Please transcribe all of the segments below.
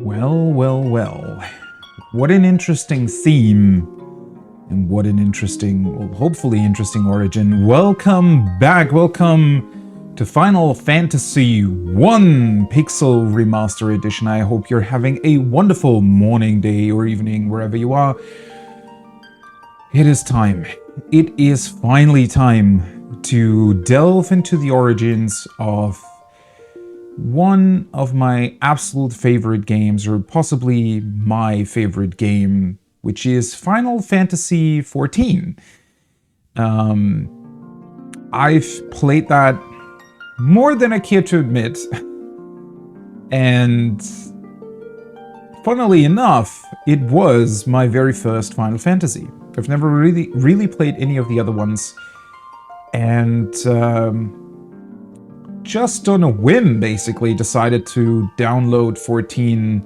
Well, well, well. What an interesting theme. And what an interesting, well, hopefully interesting origin. Welcome back. Welcome to Final Fantasy 1 Pixel Remaster Edition. I hope you're having a wonderful morning, day, or evening, wherever you are. It is time. It is finally time to delve into the origins of one of my absolute favorite games, or possibly my favorite game, which is Final Fantasy XIV. I've played that more than I care to admit, and funnily enough, it was my very first Final Fantasy. I've never really played any of the other ones, and just on a whim, basically, decided to download 14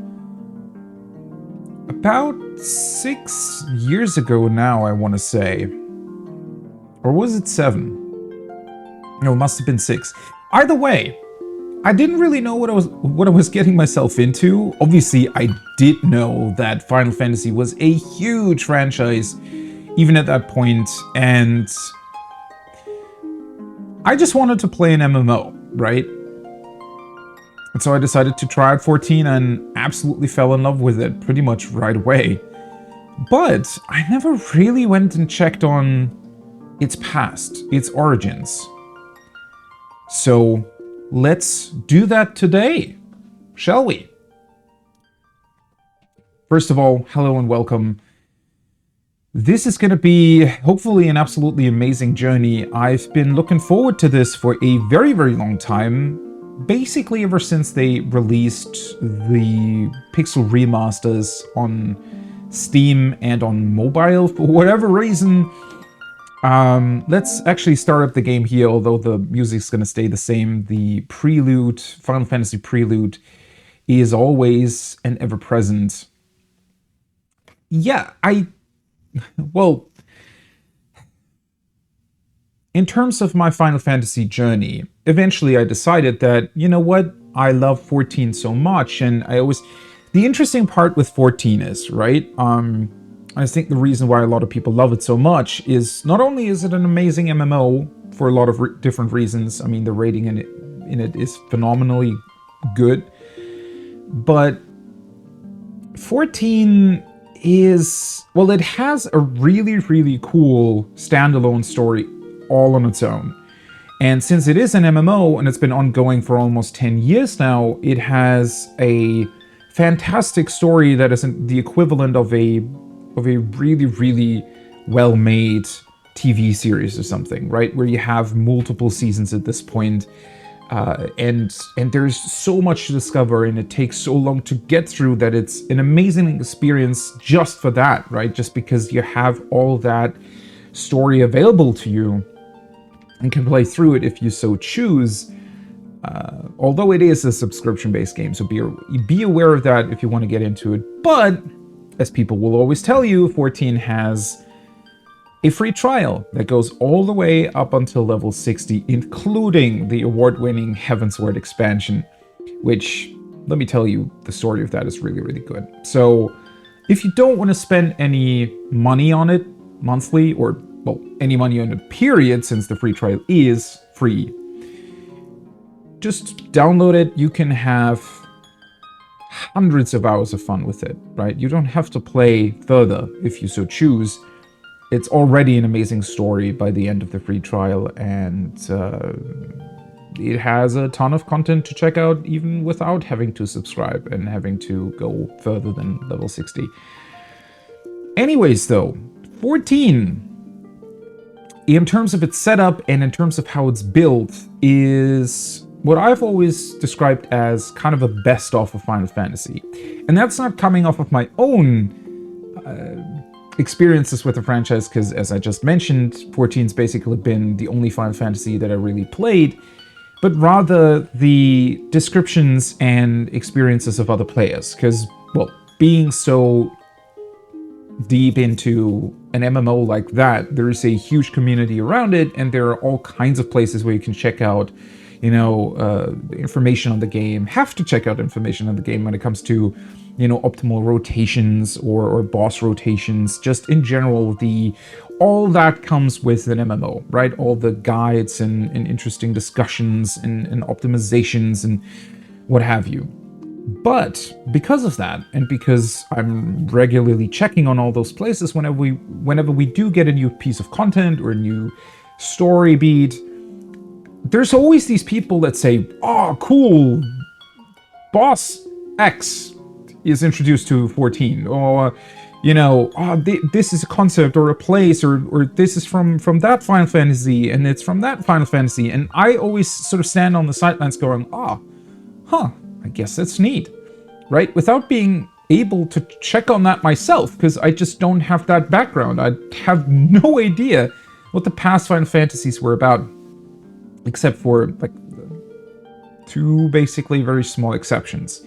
about 6 years ago now, I want to say. Or was it 7? No, it must have been 6. Either way, I didn't really know what I was getting myself into. Obviously, I did know that Final Fantasy was a huge franchise, even at that point, and I just wanted to play an MMO, right? And so I decided to try out 14 and absolutely fell in love with it pretty much right away. But I never really went and checked on its past, its origins. So let's do that today, shall we? First of all, hello and welcome. This is going to be, hopefully, an absolutely amazing journey. I've been looking forward to this for a very, very long time. Basically, ever since they released the Pixel Remasters on Steam and on mobile, for whatever reason. Let's actually start up the game here, although the music's going to stay the same. The prelude, Final Fantasy prelude, is always and ever present. Yeah, well, in terms of my Final Fantasy journey, eventually I decided that, you know what, I love 14 so much, and the interesting part with 14 is, right, I think the reason why a lot of people love it so much is, not only is it an amazing MMO for a lot of different reasons, I mean, the rating in it is phenomenally good, but 14 is, well, it has a really, really cool standalone story all on its own. And since it is an MMO and it's been ongoing for almost 10 years now, it has a fantastic story that is the equivalent of a really, really well-made TV series or something, right? Where you have multiple seasons at this point. And there's so much to discover, and it takes so long to get through that it's an amazing experience just for that, right? Just because you have all that story available to you and can play through it if you so choose. Although it is a subscription-based game, so be aware of that if you want to get into it. But, as people will always tell you, 14 has a free trial that goes all the way up until level 60, including the award-winning Heavensward expansion, which, let me tell you, the story of that is really, really good. So, if you don't want to spend any money on it monthly, or, well, any money on it period, since the free trial is free, just download it. You can have hundreds of hours of fun with it, right? You don't have to play further if you so choose. It's already an amazing story by the end of the free trial, and it has a ton of content to check out even without having to subscribe and having to go further than level 60. Anyways, though, 14, in terms of its setup and in terms of how it's built, is what I've always described as kind of a best-of of Final Fantasy. And that's not coming off of my own experiences with the franchise, because, as I just mentioned, 14's basically been the only Final Fantasy that I really played, but rather the descriptions and experiences of other players. Because, well, being so deep into an MMO like that, there is a huge community around it, and there are all kinds of places where you can check out, information on the game, have to check out information on the game when it comes to, optimal rotations or boss rotations, just in general, all that comes with an MMO, right? All the guides and interesting discussions and optimizations and what have you. But because of that, and because I'm regularly checking on all those places whenever we do get a new piece of content or a new story beat, there's always these people that say, "Oh, cool, Boss X is introduced to 14," or this is a concept or a place, or this is from that Final Fantasy, and it's from that Final Fantasy, and I always sort of stand on the sidelines going, I guess that's neat, right? Without being able to check on that myself, because I just don't have that background. I have no idea what the past Final Fantasies were about, except for like 2 basically very small exceptions.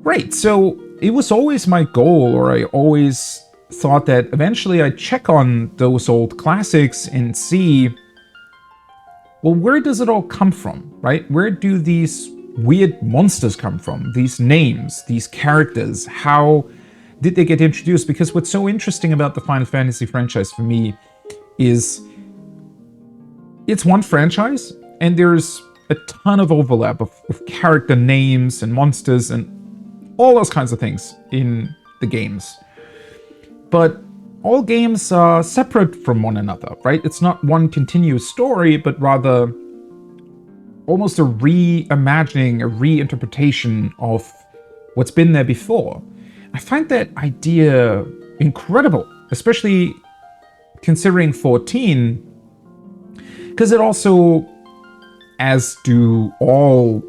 Right, so it was always my goal, or I always thought that eventually I'd check on those old classics and see, well, where does it all come from, right? Where do these weird monsters come from? These names, these characters, how did they get introduced? Because what's so interesting about the Final Fantasy franchise for me is it's one franchise, and there's a ton of overlap of character names and monsters and all those kinds of things in the games. But all games are separate from one another, right? It's not one continuous story, but rather almost a reimagining, a reinterpretation of what's been there before. I find that idea incredible, especially considering 14, because it also, as do all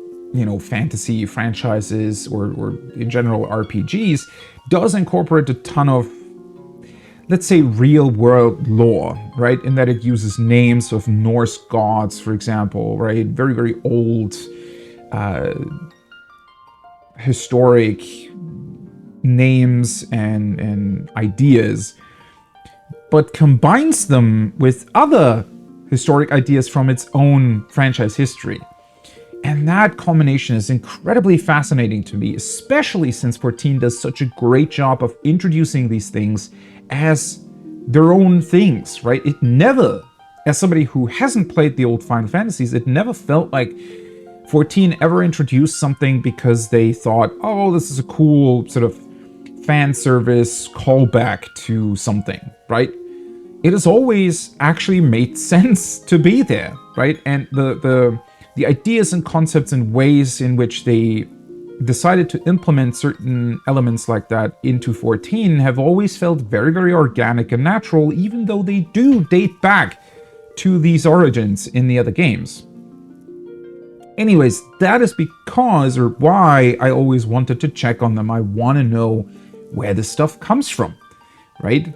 fantasy franchises or in general RPGs, does incorporate a ton of, let's say, real world lore, right? In that it uses names of Norse gods, for example, right? Very, very old, historic names and ideas, but combines them with other historic ideas from its own franchise history. And that combination is incredibly fascinating to me, especially since 14 does such a great job of introducing these things as their own things, right? It never, as somebody who hasn't played the old Final Fantasies, it never felt like 14 ever introduced something because they thought, oh, this is a cool sort of fan service callback to something, right? It has always actually made sense to be there, right? And the ideas and concepts and ways in which they decided to implement certain elements like that into 14 have always felt very, very organic and natural, even though they do date back to these origins in the other games. Anyways, that is because, or why, I always wanted to check on them. I want to know where this stuff comes from, right?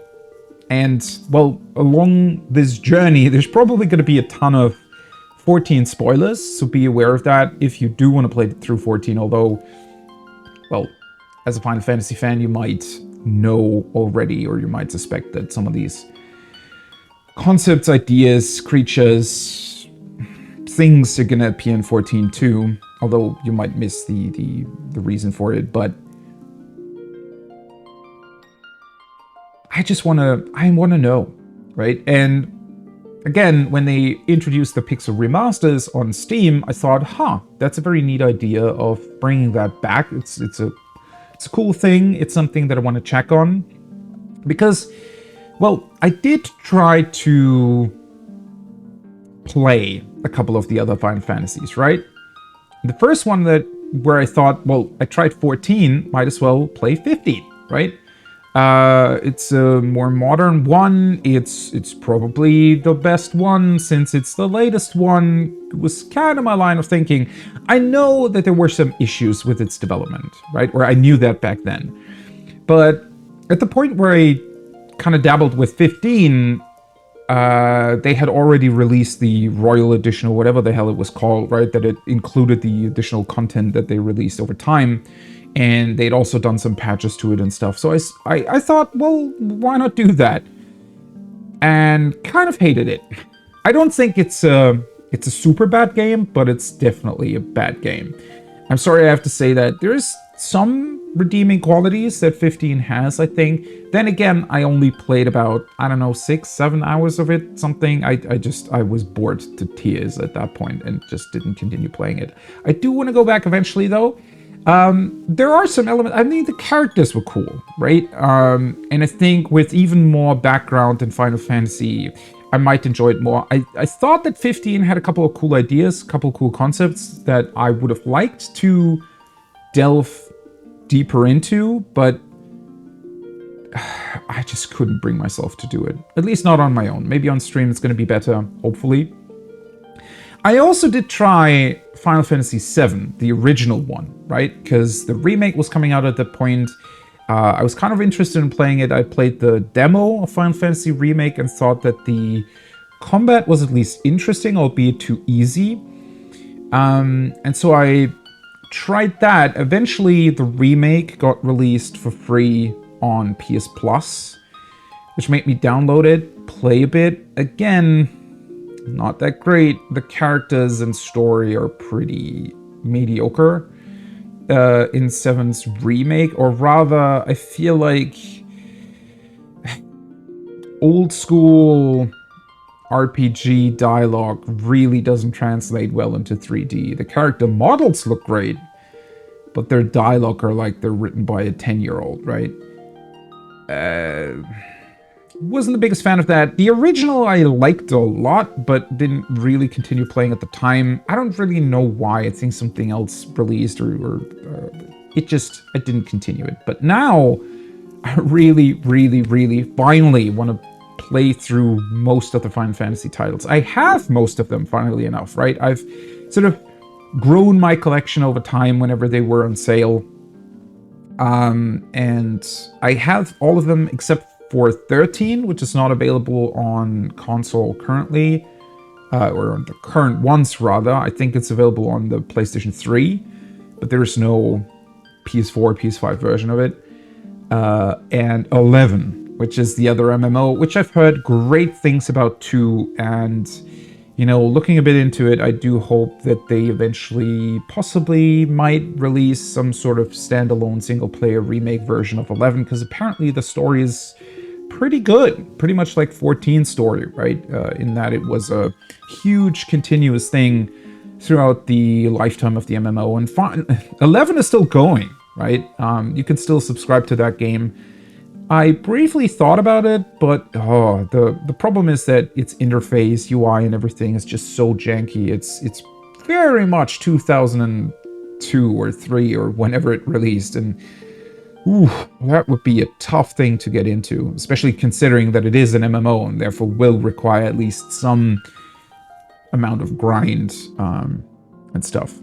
And, well, along this journey, there's probably going to be a ton of 14 spoilers, so be aware of that if you do want to play through 14, although, well, as a Final Fantasy fan, you might know already, or you might suspect that some of these concepts, ideas, creatures, things are gonna appear in 14 too, although you might miss the reason for it, but I wanna know, right? And again, when they introduced the Pixel Remasters on Steam, I thought, that's a very neat idea of bringing that back. It's a cool thing. It's something that I want to check on. Because, well, I did try to play a couple of the other Final Fantasies, right? The first one where I thought, well, I tried 14, might as well play 15, right? It's a more modern one. It's probably the best one since it's the latest one. It was kind of my line of thinking. I know that there were some issues with its development, right? Or I knew that back then. But at the point where I kind of dabbled with 15, they had already released the Royal Edition or whatever the hell it was called, right? That it included the additional content that they released over time. And they'd also done some patches to it and stuff. So I thought, well, why not do that? And kind of hated it. I don't think it's a It's a super bad game, but it's definitely a bad game. I'm sorry I have to say that. There's some redeeming qualities that 15 has, I think. Then again, I only played about, I don't know, 6-7 hours of it, something. I was bored to tears at that point and just didn't continue playing it. I do want to go back eventually, though. There are some elements, I mean, the characters were cool, right? And I think with even more background in Final Fantasy, I might enjoy it more. I thought that 15 had a couple of cool ideas, a couple of cool concepts that I would have liked to delve deeper into, but I just couldn't bring myself to do it. At least not on my own. Maybe on stream it's going to be better, hopefully. I also did try Final Fantasy VII, the original one, right? Because the remake was coming out at that point. I was kind of interested in playing it. I played the demo of Final Fantasy Remake and thought that the combat was at least interesting, albeit too easy. And so I tried that. Eventually, the remake got released for free on PS Plus, which made me download it, play a bit. Again, not that great. The characters and story are pretty mediocre in 7's remake, or rather, I feel like old school RPG dialogue really doesn't translate well into 3D. The character models look great, but their dialogue are like they're written by a 10-year-old, right? Wasn't the biggest fan of that. The original I liked a lot, but didn't really continue playing at the time. I don't really know why. I think something else released or I didn't continue it. But now, I really, really, really finally want to play through most of the Final Fantasy titles. I have most of them, funnily enough, right? I've sort of grown my collection over time whenever they were on sale. And I have all of them except for 13, which is not available on console currently, or on the current ones rather. I think it's available on the PlayStation 3, but there's no PS4, PS5 version of it. And 11, which is the other MMO, which I've heard great things about too. And, you know, looking a bit into it, I do hope that they eventually possibly might release some sort of standalone single-player remake version of 11, because apparently the story is pretty good, pretty much like 14's story, right? In that it was a huge continuous thing throughout the lifetime of the MMO, and 11 is still going, right? You can still subscribe to that game. I briefly thought about it, but the problem is that its interface, UI, and everything is just so janky. It's very much 2002 or 3 or whenever it released, and that would be a tough thing to get into, especially considering that it is an MMO and therefore will require at least some amount of grind and stuff.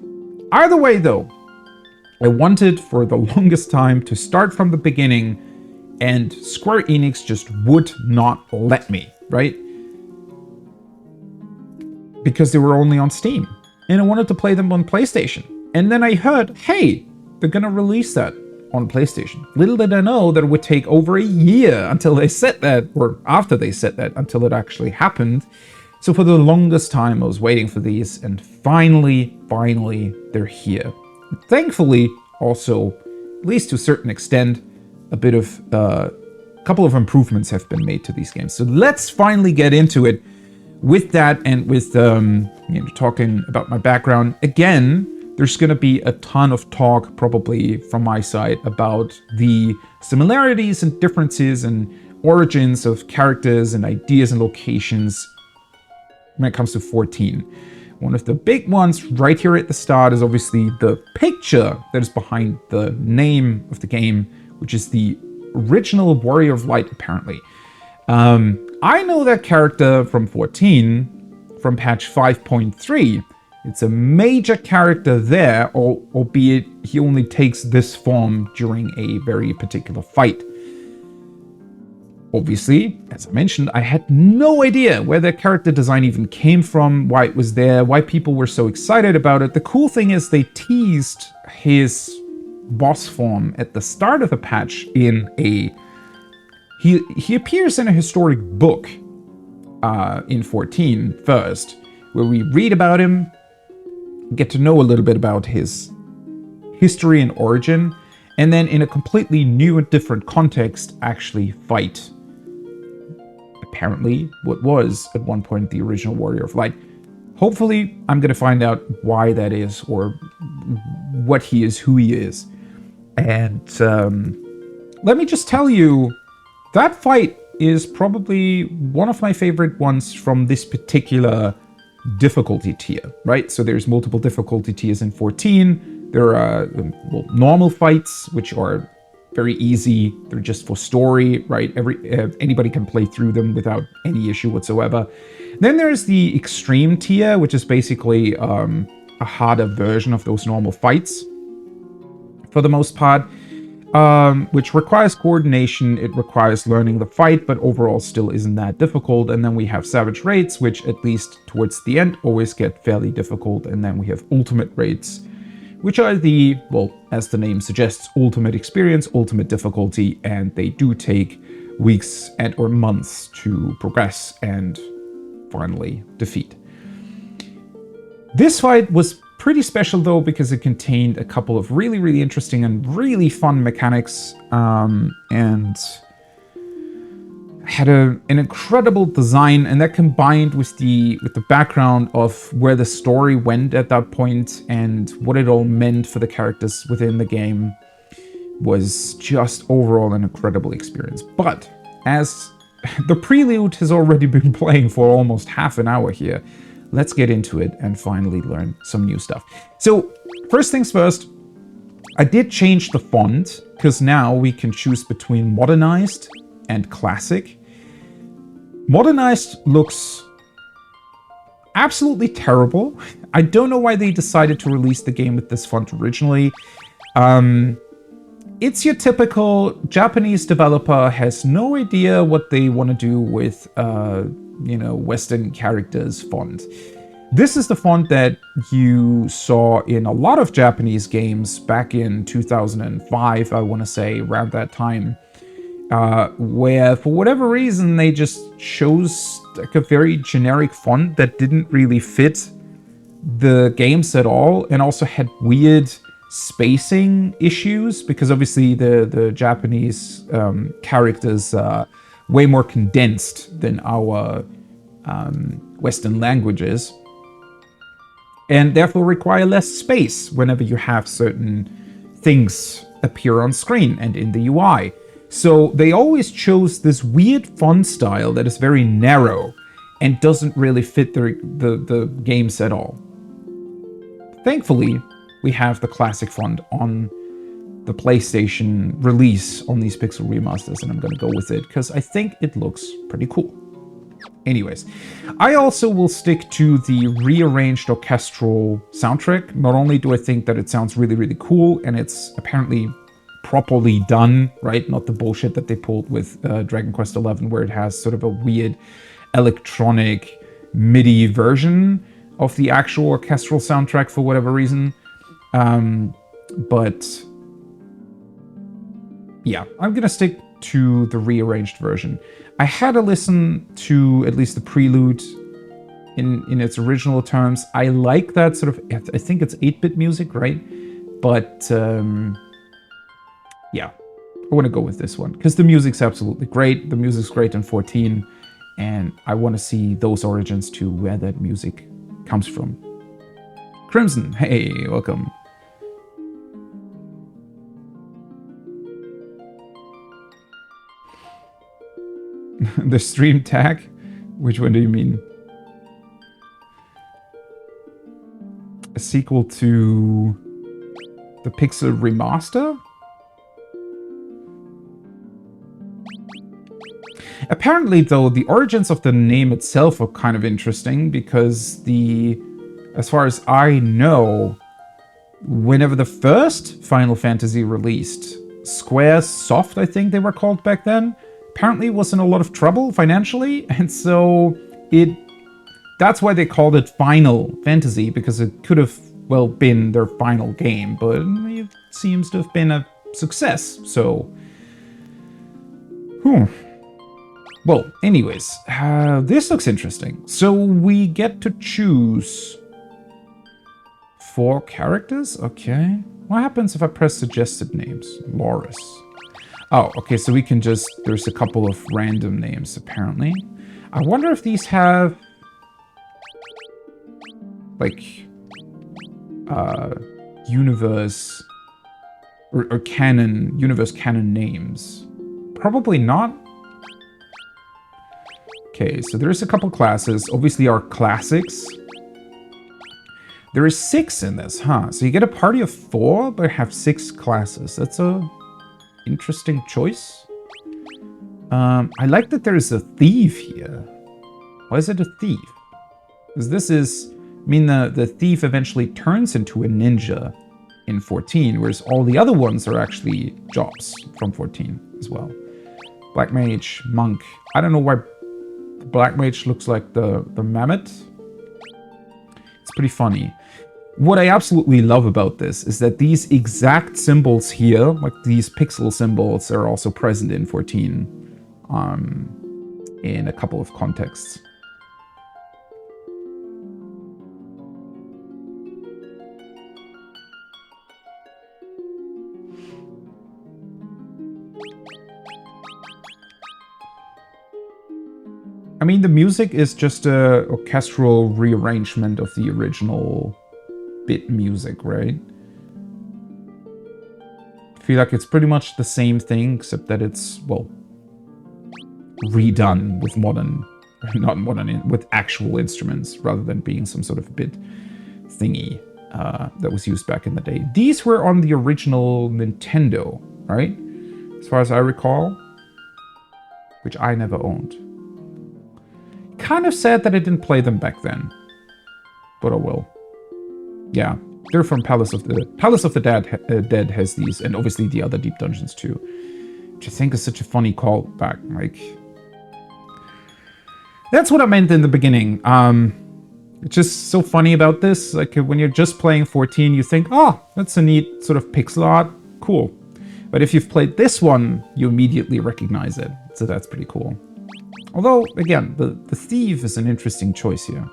Either way, though, I wanted for the longest time to start from the beginning, and Square Enix just would not let me, right? Because they were only on Steam, and I wanted to play them on PlayStation. And then I heard, hey, they're gonna release that on PlayStation. Little did I know that it would take over a year until they said that, or after they said that, until it actually happened. So for the longest time, I was waiting for these, and finally, they're here. And thankfully, also, at least to a certain extent, a couple of improvements have been made to these games. So let's finally get into it with that, and with talking about my background. Again, there's going to be a ton of talk probably from my side about the similarities and differences and origins of characters and ideas and locations when it comes to 14. One of the big ones right here at the start is obviously the picture that is behind the name of the game, which is the original Warrior of Light, apparently. I know that character from 14, from patch 5.3. It's a major character there, albeit he only takes this form during a very particular fight. Obviously, as I mentioned, I had no idea where their character design even came from, why it was there, why people were so excited about it. The cool thing is they teased his boss form at the start of the patch in a... He appears in a historic book in 14 first, where we read about him, get to know a little bit about his history and origin, and then in a completely new and different context, actually fight apparently what was at one point the original Warrior of Light. Hopefully, I'm going to find out why that is, or what he is, who he is. And let me just tell you, that fight is probably one of my favorite ones from this particular difficulty tier, right? So there's multiple difficulty tiers in 14. There are normal fights, which are very easy. They're just for story, right? Anybody can play through them without any issue whatsoever. Then there's the extreme tier, which is basically a harder version of those normal fights, for the most part, which requires coordination. It requires learning the fight, but overall still isn't that difficult. And then we have Savage Raids, which at least towards the end always get fairly difficult. And then we have Ultimate Raids, which are the, well, as the name suggests, ultimate experience, ultimate difficulty, and they do take weeks and or months to progress and finally defeat. This fight was pretty special though, because it contained a couple of really, really interesting and really fun mechanics, and had an incredible design, and that combined with the background of where the story went at that point and what it all meant for the characters within the game was just overall an incredible experience. But as the prelude has already been playing for almost half an hour here, let's get into it and finally learn some new stuff. So first things first, I did change the font because now we can choose between modernized and classic. Modernized looks absolutely terrible. I don't know why they decided to release the game with this font originally. It's your typical Japanese developer has no idea what they want to do with, Western characters font. This is the font that you saw in a lot of Japanese games back in 2005, I want to say, around that time. Where for whatever reason they just chose like a very generic font that didn't really fit the games at all, and also had weird spacing issues because obviously the Japanese characters are way more condensed than our Western languages, and therefore require less space whenever you have certain things appear on screen and in the UI. So they always chose this weird font style that is very narrow and doesn't really fit the games at all. Thankfully, we have the classic font on the PlayStation release on these Pixel Remasters, and I'm going to go with it because I think it looks pretty cool. Anyways, I also will stick to the rearranged orchestral soundtrack. Not only do I think that it sounds really, really cool, and it's apparently properly done, right? Not the bullshit that they pulled with Dragon Quest XI, where it has sort of a weird electronic MIDI version of the actual orchestral soundtrack for whatever reason. But yeah, I'm gonna stick to the rearranged version. I had to listen to at least the prelude in its original terms. I like that sort of, I think it's 8-bit music, right? But yeah, I want to go with this one because the music's absolutely great. The music's great in 14, and I want to see those origins to where that music comes from. Crimson, hey, welcome. The stream tag? Which one do you mean? A sequel to the Pixel Remaster? Apparently, though, the origins of the name itself are kind of interesting because as far as I know, whenever the first Final Fantasy released, Square Soft, I think they were called back then, apparently was in a lot of trouble financially, and so that's why they called it Final Fantasy, because it could have, well, been their final game, but it seems to have been a success, so... Well, anyways, this looks interesting. So we get to choose 4 characters? Okay. What happens if I press suggested names? Loris. Oh, okay, so we can just... There's a couple of random names, apparently. I wonder if these have... like... universe... or canon... universe canon names. Probably not. Okay, so there's a couple classes. Obviously our classics. There is 6 in this, huh? So you get a party of 4, but have 6 classes. That's a interesting choice. I like that there's a thief here. Why is it a thief? Because this is... I mean, the thief eventually turns into a ninja in 14, whereas all the other ones are actually jobs from 14 as well. Black Mage, Monk. I don't know why Black Mage looks like the mammoth. It's pretty funny. What I absolutely love about this is that these exact symbols here, like these pixel symbols, are also present in 14 in a couple of contexts. I mean, the music is just a orchestral rearrangement of the original bit music, right? I feel like it's pretty much the same thing, except that it's, well, redone with modern, not modern, with actual instruments, rather than being some sort of bit thingy that was used back in the day. These were on the original Nintendo, right? As far as I recall, which I never owned. Kind of sad that I didn't play them back then, but oh well. Yeah, they're from Palace of the Dead has these, and obviously the other Deep Dungeons too, which I think is such a funny callback. Like, that's what I meant in the beginning. It's just so funny about this. Like, when you're just playing 14, you think, oh, that's a neat sort of pixel art, cool. But if you've played this one, you immediately recognize it, so that's pretty cool. Although, again, the thief is an interesting choice here.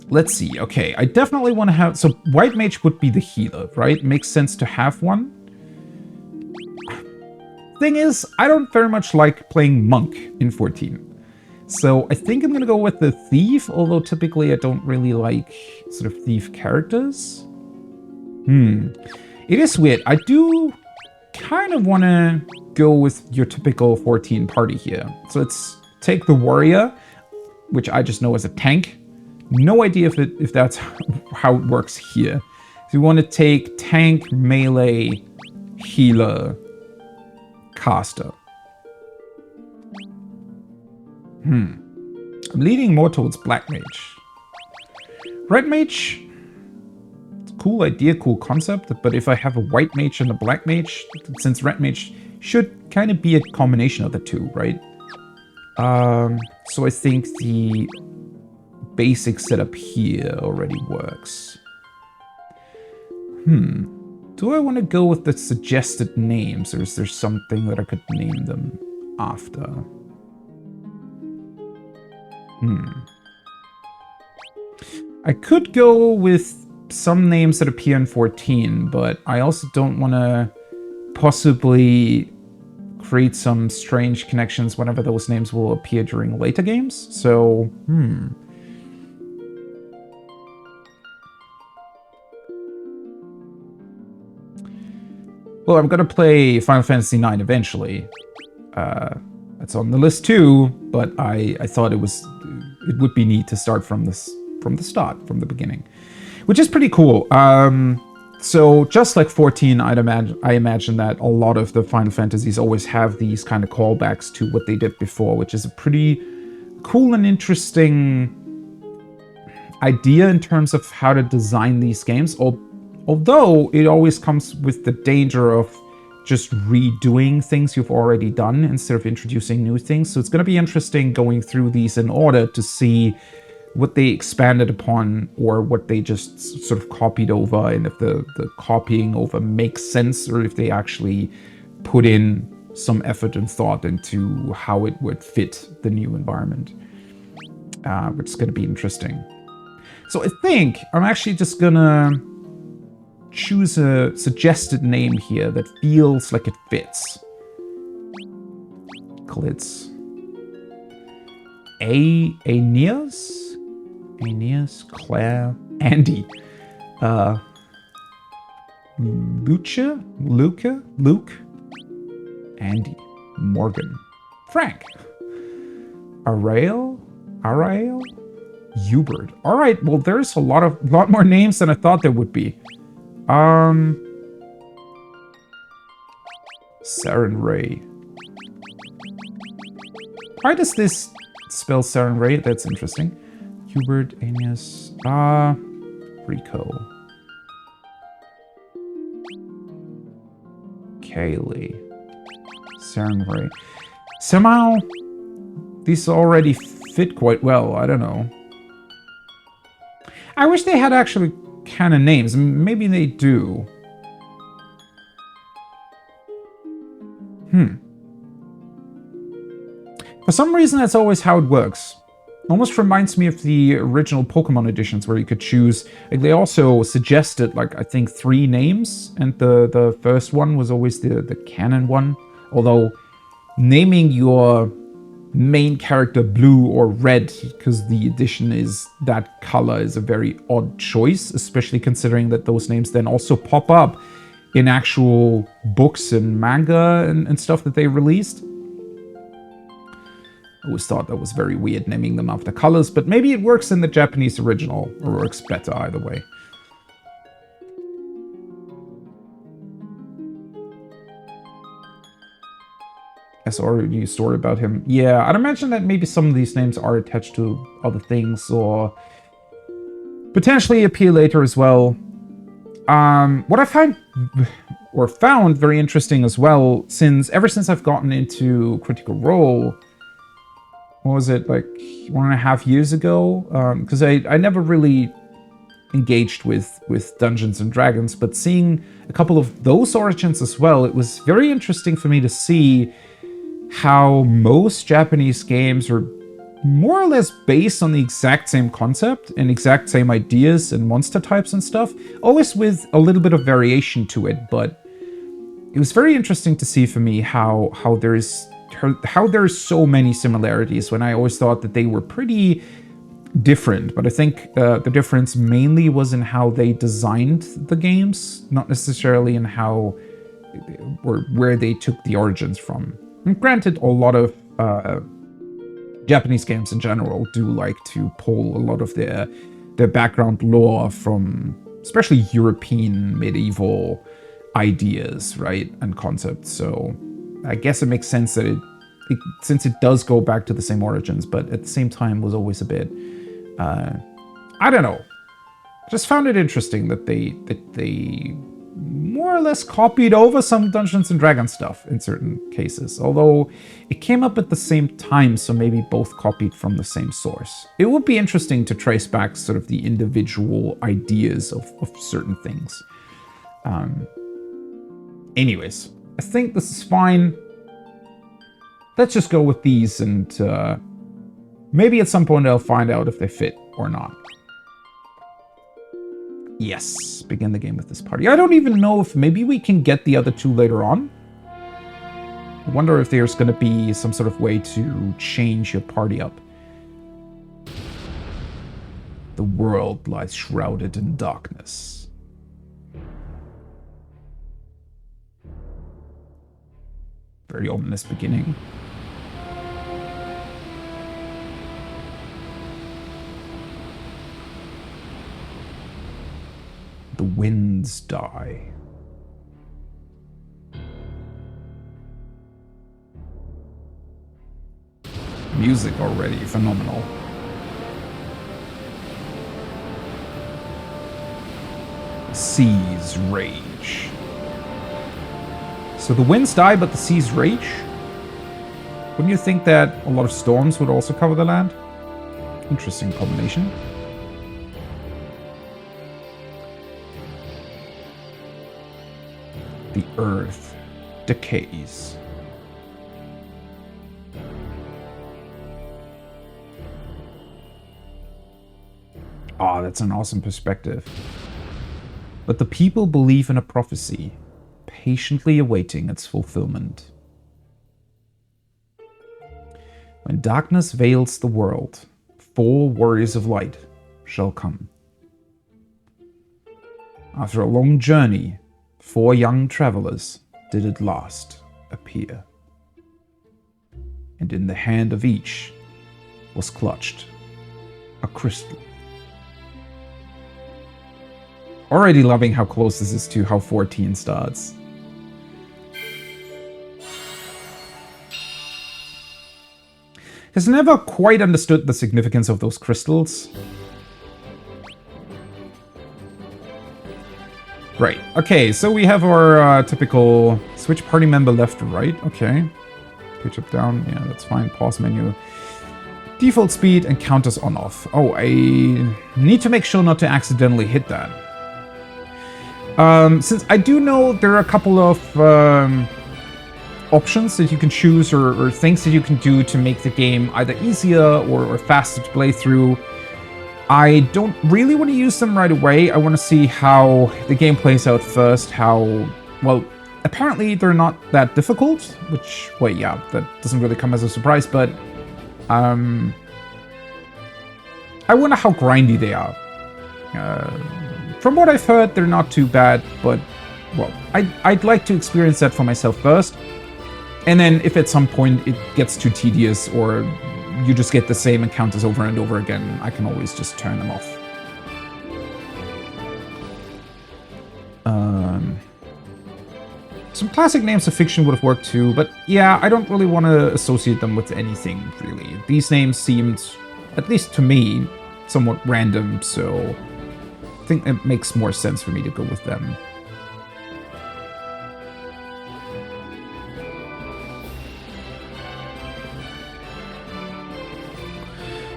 Let's see. Okay, I definitely want to have... So, White Mage would be the healer, right? Makes sense to have one. Thing is, I don't very much like playing Monk in 14. So, I think I'm going to go with the Thief, although typically I don't really like sort of Thief characters. It is weird. I do kind of want to go with your typical 14 party here. So let's take the Warrior, which I just know as a tank. No idea if that's how it works here. So you want to take tank, melee, healer, caster. I'm leaning more towards Black Mage. Red Mage, it's a cool idea, cool concept, but if I have a White Mage and a Black Mage, since Red Mage should kind of be a combination of the two, right? So I think the basic setup here already works. Do I want to go with the suggested names, or is there something that I could name them after? I could go with some names that appear in 14, but I also don't want to possibly create some strange connections whenever those names will appear during later games. So, well, I'm gonna play Final Fantasy IX eventually. That's on the list too, but I thought it would be neat to start from the beginning, which is pretty cool. So just like 14, I imagine that a lot of the Final Fantasies always have these kind of callbacks to what they did before, which is a pretty cool and interesting idea in terms of how to design these games. Although it always comes with the danger of just redoing things you've already done instead of introducing new things. So it's going to be interesting going through these in order to see what they expanded upon or what they just sort of copied over, and if the copying over makes sense, or if they actually put in some effort and thought into how it would fit the new environment, which is going to be interesting. So I think I'm actually just gonna choose a suggested name here that feels like it fits. It's Aeneas, Claire, Andy, Luke, Andy, Morgan, Frank, Arael, Hubert. All right, well, there's a lot more names than I thought there would be. Saren Ray. Why does this spell Saren Ray? That's interesting. Hubert, Aeneas, Rico. Kaylee. Saren Ray. Somehow, these already fit quite well. I don't know. I wish they had actually canon names. Maybe they do. For some reason, that's always how it works. Almost reminds me of the original Pokemon editions where you could choose. Like, they also suggested, like, I think 3 names, and the first one was always the canon one. Although naming your main character blue or red because the edition is that color is a very odd choice, especially considering that those names then also pop up in actual books and manga and stuff that they released. I always thought that was very weird, naming them after colors, but maybe it works in the Japanese original, or works better either way. There's already a new story about him. Yeah, I'd imagine that maybe some of these names are attached to other things, or potentially appear later as well. What I found very interesting as well, ever since I've gotten into Critical Role, what was it, like 1.5 years ago? Because I never really engaged with Dungeons and Dragons, but seeing a couple of those origins as well, it was very interesting for me to see how most Japanese games are more or less based on the exact same concept and exact same ideas and monster types and stuff, always with a little bit of variation to it. But it was very interesting to see for me how there's so many similarities when I always thought that they were pretty different. But I think the difference mainly was in how they designed the games, not necessarily in how or where they took the origins from. And granted, a lot of Japanese games in general do like to pull a lot of their background lore from especially European medieval ideas, right, and concepts. So I guess it makes sense that since it does go back to the same origins, but at the same time was always a bit, I don't know. I just found it interesting that they more or less copied over some Dungeons and Dragons stuff in certain cases, although it came up at the same time, so maybe both copied from the same source. It would be interesting to trace back sort of the individual ideas of certain things. Anyways, I think this is fine. Let's just go with these, and maybe at some point I'll find out if they fit or not. Yes, begin the game with this party. I don't even know if maybe we can get the other 2 later on. I wonder if there's going to be some sort of way to change your party up. The world lies shrouded in darkness. Very ominous beginning. The winds die. Music already phenomenal. Seas rage. So the winds die, but the seas rage? Wouldn't you think that a lot of storms would also cover the land? Interesting combination. The earth decays. Oh, that's an awesome perspective. But the people believe in a prophecy, patiently awaiting its fulfillment. When darkness veils the world, 4 warriors of light shall come. After a long journey, 4 young travelers did at last appear. And in the hand of each was clutched a crystal. Already loving how close this is to how 14 starts. Has never quite understood the significance of those crystals. Right, okay, so we have our typical switch party member left or right, okay. Pitch up down, yeah, that's fine, pause menu. Default speed and counters on off. Oh, I need to make sure not to accidentally hit that. Since I do know there are a couple of options that you can choose or things that you can do to make the game either easier or faster to play through, I don't really want to use them right away. I want to see how the game plays out first, well, apparently they're not that difficult, which, well, yeah, that doesn't really come as a surprise, but I wonder how grindy they are. From what I've heard, they're not too bad, but, well, I'd like to experience that for myself first. And then if at some point it gets too tedious or you just get the same encounters over and over again, I can always just turn them off. Some classic names of fiction would have worked too, but yeah, I don't really want to associate them with anything, really. These names seemed, at least to me, somewhat random, so I think it makes more sense for me to go with them.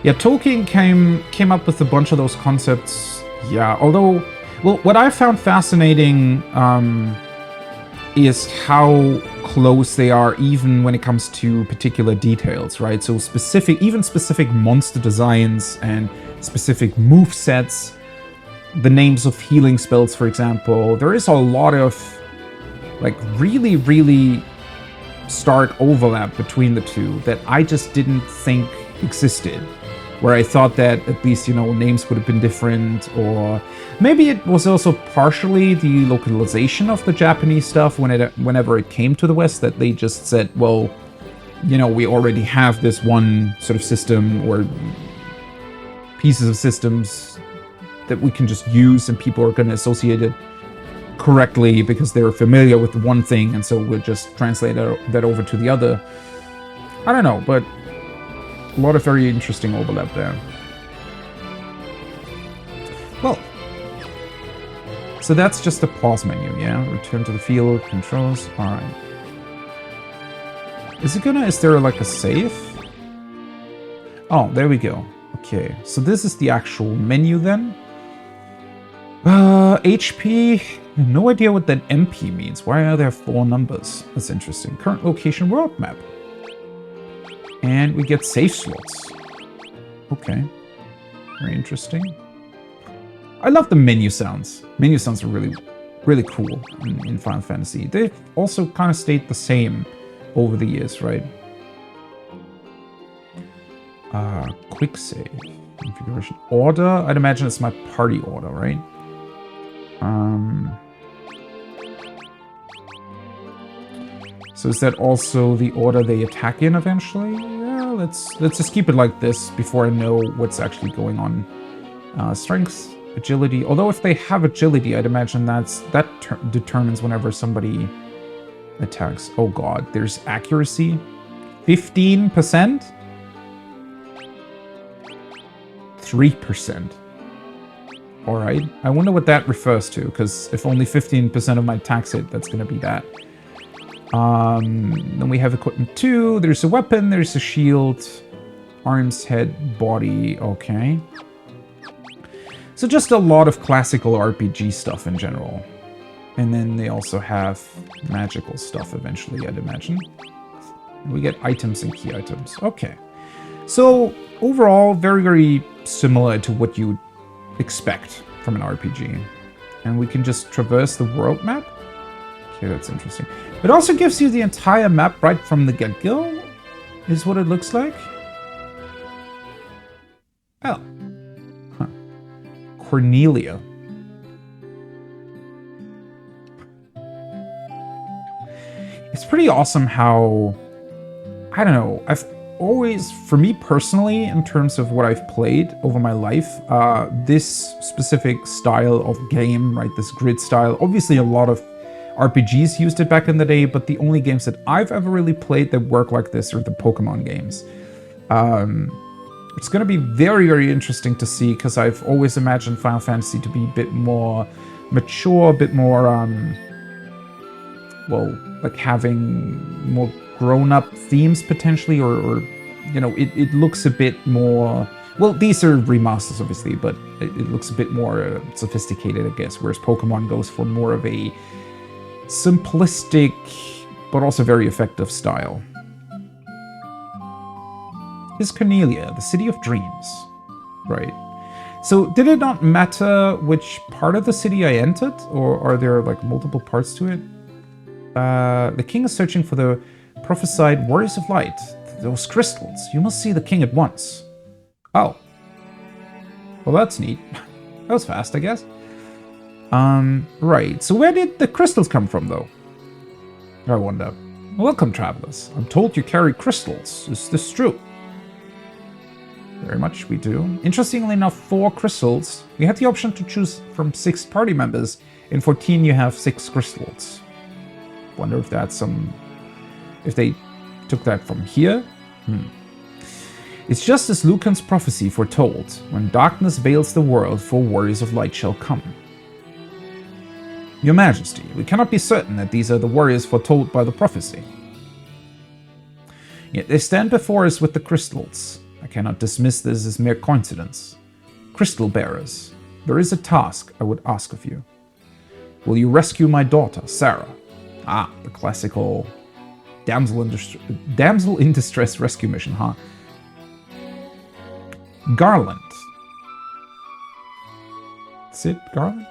Yeah, Tolkien came up with a bunch of those concepts, yeah, although, well, what I found fascinating is how close they are even when it comes to particular details, right? So even specific monster designs and specific move sets, the names of healing spells, for example, there is a lot of, like, really, really stark overlap between the two that I just didn't think existed. Where I thought that at least, you know, names would have been different, or maybe it was also partially the localization of the Japanese stuff whenever it came to the West, that they just said, well, you know, we already have this one sort of system or pieces of systems that we can just use and people are going to associate it correctly because they're familiar with the one thing, and so we'll just translate that over to the other. I don't know, but a lot of very interesting overlap there. Well, so that's just the pause menu, yeah? Return to the field, controls, alright. Is there like a save? Oh, there we go. Okay, so this is the actual menu then. HP, no idea what that MP means. Why are there 4 numbers? That's interesting. Current location world map. And we get save slots. Okay. Very interesting. I love the menu sounds. Menu sounds are really, really cool in Final Fantasy. They've also kind of stayed the same over the years, right? Quick save. Configuration. Order. I'd imagine it's my party order, right? So is that also the order they attack in eventually? Yeah, let's just keep it like this before I know what's actually going on. Strength, agility. Although if they have agility, I'd imagine that determines whenever somebody attacks. Oh god, there's accuracy. 15%? 3%. Alright, I wonder what that refers to, because if only 15% of my attacks hit, that's going to be that. Then we have equipment 2, there's a weapon, there's a shield, arms, head, body, okay. So just a lot of classical RPG stuff in general. And then they also have magical stuff eventually, I'd imagine. We get items and key items, okay. So overall, very, very similar to what you expect from an RPG. And we can just traverse the world map. Okay, that's interesting. It also gives you the entire map right from the get-go, is what it looks like. Oh. Huh. Cornelia. It's pretty awesome how, I don't know, I've always, for me personally, in terms of what I've played over my life, this specific style of game, right, this grid style, obviously a lot of RPGs used it back in the day, but the only games that I've ever really played that work like this are the Pokemon games. It's going to be very, very interesting to see, because I've always imagined Final Fantasy to be a bit more mature, a bit more, well, like having more grown-up themes potentially, or you know, it looks a bit more, well, these are remasters obviously, but it looks a bit more sophisticated, I guess, whereas Pokemon goes for more of a simplistic but also very effective style. Is Cornelia, the city of dreams, right? So did it not matter which part of the city I entered, or are there like multiple parts to it? The king is searching for the prophesied warriors of light. Those crystals. You must see the king at once. Oh. Well, that's neat. That was fast, I guess. Right. So where did the crystals come from, though? I wonder. Welcome, travelers. I'm told you carry crystals. Is this true? Very much we do. Interestingly enough, 4 crystals. We had the option to choose from 6 party members. In 14, you have 6 crystals. Wonder if that's some... if they took that from here? It's just as Lucan's prophecy foretold. When darkness veils the world, 4 warriors of light shall come. Your Majesty, we cannot be certain that these are the warriors foretold by the prophecy. Yet they stand before us with the crystals. I cannot dismiss this as mere coincidence. Crystal bearers, there is a task I would ask of you. Will you rescue my daughter, Sarah? Ah, the classical damsel in distress rescue mission, huh? Garland. Is it Garland?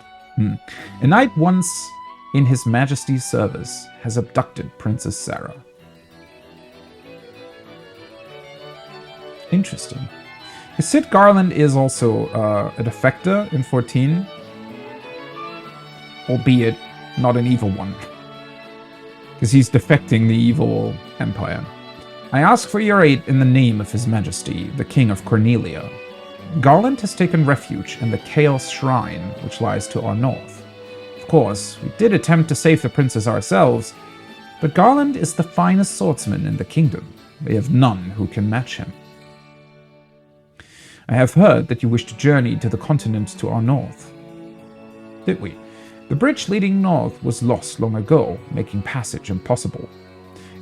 A knight once in His Majesty's service has abducted Princess Sarah. Interesting. Sid Garland is also a defector in 14, albeit not an evil one, because he's defecting the evil empire. I ask for your aid in the name of His Majesty, the King of Cornelia. Garland has taken refuge in the Chaos Shrine, which lies to our north. Of course, we did attempt to save the princess ourselves, but Garland is the finest swordsman in the kingdom. We have none who can match him. I have heard that you wish to journey to the continent to our north. Did we? The bridge leading north was lost long ago, making passage impossible.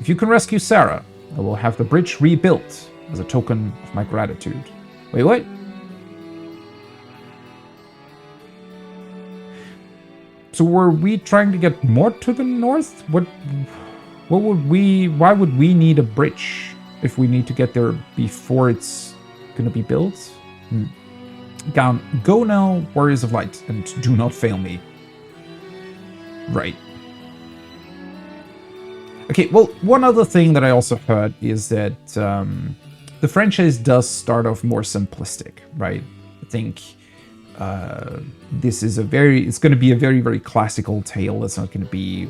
If you can rescue Sarah, I will have the bridge rebuilt as a token of my gratitude. Wait, what? So were we trying to get more to the north? What would we, why would we need a bridge if we need to get there before it's gonna be built? Go now, Warriors of Light, and do not fail me. Right. Okay, well, one other thing that I also heard is that the franchise does start off more simplistic, right? I think this is it's going to be a very, very classical tale. It's not going to be,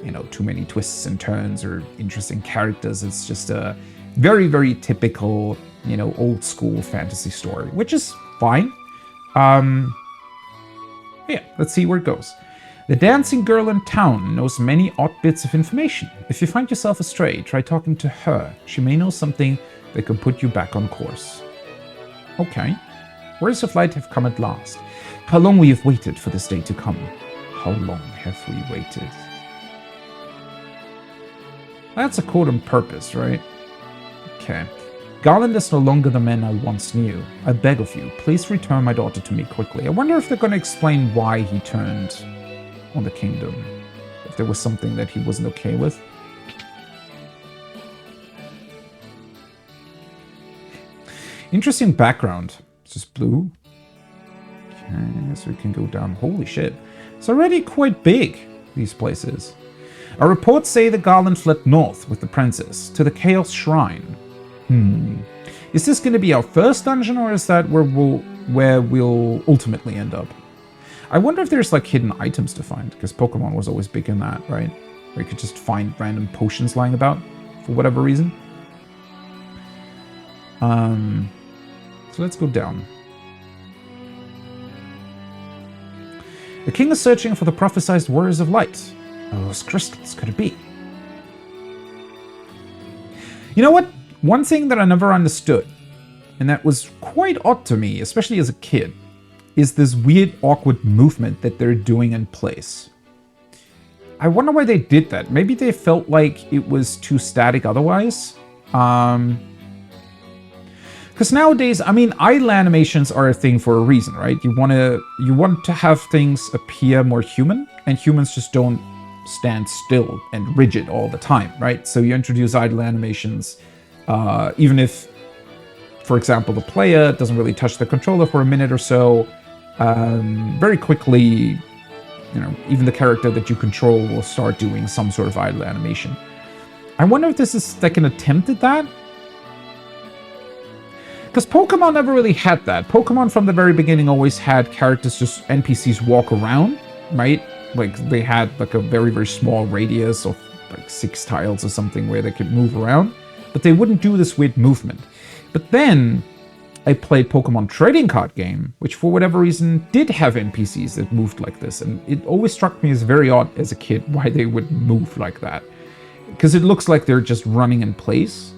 you know, too many twists and turns or interesting characters. It's just a very, very typical, you know, old school fantasy story, which is fine. Yeah, let's see where it goes. The dancing girl in town knows many odd bits of information. If you find yourself astray, try talking to her. She may know something that can put you back on course. Okay. Warriors of Light have come at last. How long we have waited for this day to come. How long have we waited? That's a quote on purpose, right? Okay. Garland is no longer the man I once knew. I beg of you, please return my daughter to me quickly. I wonder if they're going to explain why he turned on the kingdom. If there was something that he wasn't okay with. Interesting background. Is this blue? Okay, so we can go down. Holy shit. It's already quite big, these places. Our reports say the Garland fled north with the princess to the Chaos Shrine. Is this going to be our first dungeon, or is that where we'll ultimately end up? I wonder if there's like hidden items to find, because Pokemon was always big in that, right? Where you could just find random potions lying about for whatever reason. So let's go down. The king is searching for the prophesized warriors of light. Those crystals could it be? You know what? One thing that I never understood, and that was quite odd to me, especially as a kid, is this weird, awkward movement that they're doing in place. I wonder why they did that. Maybe they felt like it was too static otherwise. Because nowadays, I mean, idle animations are a thing for a reason, right? You want to have things appear more human, and humans just don't stand still and rigid all the time, right? So you introduce idle animations, even if, for example, the player doesn't really touch the controller for a minute or so, very quickly, you know, even the character that you control will start doing some sort of idle animation. I wonder if this is like an attempt at that? Because Pokemon never really had that. Pokemon from the very beginning always had characters, just NPCs walk around, right? Like they had like a very, very small radius of like 6 tiles or something where they could move around, but they wouldn't do this weird movement. But then I played Pokemon Trading Card Game, which for whatever reason did have NPCs that moved like this. And it always struck me as very odd as a kid why they would move like that. Because it looks like they're just running in place.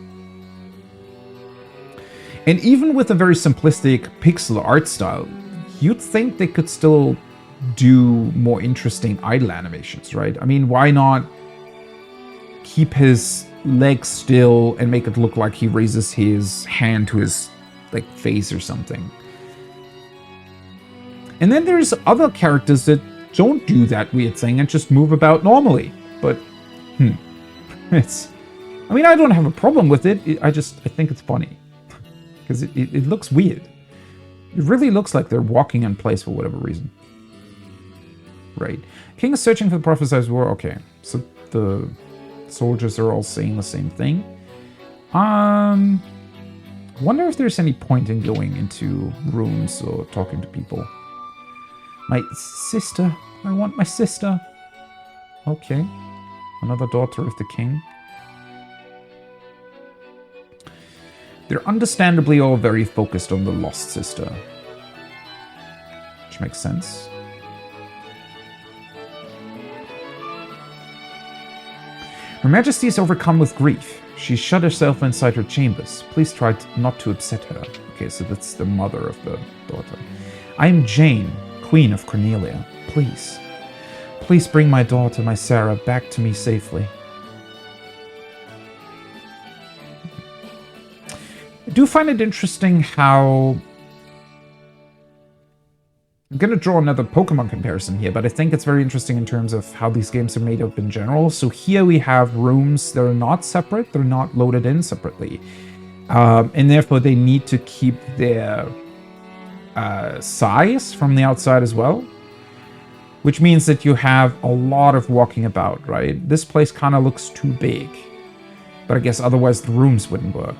And even with a very simplistic pixel art style, you'd think they could still do more interesting idle animations, right? I mean, why not keep his legs still and make it look like he raises his hand to his like face or something? And then there's other characters that don't do that weird thing and just move about normally. But it's, I mean, I don't have a problem with it. I think it's funny. Because it looks weird. It really looks like they're walking in place for whatever reason. Right. King is searching for the prophesized war. Okay. So the soldiers are all saying the same thing. Wonder if there's any point in going into rooms or talking to people. My sister. I want my sister. Okay. Another daughter of the king. They're understandably all very focused on the lost sister. Which makes sense. Her Majesty is overcome with grief. She's shut herself inside her chambers. Please try not to upset her. Okay, so that's the mother of the daughter. I am Jane, Queen of Cornelia. Please. Please bring my daughter, my Sarah, back to me safely. I do find it interesting how... I'm going to draw another Pokemon comparison here, but I think it's very interesting in terms of how these games are made up in general. So here we have rooms that are not separate, they're not loaded in separately. And therefore they need to keep their size from the outside as well. Which means that you have a lot of walking about, right? This place kind of looks too big. But I guess otherwise the rooms wouldn't work.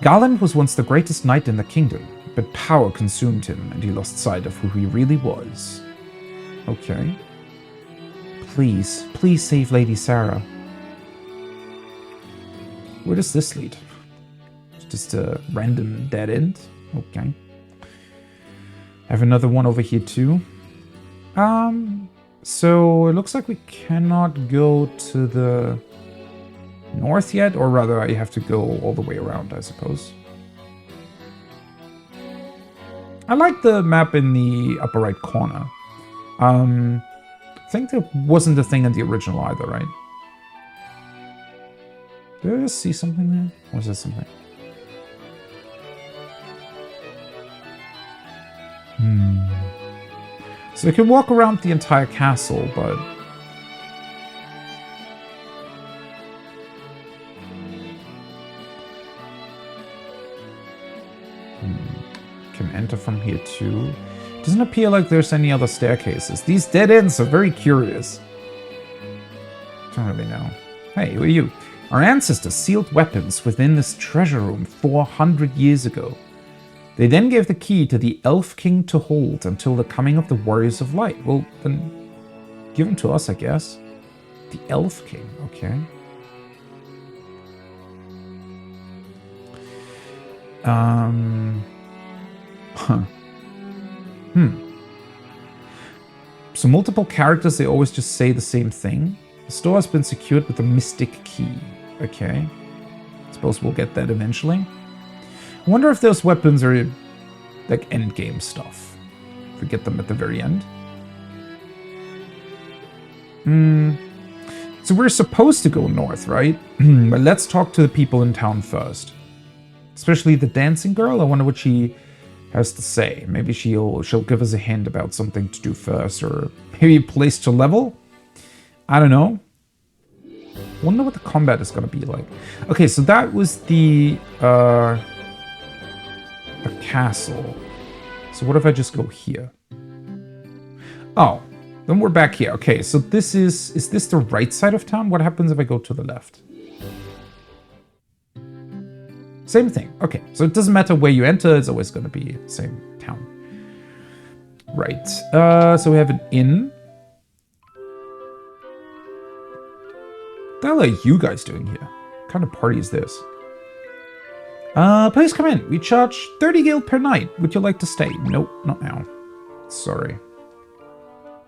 Garland was once the greatest knight in the kingdom, but power consumed him and he lost sight of who he really was. Okay. Please, please save Lady Sarah. Where does this lead? Just a random dead end? Okay. Have another one over here too. So it looks like we cannot go to the north yet, or rather I have to go all the way around, I suppose. I like the map in the upper right corner. I think that wasn't a thing in the original either, right? Did I just see something there? Or is that something? So you can walk around the entire castle, but... can enter from here too. Doesn't appear like there's any other staircases. These dead ends are very curious. Don't really know. Hey, who are you? Our ancestors sealed weapons within this treasure room 400 years ago. They then gave the key to the Elf King to hold until the coming of the Warriors of Light. Well, then give them to us, I guess. The Elf King, okay. So multiple characters, they always just say the same thing. The store has been secured with a mystic key. Okay. Suppose we'll get that eventually. I wonder if those weapons are like endgame stuff. If we get them at the very end. So we're supposed to go north, right? But let's talk to the people in town first. Especially the dancing girl. I wonder what she has to say. Maybe she'll give us a hint about something to do first, or maybe a place to level. I don't know. Wonder what the combat is gonna be like. Okay, so that was the castle. So what if I just go here? Oh, then we're back here. Okay, so this is this the right side of town? What happens if I go to the left? Same thing. Okay, so it doesn't matter where you enter, it's always going to be the same town. Right. So we have an inn. What the hell are you guys doing here? What kind of party is this? Please come in. We charge 30 gil per night. Would you like to stay? Nope, not now. Sorry.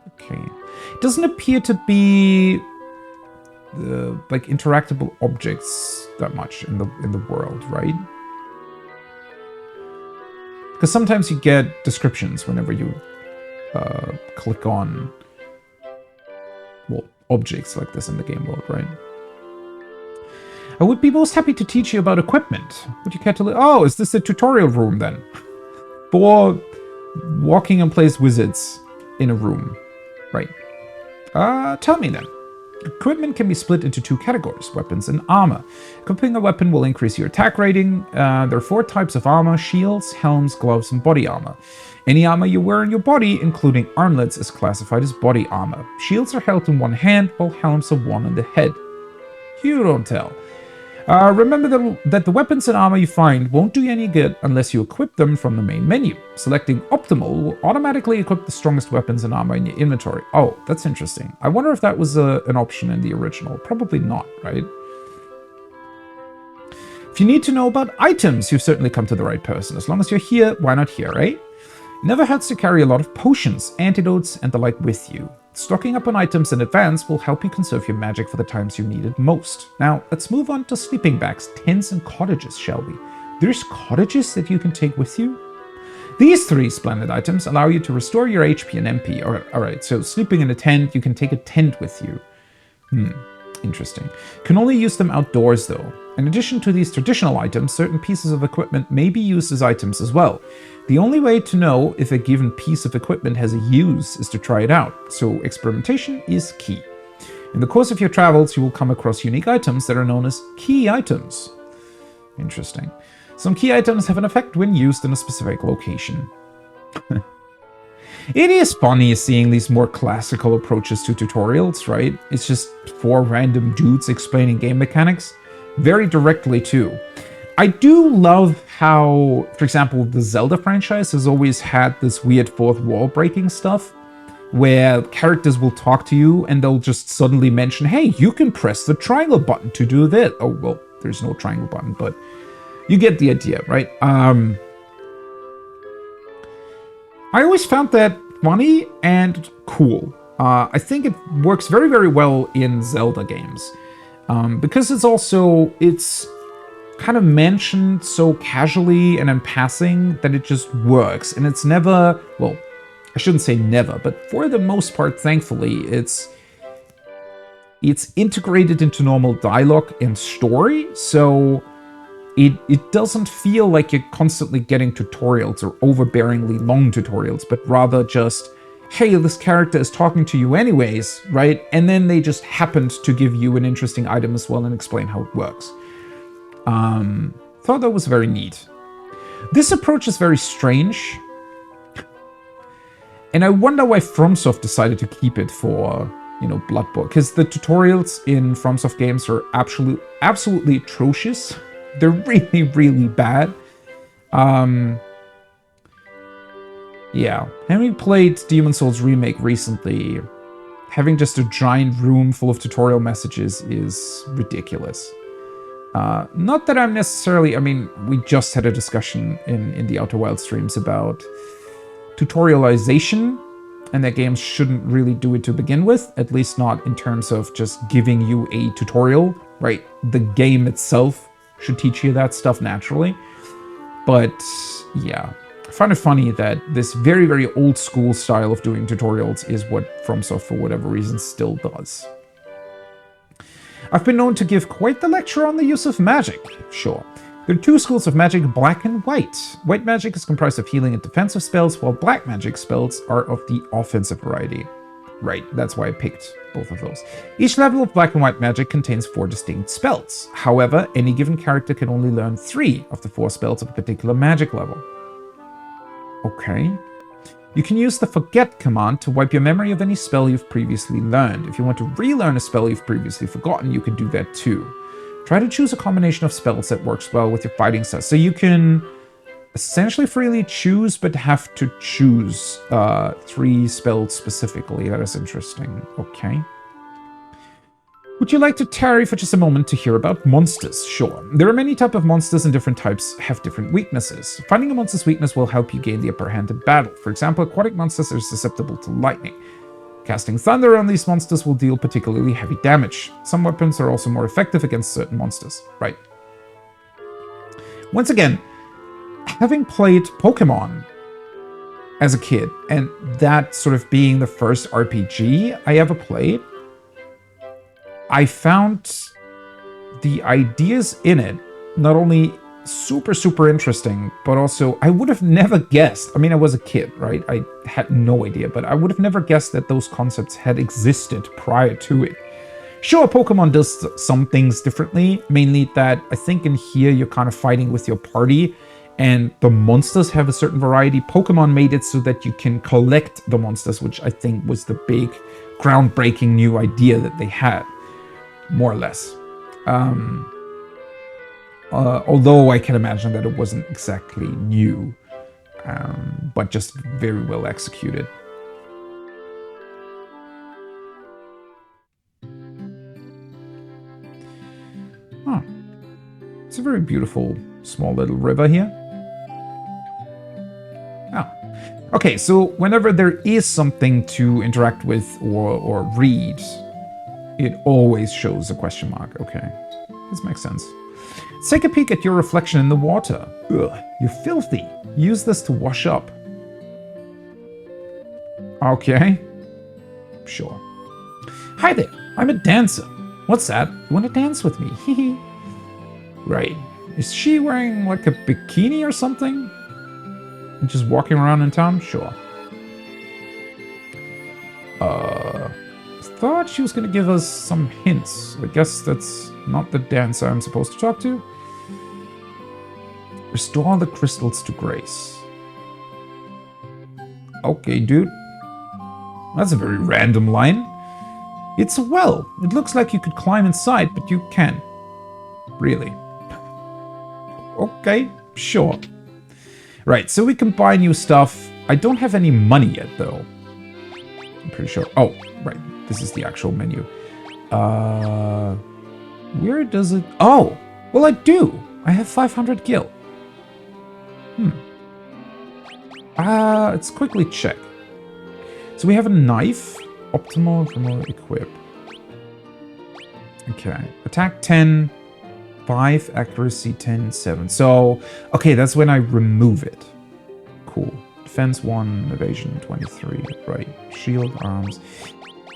Okay. It doesn't appear to be like interactable objects that much in the world, right? Because sometimes you get descriptions whenever you click on, well, objects like this in the game world, right? I would be most happy to teach you about equipment. Would you care to... Oh, is this a tutorial room then? For walking and place wizards in a room. Right. Tell me then. Equipment can be split into two categories, weapons and armor. Equipping a weapon will increase your attack rating. There are 4 types of armor: shields, helms, gloves, and body armor. Any armor you wear on your body, including armlets, is classified as body armor. Shields are held in one hand, while helms are worn on the head. You don't tell. Remember that the weapons and armor you find won't do you any good unless you equip them from the main menu. Selecting optimal will automatically equip the strongest weapons and armor in your inventory. Oh, that's interesting. I wonder if that was an option in the original. Probably not, right? If you need to know about items, you've certainly come to the right person. As long as you're here, why not here, right? It never hurts to carry a lot of potions, antidotes, and the like with you. Stocking up on items in advance will help you conserve your magic for the times you need it most. Now, let's move on to sleeping bags, tents, and cottages, shall we? There's cottages that you can take with you? These 3 splendid items allow you to restore your HP and MP. Alright, so sleeping in a tent, you can take a tent with you. Interesting. Can only use them outdoors though. In addition to these traditional items, certain pieces of equipment may be used as items as well. The only way to know if a given piece of equipment has a use is to try it out, so experimentation is key. In the course of your travels, you will come across unique items that are known as key items. Interesting. Some key items have an effect when used in a specific location. It is funny seeing these more classical approaches to tutorials, right? It's just 4 random dudes explaining game mechanics. Very directly too. I do love how, for example, the Zelda franchise has always had this weird fourth wall breaking stuff, where characters will talk to you and they'll just suddenly mention, hey, you can press the triangle button to do that. Oh, well, there's no triangle button, but you get the idea, right? I always found that funny and cool. I think it works very, very well in Zelda games. Because it's kind of mentioned so casually and in passing that it just works. And it's never, well, I shouldn't say never, but for the most part, thankfully, it's integrated into normal dialogue and story, so it doesn't feel like you're constantly getting tutorials or overbearingly long tutorials, but rather just, hey, this character is talking to you anyways, right? And then they just happened to give you an interesting item as well and explain how it works. Thought that was very neat. This approach is very strange. And I wonder why FromSoft decided to keep it for, you know, Blood Bowl. Because the tutorials in FromSoft games are absolutely atrocious. They're really, really bad. Yeah. Having played Demon's Souls Remake recently, having just a giant room full of tutorial messages is ridiculous. Not that I'm necessarily... I mean, we just had a discussion in the Outer Wild streams about tutorialization, and that games shouldn't really do it to begin with, at least not in terms of just giving you a tutorial, right? The game itself should teach you that stuff naturally. But yeah, I find it funny that this very, very old school style of doing tutorials is what FromSoft, for whatever reason, still does. I've been known to give quite the lecture on the use of magic. Sure. There are two schools of magic, black and white. White magic is comprised of healing and defensive spells, while black magic spells are of the offensive variety. Right, that's why I picked both of those. Each level of black and white magic contains 4 distinct spells. However, any given character can only learn 3 of the 4 spells of a particular magic level. Okay. You can use the forget command to wipe your memory of any spell you've previously learned. If you want to relearn a spell you've previously forgotten, you can do that too. Try to choose a combination of spells that works well with your fighting style. So you can essentially freely choose, but have to choose 3 spells specifically. That is interesting. Okay. Would you like to tarry for just a moment to hear about monsters? Sure. There are many types of monsters, and different types have different weaknesses. Finding a monster's weakness will help you gain the upper hand in battle. For example, aquatic monsters are susceptible to lightning. Casting thunder on these monsters will deal particularly heavy damage. Some weapons are also more effective against certain monsters. Right. Once again, having played Pokemon as a kid, and that sort of being the first RPG I ever played, I found the ideas in it not only super, super interesting, but also I would have never guessed. I mean, I was a kid, right? I had no idea, but I would have never guessed that those concepts had existed prior to it. Sure, Pokemon does some things differently, mainly that I think in here you're kind of fighting with your party, and the monsters have a certain variety. Pokemon made it so that you can collect the monsters, which I think was the big, groundbreaking new idea that they had, more or less. Although I can imagine that it wasn't exactly new, but just very well executed. Huh. It's a very beautiful, small little river here. Oh. Okay, so whenever there is something to interact with or read, it always shows a question mark. Okay, this makes sense. Take a peek at your reflection in the water. Ugh, you're filthy. Use this to wash up. Okay. Sure. Hi there, I'm a dancer. What's that? You want to dance with me? Hehe. Right. Is she wearing like a bikini or something? And just walking around in town? Sure. Thought she was gonna give us some hints. I guess that's not the dancer I'm supposed to talk to. Restore the crystals to grace. Okay, dude. That's a very random line. It's a well. It looks like you could climb inside, but you can't. Really. Okay, sure. Right, so we can buy new stuff. I don't have any money yet, though. I'm pretty sure. Oh, right. This is the actual menu. Where does it... Oh! Well, I do! I have 500 gil. Let's quickly check. So we have a knife. Optimal equip. Okay. Attack 10. 5. Accuracy 10. 7. So, okay, that's when I remove it. Cool. Defense 1. Evasion 23. Right. Shield, arms...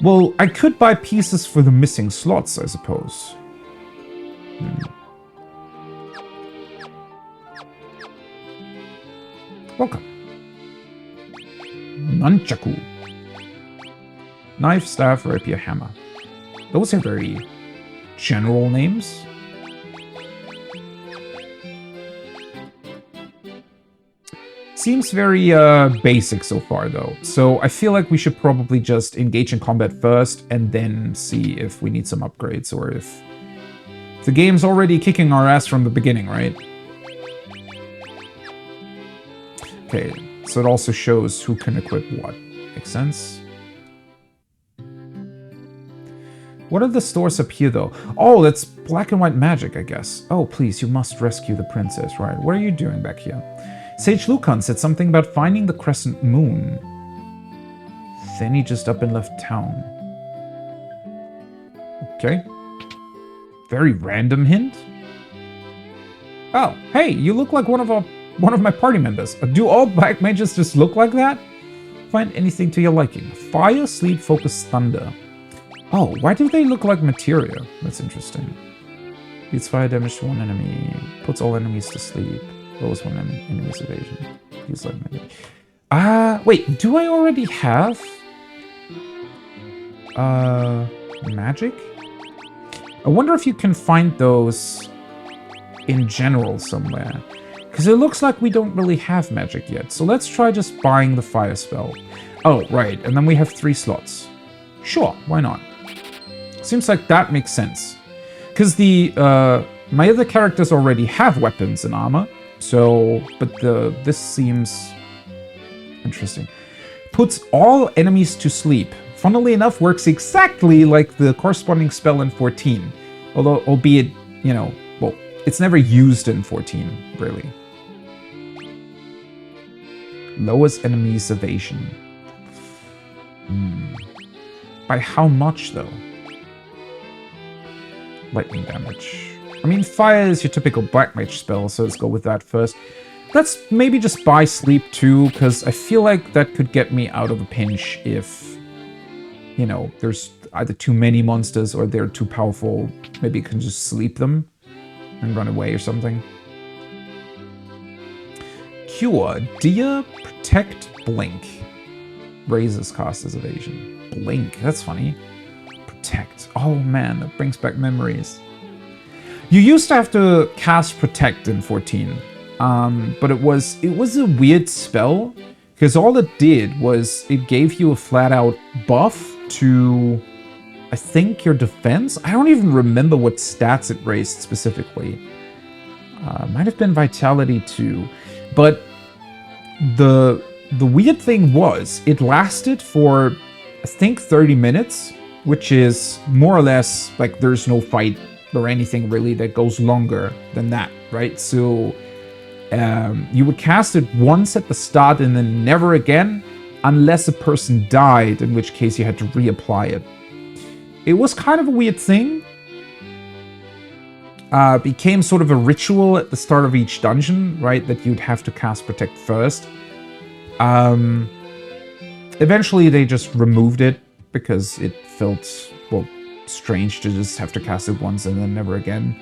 Well, I could buy pieces for the missing slots, I suppose. Welcome. Nunchaku. Knife, staff, rapier, hammer. Those are very general names. Seems very basic so far, though. So I feel like we should probably just engage in combat first and then see if we need some upgrades or if the game's already kicking our ass from the beginning, right? Okay, so it also shows who can equip what. Makes sense. What are the stores up here, though? Oh, that's black and white magic, I guess. Oh, please, you must rescue the princess, right? What are you doing back here? Sage Lucan said something about finding the crescent moon. Then he just up and left town. Okay. Very random hint. Oh, hey, you look like one of my party members. Do all black mages just look like that? Find anything to your liking. Fire, sleep, focus, thunder. Oh, why do they look like materia? That's interesting. Deals fire damage to one enemy. Puts all enemies to sleep. Lowers one enemy's evasion. Deals like magic. Wait, do I already have magic? I wonder if you can find those in general somewhere. Because it looks like we don't really have magic yet. So let's try just buying the fire spell. Oh, right. And then we have 3 slots. Sure, why not? Seems like that makes sense. Because the my other characters already have weapons and armor. So, but this seems interesting. Puts all enemies to sleep. Funnily enough, works exactly like the corresponding spell in 14. Although, albeit, you know, well, it's never used in 14, really. Lowers enemies' evasion. By how much, though? Lightning damage. I mean, fire is your typical black mage spell, so let's go with that first. Let's maybe just buy sleep too, because I feel like that could get me out of a pinch if, you know, there's either too many monsters or they're too powerful. Maybe you can just sleep them and run away or something. Cure. Deer, protect, blink. Raises caster's evasion. Blink, that's funny. Protect. Oh man, that brings back memories. You used to have to cast Protect in 14, but it was a weird spell, because all it did was it gave you a flat-out buff to, I think, your defense? I don't even remember what stats it raised specifically. Might have been Vitality too, but the weird thing was, it lasted for, I think, 30 minutes, which is more or less, like, there's no fight or anything really that goes longer than that, right? So you would cast it once at the start and then never again, unless a person died, in which case you had to reapply it. It was kind of a weird thing. Became sort of a ritual at the start of each dungeon, right? That you'd have to cast Protect first. Eventually they just removed it because it felt, well, strange to just have to cast it once and then never again.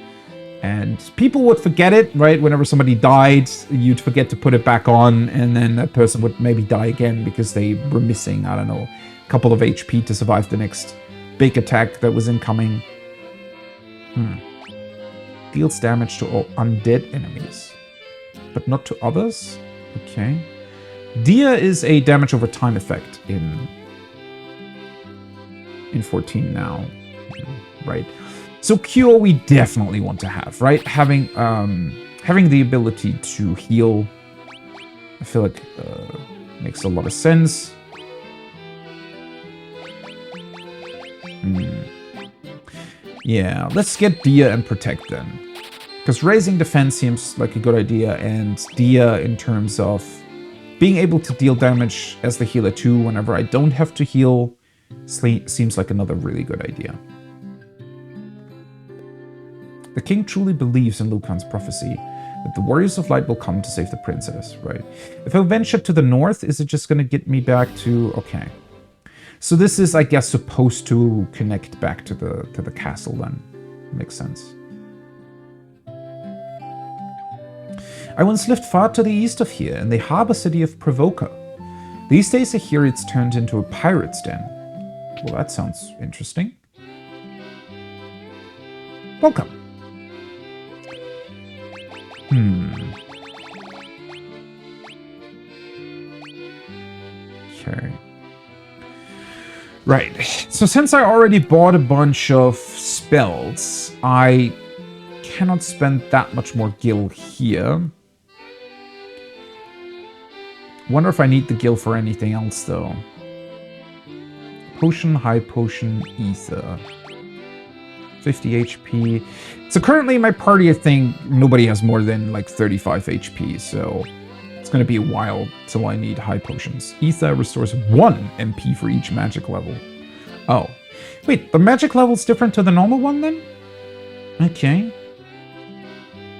And people would forget it, right? Whenever somebody died, you'd forget to put it back on, and then that person would maybe die again because they were missing, I don't know, a couple of HP to survive the next big attack that was incoming. Deals damage to all undead enemies, but not to others? Okay. Dia is a damage over time effect in 14 now. Right, so Cure we definitely want to have, right? Having the ability to heal, I feel like makes a lot of sense. Yeah, let's get Dia and Protect then, because raising defense seems like a good idea, and Dia in terms of being able to deal damage as the healer too whenever I don't have to heal seems like another really good idea. The king truly believes in Lucan's prophecy that the warriors of light will come to save the princess, right? If I venture to the north, is it just going to get me back to... Okay. So this is, I guess, supposed to connect back to the castle then. Makes sense. I once lived far to the east of here, in the harbor city of Provoca. These days I hear it's turned into a pirate's den. Well, that sounds interesting. Welcome. Okay. Right. So since I already bought a bunch of spells, I cannot spend that much more gil here. Wonder if I need the gil for anything else, though. Potion, high potion, ether. 50 HP. So currently in my party, I think nobody has more than like 35 HP, so it's going to be a while till I need high potions. Ether restores 1 MP for each magic level. Oh. Wait, the magic level's different to the normal one then? Okay.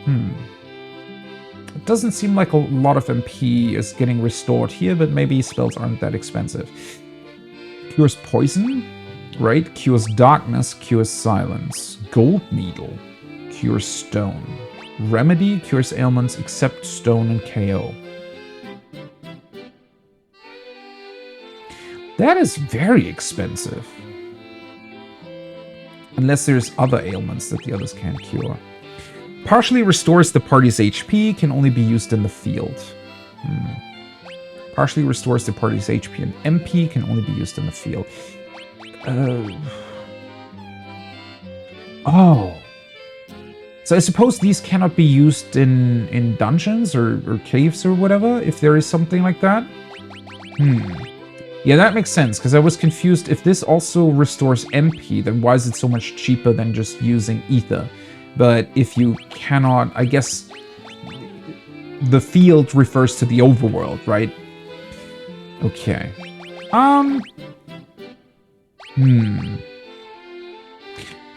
It doesn't seem like a lot of MP is getting restored here, but maybe spells aren't that expensive. Cures poison, right? Cures darkness, cures silence. Gold needle, cures stone. Remedy cures ailments except stone and KO. That is very expensive. Unless there's other ailments that the others can't cure. Partially restores the party's HP, can only be used in the field. Partially restores the party's HP and MP, can only be used in the field. Oh. So I suppose these cannot be used in dungeons or caves or whatever, if there is something like that? Yeah, that makes sense, because I was confused. If this also restores MP, then why is it so much cheaper than just using ether? But if you cannot, I guess the field refers to the overworld, right? Okay.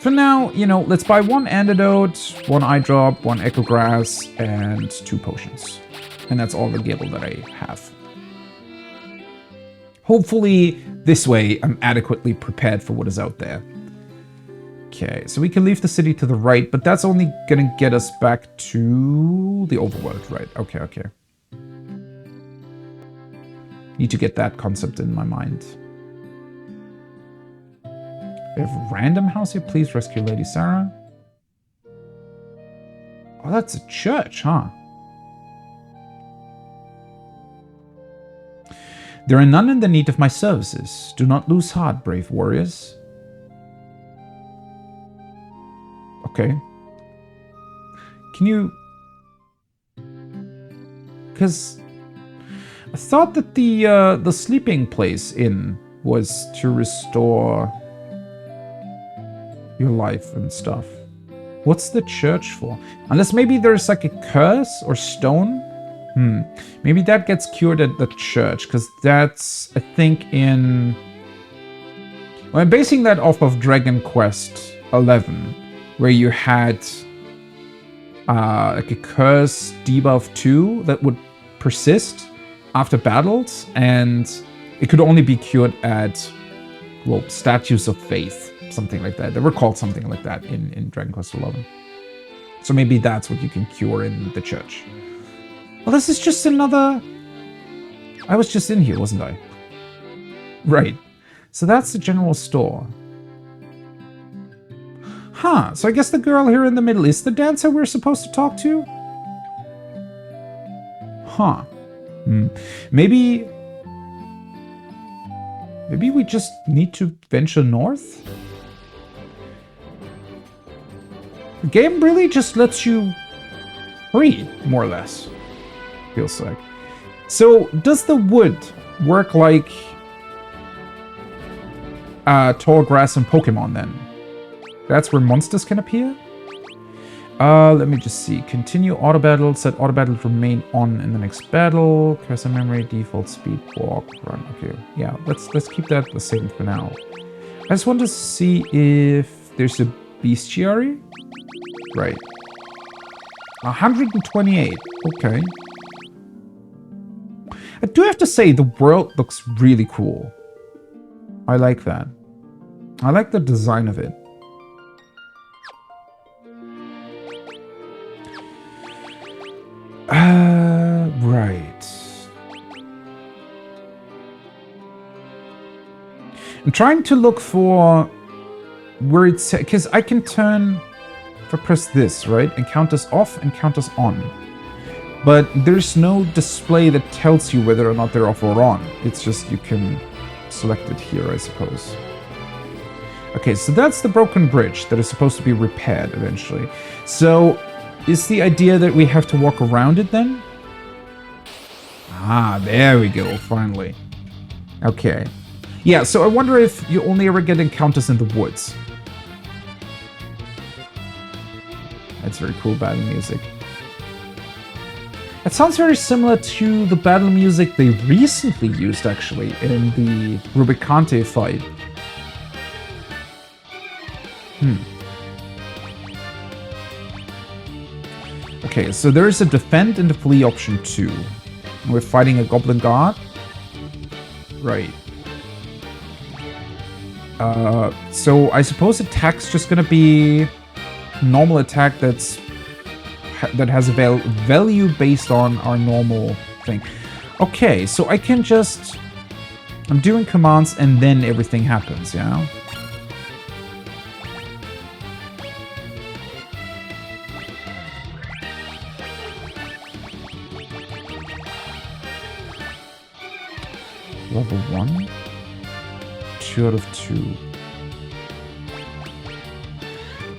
For now, you know, let's buy 1 antidote, 1 eye drop, 1 echo grass, and 2 potions. And that's all the gil that I have. Hopefully, this way, I'm adequately prepared for what is out there. Okay, so we can leave the city to the right, but that's only gonna get us back to the overworld, right? Okay, okay. Need to get that concept in my mind. We have a random house here. Please rescue Lady Sarah. Oh, that's a church, huh? There are none in the need of my services. Do not lose heart, brave warriors. Okay. Can you... Because I thought that the sleeping place inn was to restore your life and stuff. What's the church for? Unless maybe there's like a curse or stone? Maybe that gets cured at the church, because that's, I think, in... Well, I'm basing that off of Dragon Quest 11, where you had like a curse debuff 2 that would persist after battles, and it could only be cured at, well, statues of faith, something like that. They were called something like that in Dragon Quest 11. So maybe that's what you can cure in the church. Well, this is just another... I was just in here, wasn't I? Right. So that's the general store. Huh, so I guess the girl here in the middle is the dancer we're supposed to talk to? Huh. Maybe... Maybe we just need to venture north? The game really just lets you free, more or less. Feels like. So, does the wood work like tall grass and Pokemon then? That's where monsters can appear? Let me just see. Continue auto battle. Set auto battle to remain on in the next battle. Cursor memory, default speed, walk, run. Okay, yeah, let's keep that the same for now. I just want to see if there's a bestiary. Right. 128. Okay. I do have to say, the world looks really cool. I like that. I like the design of it. Right. I'm trying to look for where it's... Because I can turn... If I press this, right? And count us off and count us on. but there's no display that tells you whether or not they're off or on. It's just you can select it here, I suppose. Okay, so that's the broken bridge that is supposed to be repaired eventually. So, is the idea that we have to walk around it then? Ah, there we go, finally. Okay. Yeah, so I wonder if you only ever get encounters in the woods. That's very cool battle music. It sounds very similar to the battle music they recently used, actually, in the Rubicante fight. Okay, so there is a defend and a flee option too. We're fighting a goblin guard. Right. So I suppose attack's just gonna be normal attack that has a value based on our normal thing. Okay, so I can just... I'm doing commands and then everything happens, yeah? Level 1? 2 out of 2.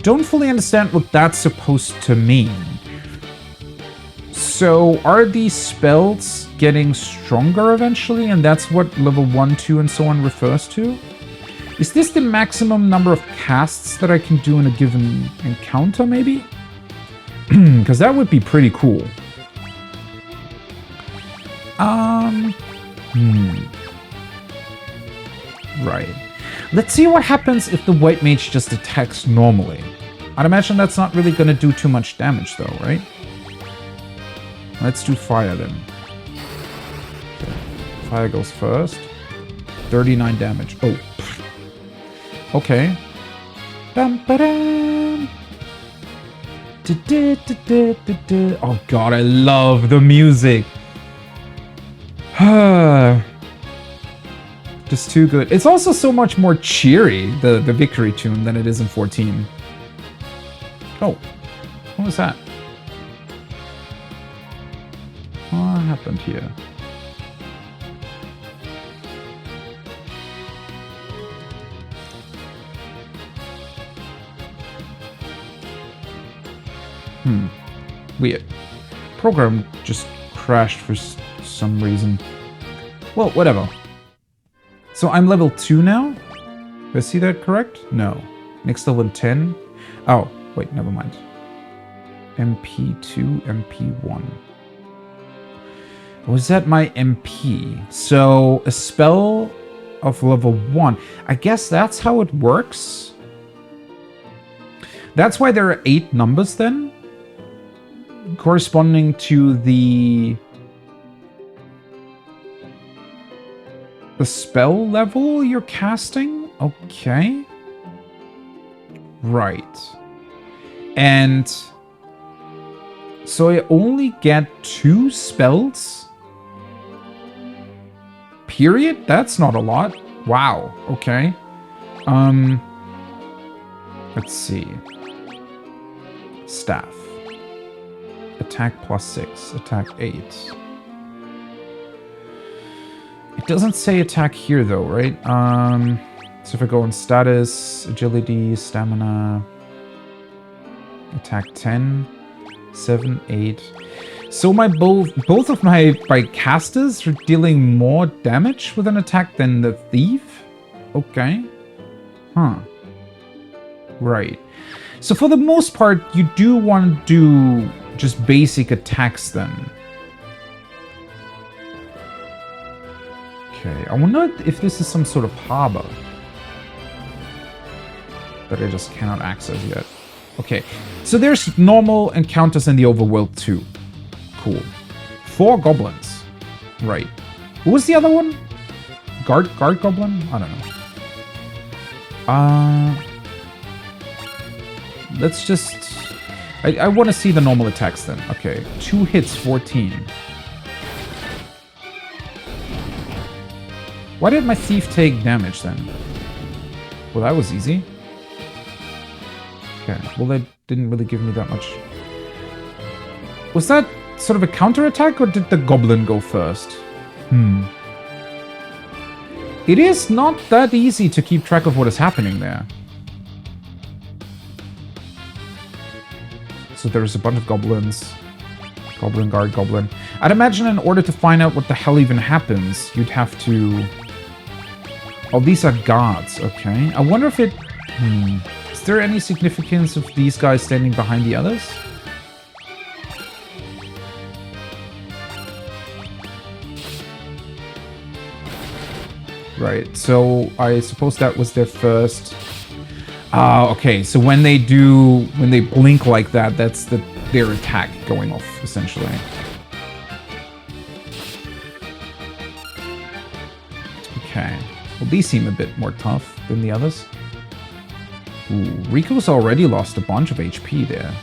Don't fully understand what that's supposed to mean. So, are these spells getting stronger eventually, and that's what level 1, 2, and so on refers to? Is this the maximum number of casts that I can do in a given encounter, maybe? Because that would be pretty cool. Right. Let's see what happens if the white mage just attacks normally. I'd imagine that's not really going to do too much damage though, right? Let's do fire then. Okay. Fire goes first. 39 damage. Oh. Okay. Oh god, I love the music. Just too good. It's also so much more cheery, the victory tune, than it is in 14. Oh, what was that? What happened here? Weird. Program just crashed for some reason. Well, whatever. So I'm level 2 now? Did I see that correct? No. Next level 10? Oh, wait, never mind. MP2, MP1. Was that my MP? So a spell of level 1. I guess that's how it works. That's why there are 8 numbers then, corresponding to the spell level you're casting? Okay. Right. And so I only get 2 spells? Period? That's not a lot. Wow. Okay. Let's see. Staff. Attack +6. Attack 8. It doesn't say attack here though, right? So if I go on status, agility, stamina, attack 10, 7, 8. So my both of my casters are dealing more damage with an attack than the thief? Okay. Huh. Right. So for the most part, you do want to do just basic attacks then. Okay, I wonder if this is some sort of harbor that I just cannot access yet. Okay, so there's normal encounters in the overworld too. Cool. 4 goblins. Right. Who was the other one? Guard goblin? I don't know. Let's just... I want to see the normal attacks then. Okay, 2 hits, 14. Why did my thief take damage then? Well, that was easy. Okay, well that didn't really give me that much. Was that sort of a counterattack, or did the goblin go first? It is not that easy to keep track of what is happening there. So there's a bunch of goblins. Goblin guard, goblin. I'd imagine in order to find out what the hell even happens, you'd have to... Oh, these are guards, okay. I wonder if it... Is there any significance of these guys standing behind the others? Right, so I suppose that was their first... okay, so when they blink like that, that's their attack going off, essentially. Okay, well these seem a bit more tough than the others. Ooh, Rico's already lost a bunch of HP there.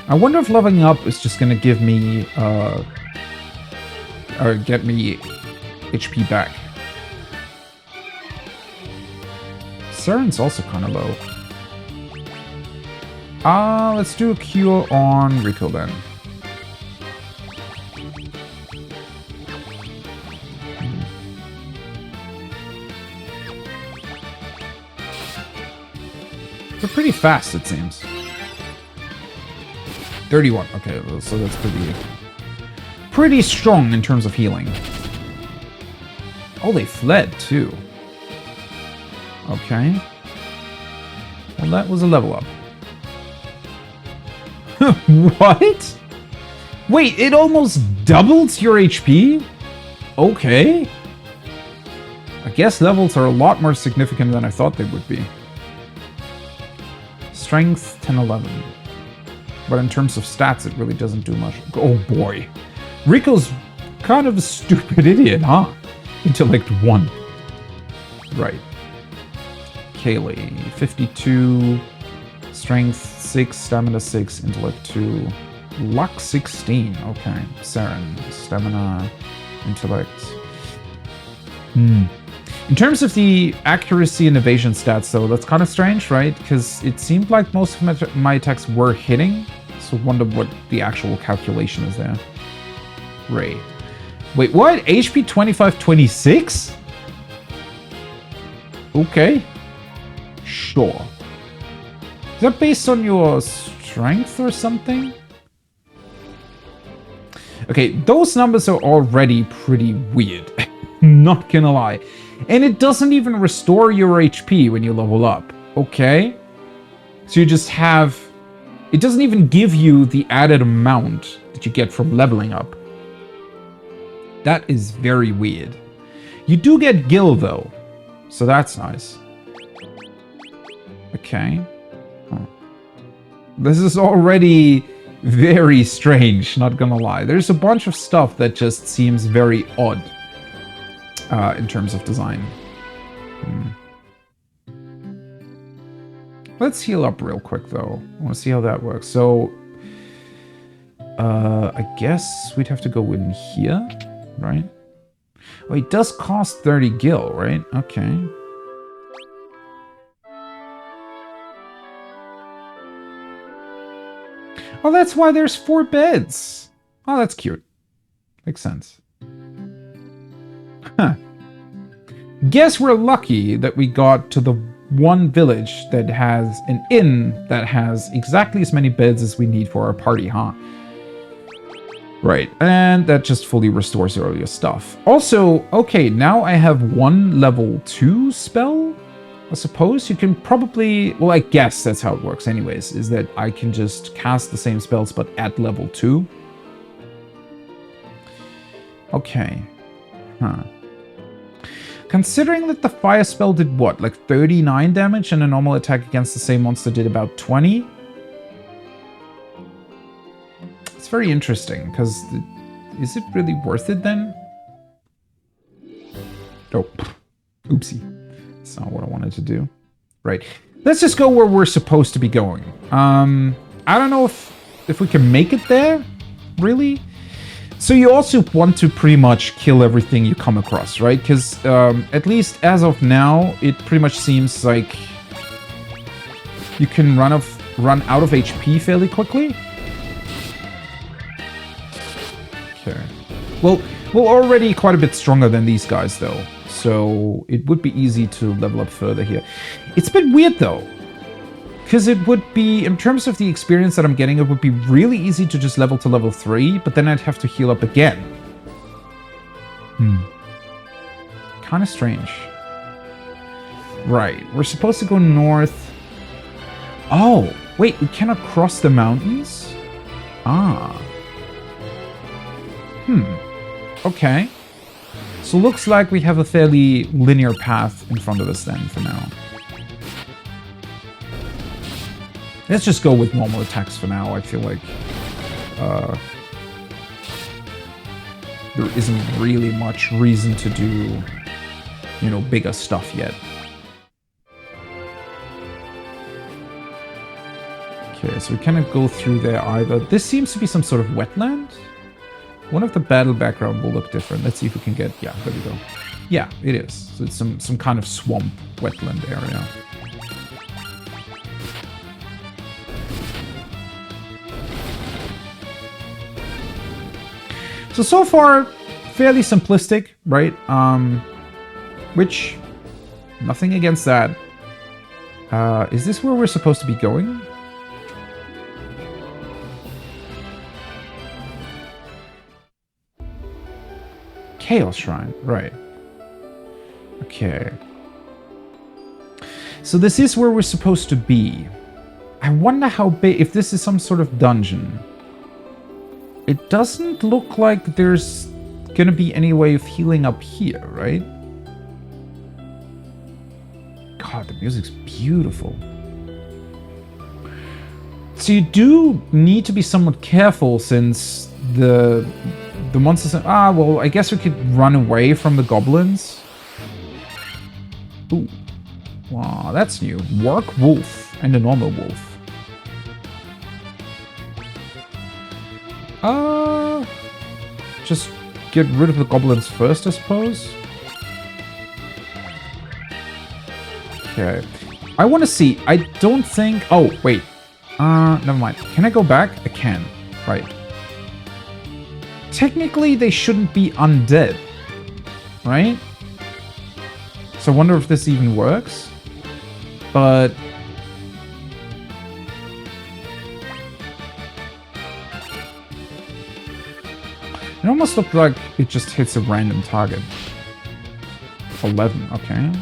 I wonder if leveling up is just gonna give me, or get me HP back. Saren's also kind of low. Let's do a cure on Rico then. They're pretty fast, it seems. 31. Okay, so that's pretty strong in terms of healing. Oh, they fled too. Okay. Well, that was a level up. What? Wait, it almost doubles your HP? Okay. I guess levels are a lot more significant than I thought they would be. Strength 10, 11. But in terms of stats, it really doesn't do much. Oh boy. Rico's kind of a stupid idiot, huh? Intellect 1. Right. Kaylee, 52. Strength 6, stamina 6, intellect 2. Luck 16. Okay. Saren, stamina, intellect. In terms of the accuracy and evasion stats, though, that's kind of strange, right? Because it seemed like most of my attacks were hitting. So I wonder what the actual calculation is there. Ray. Wait, what? HP 25, 26? Okay. Sure. Is that based on your strength or something? Okay, those numbers are already pretty weird. Not gonna lie. And it doesn't even restore your HP when you level up. Okay? So you just have... It doesn't even give you the added amount that you get from leveling up. That is very weird. You do get Gil, though. So that's nice. Okay. Huh. This is already very strange, not gonna lie. There's a bunch of stuff that just seems very odd. In terms of design. Let's heal up real quick, though. I want to see how that works. So, I guess we'd have to go in here, right? Oh, it does cost 30 gil, right? Okay. Oh, that's why there's 4 beds. Oh, that's cute. Makes sense. Huh. Guess we're lucky that we got to the one village that has an inn that has exactly as many beds as we need for our party, huh? Right, and that just fully restores earlier stuff. Also, okay, now I have one level 2 spell, I suppose. You can probably... Well, I guess that's how it works anyways, is that I can just cast the same spells but at level 2. Okay. Huh. Considering that the fire spell did what, like 39 damage and a normal attack against the same monster did about 20? It's very interesting, because is it really worth it then? Oh, oopsie. That's not what I wanted to do. Right. Let's just go where we're supposed to be going. I don't know if we can make it there, really? So you also want to pretty much kill everything you come across, right? Because at least as of now, it pretty much seems like you can run out of HP fairly quickly. Okay. Well, we're already quite a bit stronger than these guys, though. So it would be easy to level up further here. It's a bit weird, though. Because it would be, in terms of the experience that I'm getting, it would be really easy to just level to level 3, but then I'd have to heal up again. Kind of strange. Right, we're supposed to go north. Oh, wait, we cannot cross the mountains? Ah. Okay. So looks like we have a fairly linear path in front of us then, for now. Let's just go with normal attacks for now. I feel like there isn't really much reason to do, you know, bigger stuff yet. Okay, so we cannot go through there either. This seems to be some sort of wetland. One of the battle background will look different. Let's see if we can get... Yeah, there we go. Yeah, it is. So it's some kind of swamp wetland area. So far, fairly simplistic, right? Which, nothing against that. Is this where we're supposed to be going? Chaos Shrine, right. Okay. So this is where we're supposed to be. I wonder how big, if this is some sort of dungeon. It doesn't look like there's gonna be any way of healing up here, right? God, the music's beautiful. So you do need to be somewhat careful since the monsters... Ah, well, I guess we could run away from the goblins. Ooh. Wow, that's new. Work wolf and a normal wolf. Just get rid of the goblins first, I suppose. Okay. I want to see. I don't think... Oh, wait. Never mind. Can I go back? I can. Right. Technically, they shouldn't be undead. Right? So I wonder if this even works. But... it almost looked like it just hits a random target. 11, okay.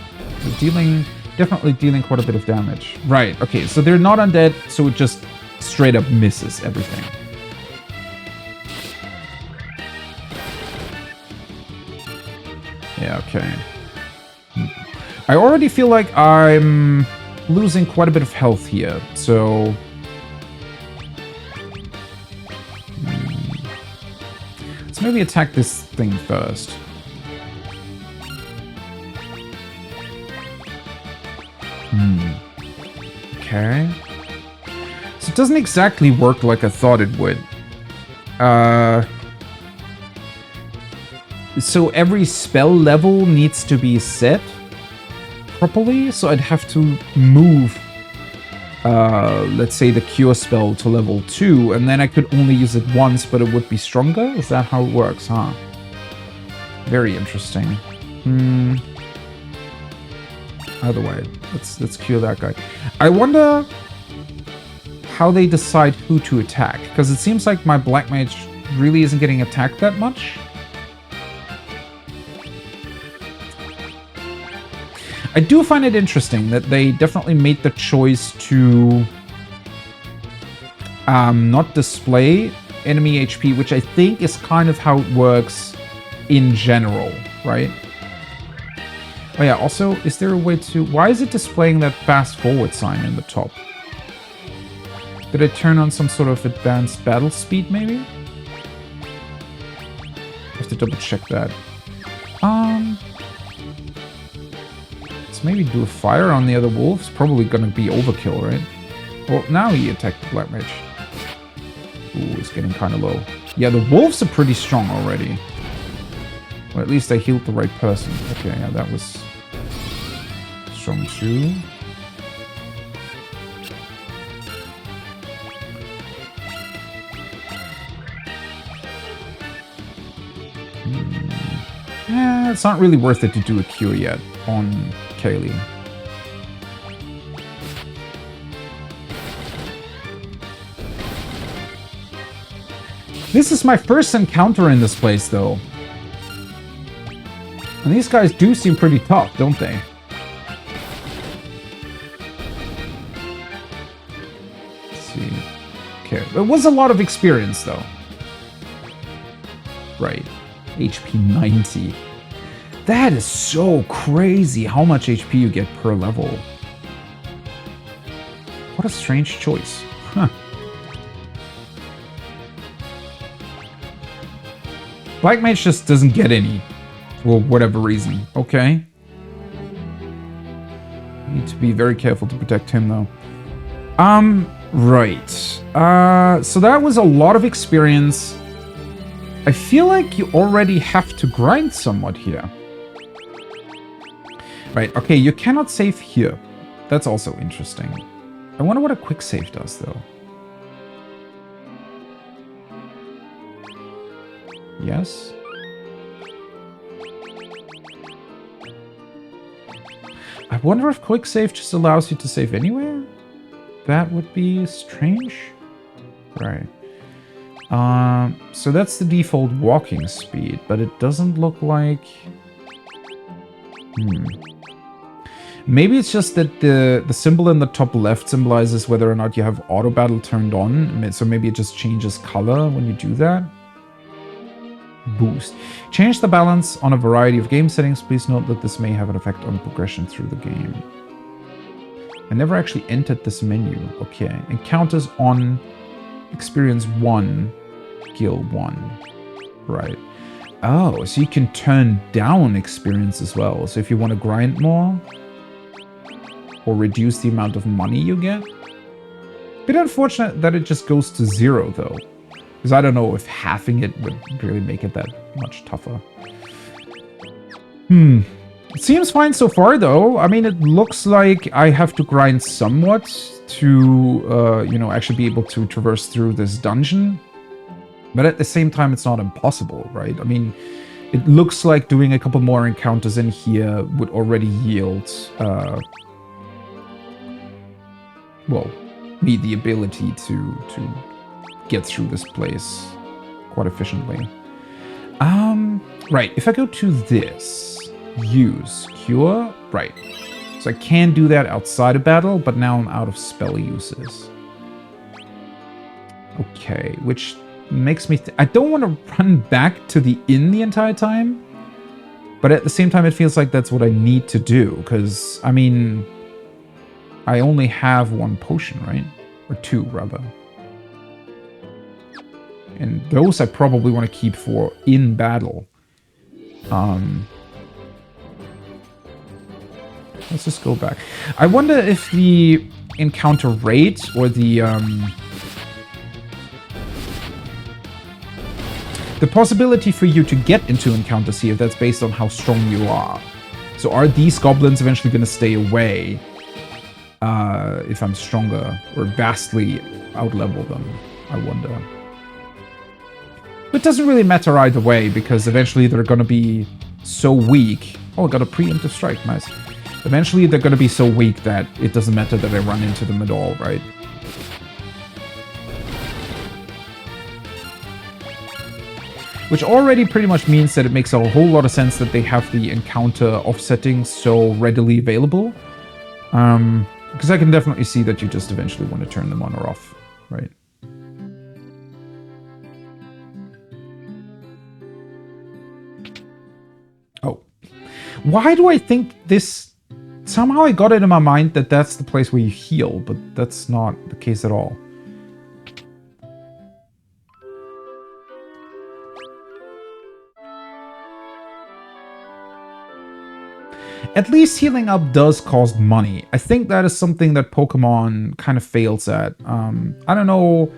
They're definitely dealing quite a bit of damage. Right, okay, so they're not undead, so it just straight up misses everything. Yeah, okay. I already feel like I'm losing quite a bit of health here, so... let's maybe attack this thing first. Okay. So it doesn't exactly work like I thought it would. So every spell level needs to be set properly, so I'd have to move, let's say the cure spell to level 2, and then I could only use it once, but it would be stronger? Is that how it works, huh? Very interesting. Either way, let's cure that guy. I wonder how they decide who to attack, because it seems like my Black Mage really isn't getting attacked that much. I do find it interesting that they definitely made the choice to not display enemy HP, which I think is kind of how it works in general, right? Oh yeah, also, is there a way to... why is it displaying that fast forward sign in the top? Did I turn on some sort of advanced battle speed, maybe? I have to double check that. Let's maybe do a fire on the other wolves. Probably gonna be overkill, right? Well, now he attacked the Black Mage. Ooh, it's getting kind of low. Yeah, the wolves are pretty strong already. Or at least I healed the right person. Okay, yeah, that was strong too. It's not really worth it to do a cure yet on Kaylee. This is my first encounter in this place, though. And these guys do seem pretty tough, don't they? Let's see. Okay, it was a lot of experience, though. Right. HP 90. That is so crazy how much HP you get per level. What a strange choice. Huh. Black Mage just doesn't get any. For whatever reason. Okay. Need to be very careful to protect him, though. Right. So that was a lot of experience. I feel like you already have to grind somewhat here. Right, okay, you cannot save here. That's also interesting. I wonder what a quick save does, though. Yes? I wonder if quick save just allows you to save anywhere? That would be strange. Right. So that's the default walking speed, but it doesn't look like... Maybe it's just that the symbol in the top left symbolizes whether or not you have auto battle turned on, so maybe it just changes color when you do that. Boost. Change the balance on a variety of game settings. Please note that this may have an effect on progression through the game. I never actually entered this menu. Okay. Encounters on experience 1, skill 1. Right. Oh, so you can turn down experience as well. So if you want to grind more, or reduce the amount of money you get. Bit unfortunate that it just goes to 0, though. Because I don't know if halving it would really make it that much tougher. It seems fine so far, though. I mean, it looks like I have to grind somewhat to, you know, actually be able to traverse through this dungeon. But at the same time, it's not impossible, right? I mean, it looks like doing a couple more encounters in here would already yield, well, me the ability to get through this place quite efficiently. Right, if I go to this, use, cure, right. So I can do that outside of battle, but now I'm out of spell uses. Okay, which makes me... I don't want to run back to the inn the entire time, but at the same time it feels like that's what I need to do, because, I mean... I only have 1 potion, right? Or 2, rather. And those I probably want to keep for in battle. Let's just go back. I wonder if the encounter rate or the possibility for you to get into encounters here, if that's based on how strong you are. So are these goblins eventually going to stay away if I'm stronger or vastly outlevel them? I wonder. It doesn't really matter either way, because eventually they're going to be so weak. Oh, I got a preemptive strike. Nice. Eventually they're going to be so weak that it doesn't matter that I run into them at all, right? Which already pretty much means that it makes a whole lot of sense that they have the encounter offsetting so readily available. Because I can definitely see that you just eventually want to turn them on or off, right? Oh. Why do I think this... Somehow I got it in my mind that that's the place where you heal, but that's not the case at all. At least healing up does cost money. I think that is something that Pokemon kind of fails at. I don't know...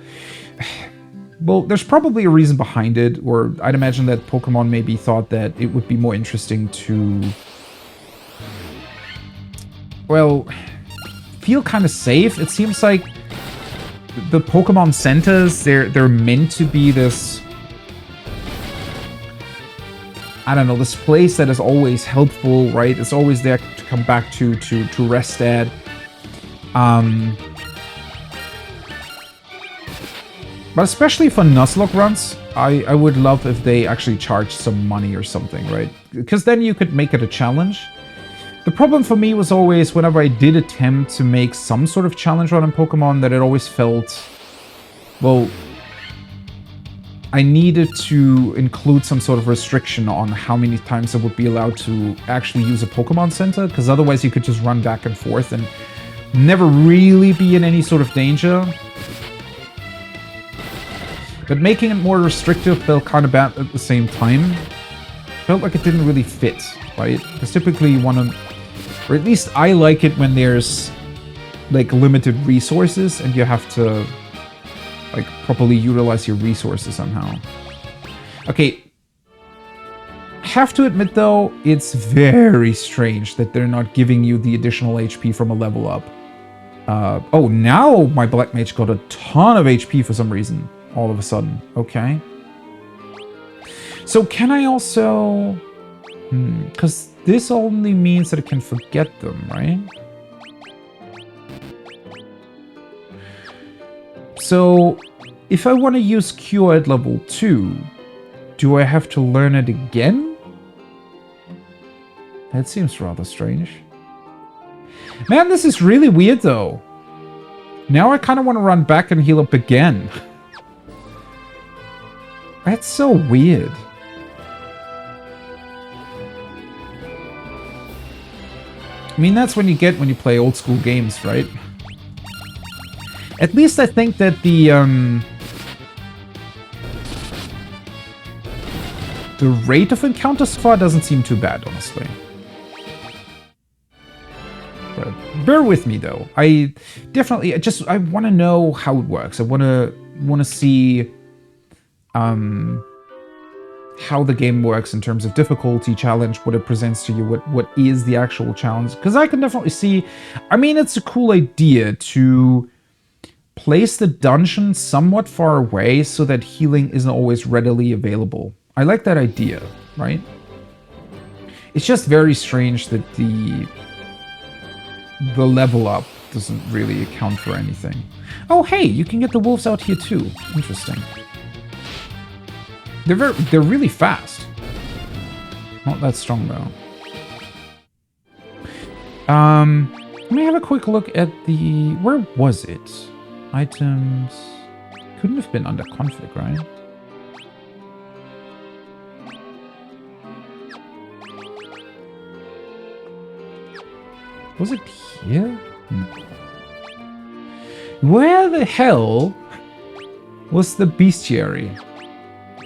Well, there's probably a reason behind it, or I'd imagine that Pokemon maybe thought that it would be more interesting to... Well, feel kind of safe. It seems like the Pokemon centers, they're meant to be this... I don't know, this place that is always helpful, right? It's always there to come back to rest at. But especially for Nuzlocke runs, I would love if they actually charged some money or something, right? Because then you could make it a challenge. The problem for me was always whenever I did attempt to make some sort of challenge run in Pokemon that it always felt, well, I needed to include some sort of restriction on how many times I would be allowed to actually use a Pokemon Center, because otherwise you could just run back and forth and never really be in any sort of danger. But making it more restrictive felt kind of bad at the same time. Felt like it didn't really fit, right? Because typically you want to, or at least I like it when there's like limited resources and you have to like properly utilize your resources somehow. Okay. Have to admit though, it's very strange that they're not giving you the additional HP from a level up. Oh, now my Black Mage got a ton of HP for some reason. All of a sudden. Okay. So can I also... because this only means that it can forget them, right? So if I want to use Cure at level 2, do I have to learn it again? That seems rather strange. Man, this is really weird though. Now I kind of want to run back and heal up again. That's so weird. I mean, that's when you play old school games, right? At least I think that the rate of encounters so far doesn't seem too bad, honestly. But bear with me though. I definitely I want to know how it works. I want to see how the game works in terms of difficulty, challenge, what it presents to you, what is the actual challenge. Because I can definitely see, I mean, it's a cool idea to place the dungeon somewhat far away so that healing isn't always readily available. I like that idea, right? It's just very strange that the level up doesn't really account for anything. Oh, hey, you can get the wolves out here too. Interesting. They're really fast. Not that strong though. Let me have a quick look at the... Where was it? Items... Couldn't have been under config, right? Was it here? Where the hell was the bestiary?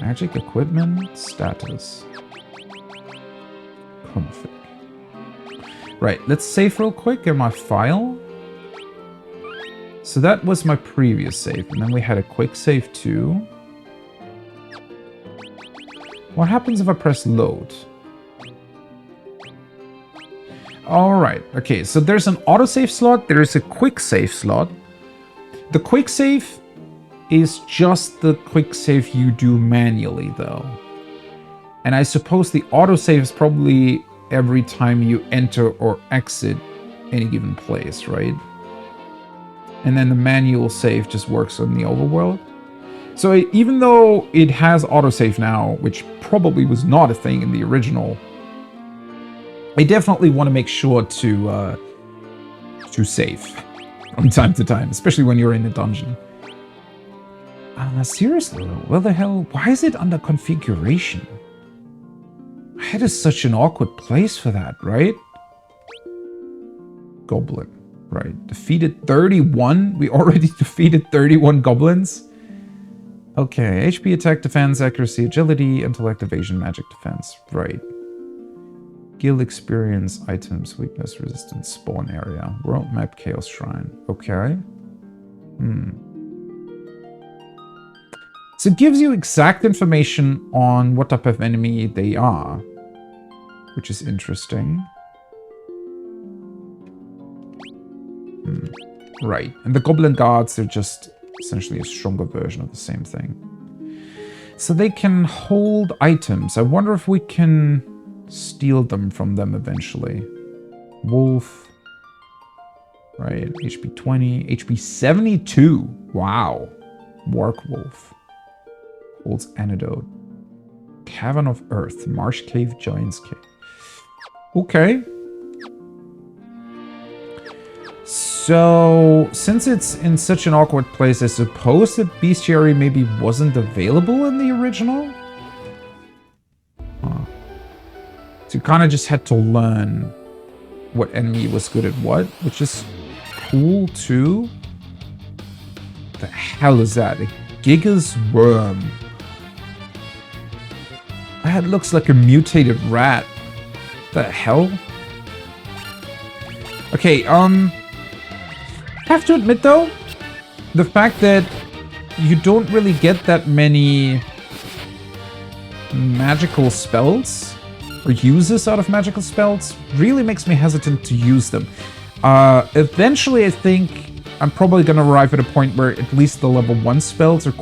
Magic equipment status. Config. Right, let's save real quick in my file. So that was my previous save, and then we had a quick save too. What happens if I press load? Alright, okay, so there's an autosave slot, there is a quick save slot. The quick save is just the quick save you do manually though. And I suppose the autosave is probably every time you enter or exit any given place, right? And then the manual save just works on the overworld. So even though it has autosave now, which probably was not a thing in the original, I definitely want to make sure to save from time to time, especially when you're in a dungeon. Seriously though, where the hell, why is it under configuration? That is such an awkward place for that, right? Goblin, right. Defeated 31? We already defeated 31 goblins? Okay, HP, attack, defense, accuracy, agility, intellect, evasion, magic, defense. Right. Guild experience, items, weakness, resistance, spawn area, world map, chaos shrine. Okay. So it gives you exact information on what type of enemy they are, which is interesting. Right, and the goblin guards, they're just essentially a stronger version of the same thing. So they can hold items. I wonder if we can steal them from them eventually. Wolf. Right, HP 20, HP 72. Wow. Work Wolf. Holds antidote. Cavern of Earth. Marsh Cave, Giant's Cave. Okay. So, since it's in such an awkward place, I suppose that bestiary maybe wasn't available in the original? Huh. So you kind of just had to learn what enemy was good at what, which is cool too. The hell is that? A Giga's worm. That looks like a mutated rat. The hell? Okay, I have to admit though, the fact that you don't really get that many magical spells or uses out of magical spells really makes me hesitant to use them. Eventually I think I'm probably gonna arrive at a point where at least the level 1 spells are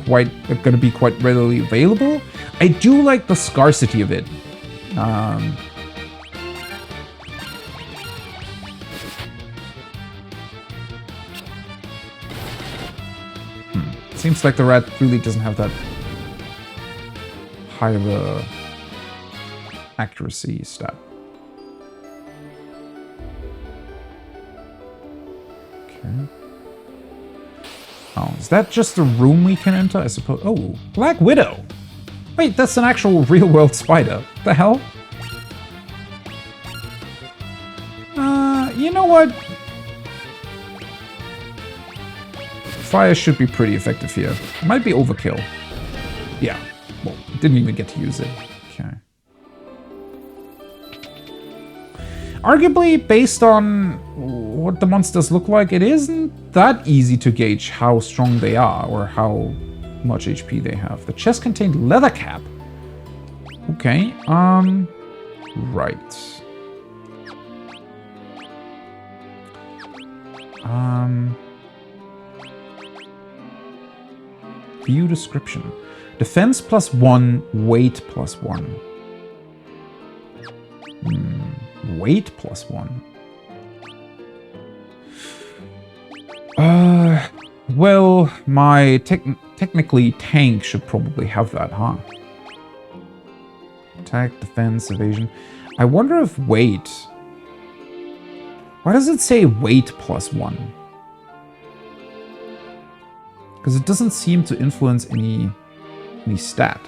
gonna be quite readily available. I do like the scarcity of it. Seems like the rat really doesn't have that high of a accuracy stat. Okay. Oh, is that just a room we can enter? I suppose. Oh, Black Widow. Wait, that's an actual real-world spider. What the hell? You know what? Fire should be pretty effective here. Might be overkill. Yeah. Well, didn't even get to use it. Okay. Arguably, based on what the monsters look like, it isn't that easy to gauge how strong they are or how much HP they have. The chest contained leather cap. Okay. Right. View description. Defense +1, weight +1. Weight +1. Well, my technically tank should probably have that, huh? Attack, defense, evasion. I wonder if weight... Why does it say weight +1? Because it doesn't seem to influence any stat.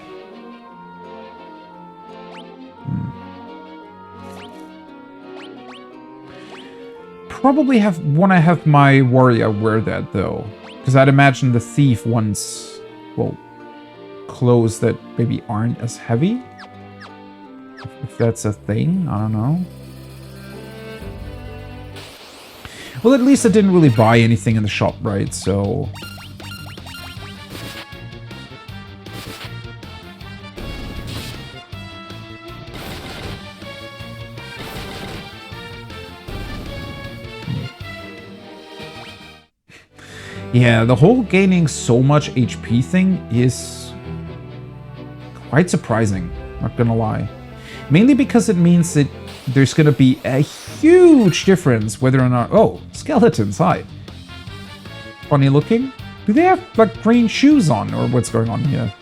Probably want to have my warrior wear that though, because I'd imagine the thief wants, well, clothes that maybe aren't as heavy. If that's a thing, I don't know. Well, at least I didn't really buy anything in the shop, right? So. Yeah, the whole gaining so much HP thing is quite surprising, not gonna lie. Mainly because it means that there's gonna be a huge difference whether or not... Oh, skeletons, hi. Funny looking. Do they have, like, green shoes on, or what's going on here?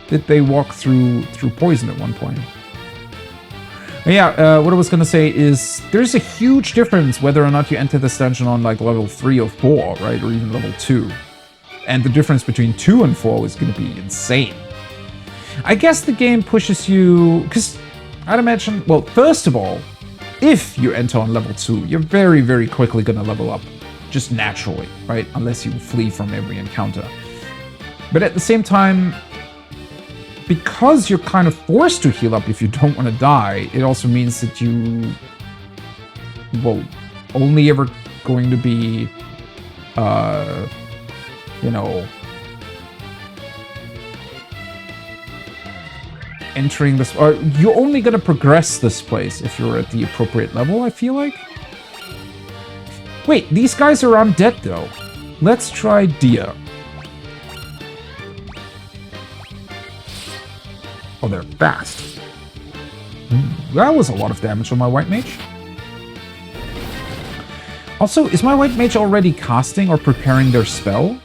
Did they walk through poison at one point? Yeah, what I was gonna say is there's a huge difference whether or not you enter this dungeon on like level 3 or 4, right? Or even level 2. And the difference between 2 and 4 is gonna be insane. I guess the game pushes you... Because I'd imagine... Well, first of all, if you enter on level 2, you're very, very quickly gonna level up. Just naturally, right? Unless you flee from every encounter. But at the same time... Because you're kind of forced to heal up if you don't want to die, it also means that you... Well, only ever going to be... you know... entering this... Or you're only going to progress this place if you're at the appropriate level, I feel like. Wait, these guys are undead, though. Let's try Dia. Oh, they're fast. That was a lot of damage on my white mage. Also, is my white mage already casting or preparing their spell?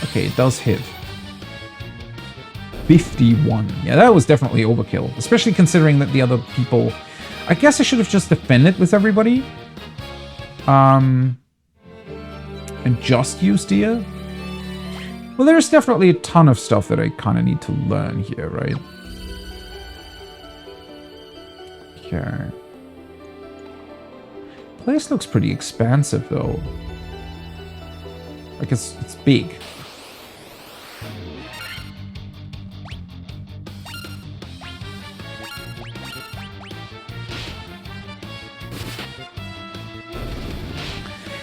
Okay, it does hit. 51. Yeah, that was definitely overkill. Especially considering that the other people... I guess I should have just defended with everybody. And just used Dia. Well, there's definitely a ton of stuff that I kind of need to learn here, right? Okay. Place looks pretty expansive, though. Like, it's big.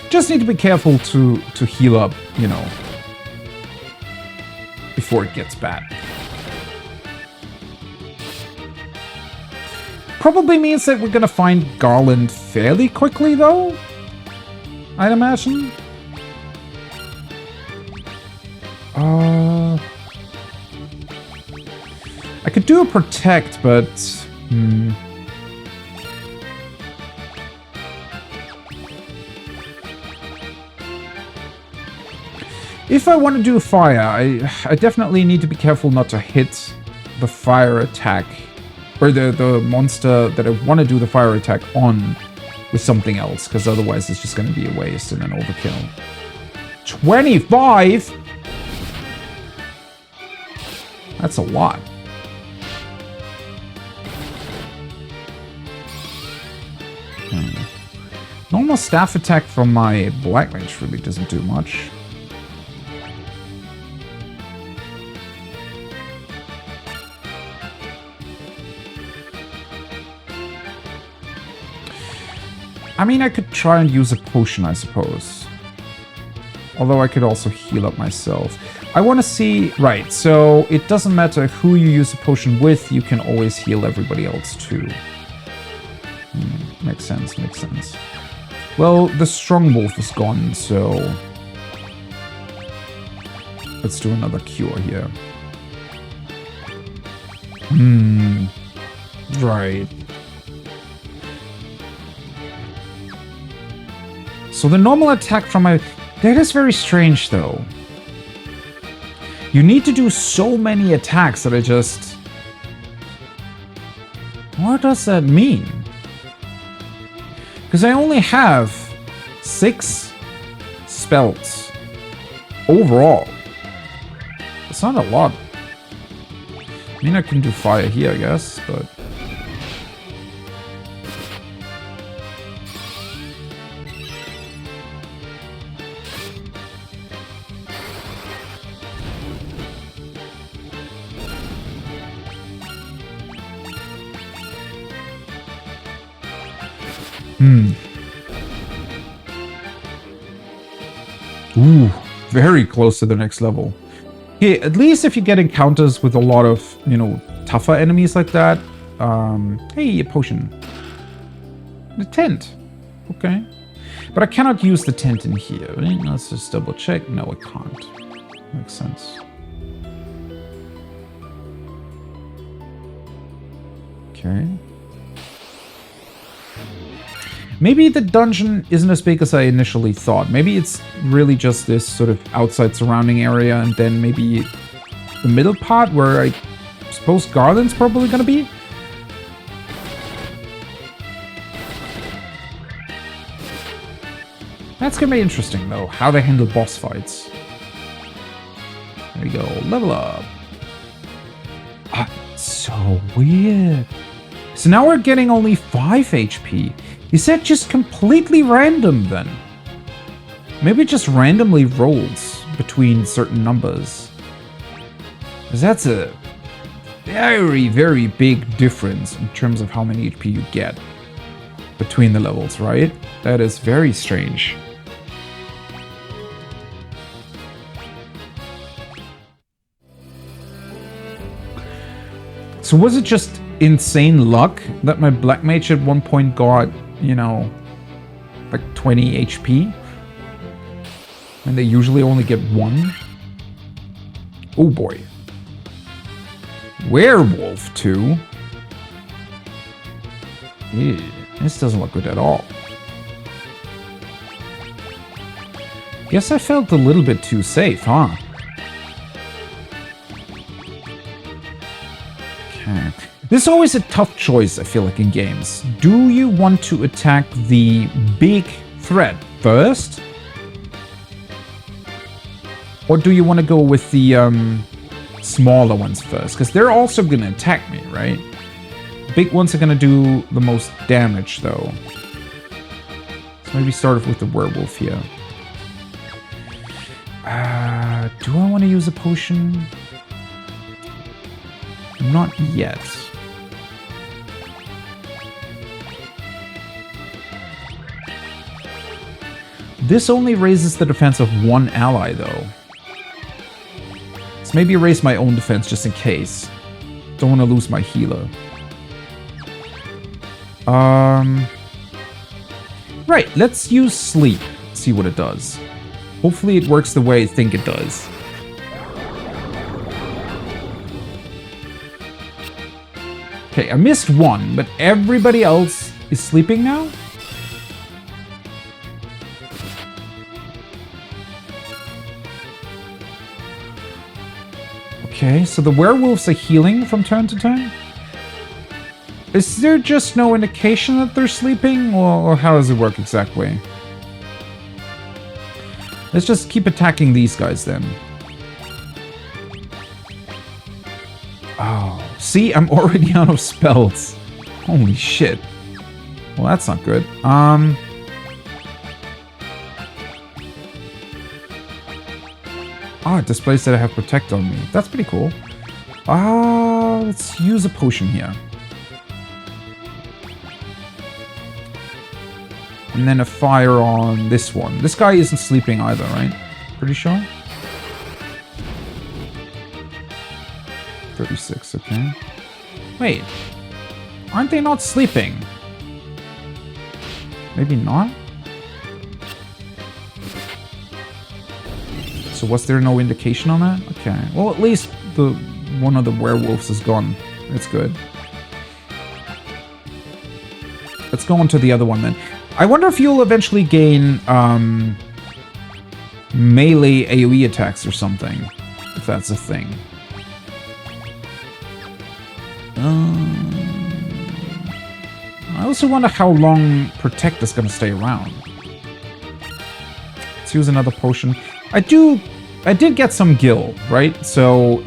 Just need to be careful to heal up, you know, before it gets bad. Probably means that we're gonna find Garland fairly quickly, though, I'd imagine. I could do a protect, but... If I want to do fire, I definitely need to be careful not to hit the fire attack, or the monster that I want to do the fire attack on with something else, because otherwise it's just going to be a waste and an overkill. 25? That's a lot. Normal staff attack from my black mage really doesn't do much. I mean, I could try and use a potion, I suppose. Although I could also heal up myself. I want to see... Right, so it doesn't matter who you use a potion with, you can always heal everybody else too. Makes sense, makes sense. Well, the strong wolf is gone, so... Let's do another cure here. Right. So the normal attack from my... That is very strange, though. You need to do so many attacks that I just... What does that mean? Because I only have 6 spells overall. It's not a lot. I mean, I can do fire here, I guess, but... Ooh, very close to the next level. Okay, at least if you get encounters with a lot of, you know, tougher enemies like that. Hey, a potion. The tent. Okay. But I cannot use the tent in here. Right? Let's just double check. No, I can't. Makes sense. Okay. Maybe the dungeon isn't as big as I initially thought. Maybe it's really just this sort of outside surrounding area, and then maybe the middle part where I suppose Garland's probably gonna be? That's gonna be interesting, though, how they handle boss fights. There we go, level up. Ah, so weird. So now we're getting only 5 HP. Is that just completely random, then? Maybe it just randomly rolls between certain numbers. Because that's a very, very big difference in terms of how many HP you get between the levels, right? That is very strange. So was it just insane luck that my black mage at one point got, you know, like 20 HP? And they usually only get 1? Oh boy. Werewolf 2? Ew, this doesn't look good at all. Guess I felt a little bit too safe, huh? Okay. This is always a tough choice, I feel like, in games. Do you want to attack the big threat first? Or do you want to go with the smaller ones first? Because they're also going to attack me, right? Big ones are going to do the most damage, though. So maybe start off with the werewolf here. Do I want to use a potion? Not yet. This only raises the defense of one ally, though. So maybe raise my own defense just in case. Don't want to lose my healer. Right, let's use sleep. See what it does. Hopefully it works the way I think it does. Okay, I missed one, but everybody else is sleeping now? Okay, so the werewolves are healing from turn to turn? Is there just no indication that they're sleeping, or how does it work exactly? Let's just keep attacking these guys then. Oh, see, I'm already out of spells. Holy shit. Well, that's not good. Oh, it displays that I have Protect on me. That's pretty cool. Let's use a potion here. And then a fire on this one. This guy isn't sleeping either, right? Pretty sure? 36, okay. Wait. Aren't they not sleeping? Maybe not? So was there no indication on that? Okay. Well, at least the one of the werewolves is gone. That's good. Let's go on to the other one then. I wonder if you'll eventually gain melee AoE attacks or something. If that's a thing. I also wonder how long Protect is going to stay around. Let's use another potion. I did get some gil, right? So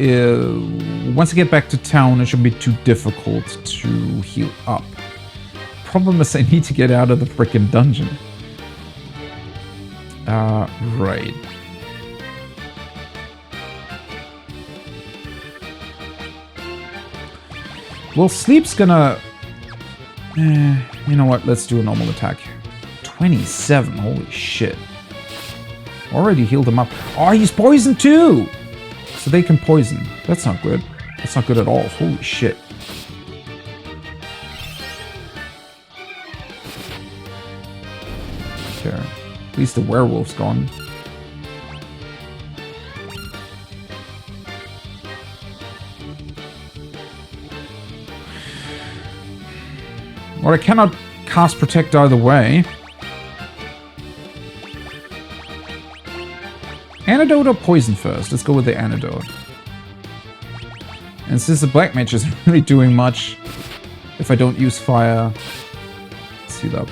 once I get back to town, it shouldn't be too difficult to heal up. Problem is I need to get out of the frickin' dungeon. Right. Well, sleep's gonna... you know what? Let's do a normal attack. 27, holy shit. Already healed him up. Oh, he's poisoned too! So they can poison. That's not good. That's not good at all. Holy shit. Okay. At least the werewolf's gone. Or I cannot cast Protect either way. Antidote or poison first? Let's go with the antidote. And since the black mage isn't really doing much, if I don't use fire, let's heal up.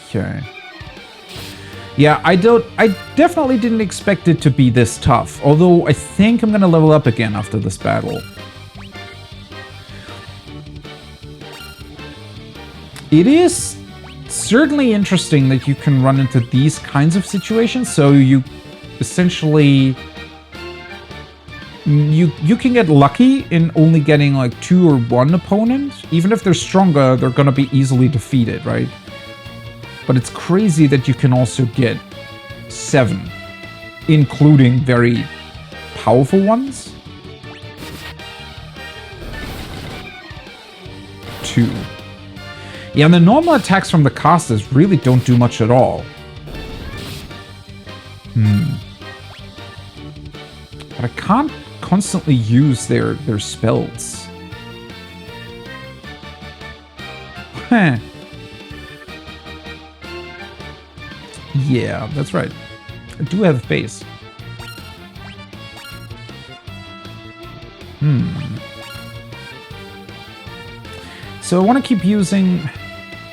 Okay. Yeah, I definitely didn't expect it to be this tough, although I think I'm gonna level up again after this battle. It is certainly interesting that you can run into these kinds of situations, so you essentially... You can get lucky in only getting like 2 or 1 opponent. Even if they're stronger, they're gonna be easily defeated, right? But it's crazy that you can also get 7, including very powerful ones. 2. Yeah, and the normal attacks from the casters really don't do much at all. But I can't constantly use their spells. Huh. Yeah, that's right. I do have a base. So I want to keep using...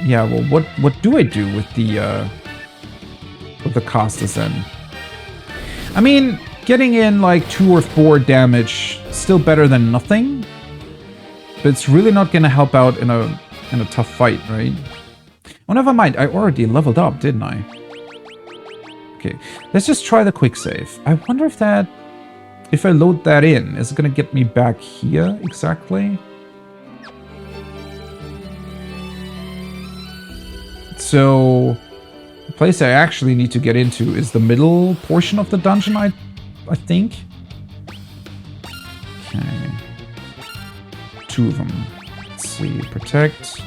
Yeah, well, what do I do with the casters then? I mean, getting in like 2 or 4 damage, still better than nothing. But it's really not gonna help out in a tough fight, right? Oh, never mind. I already leveled up, didn't I? Okay, let's just try the quick save. I wonder if that... If I load that in, is it gonna get me back here exactly? So, the place I actually need to get into is the middle portion of the dungeon, I think. Okay. 2 of them. Let's see, protect.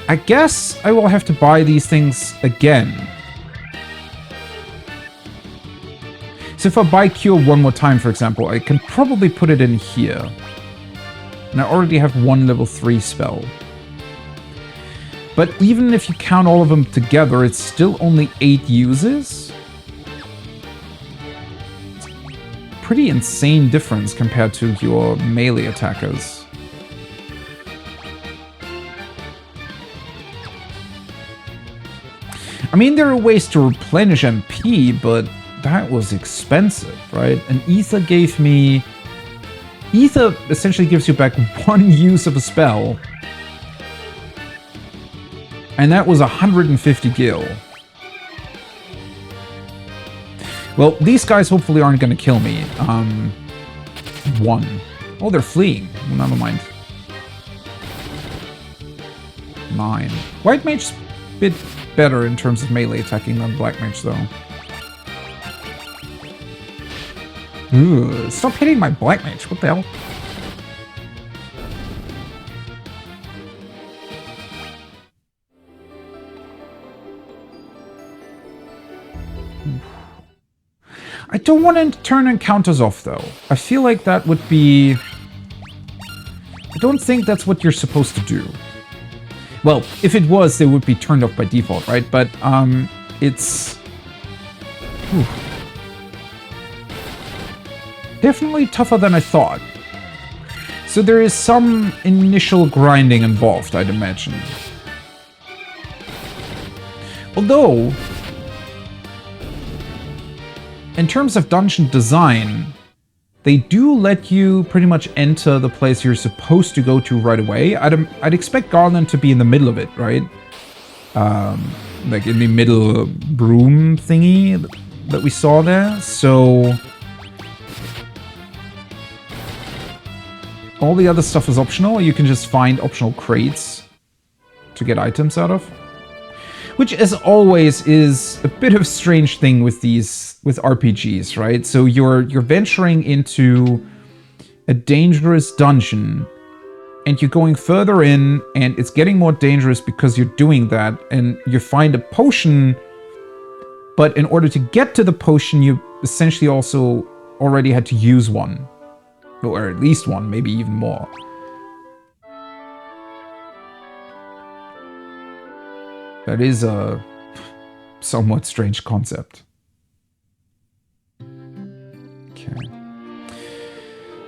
I guess I will have to buy these things again. So if I buy Cure one more time, for example, I can probably put it in here. And I already have 1 level 3 spell. But even if you count all of them together, it's still only 8 uses. It's a pretty insane difference compared to your melee attackers. I mean, there are ways to replenish MP, but that was expensive, right? And Ether gave me... Ether essentially gives you back 1 use of a spell. And that was 150 gil. Well, these guys hopefully aren't going to kill me. 1. Oh, they're fleeing. Well, never mind. 9. White Mage's a bit better in terms of melee attacking than Black Mage, though. Ooh, stop hitting my Black Mage. What the hell? I don't want to turn encounters off, though. I feel like that would be... I don't think that's what you're supposed to do. Well, if it was, they would be turned off by default, right? But, it's... Ooh. Definitely tougher than I thought. So there is some initial grinding involved, I'd imagine. Although, in terms of dungeon design, they do let you pretty much enter the place you're supposed to go to right away. I'd expect Garland to be in the middle of it, right? Like in the middle broom thingy that we saw there. So... all the other stuff is optional. You can just find optional crates to get items out of. Which, as always, is a bit of a strange thing with RPGs, right? So you're venturing into a dangerous dungeon, and you're going further in, and it's getting more dangerous because you're doing that, and you find a potion, but in order to get to the potion, you essentially also already had to use one. Or at least 1, maybe even more. That is a somewhat strange concept. Okay.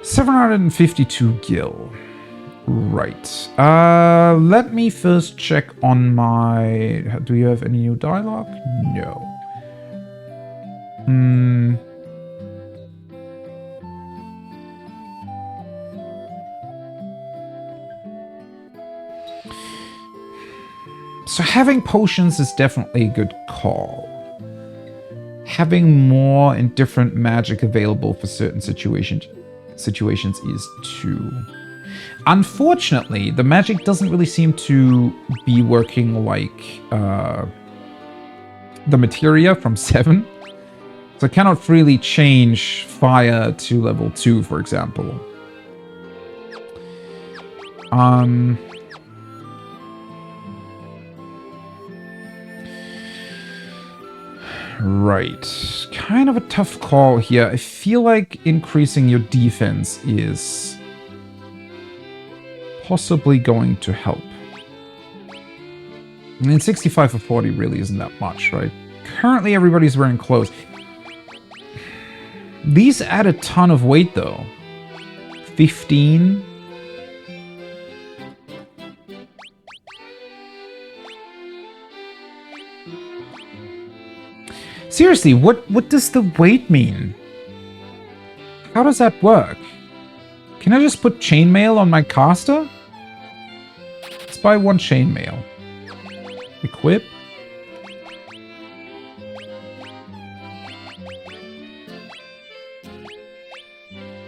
752 gil. Right. Let me first check on my... Do you have any new dialogue? No. So having potions is definitely a good call. Having more and different magic available for certain situations is too. Unfortunately, the magic doesn't really seem to be working like the materia from 7. So I cannot freely change fire to level 2, for example. Right. Kind of a tough call here. I feel like increasing your defense is possibly going to help. I mean, 65 for 40 really isn't that much, right? Currently, everybody's wearing clothes. These add a ton of weight, though. 15. Seriously, what does the weight mean? How does that work? Can I just put chainmail on my caster? Let's buy one chainmail. Equip.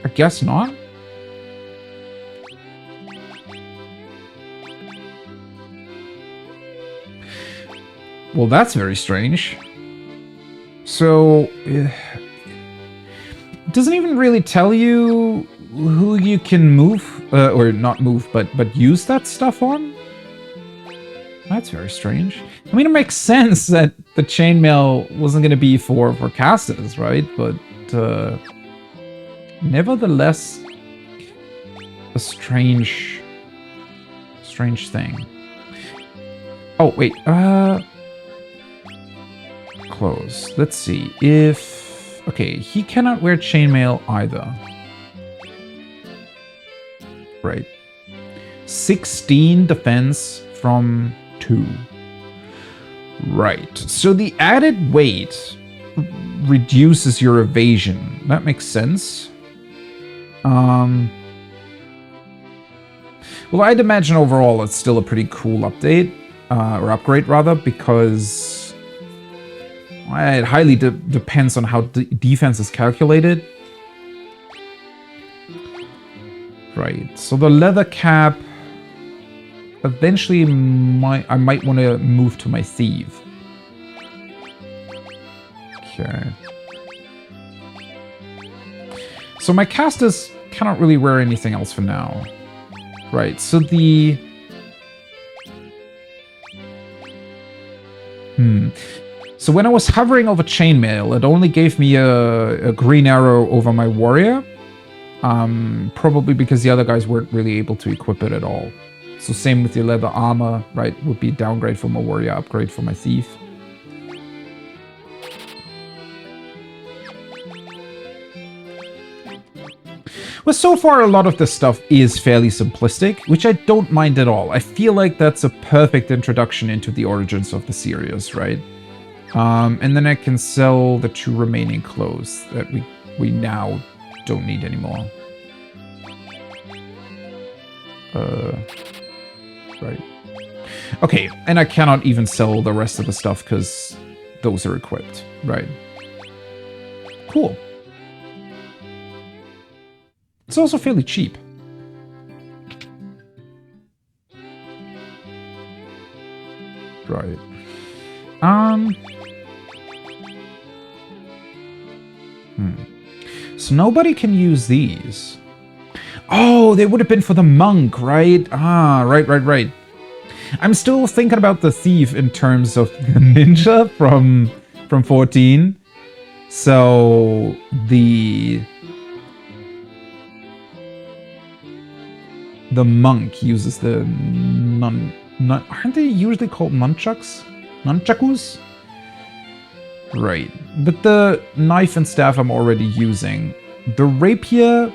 I guess not. Well, that's very strange. So, it doesn't even really tell you who you can move, or not move, but use that stuff on? That's very strange. I mean, it makes sense that the chainmail wasn't going to be for casters, right? But, nevertheless, a strange thing. Oh, wait, clothes. Let's see if... Okay, he cannot wear chainmail either. Right. 16 defense from 2. Right. So the added weight reduces your evasion. That makes sense. Well, I'd imagine overall it's still a pretty cool update, or upgrade rather, because it highly depends on how defense is calculated. Right, so the leather cap, eventually I might want to move to my thief. Okay. So my casters cannot really wear anything else for now. Right, so the... So when I was hovering over chainmail, it only gave me a green arrow over my warrior. Probably because the other guys weren't really able to equip it at all. So same with the leather armor, right? Would be a downgrade for my warrior, upgrade for my thief. Well, so far a lot of this stuff is fairly simplistic, which I don't mind at all. I feel like that's a perfect introduction into the origins of the series, right? And then I can sell the 2 remaining clothes that we now don't need anymore. Right. Okay, and I cannot even sell the rest of the stuff because those are equipped, right? Cool. It's also fairly cheap. Right. So nobody can use these. Oh, they would have been for the monk, right? Ah, right. I'm still thinking about the thief in terms of the ninja from 14. So the monk uses the aren't they usually called nunchucks? Nunchakus? Right. But the knife and staff I'm already using. The rapier,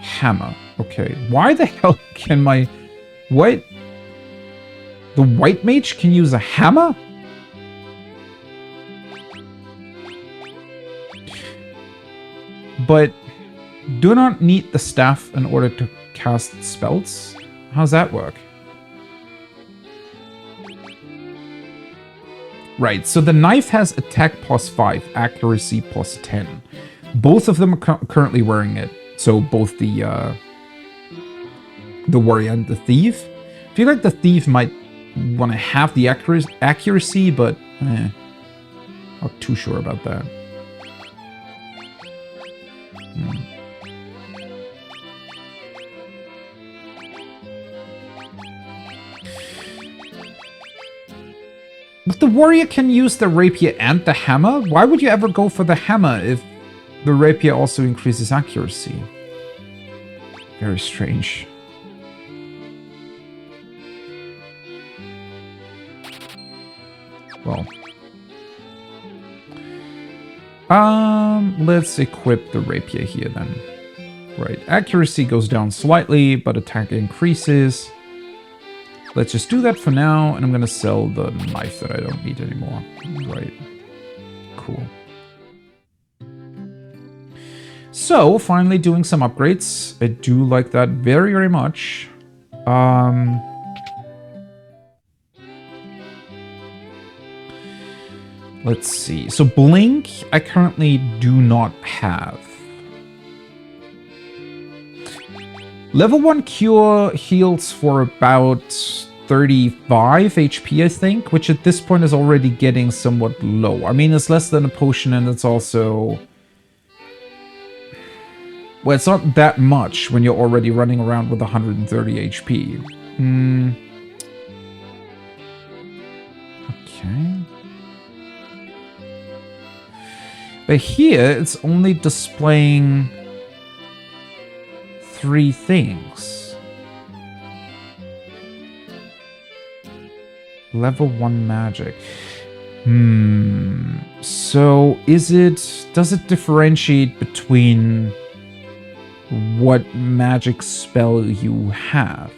hammer. Okay. Why the hell can my... What? The white mage can use a hammer? But do not need the staff in order to cast spells? How's that work? Right, so the knife has attack plus 5, accuracy plus 10. Both of them are currently wearing it. So both the warrior and the thief. I feel like the thief might want to have the accuracy, but not too sure about that. But the warrior can use the rapier and the hammer? Why would you ever go for the hammer if the rapier also increases accuracy? Very strange. Well. Let's equip the rapier here then. Right, accuracy goes down slightly, but attack increases. Let's just do that for now, and I'm gonna sell the knife that I don't need anymore. Right. Cool. So, finally doing some upgrades. I do like that very, very much. Let's see. So, Blink, I currently do not have. Level 1 Cure heals for about 35 HP, I think, which at this point is already getting somewhat low. I mean, it's less than a potion, and it's also... Well, it's not that much when you're already running around with 130 HP. Okay. But here, it's only displaying 3 things. Level 1 magic. So does it differentiate between what magic spell you have?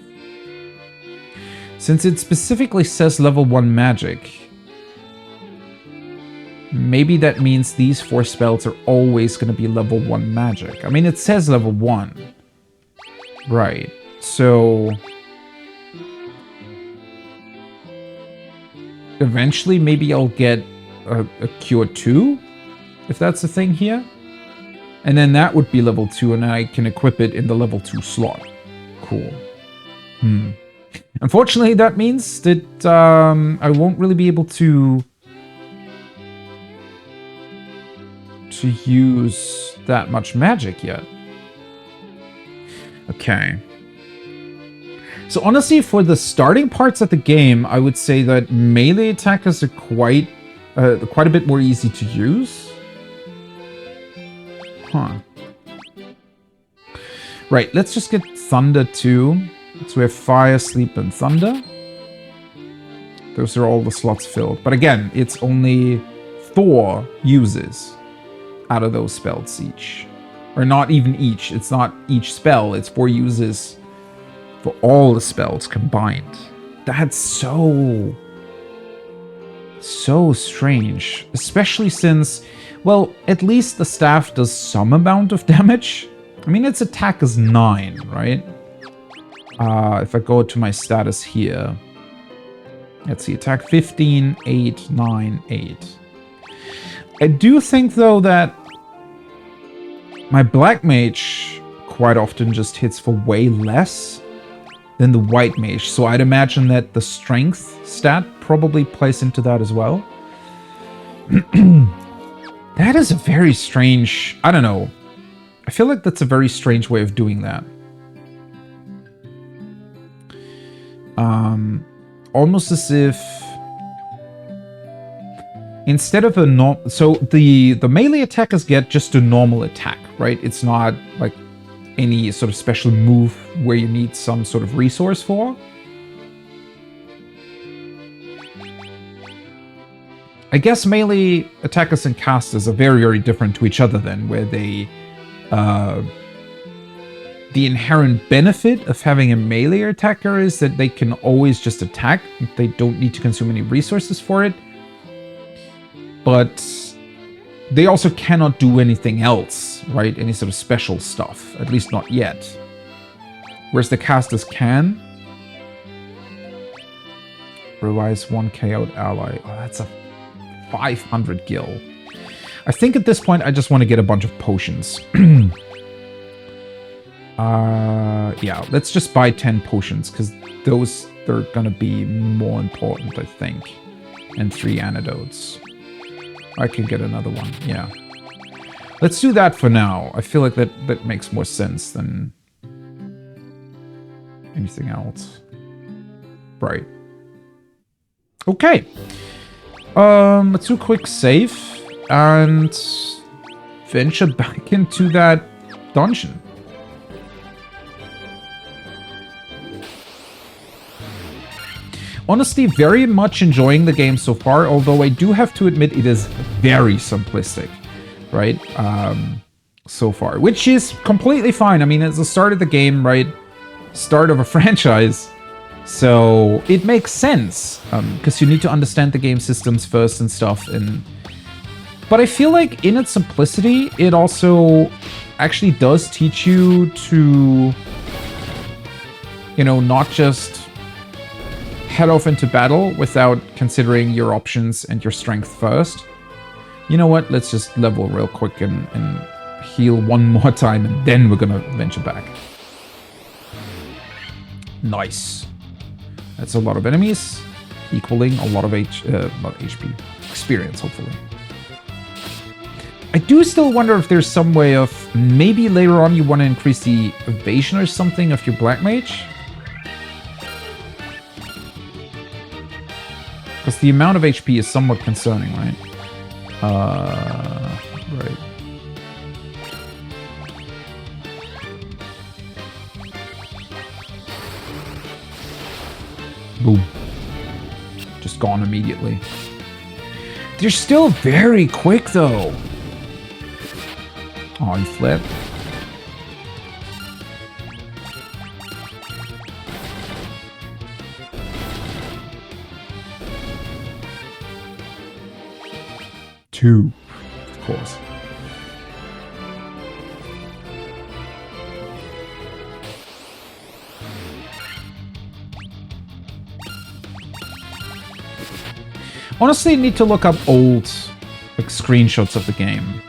Since it specifically says level 1 magic, maybe that means these 4 spells are always going to be level 1 magic. I mean, it says level 1. Right, so... Eventually, maybe I'll get a Cure 2, if that's the thing here. And then that would be level 2, and I can equip it in the level 2 slot. Cool. Unfortunately, that means that I won't really be able to use that much magic yet. Okay. So honestly, for the starting parts of the game, I would say that melee attackers are quite a bit more easy to use. Huh. Right, let's just get Thunder too. So we have Fire, Sleep, and Thunder. Those are all the slots filled. But again, it's only 4 uses out of those spells each. Or not even each. It's not each spell. It's 4 uses for all the spells combined. That's so strange. Especially since, well, at least the staff does some amount of damage. I mean, its attack is 9, right? If I go to my status here, let's see, attack 15, 8, 9, 8. I do think, though, that my Black Mage quite often just hits for way less than the White Mage, so I'd imagine that the Strength stat probably plays into that as well. That is a very strange... I don't know. I feel like that's a very strange way of doing that. Almost as if... Instead of a so the melee attackers get just a normal attack, right? It's not like any sort of special move where you need some sort of resource for. I guess melee attackers and casters are very, very different to each other then, where they... the inherent benefit of having a melee attacker is that they can always just attack. They don't need to consume any resources for it. But they also cannot do anything else, right? Any sort of special stuff, at least not yet. Whereas the casters can. Revise 1 KO'd ally. Oh, that's a 500 gil. I think at this point I just want to get a bunch of potions. Yeah, let's just buy 10 potions, because they're gonna be more important, I think. And 3 antidotes. I can get another one, yeah. Let's do that for now. I feel like that makes more sense than anything else. Right. Okay. Let's do a quick save and venture back into that dungeon. Honestly, very much enjoying the game so far, although I do have to admit it is very simplistic, right? So far, which is completely fine. I mean, it's the start of the game, right? Start of a franchise. So it makes sense, because you need to understand the game systems first and stuff. But I feel like in its simplicity, it also actually does teach you to, you know, not just head off into battle without considering your options and your strength first. You know what? Let's just level real quick and heal one more time, and then we're gonna venture back. Nice. That's a lot of enemies, equaling a lot of not HP, experience, hopefully. I do still wonder if there's some way of, maybe later on you want to increase the evasion or something of your Black Mage. Because the amount of HP is somewhat concerning, right? Right. Boom. Just gone immediately. They're still very quick, though. Oh, he fled. Two, of course. Honestly, I need to look up old like screenshots of the game.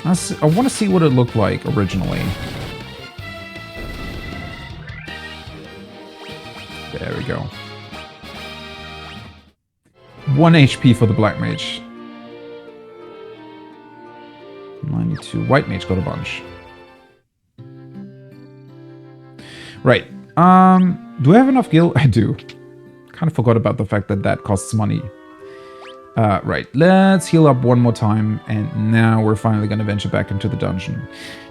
I want to see what it looked like originally. There we go. 1 HP for the Black Mage. 92. White Mage got a bunch. Right. Do I have enough gil? I do. Kind of forgot about the fact that that costs money. Right. Let's heal up one more time, and now we're finally going to venture back into the dungeon.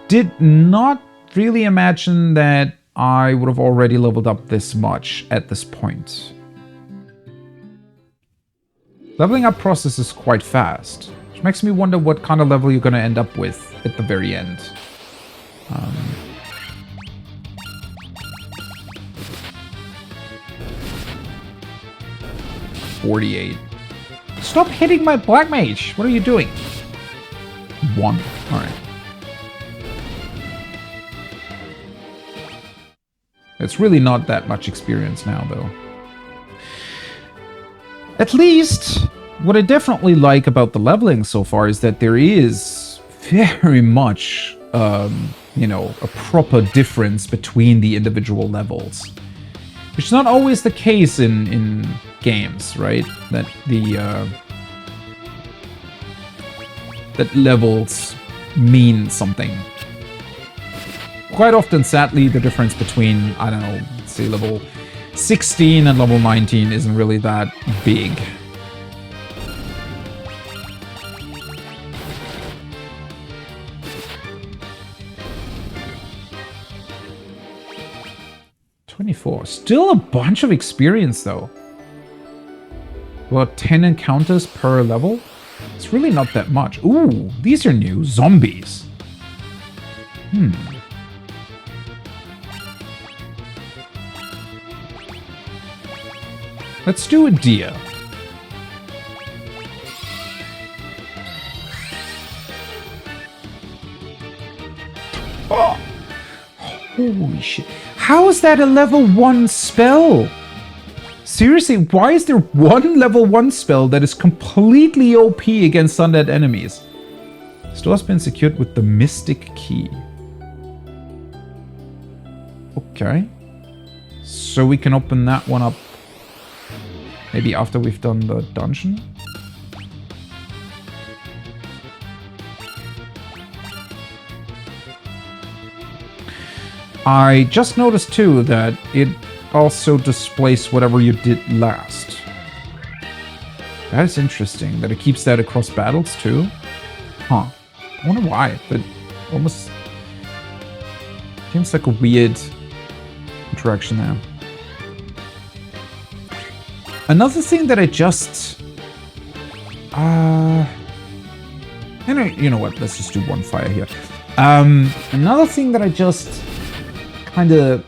Did not really imagine that I would have already leveled up this much at this point. Leveling up process is quite fast, which makes me wonder what kind of level you're going to end up with at the very end. 48. Stop hitting my Black Mage! What are you doing? 1. Alright. It's really not that much experience now, though. At least, what I definitely like about the leveling so far is that there is very much, you know, a proper difference between the individual levels. Which is not always the case in games, right? That that levels mean something. Quite often, sadly, the difference between, I don't know, say level 16 and level 19 isn't really that big. $24. Still a bunch of experience, though. About 10 encounters per level? It's really not that much. Ooh, these are new. Zombies. Let's do a deer. Oh! Holy shit. How is that a level 1 spell? Seriously, why is there one level 1 spell that is completely OP against undead enemies? Store has been secured with the Mystic Key. Okay. So we can open that one up maybe after we've done the dungeon? I just noticed too that it also displays whatever you did last. That is interesting, that it keeps that across battles too. Huh. I wonder why, but almost seems like a weird interaction there. Another thing that I just... you know what, let's just do one fire here. Another thing that I just kind of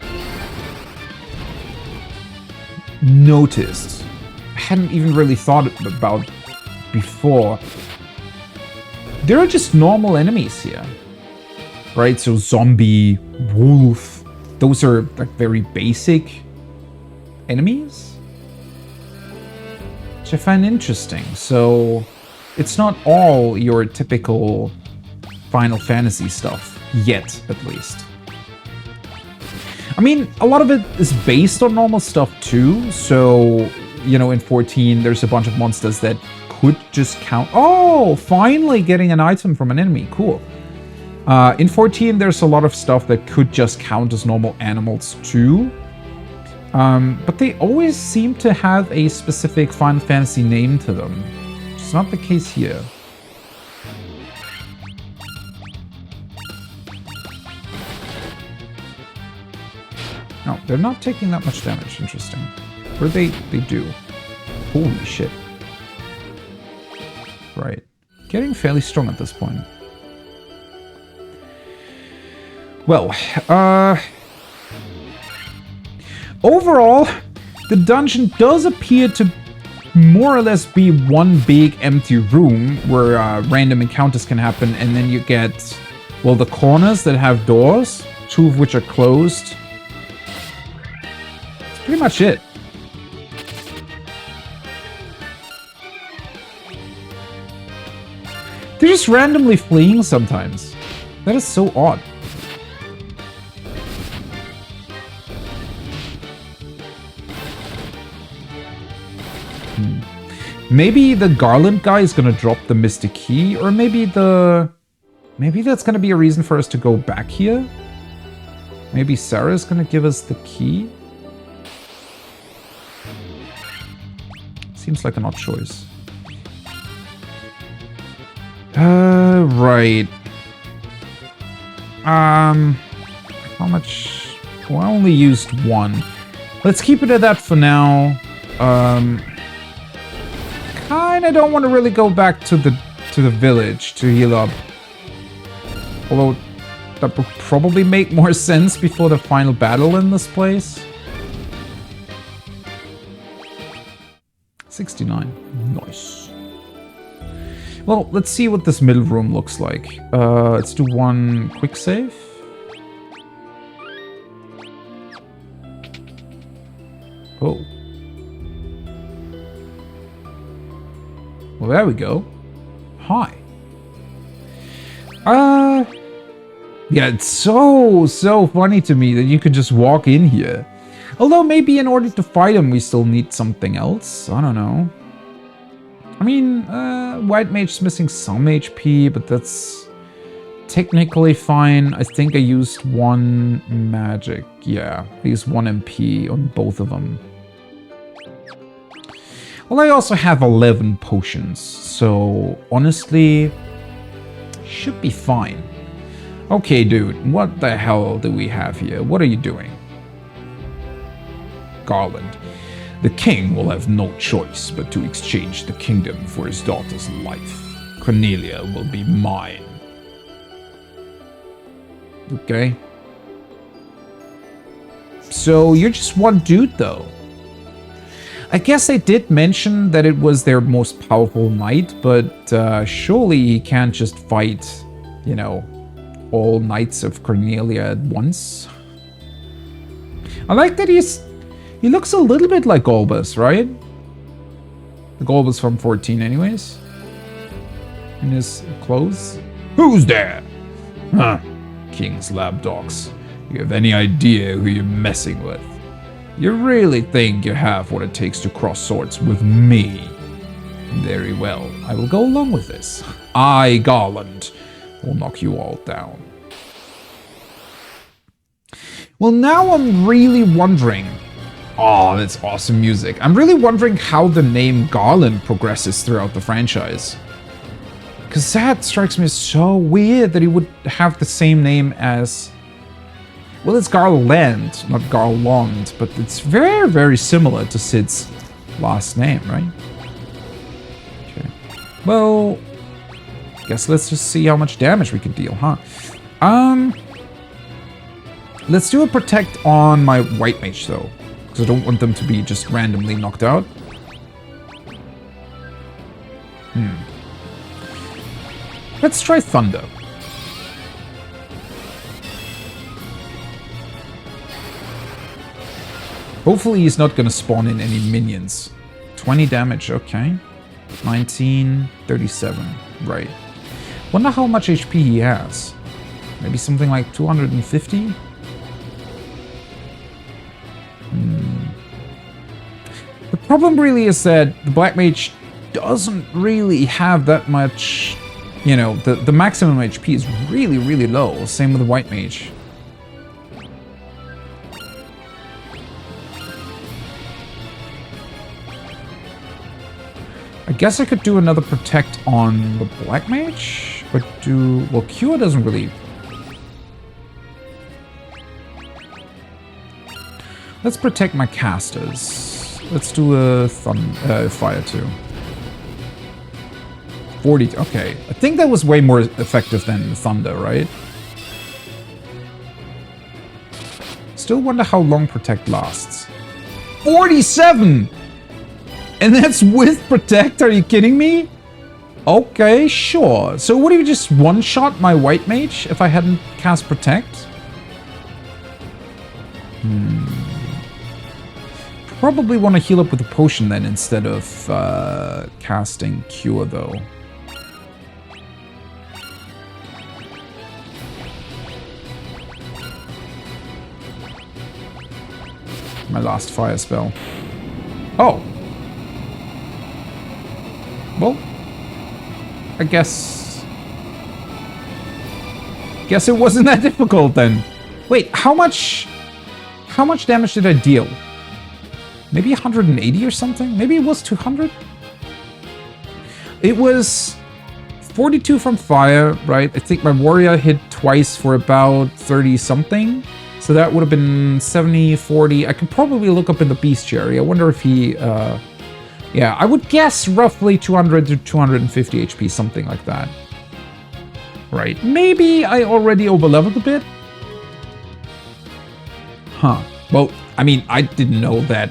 noticed, I hadn't even really thought about before. There are just normal enemies here, right? So zombie, wolf, those are like very basic enemies, which I find interesting. So it's not all your typical Final Fantasy stuff, yet at least. I mean, a lot of it is based on normal stuff too, so, you know, in 14 there's a bunch of monsters that could just count. Oh, finally getting an item from an enemy, cool. In 14 there's a lot of stuff that could just count as normal animals too. But they always seem to have a specific Final Fantasy name to them. It's not the case here. No, they're not taking that much damage. Interesting. Or they do. Holy shit. Right. Getting fairly strong at this point. Well, overall, the dungeon does appear to more or less be one big empty room where random encounters can happen, and then you get, well, the corners that have doors, 2 of which are closed. That's pretty much it. They're just randomly fleeing sometimes. That is so odd. Maybe the Garland guy is gonna drop the Mystic Key, or maybe that's gonna be a reason for us to go back here. Maybe Sarah's gonna give us the key. Seems like an odd choice. Right. How much? Well, I only used 1. Let's keep it at that for now. Kinda don't want to really go back to the village to heal up. Although that would probably make more sense before the final battle in this place. 69. Nice. Well, let's see what this middle room looks like. Let's do one quick save. Oh. Well, there we go. Hi. Yeah, it's so funny to me that you could just walk in here. Although maybe in order to fight him, we still need something else. I don't know. I mean, White Mage's missing some HP, but that's technically fine. I think I used 1 magic. Yeah, I used 1 MP on both of them. Well, I also have 11 potions, so honestly, should be fine. Okay, dude, what the hell do we have here? What are you doing? Garland. The king will have no choice but to exchange the kingdom for his daughter's life. Cornelia will be mine. Okay. So you're just one dude, though. I guess they did mention that it was their most powerful knight, but surely he can't just fight, you know, all knights of Cornelia at once. I like that he looks a little bit like Golbus, right? The Golbus from 14 anyways. In his clothes. Who's there? Huh. King's lapdogs. You have any idea who you're messing with? You really think you have what it takes to cross swords with me? Very well, I will go along with this. I, Garland, will knock you all down. Well, now I'm really wondering, Oh, that's awesome music. I'm really wondering how the name Garland progresses throughout the franchise. Because that strikes me as so weird that he would have the same name as... Well, it's Garland, not Garland, but it's very, very similar to Sid's last name, right? Okay. Well, guess let's just see how much damage we can deal, huh? Let's do a protect on my white mage, though. Because I don't want them to be just randomly knocked out. Let's try Thunder. Hopefully he's not going to spawn in any minions. 20 damage, okay. 19, 37, right. Wonder how much HP he has. Maybe something like 250? The problem really is that the Black Mage doesn't really have that much, you know, the maximum HP is really, really low. Same with the White Mage. I guess I could do another protect on the Black Mage, but well, Cure doesn't really... Let's protect my casters. Let's do a fire too. 40, okay. I think that was way more effective than Thunder, right? Still wonder how long protect lasts. 47! And that's with protect? Are you kidding me? Okay, sure. So would you just one-shot my white mage if I hadn't cast protect? Probably want to heal up with a potion then instead of casting cure though. My last fire spell. Oh. Well, I guess it wasn't that difficult then. Wait, how much damage did I deal? Maybe 180 or something? Maybe it was 200? It was 42 from fire, right? I think my warrior hit twice for about 30 something. So that would have been 70, 40. I could probably look up in the bestiary. I wonder if he... yeah, I would guess roughly 200 to 250 HP, something like that. Right. Maybe I already overleveled a bit? Huh. Well, I mean, I didn't know that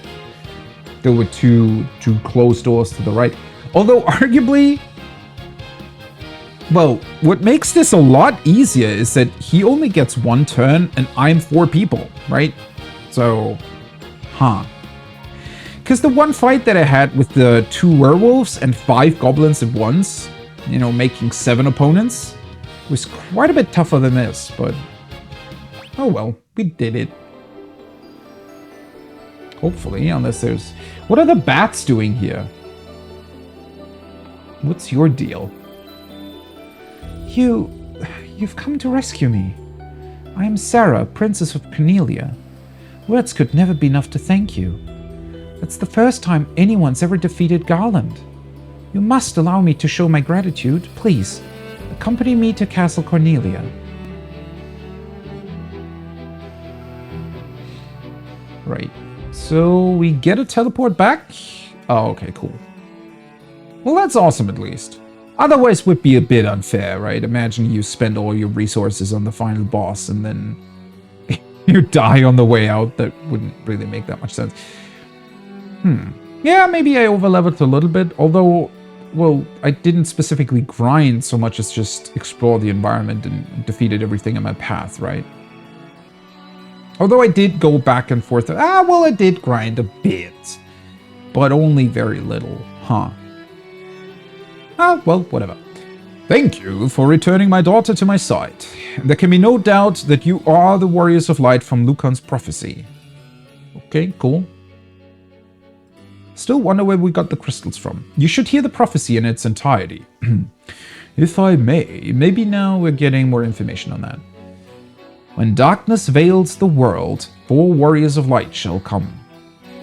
there were two closed doors to the right. Although, arguably... Well, what makes this a lot easier is that he only gets one turn and I'm 4 people, right? So, huh. Because the one fight that I had with the 2 werewolves and 5 goblins at once, you know, making 7 opponents, was quite a bit tougher than this, but... Oh well, we did it. Hopefully, unless there's... What are the bats doing here? What's your deal? You've come to rescue me. I am Sarah, Princess of Cornelia. Words could never be enough to thank you. It's the first time anyone's ever defeated Garland. You must allow me to show my gratitude. Please, accompany me to Castle Cornelia. Right. So we get a teleport back? Oh, okay, cool. Well, that's awesome at least. Otherwise it would be a bit unfair, right? Imagine you spend all your resources on the final boss and then you die on the way out. That wouldn't really make that much sense. Yeah, maybe I overleveled a little bit, although, well, I didn't specifically grind so much as just explore the environment and defeated everything in my path, right? Although I did go back and forth. Well, I did grind a bit, but only very little, huh? Well, whatever. Thank you for returning my daughter to my side. There can be no doubt that you are the warriors of light from Lucan's prophecy. Okay, cool. Still wonder where we got the crystals from. You should hear the prophecy in its entirety. If I may, maybe now we're getting more information on that. When darkness veils the world, 4 warriors of light shall come.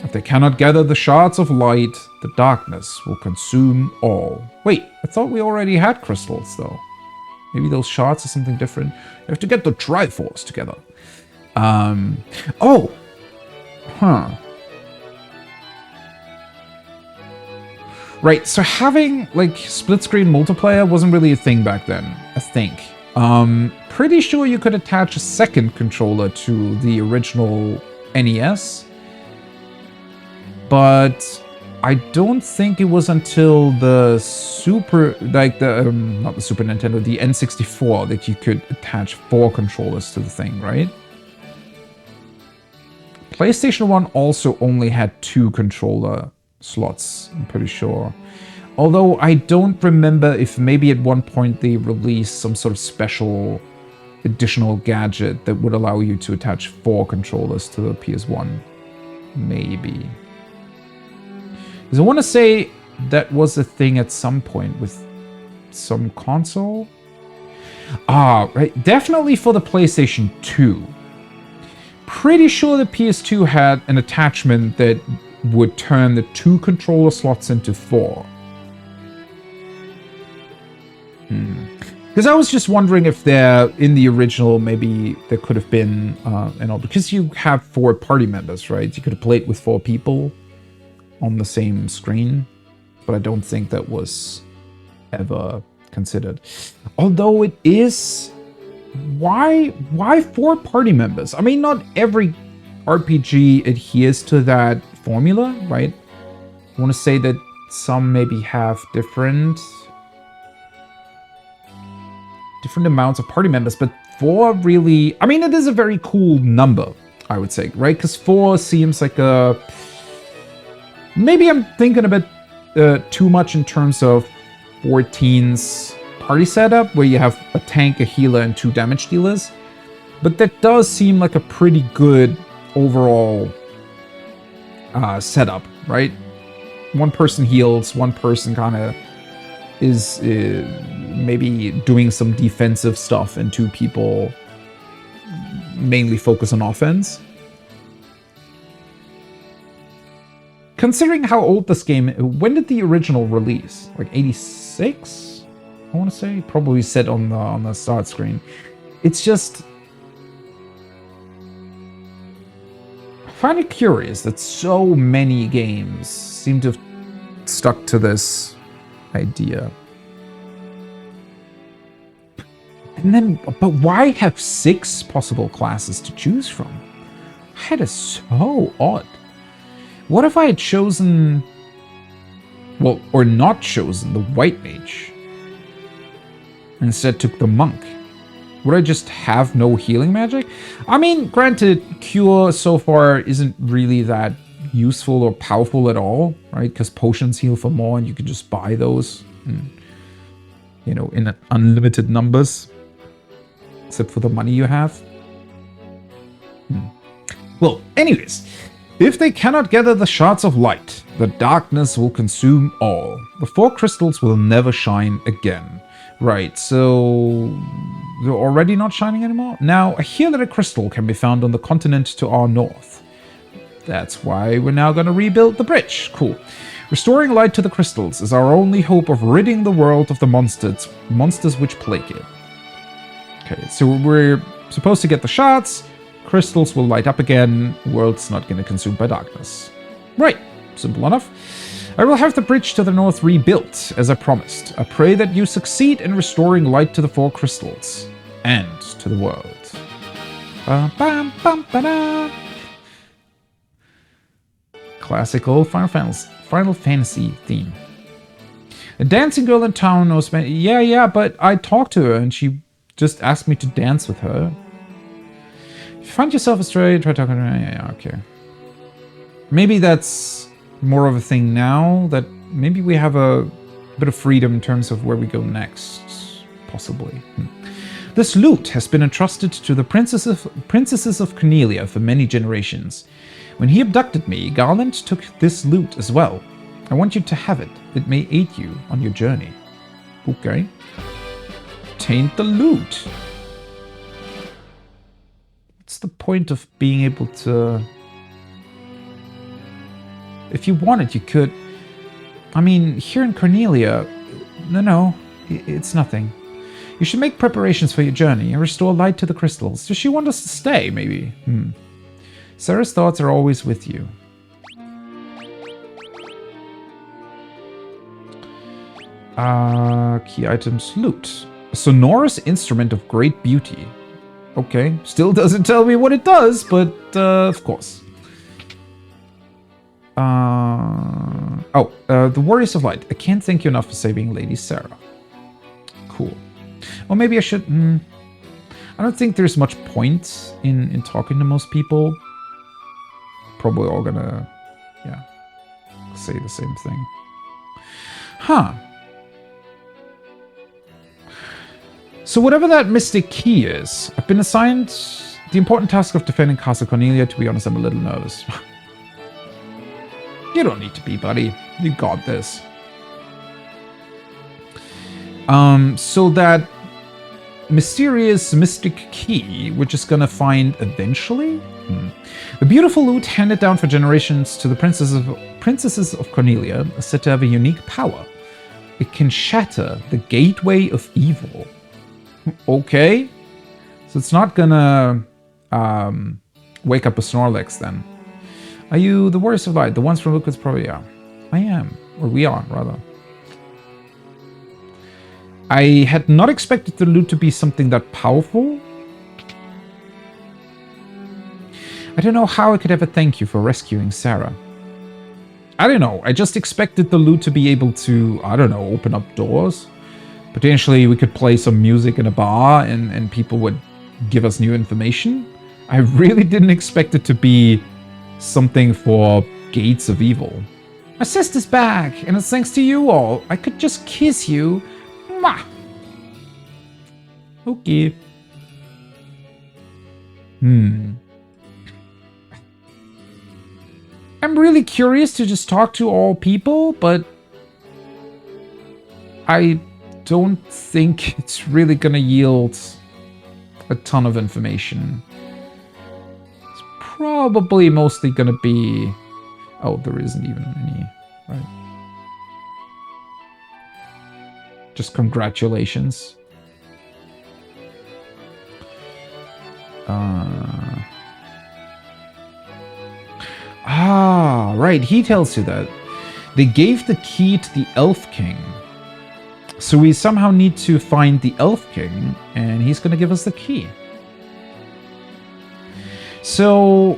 If they cannot gather the shards of light, the darkness will consume all. Wait, I thought we already had crystals, though. Maybe those shards are something different. You have to get the Triforce together. Oh! Huh. Right, so having, like, split-screen multiplayer wasn't really a thing back then, I think. Pretty sure you could attach a second controller to the original NES. But I don't think it was until the not the Super Nintendo, the N64 that you could attach 4 controllers to the thing, right? PlayStation 1 also only had 2 controller slots, I'm pretty sure. Although I don't remember if maybe at one point they released some sort of special additional gadget that would allow you to attach 4 controllers to the PS1. Maybe. Because I want to say that was a thing at some point with some console. Ah, right. Definitely for the PlayStation 2. Pretty sure the PS2 had an attachment that would turn the 2 controller slots into 4. Because I was just wondering if there, in the original, maybe there could have been, because you have 4 party members, right? You could have played with 4 people on the same screen, but I don't think that was ever considered. Although it is, why 4 party members? I mean, not every RPG adheres to that formula, right? I want to say that some maybe have different amounts of party members, but 4 really, I mean, it is a very cool number, I would say, right? Because 4 seems like a, maybe I'm thinking a bit too much in terms of 14's party setup, where you have a tank, a healer, and 2 damage dealers. But that does seem like a pretty good overall setup, right? 1 person heals, 1 person kind of is maybe doing some defensive stuff, and 2 people mainly focus on offense. Considering how old this game, when did the original release? Like 86? I want to say, probably set on the start screen. It's just, I find it curious that so many games seem to have stuck to this idea. And then, but why have 6 possible classes to choose from? That is so odd. What if I had chosen, well, or not chosen the White Mage, and instead took the Monk? Would I just have no healing magic? I mean, granted, Cure so far isn't really that useful or powerful at all, right? Because potions heal for more, and you can just buy those, in unlimited numbers, except for the money you have. Well, anyways, if they cannot gather the shards of light, the darkness will consume all. The 4 crystals will never shine again. Right, so they're already not shining anymore? Now, I hear that a crystal can be found on the continent to our north. That's why we're now going to rebuild the bridge. Cool. Restoring light to the crystals is our only hope of ridding the world of the monsters which plague it. Okay, so we're supposed to get the shards. Crystals will light up again. World's not going to consume by darkness. Right, simple enough. I will have the bridge to the north rebuilt, as I promised. I pray that you succeed in restoring light to the 4 crystals. And to the world. Classical Final Fantasy theme. A dancing girl in town knows me. Yeah, but I talked to her and she just asked me to dance with her. If you find yourself astray, try talking to her. Yeah, okay. Maybe that's more of a thing now, that maybe we have a bit of freedom in terms of where we go next. Possibly. This lute has been entrusted to the princesses of Cornelia for many generations. When he abducted me, Garland took this lute as well. I want you to have it. It may aid you on your journey. Okay. Taint the lute. What's the point of being able to If you wanted, you could... I mean, here in Cornelia... No, it's nothing. You should make preparations for your journey and restore light to the crystals. Does she want us to stay, maybe? Sarah's thoughts are always with you. Key items, loot. A sonorous instrument of great beauty. Okay, still doesn't tell me what it does, but of course. The Warriors of Light. I can't thank you enough for saving Lady Sarah. Cool. Or maybe I should... I don't think there's much point in talking to most people. Probably all gonna... yeah. Say the same thing. Huh. So whatever that mystic key is, I've been assigned the important task of defending Castle Cornelia. To be honest, I'm a little nervous. You don't need to be, buddy. You got this. So that mysterious mystic key, we're just gonna find eventually? The beautiful loot handed down for generations to the princesses of Cornelia is said to have a unique power. It can shatter the gateway of evil. Okay. So it's not gonna wake up a Snorlax then. Are you the Warriors of Light? The ones from Lucas probably are. I am. Or we are, rather. I had not expected the loot to be something that powerful. I don't know how I could ever thank you for rescuing Sarah. I don't know. I just expected the loot to be able to, I don't know, open up doors. Potentially we could play some music in a bar and people would give us new information. I really didn't expect it to be something for gates of evil. My sister's back, and it's thanks to you all. I could just kiss you. Mwah. Okay. I'm really curious to just talk to all people, but I don't think it's really gonna yield a ton of information. It's probably mostly gonna be... oh, there isn't even any, right? Just congratulations. Right, he tells you that. They gave the key to the Elf King. So we somehow need to find the Elf King, and he's going to give us the key. So...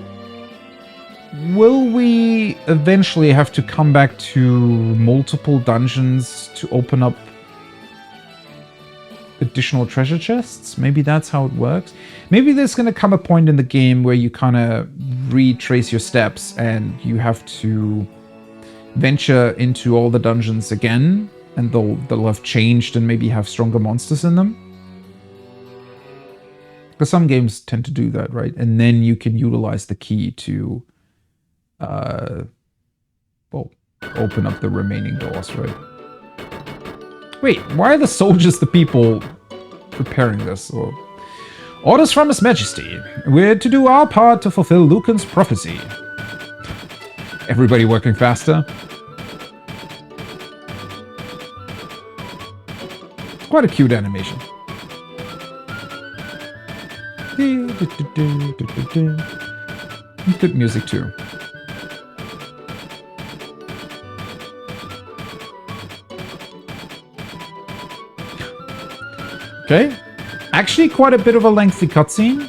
will we eventually have to come back to multiple dungeons to open up additional treasure chests? Maybe that's how it works. Maybe there's going to come a point in the game where you kind of retrace your steps and you have to venture into all the dungeons again, and they'll have changed and maybe have stronger monsters in them. Because some games tend to do that, right? And then you can utilize the key to well, open up the remaining doors, right? Wait, why are the soldiers the people preparing this? Or, orders from His Majesty. We're to do our part to fulfill Lucan's prophecy. Everybody working faster. Quite a cute animation. Good music too. Okay. Actually, quite a bit of a lengthy cutscene.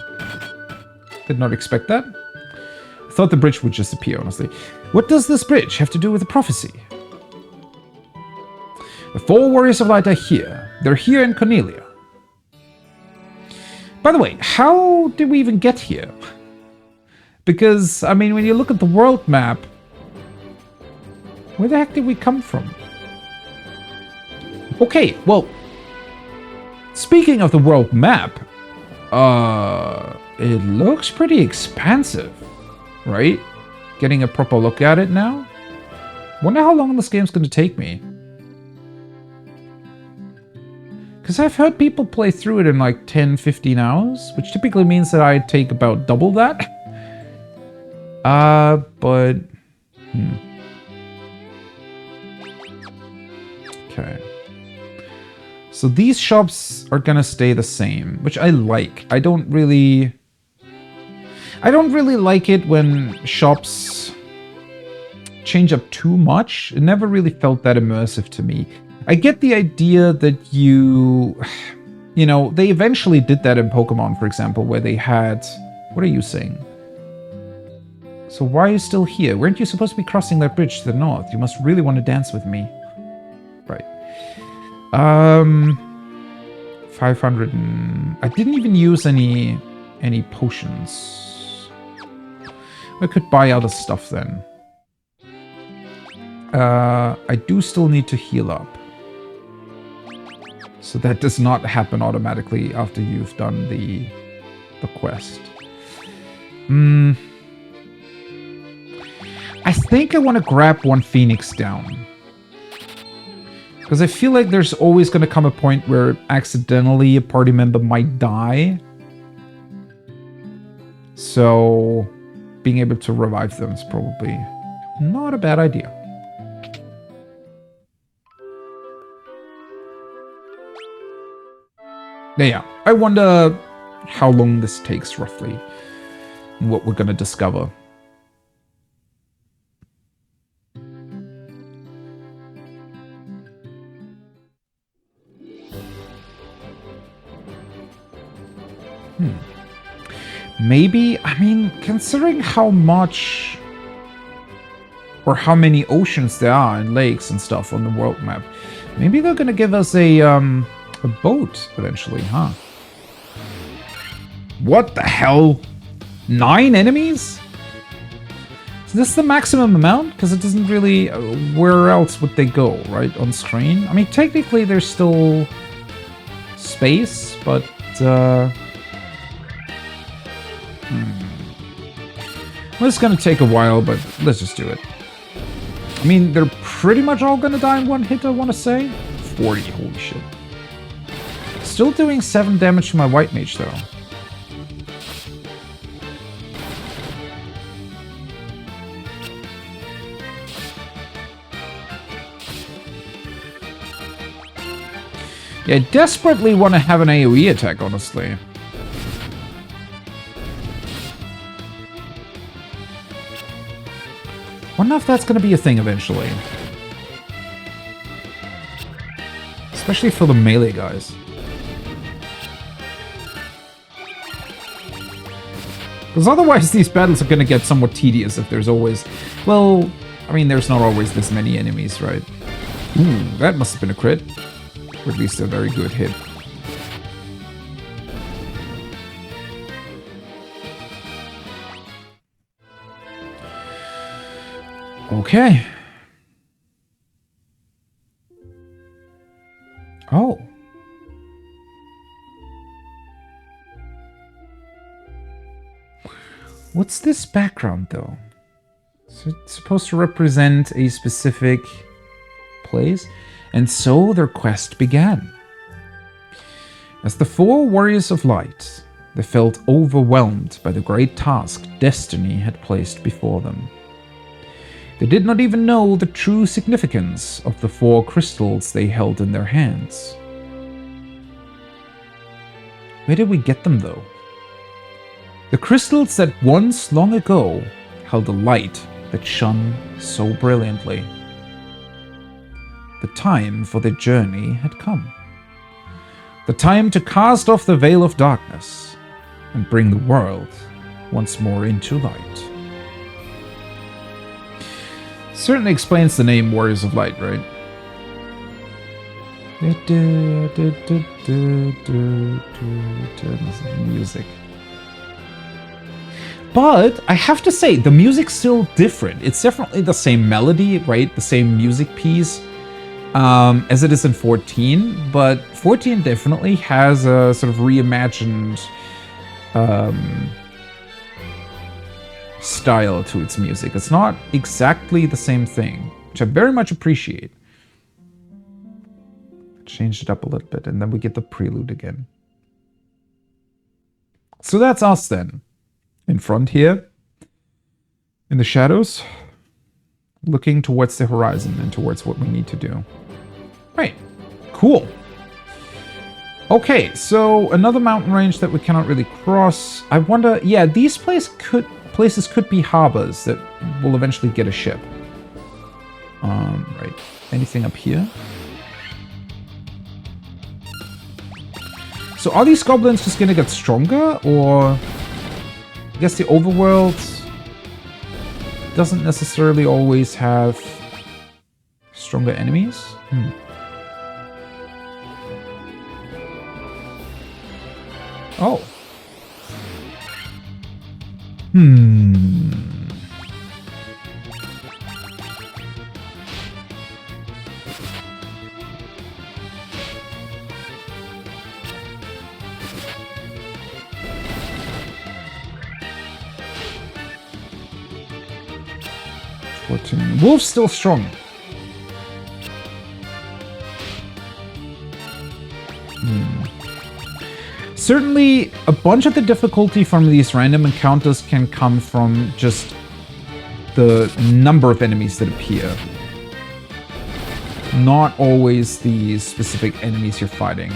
Did not expect that. I thought the bridge would just appear, honestly. What does this bridge have to do with the prophecy? The 4 Warriors of Light are here. They're here in Cornelia. By the way, how did we even get here? Because, I mean, when you look at the world map, where the heck did we come from? Okay, well, speaking of the world map, it looks pretty expansive, right? Getting a proper look at it now. Wonder how long this game's going to take me. Because I've heard people play through it in like 10-15 hours, which typically means that I take about double that. But... Okay. So these shops are gonna stay the same, which I like. I don't really like it when shops change up too much. It never really felt that immersive to me. I get the idea that you know, they eventually did that in Pokemon, for example, where they had... What are you saying? So why are you still here? Weren't you supposed to be crossing that bridge to the north? You must really want to dance with me. Right. 500 and... I didn't even use any potions. I could buy other stuff then. I do still need to heal up. So that does not happen automatically after you've done the quest. I think I want to grab one Phoenix down. Because I feel like there's always going to come a point where accidentally a party member might die. So being able to revive them is probably not a bad idea. Yeah, I wonder how long this takes roughly and what we're going to discover. Maybe, I mean, considering how much or how many oceans there are and lakes and stuff on the world map, maybe they're going to give us a boat eventually, huh? What the hell? 9 enemies? Is this the maximum amount? Because it doesn't really... where else would they go, right? On screen? I mean, technically there's still space, but... Well, it's gonna take a while, but let's just do it. I mean, they're pretty much all gonna die in one hit, I want to say. 40, holy shit. Still doing 7 damage to my white mage, though. Yeah, I desperately want to have an AoE attack, honestly. Wonder if that's going to be a thing eventually. Especially for the melee guys. Because otherwise these battles are going to get somewhat tedious if there's always... Well, I mean, there's not always this many enemies, right? Ooh, that must have been a crit. Or at least a very good hit. Okay. Oh. What's this background, though? Is it supposed to represent a specific place? And so their quest began. As the 4 warriors of light, they felt overwhelmed by the great task destiny had placed before them. They did not even know the true significance of the 4 crystals they held in their hands. Where did we get them, though? The crystals that once long ago held a light that shone so brilliantly. The time for their journey had come. The time to cast off the veil of darkness and bring the world once more into light. Certainly explains the name Warriors of Light, right? Music. But I have to say, the music's still different. It's definitely the same melody, right? The same music piece as it is in 14. But 14 definitely has a sort of reimagined style to its music. It's not exactly the same thing, which I very much appreciate. Changed it up a little bit, and then we get the prelude again. So that's us then. In front here, in the shadows, looking towards the horizon and towards what we need to do. Right. Cool. Okay, so another mountain range that we cannot really cross. I wonder, yeah, these places could be harbors that will eventually get a ship. Right. Anything up here? So are these goblins just gonna get stronger, or I guess the overworld doesn't necessarily always have stronger enemies? Oh. 14. Wolf's still strong. Certainly, a bunch of the difficulty from these random encounters can come from just the number of enemies that appear. Not always the specific enemies you're fighting.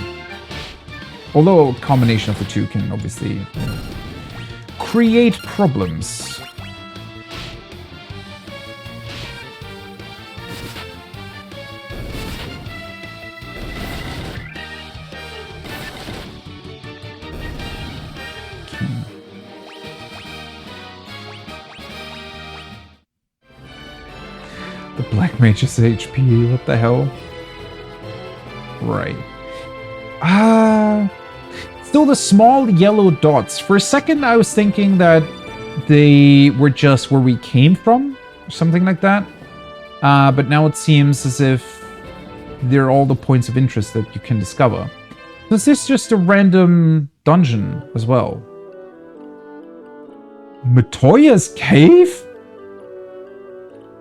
Although a combination of the two can obviously create problems. Black Mage's HP, what the hell? Right. Still the small yellow dots. For a second I was thinking that they were just where we came from, or something like that. But now it seems as if they're all the points of interest that you can discover. So is this just a random dungeon as well? Matoya's cave?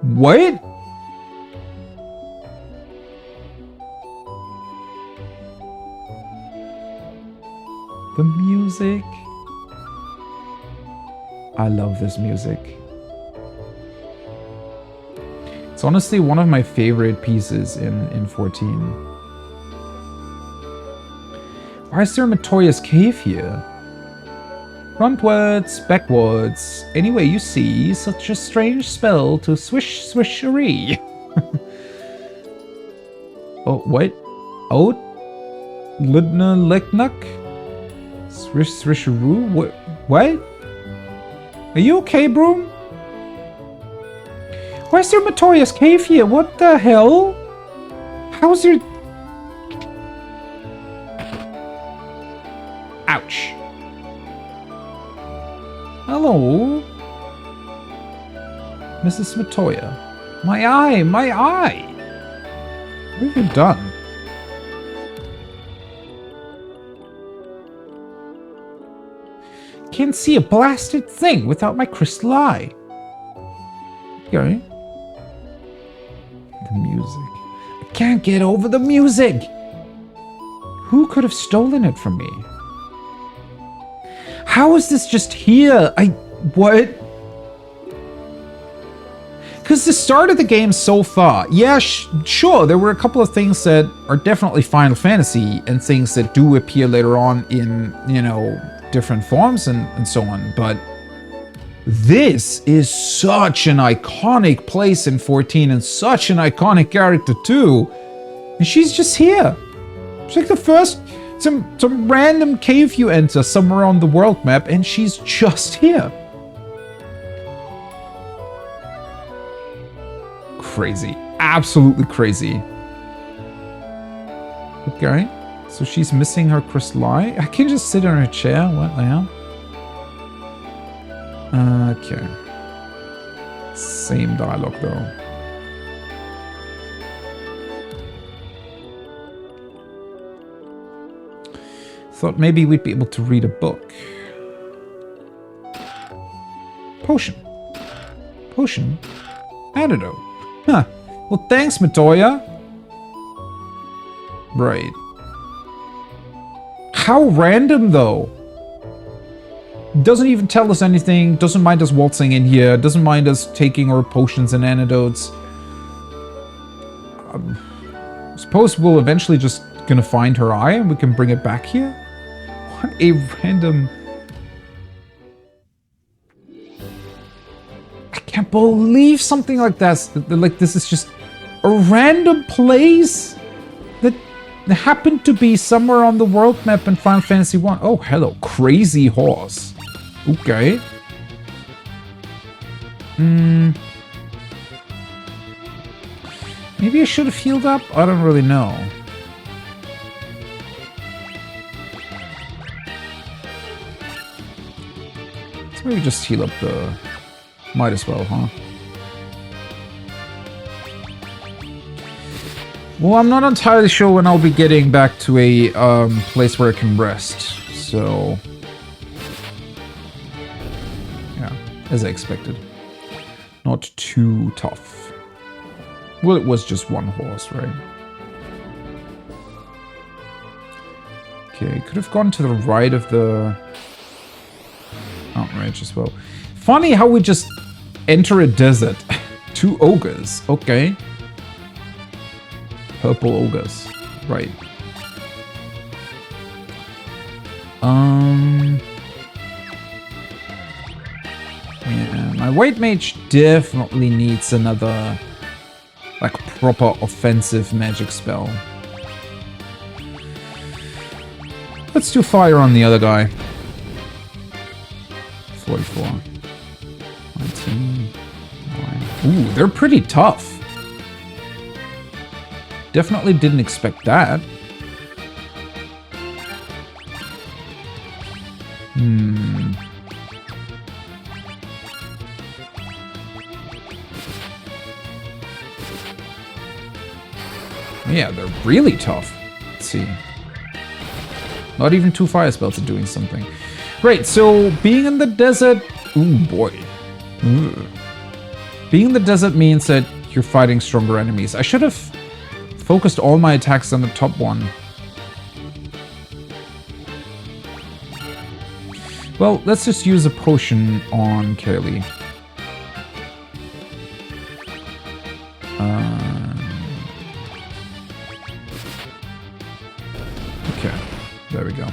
What? The music. I love this music. It's honestly one of my favorite pieces in 14. Why is there a Matoya's cave here? Frontwards, backwards, any way you see, such a strange spell to swish swishery. Oh, what? Out? Ludna Leknuk? Swish swisheroo? What? Are you okay, Broom? Why is there Matoya's cave here? What the hell? How's there... Ouch. Hello? Mrs. Matoya. My eye! My eye! What have you done? Can't see a blasted thing without my crystal eye. Okay. The music. I can't get over the music! Who could have stolen it from me? How is this just here? What? Because the start of the game so far, yeah, sure, there were a couple of things that are definitely Final Fantasy and things that do appear later on in, you know, different forms and so on, but this is such an iconic place in 14 and such an iconic character too, and she's just here. She's like the first, some random cave you enter somewhere on the world map and she's just here. Crazy, absolutely crazy. Okay. So she's missing her crystal eye. I can just sit in her chair. What the hell? Okay. Same dialogue though. Thought maybe we'd be able to read a book. Potion. Potion? Antidote. Huh. Well, thanks, Matoya. Right. How random, though. Doesn't even tell us anything. Doesn't mind us waltzing in here. Doesn't mind us taking our potions and antidotes. Suppose we'll eventually just gonna find her eye and we can bring it back here? What a random... I can't believe something like that. Like, this is just a random place that happened to be somewhere on the world map in Final Fantasy 1. Oh, hello. Crazy horse. Okay. Maybe I should have healed up? I don't really know. Let's maybe just heal up the... Might as well, huh? Well, I'm not entirely sure when I'll be getting back to a place where I can rest, so... Yeah, as I expected. Not too tough. Well, it was just one horse, right? Okay, could have gone to the right of the... Outrage as well. Funny how we just enter a desert. 2 ogres, okay. Purple ogres, right. Yeah, my white mage definitely needs another, like, proper offensive magic spell. Let's do fire on the other guy. 44. 19. 9. Ooh, they're pretty tough. Definitely didn't expect that. Yeah, they're really tough. Let's see. Not even 2 fire spells are doing something. Right, so being in the desert... Ooh, boy. Ugh. Being in the desert means that you're fighting stronger enemies. I should have focused all my attacks on the top one. Well, let's just use a potion on Kaylee. Okay, there we go.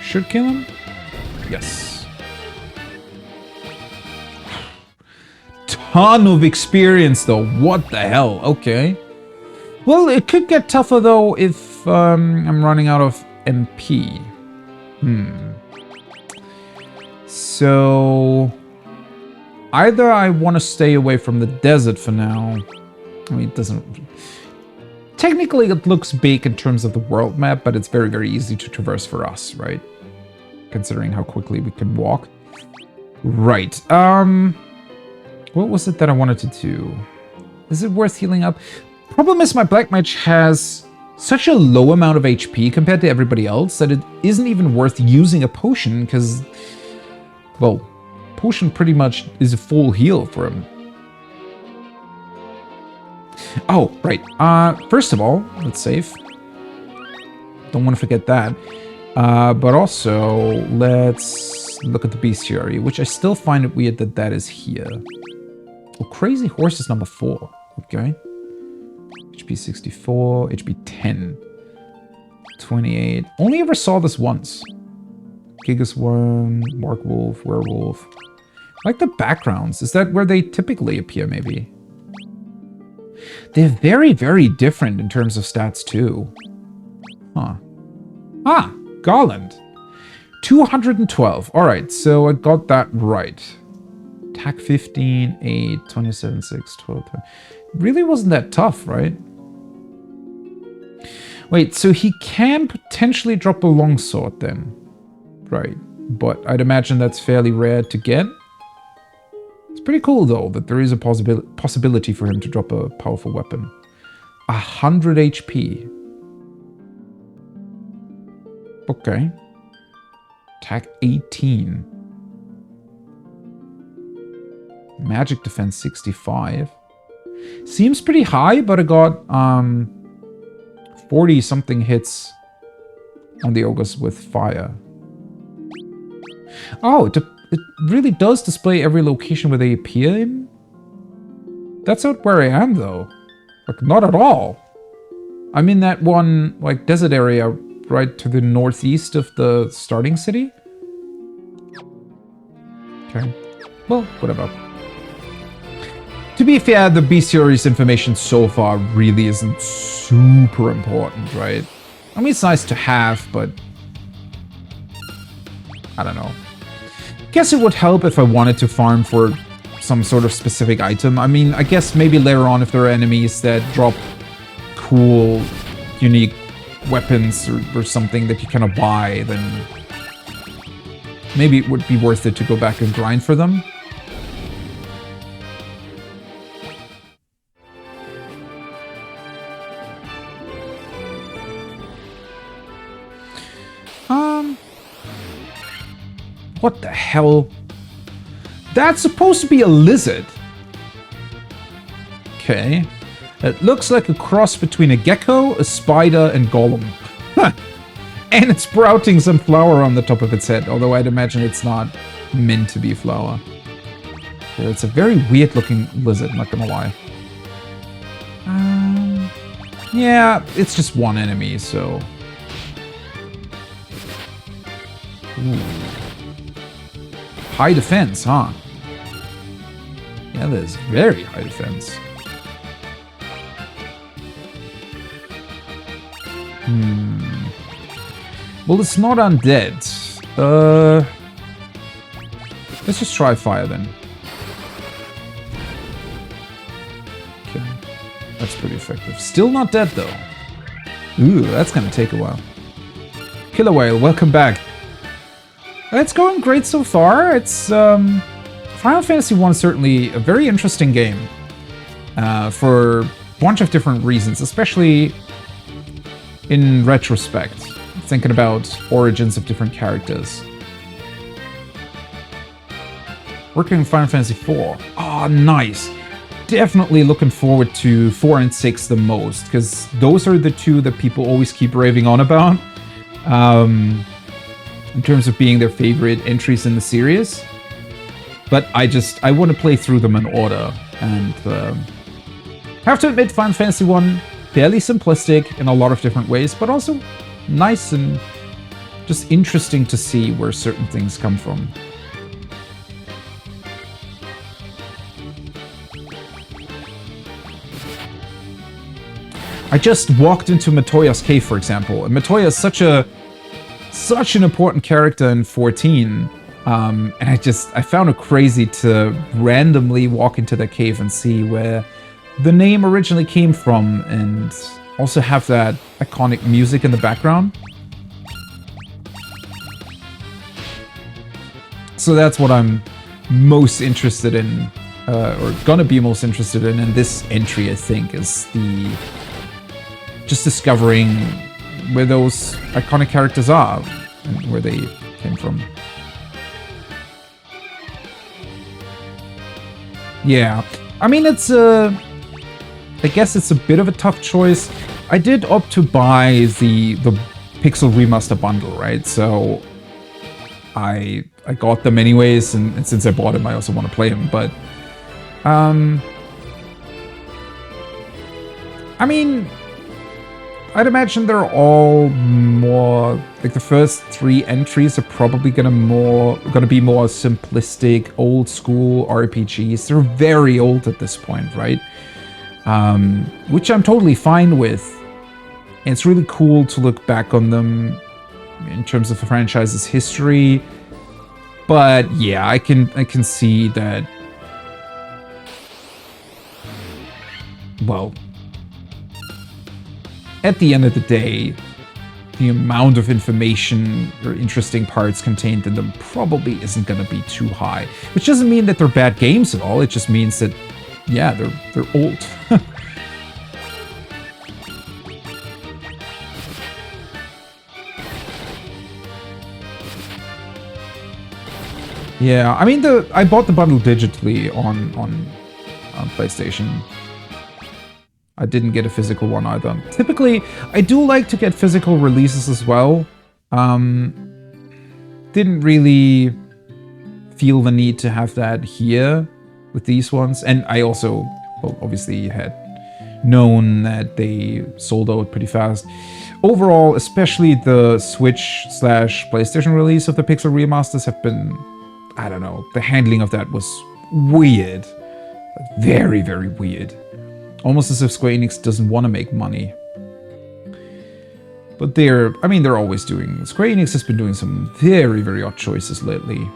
Should kill him? Yes. Ton of experience though. What the hell? Okay. Well, it could get tougher though if I'm running out of MP. So either I want to stay away from the desert for now. I mean, it doesn't... Technically, it looks big in terms of the world map, but it's very, very easy to traverse for us, right? Considering how quickly we can walk. Right. What was it that I wanted to do? Is it worth healing up? Problem is my Black Mage has such a low amount of HP compared to everybody else that it isn't even worth using a potion because, well, potion pretty much is a full heal for him. Oh, right. First of all, let's save. Don't want to forget that. But also, let's look at the bestiary, which I still find it weird that that is here. Oh, Crazy Horse is number 4. Okay. HP 64, HP 10. 28. Only ever saw this once. Gigas Worm, Mark Wolf, Werewolf. I like the backgrounds. Is that where they typically appear, maybe? They're very, very different in terms of stats, too. Huh. Ah, Garland. 212. Alright, so I got that right. Attack 15, 8, 27, 6, 12, 20. Really wasn't that tough, right? Wait, so he can potentially drop a longsword then. Right, but I'd imagine that's fairly rare to get. It's pretty cool, though, that there is a possibility for him to drop a powerful weapon. 100 HP. Okay. Attack 18. Magic defense 65. Seems pretty high, but I got 40 something hits on the ogres with fire. Oh, it really does display every location where they appear in. That's not where I am, though. Like, not at all. I'm in that one, like, desert area right to the northeast of the starting city. Okay. Well, whatever. To be fair, the bestiary's information so far really isn't super important, right? I mean, it's nice to have, but I don't know. Guess it would help if I wanted to farm for some sort of specific item. I mean, I guess maybe later on if there are enemies that drop cool, unique weapons or something that you cannot buy, then maybe it would be worth it to go back and grind for them. What the hell? That's supposed to be a lizard. Okay. It looks like a cross between a gecko, a spider, and golem. And it's sprouting some flower on the top of its head, although I'd imagine it's not meant to be flower. It's a very weird looking lizard, not gonna lie. Yeah, it's just one enemy, so... Ooh. High defense, huh? Yeah, there's very high defense. Well, it's not undead. Let's just try fire then. Okay. That's pretty effective. Still not dead though. Ooh, that's gonna take a while. Killer Whale, welcome back. It's going great so far. It's Final Fantasy 1 is certainly a very interesting game for a bunch of different reasons, especially in retrospect, thinking about origins of different characters. Working on Final Fantasy 4. Oh, nice. Definitely looking forward to 4 and 6 the most, because those are the two that people always keep raving on about. In terms of being their favorite entries in the series. But I want to play through them in order. And have to admit, Final Fantasy 1, fairly simplistic in a lot of different ways, but also nice and just interesting to see where certain things come from. I just walked into Matoya's cave, for example, and Matoya is such an important character in 14, and I found it crazy to randomly walk into that cave and see where the name originally came from, and also have that iconic music in the background. So that's what I'm most interested in, or gonna be most interested in this entry, I think, is just discovering where those iconic characters are and where they came from. Yeah, I mean, I guess it's a bit of a tough choice. I did opt to buy the Pixel Remaster bundle, right? So I got them anyways, and since I bought them, I also want to play them. But I mean, I'd imagine they're all more like the first 3 entries are probably gonna be more simplistic, old school RPGs. They're very old at this point, right? Which I'm totally fine with. And it's really cool to look back on them in terms of the franchise's history. But yeah, I can see that. Well, at the end of the day, the amount of information or interesting parts contained in them probably isn't going to be too high. Which doesn't mean that they're bad games at all. It just means that, yeah, they're old. Yeah, I mean, I bought the bundle digitally on PlayStation. I didn't get a physical one either. Typically, I do like to get physical releases as well. Didn't really feel the need to have that here with these ones. And I also, well, obviously had known that they sold out pretty fast. Overall, especially the Switch/PlayStation release of the Pixel remasters have been, I don't know, the handling of that was weird. Very, very weird. Almost as if Square Enix doesn't want to make money. But they're always doing, Square Enix has been doing some very, very odd choices lately.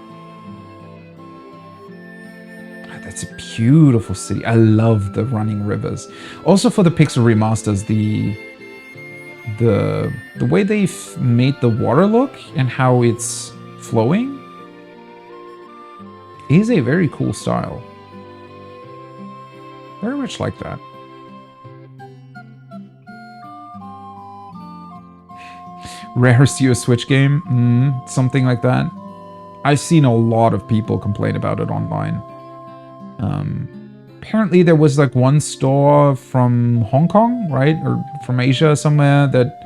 That's a beautiful city. I love the running rivers. Also for the Pixel remasters, the way they've made the water look and how it's flowing is a very cool style. Very much like that. Rarest US Switch game? Something like that. I've seen a lot of people complain about it online. Apparently there was like one store from Hong Kong, right? Or from Asia somewhere that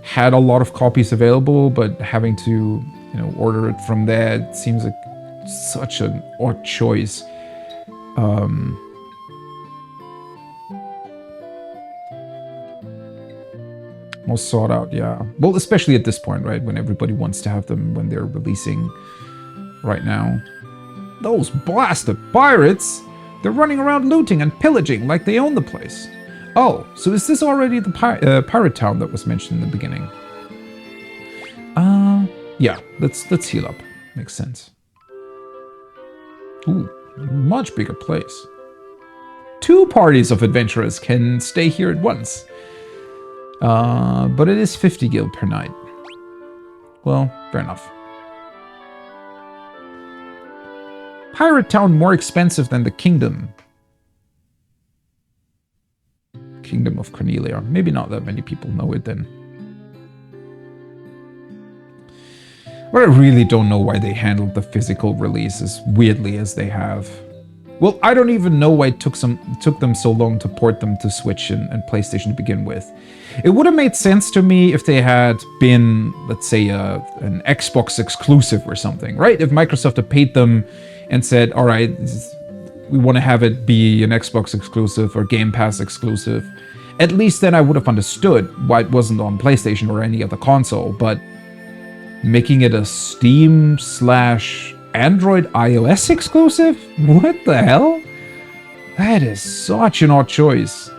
had a lot of copies available, but having to, you know, order it from there, it seems like such an odd choice. Most sought out, yeah. Well, especially at this point, right? When everybody wants to have them when they're releasing right now. Those blasted pirates! They're running around looting and pillaging like they own the place. Oh, so is this already the pirate town that was mentioned in the beginning? Yeah, let's heal up. Makes sense. Ooh, much bigger place. 2 parties of adventurers can stay here at once. But it is 50 gil per night. Well, fair enough. Pirate town more expensive than the kingdom. Kingdom of Cornelia. Maybe not that many people know it then. But I really don't know why they handled the physical release as weirdly as they have. Well, I don't even know why it took them so long to port them to Switch and PlayStation to begin with. It would have made sense to me if they had been, let's say, an Xbox exclusive or something, right? If Microsoft had paid them and said, all right, we want to have it be an Xbox exclusive or Game Pass exclusive, at least then I would have understood why it wasn't on PlayStation or any other console, but making it a Steam/Android iOS exclusive? What the hell? That is such an odd choice.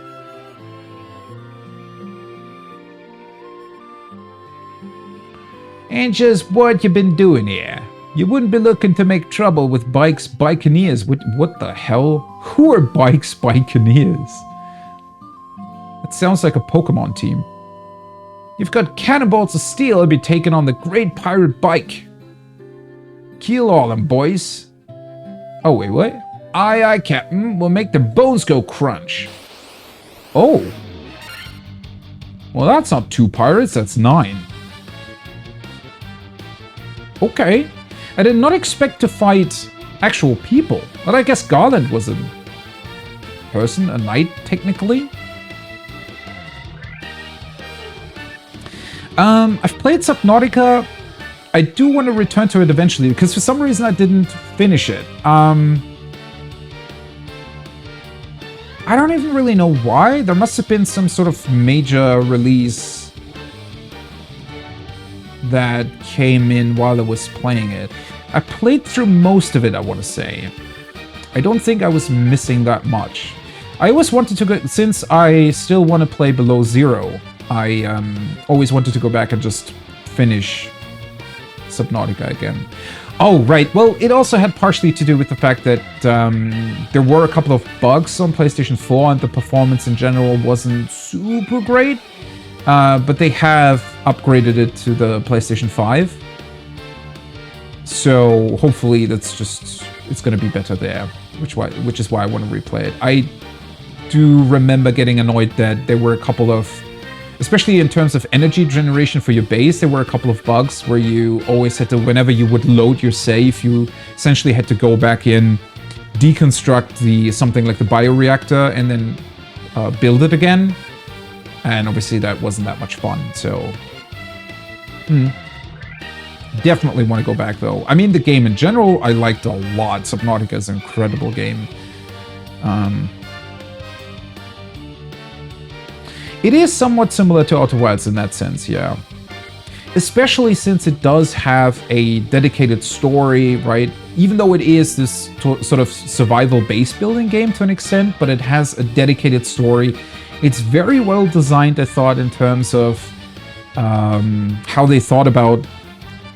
And just what you been doing here? You wouldn't be looking to make trouble with Bikes Bikeneers. What the hell? Who are Bikes Bikeneers? That sounds like a Pokemon team. You've got cannonballs of steel to be taken on the Great Pirate Bike. Kill all them, boys. Oh, wait, what? Aye, aye, Captain. We'll make their bones go crunch. Oh. Well, that's not 2 pirates, that's 9. Okay. I did not expect to fight actual people. But I guess Garland was a person, a knight, technically. I've played Subnautica. I do want to return to it eventually, because for some reason I didn't finish it. I don't even really know why. There must have been some sort of major release that came in while I was playing it. I played through most of it, I want to say. I don't think I was missing that much. I always wanted to go, since I still want to play Below Zero, I always wanted to go back and just finish Subnautica again. Oh, right. Well, it also had partially to do with the fact that there were a couple of bugs on PlayStation 4 and the performance in general wasn't super great. But they have upgraded it to the PlayStation 5. So hopefully it's going to be better there, which is why I want to replay it. I do remember getting annoyed that there were a couple of, especially in terms of energy generation for your base, there were a couple of bugs where you always had to, whenever you would load your save, you essentially had to go back in, deconstruct something like the bioreactor, and then build it again. And obviously that wasn't that much fun, so... Definitely want to go back, though. I mean, the game in general, I liked a lot. Subnautica is an incredible game. It is somewhat similar to Outer Wilds in that sense, yeah. Especially since it does have a dedicated story, right? Even though it is this sort of survival base building game to an extent, but it has a dedicated story. It's very well designed, I thought, in terms of how they thought about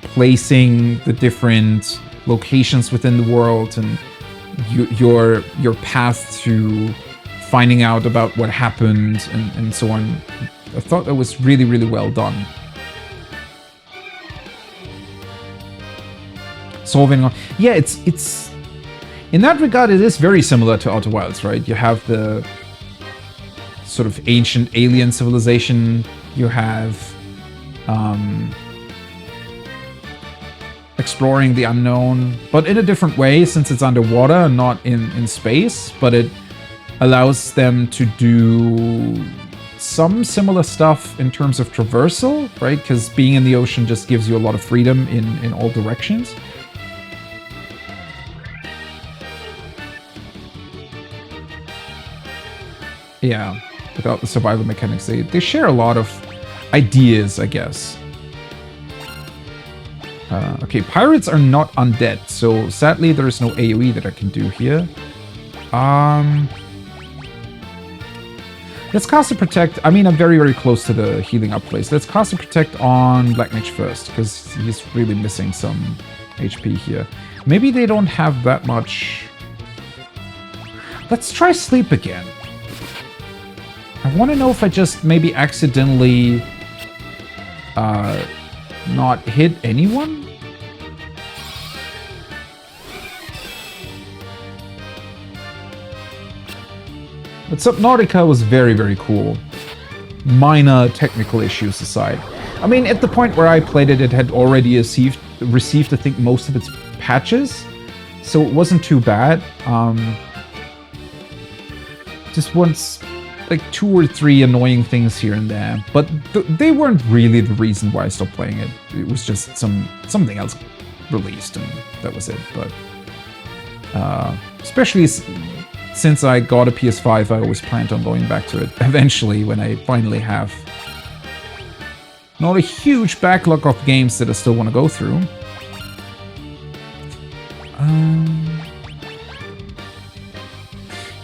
placing the different locations within the world and your path to finding out about what happened and so on. I thought that was really, really well done. Solving, yeah, it's in that regard, it is very similar to Outer Wilds, right? You have the sort of ancient alien civilization. You have exploring the unknown, but in a different way since it's underwater and not in space, but it allows them to do some similar stuff in terms of traversal, right? Because being in the ocean just gives you a lot of freedom in all directions. Yeah, without the survival mechanics, they share a lot of ideas, I guess. Okay, pirates are not undead, so sadly there is no AoE that I can do here. Let's cast a Protect. I mean, I'm very, very close to the healing up place. Let's cast a Protect on Black Mage first, because he's really missing some HP here. Maybe they don't have that much. Let's try Sleep again. I want to know if I just maybe accidentally not hit anyone? But Subnautica was very, very cool. Minor technical issues aside. I mean, at the point where I played it, it had already received I think, most of its patches. So it wasn't too bad. Just once, like 2 or 3 annoying things here and there. But they weren't really the reason why I stopped playing it. It was just something else released, and that was it. But especially since I got a PS5, I always planned on going back to it eventually when I finally have not a huge backlog of games that I still want to go through.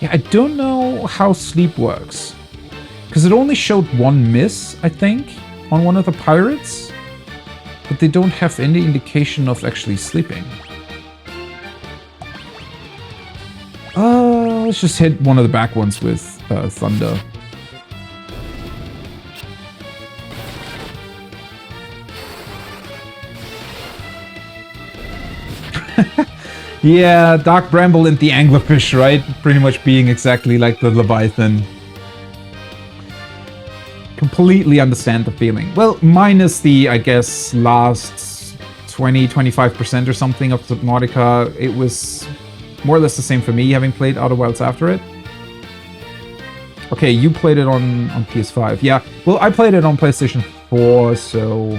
Yeah, I don't know how sleep works. Because it only showed 1 miss, I think, on one of the pirates. But they don't have any indication of actually sleeping. Let's just hit one of the back ones with Thunder. Yeah, Dark Bramble and the Anglerfish, right? Pretty much being exactly like the Leviathan. Completely understand the feeling. Well, minus the, I guess, last 20-25% or something of Subnautica, it was more or less the same for me, having played Outer Wilds after it. Okay, you played it on PS5. Yeah, well, I played it on PlayStation 4, so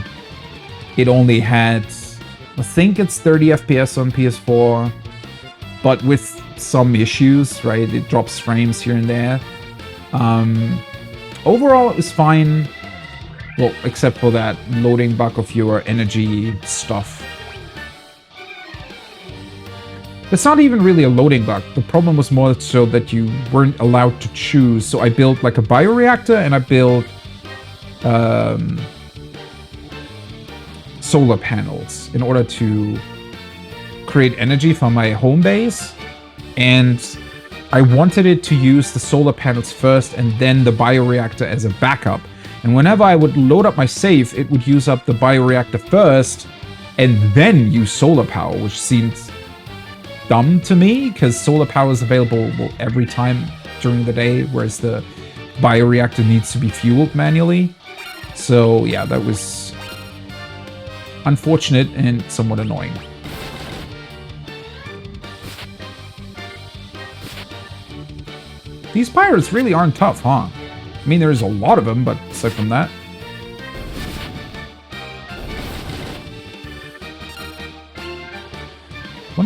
it only had, I think it's 30 FPS on PS4, but with some issues, right? It drops frames here and there. Overall, it was fine. Well, except for that loading bug of your energy stuff. It's not even really a loading bug. The problem was more so that you weren't allowed to choose. So I built like a bioreactor and I built solar panels in order to create energy for my home base. And I wanted it to use the solar panels first and then the bioreactor as a backup. And whenever I would load up my save, it would use up the bioreactor first and then use solar power, which seems dumb to me because solar power is available every time during the day, whereas the bioreactor needs to be fueled manually. So yeah, that was unfortunate and somewhat annoying. These pirates really aren't tough, huh? I mean, there's a lot of them, but aside from that...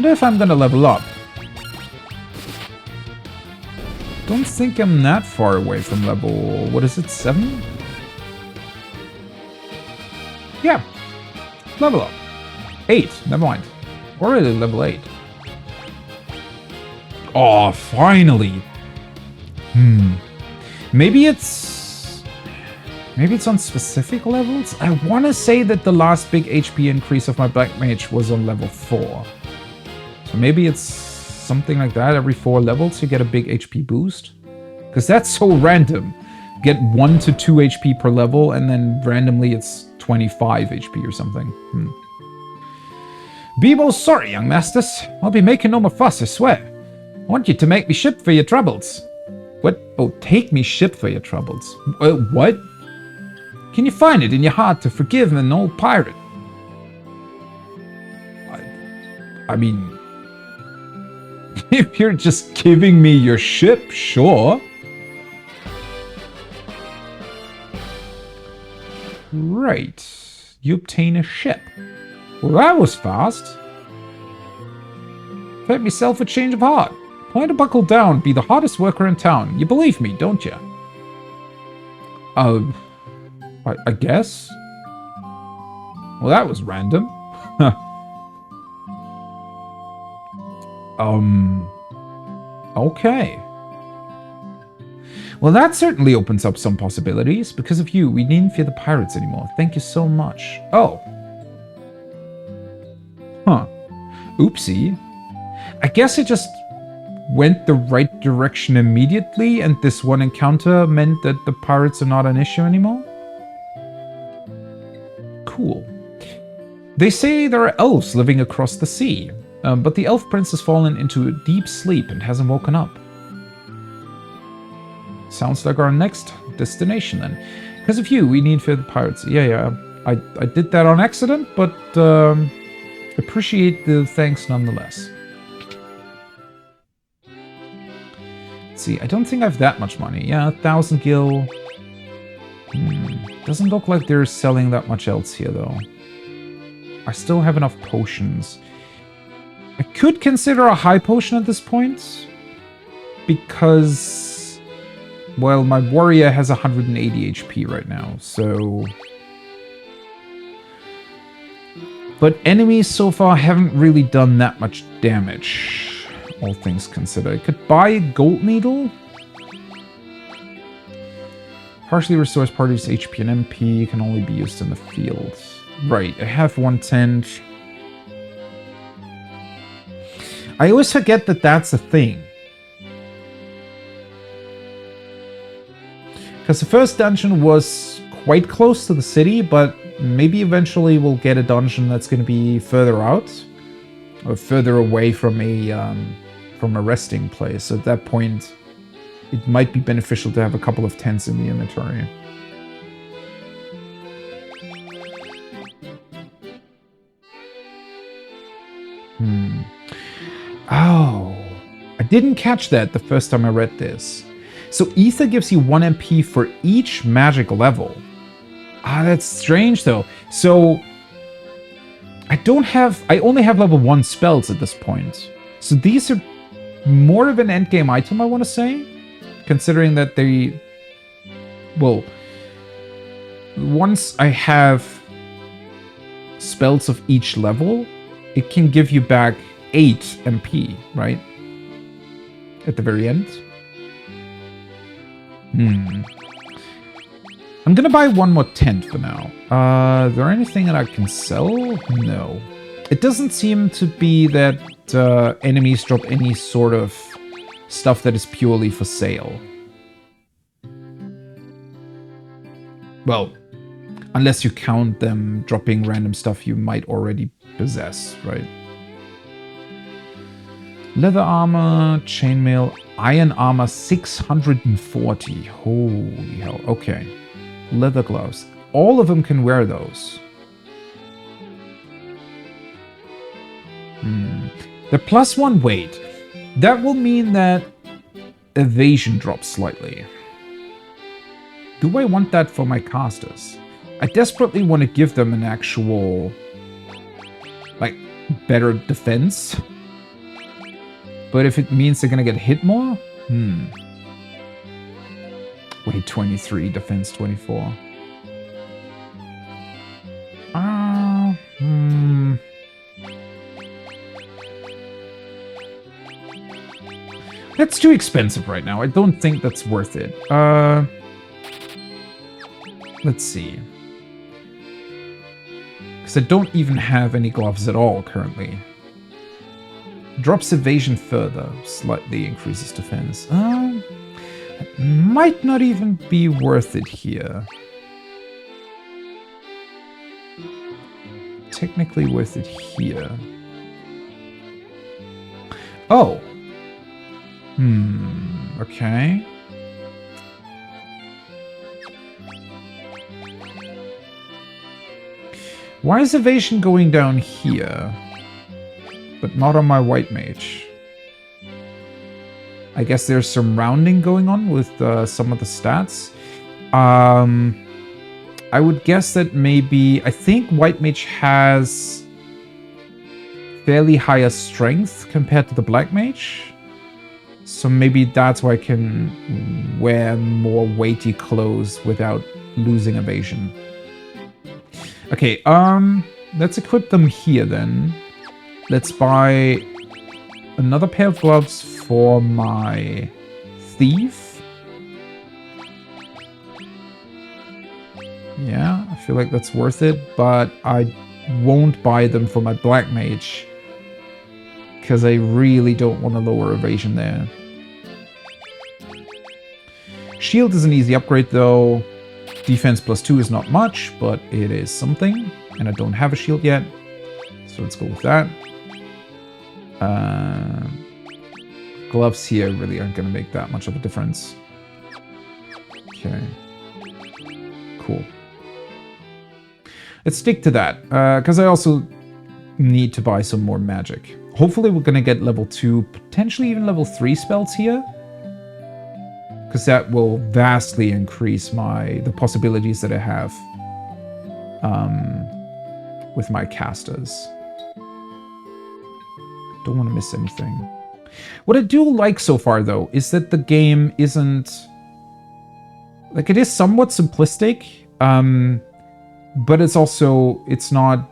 wonder if I'm gonna level up. Don't think I'm that far away from level... what is it, 7? Yeah. Level up. 8, never mind. Already level 8. Oh, finally! Maybe it's on specific levels? I want to say that the last big HP increase of my Black Mage was on level 4. So maybe it's something like that. Every 4 levels you get a big HP boost. Because that's so random. Get 1 to 2 HP per level, and then randomly it's 25 HP or something. Be most sorry, young masters. I'll be making no more fuss, I swear. I want you to make me ship for your troubles. What? Oh, take me ship for your troubles. What? Can you find it in your heart to forgive an old pirate? I mean... if you're just giving me your ship, sure. Right. You obtain a ship. Well, that was fast. Let myself a change of heart. Plan to buckle down, be the hardest worker in town. You believe me, don't you? I guess. Well, that was random. Okay. Well, that certainly opens up some possibilities. Because of you, we needn't fear the pirates anymore. Thank you so much. Oh. Huh. Oopsie. I guess it just went the right direction immediately, and this one encounter meant that the pirates are not an issue anymore? Cool. They say there are elves living across the sea, but the elf prince has fallen into a deep sleep and hasn't woken up. Sounds like our next destination then. Because of you, we need fear the pirates. Yeah, I did that on accident, but appreciate the thanks nonetheless. See, I don't think I have that much money. Yeah, 1,000 gil. Doesn't look like they're selling that much else here, though. I still have enough potions. I could consider a high potion at this point. Because... well, my warrior has 180 HP right now, so... but enemies so far haven't really done that much damage. All things considered. I could buy a gold needle. Partially restores parties' HP and MP. Can only be used in the field. Right, I have 110. I always forget that that's a thing. Because the first dungeon was quite close to the city, but maybe eventually we'll get a dungeon that's going to be further out. Or further away from a resting place. So at that point, it might be beneficial to have a couple of tents in the inventory. Oh, I didn't catch that the first time I read this. So Ether gives you 1 MP for each magic level. Ah, that's strange though. So I only have level 1 spells at this point. So these are more of an endgame item, I want to say. Considering that they... well, once I have spells of each level, it can give you back 8 MP, right? At the very end. I'm gonna buy 1 more tent for now. Is there anything that I can sell? No. It doesn't seem to be that enemies drop any sort of stuff that is purely for sale. Well, unless you count them dropping random stuff you might already possess, right? Leather armor, chainmail, iron armor 640. Holy hell, okay. Leather gloves. All of them can wear those. The +1 weight. That will mean that evasion drops slightly. Do I want that for my casters? I desperately want to give them an actual, like, better defense. But if it means they're gonna get hit more? Weight 23, defense 24. That's too expensive right now. I don't think that's worth it. Let's see. Because I don't even have any gloves at all currently. Drops evasion further. Slightly increases defense. It might not even be worth it here. Technically worth it here. Oh. Okay. Why is evasion going down here, but not on my white mage? I guess there's some rounding going on with some of the stats. I would guess that maybe... I think white mage has fairly higher strength compared to the black mage. So maybe that's why I can wear more weighty clothes without losing evasion. Okay, let's equip them here then. Let's buy another pair of gloves for my thief. Yeah, I feel like that's worth it, but I won't buy them for my black mage because I really don't want to lower evasion there. Shield is an easy upgrade though. Defense +2 is not much, but it is something. And I don't have a shield yet, so let's go with that. Gloves here really aren't going to make that much of a difference. Okay. Cool. Let's stick to that, because I also need to buy some more magic. Hopefully we're going to get level 2, potentially even level 3 spells here. Because that will vastly increase the possibilities that I have with my casters. Don't want to miss anything. What I do like so far, though, is that the game isn't... Like, it is somewhat simplistic, but it's not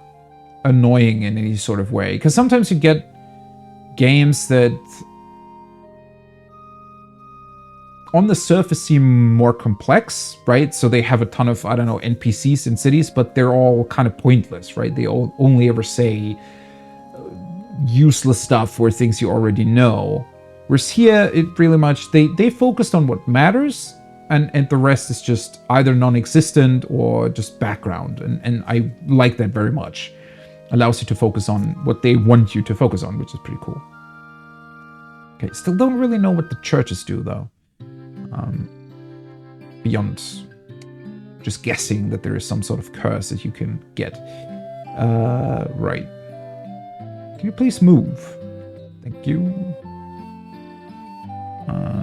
annoying in any sort of way. Because sometimes you get games that on the surface seem more complex, right? So they have a ton of, I don't know, NPCs in cities, but they're all kind of pointless, right? They only ever say useless stuff or things you already know. Whereas here, it really much, they focused on what matters, and the rest is just either non-existent or just background. And I like that very much. Allows you to focus on what they want you to focus on, which is pretty cool. Okay, still don't really know what the churches do, though. Beyond just guessing that there is some sort of curse that you can get. Right. Can you please move? Thank you.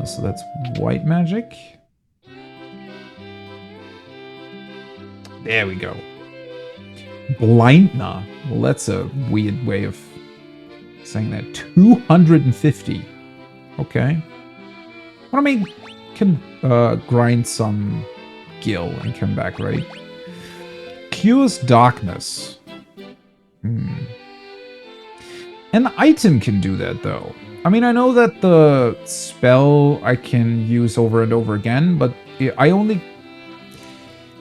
So that's white magic. There we go. Blindna. Well, that's a weird way of saying that. 250. Okay. Well, I mean, can grind some gil and come back, right? Cures darkness. An item can do that, though. I mean, I know that the spell I can use over and over again, but I only...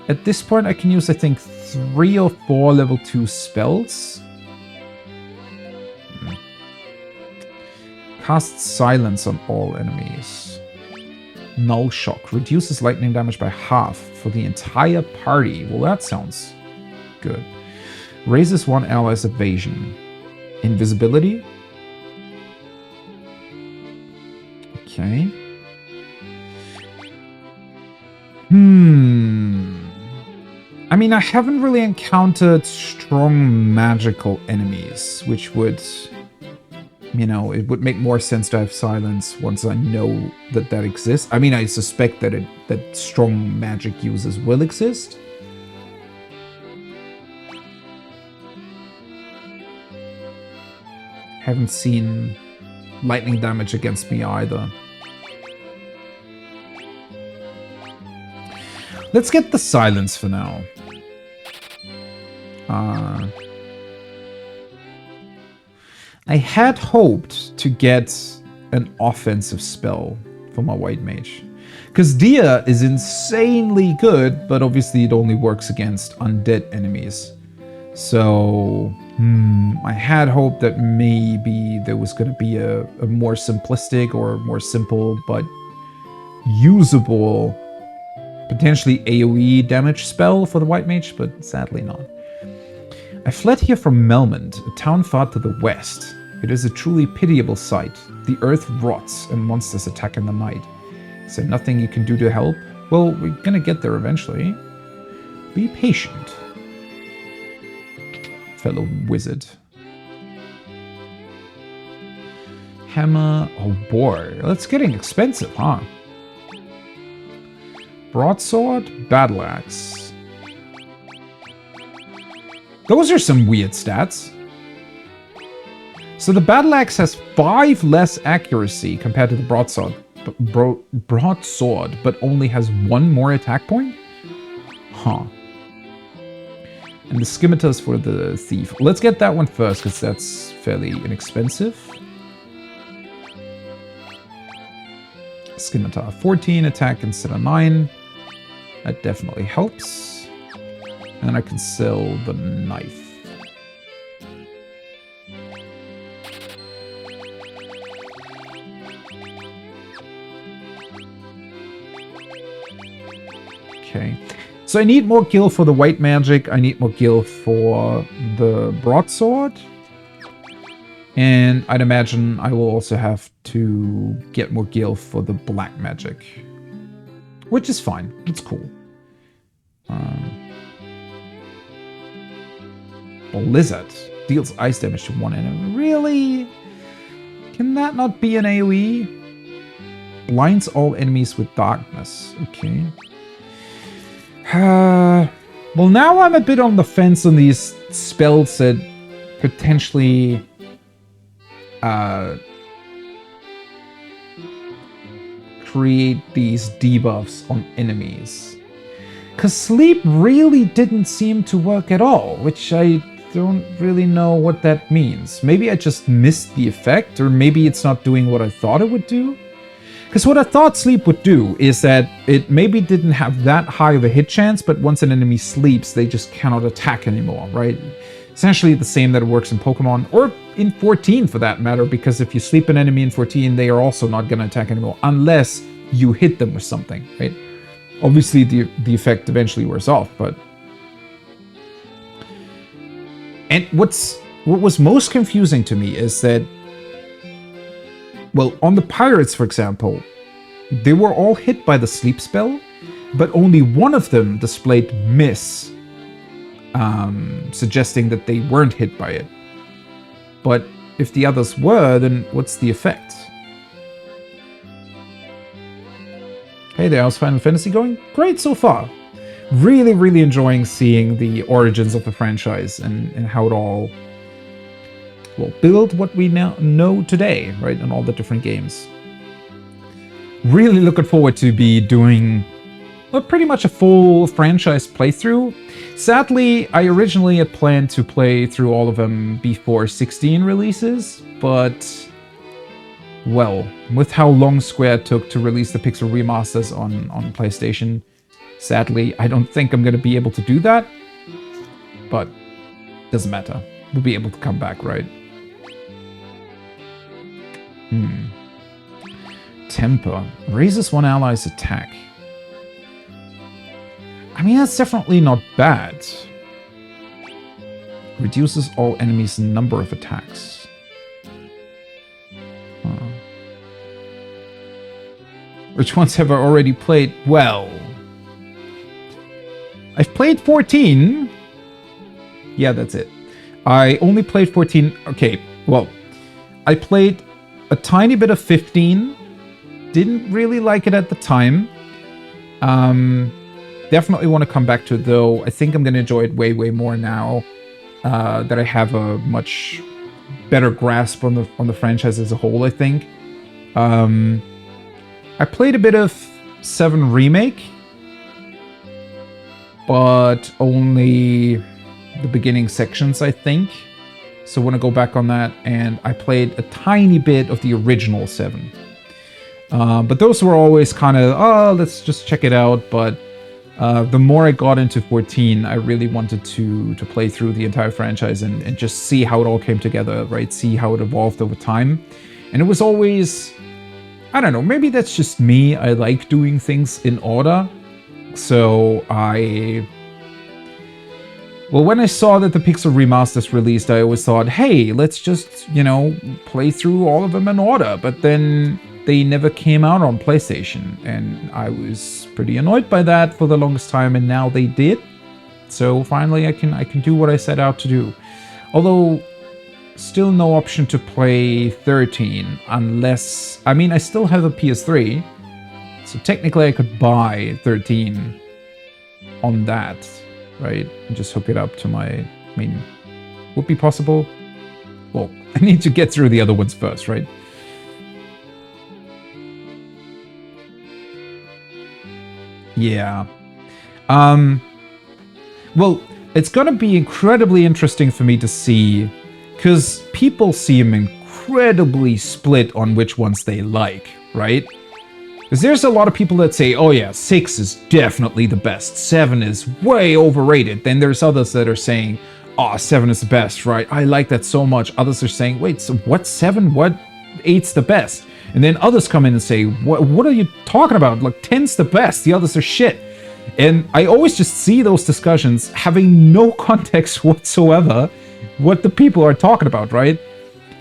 At this point, I can use, I think, 3 or 4 level 2 spells. Cast silence on all enemies. Null shock. Reduces lightning damage by half for the entire party. Well, that sounds good. Raises one ally's evasion. Invisibility. Okay. I mean, I haven't really encountered strong magical enemies, which would, you know, it would make more sense to have silence once I know that that exists. I mean, I suspect that that strong magic users will exist. Haven't seen lightning damage against me either. Let's get the silence for now. I had hoped to get an offensive spell for my white mage. Because Dia is insanely good, but obviously it only works against undead enemies. So, I had hoped that maybe there was going to be a more simplistic or more simple but usable, potentially AoE damage spell for the white mage, but sadly not. I fled here from Melmond, a town far to the west. It is a truly pitiable sight. The earth rots and monsters attack in the night. Is there nothing you can do to help? Well, we're gonna get there eventually. Be patient, fellow wizard. Hammer. Oh boy, that's getting expensive, huh? Broadsword, battle axe. Those are some weird stats. So the battle axe has 5 less accuracy compared to the broadsword, but only has 1 more attack point? Huh. And the scimitar is for the thief. Let's get that one first, because that's fairly inexpensive. Scimitar, 14 attack instead of 9. That definitely helps. And I can sell the knife. Okay. So I need more gil for the white magic. I need more gil for the broadsword. And I'd imagine I will also have to get more gil for the black magic. Which is fine. It's cool. Blizzard. Deals ice damage to one enemy. Really? Can that not be an AoE? Blinds all enemies with darkness. Okay. Well, now I'm a bit on the fence on these spells that potentially create these debuffs on enemies. Because sleep really didn't seem to work at all, which I don't really know what that means. Maybe I just missed the effect, or maybe it's not doing what I thought it would do. Because what I thought sleep would do is that it maybe didn't have that high of a hit chance, but once an enemy sleeps, they just cannot attack anymore, right? Essentially the same that it works in Pokemon, or in 14 for that matter, because if you sleep an enemy in 14, they are also not going to attack anymore, unless you hit them with something, right? Obviously the effect eventually wears off, but... And what was most confusing to me is that, well, on the pirates, for example, they were all hit by the sleep spell, but only one of them displayed miss, suggesting that they weren't hit by it. But if the others were, then what's the effect? Hey there, how's Final Fantasy going? Great so far. Really, really enjoying seeing the origins of the franchise and how it all will build what we now know today, right, in all the different games. Really looking forward to be doing pretty much a full franchise playthrough. Sadly, I originally had planned to play through all of them before 16 releases, but, well, with how long Square took to release the Pixel Remasters on PlayStation, sadly, I don't think I'm going to be able to do that, but doesn't matter. We'll be able to come back, right? Temper. Raises one ally's attack. I mean, that's definitely not bad. Reduces all enemies' number of attacks. Which ones have I already played? Well, I've played 14. Yeah, that's it. I only played 14. Okay, well, I played a tiny bit of 15. Didn't really like it at the time. Definitely want to come back to it, though. I think I'm going to enjoy it way, way more now that I have a much better grasp on the franchise as a whole, I think. I played a bit of 7 Remake, but only the beginning sections, I think. So I want to go back on that, and I played a tiny bit of the original 7. But those were always kind of, oh, let's just check it out. But the more I got into 14, I really wanted to play through the entire franchise and just see how it all came together, right? See how it evolved over time. And it was always, I don't know, maybe that's just me. I like doing things in order. So well, when I saw that the Pixel Remasters released, I always thought, hey, let's just, you know, play through all of them in order. But then they never came out on PlayStation, and I was pretty annoyed by that for the longest time, and now they did. So finally I can do what I set out to do. Although, still no option to play 13, unless... I mean, I still have a PS3, so technically I could buy 13 on that. Right, and just hook it up to my, I mean, would be possible? Well, I need to get through the other ones first, right? Yeah. Well, it's gonna be incredibly interesting for me to see, because people seem incredibly split on which ones they like, right? Because there's a lot of people that say, oh yeah, 6 is definitely the best, 7 is way overrated. Then there's others that are saying, oh, 7 is the best, right? I like that so much. Others are saying, wait, so what's 7? What 8's the best? And then others come in and say, what are you talking about? Like 10's the best, the others are shit. And I always just see those discussions having no context whatsoever what the people are talking about, right?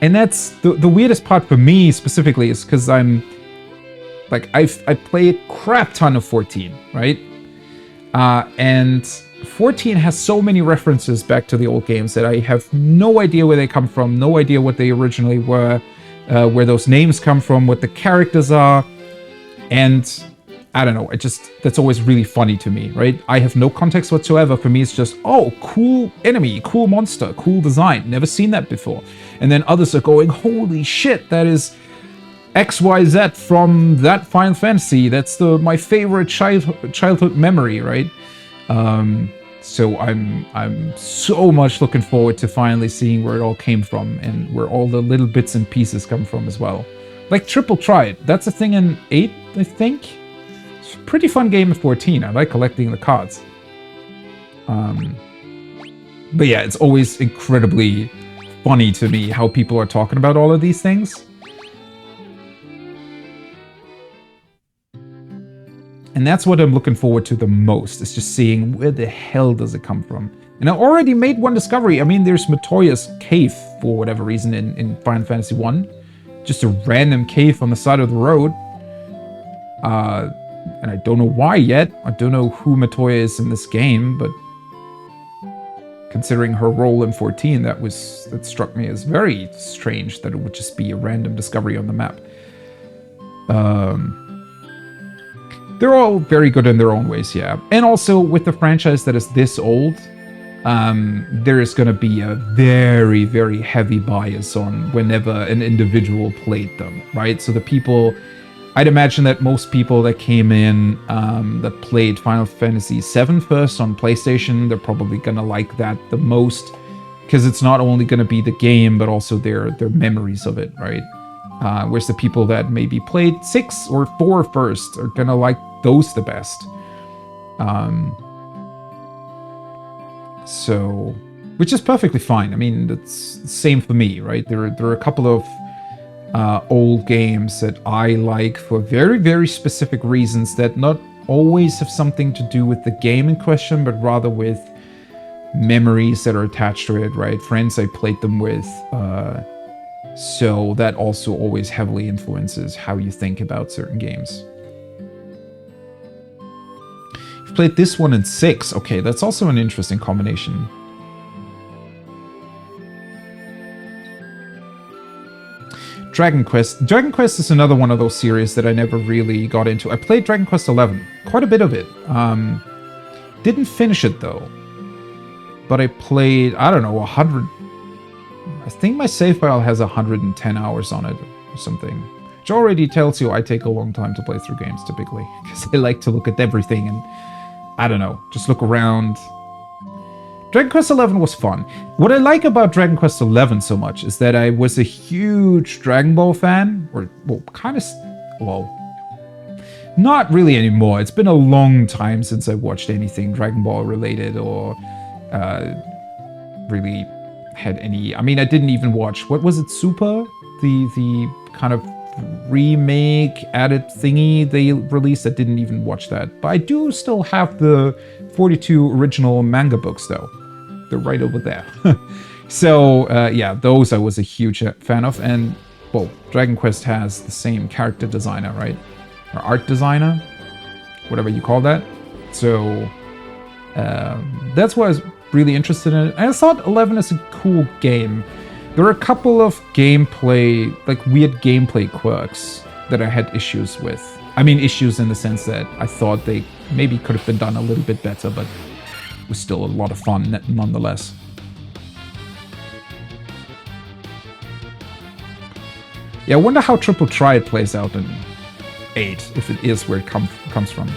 And that's the weirdest part for me specifically, is because I'm like, I play a crap ton of 14, right? And 14 has so many references back to the old games that I have no idea where they come from, no idea what they originally were, where those names come from, what the characters are. And I don't know, that's always really funny to me, right? I have no context whatsoever. For me, it's just, oh, cool enemy, cool monster, cool design, never seen that before. And then others are going, holy shit, that is XYZ from that Final Fantasy. That's my favorite childhood memory, right? So I'm so much looking forward to finally seeing where it all came from and where all the little bits and pieces come from as well. Like Triple Triad, that's a thing in 8, I think. It's a pretty fun game in 14. I like collecting the cards. But yeah, it's always incredibly funny to me how people are talking about all of these things. And that's what I'm looking forward to the most, is just seeing where the hell does it come from. And I already made one discovery. I mean, there's Matoya's cave for whatever reason in Final Fantasy 1. Just a random cave on the side of the road. And I don't know why yet. I don't know who Matoya is in this game, but considering her role in 14, that struck me as very strange that it would just be a random discovery on the map. They're all very good in their own ways, yeah. And also, with the franchise that is this old, there is going to be a very, very heavy bias on whenever an individual played them, right? So the people... I'd imagine that most people that came in that played Final Fantasy VII first on PlayStation, they're probably going to like that the most, because it's not only going to be the game, but also their memories of it, right? Whereas the people that maybe played 6 or 4 first are gonna like those the best. So, which is perfectly fine. I mean, it's the same for me, right? There are a couple of old games that I like for very, very specific reasons that not always have something to do with the game in question, but rather with memories that are attached to it, right? Friends I played them with. So that also always heavily influences how you think about certain games. You've played this one in 6. Okay, that's also an interesting combination. Dragon Quest. Dragon Quest is another one of those series that I never really got into. I played Dragon Quest 11, quite a bit of it. Didn't finish it though. But I played, I don't know, 100... I think my save file has 110 hours on it or something. Which already tells you I take a long time to play through games typically. Because I like to look at everything and, I don't know, just look around. Dragon Quest XI was fun. What I like about Dragon Quest XI so much is that I was a huge Dragon Ball fan. Or, well, kind of... Well... Not really anymore. It's been a long time since I watched anything Dragon Ball related or really had any... I mean, I didn't even watch... What was it? Super? The kind of remake added thingy they released. I didn't even watch that. But I do still have the 42 original manga books, though. They're right over there. So, yeah, those I was a huge fan of. And, well, Dragon Quest has the same character designer, right? Or art designer, whatever you call that. So that's why I was really interested in it. And I thought 11 is a cool game. There are a couple of gameplay, like weird gameplay quirks that I had issues with. I mean, issues in the sense that I thought they maybe could have been done a little bit better, but it was still a lot of fun nonetheless. Yeah, I wonder how Triple Triad plays out in 8, if it is where it comes from.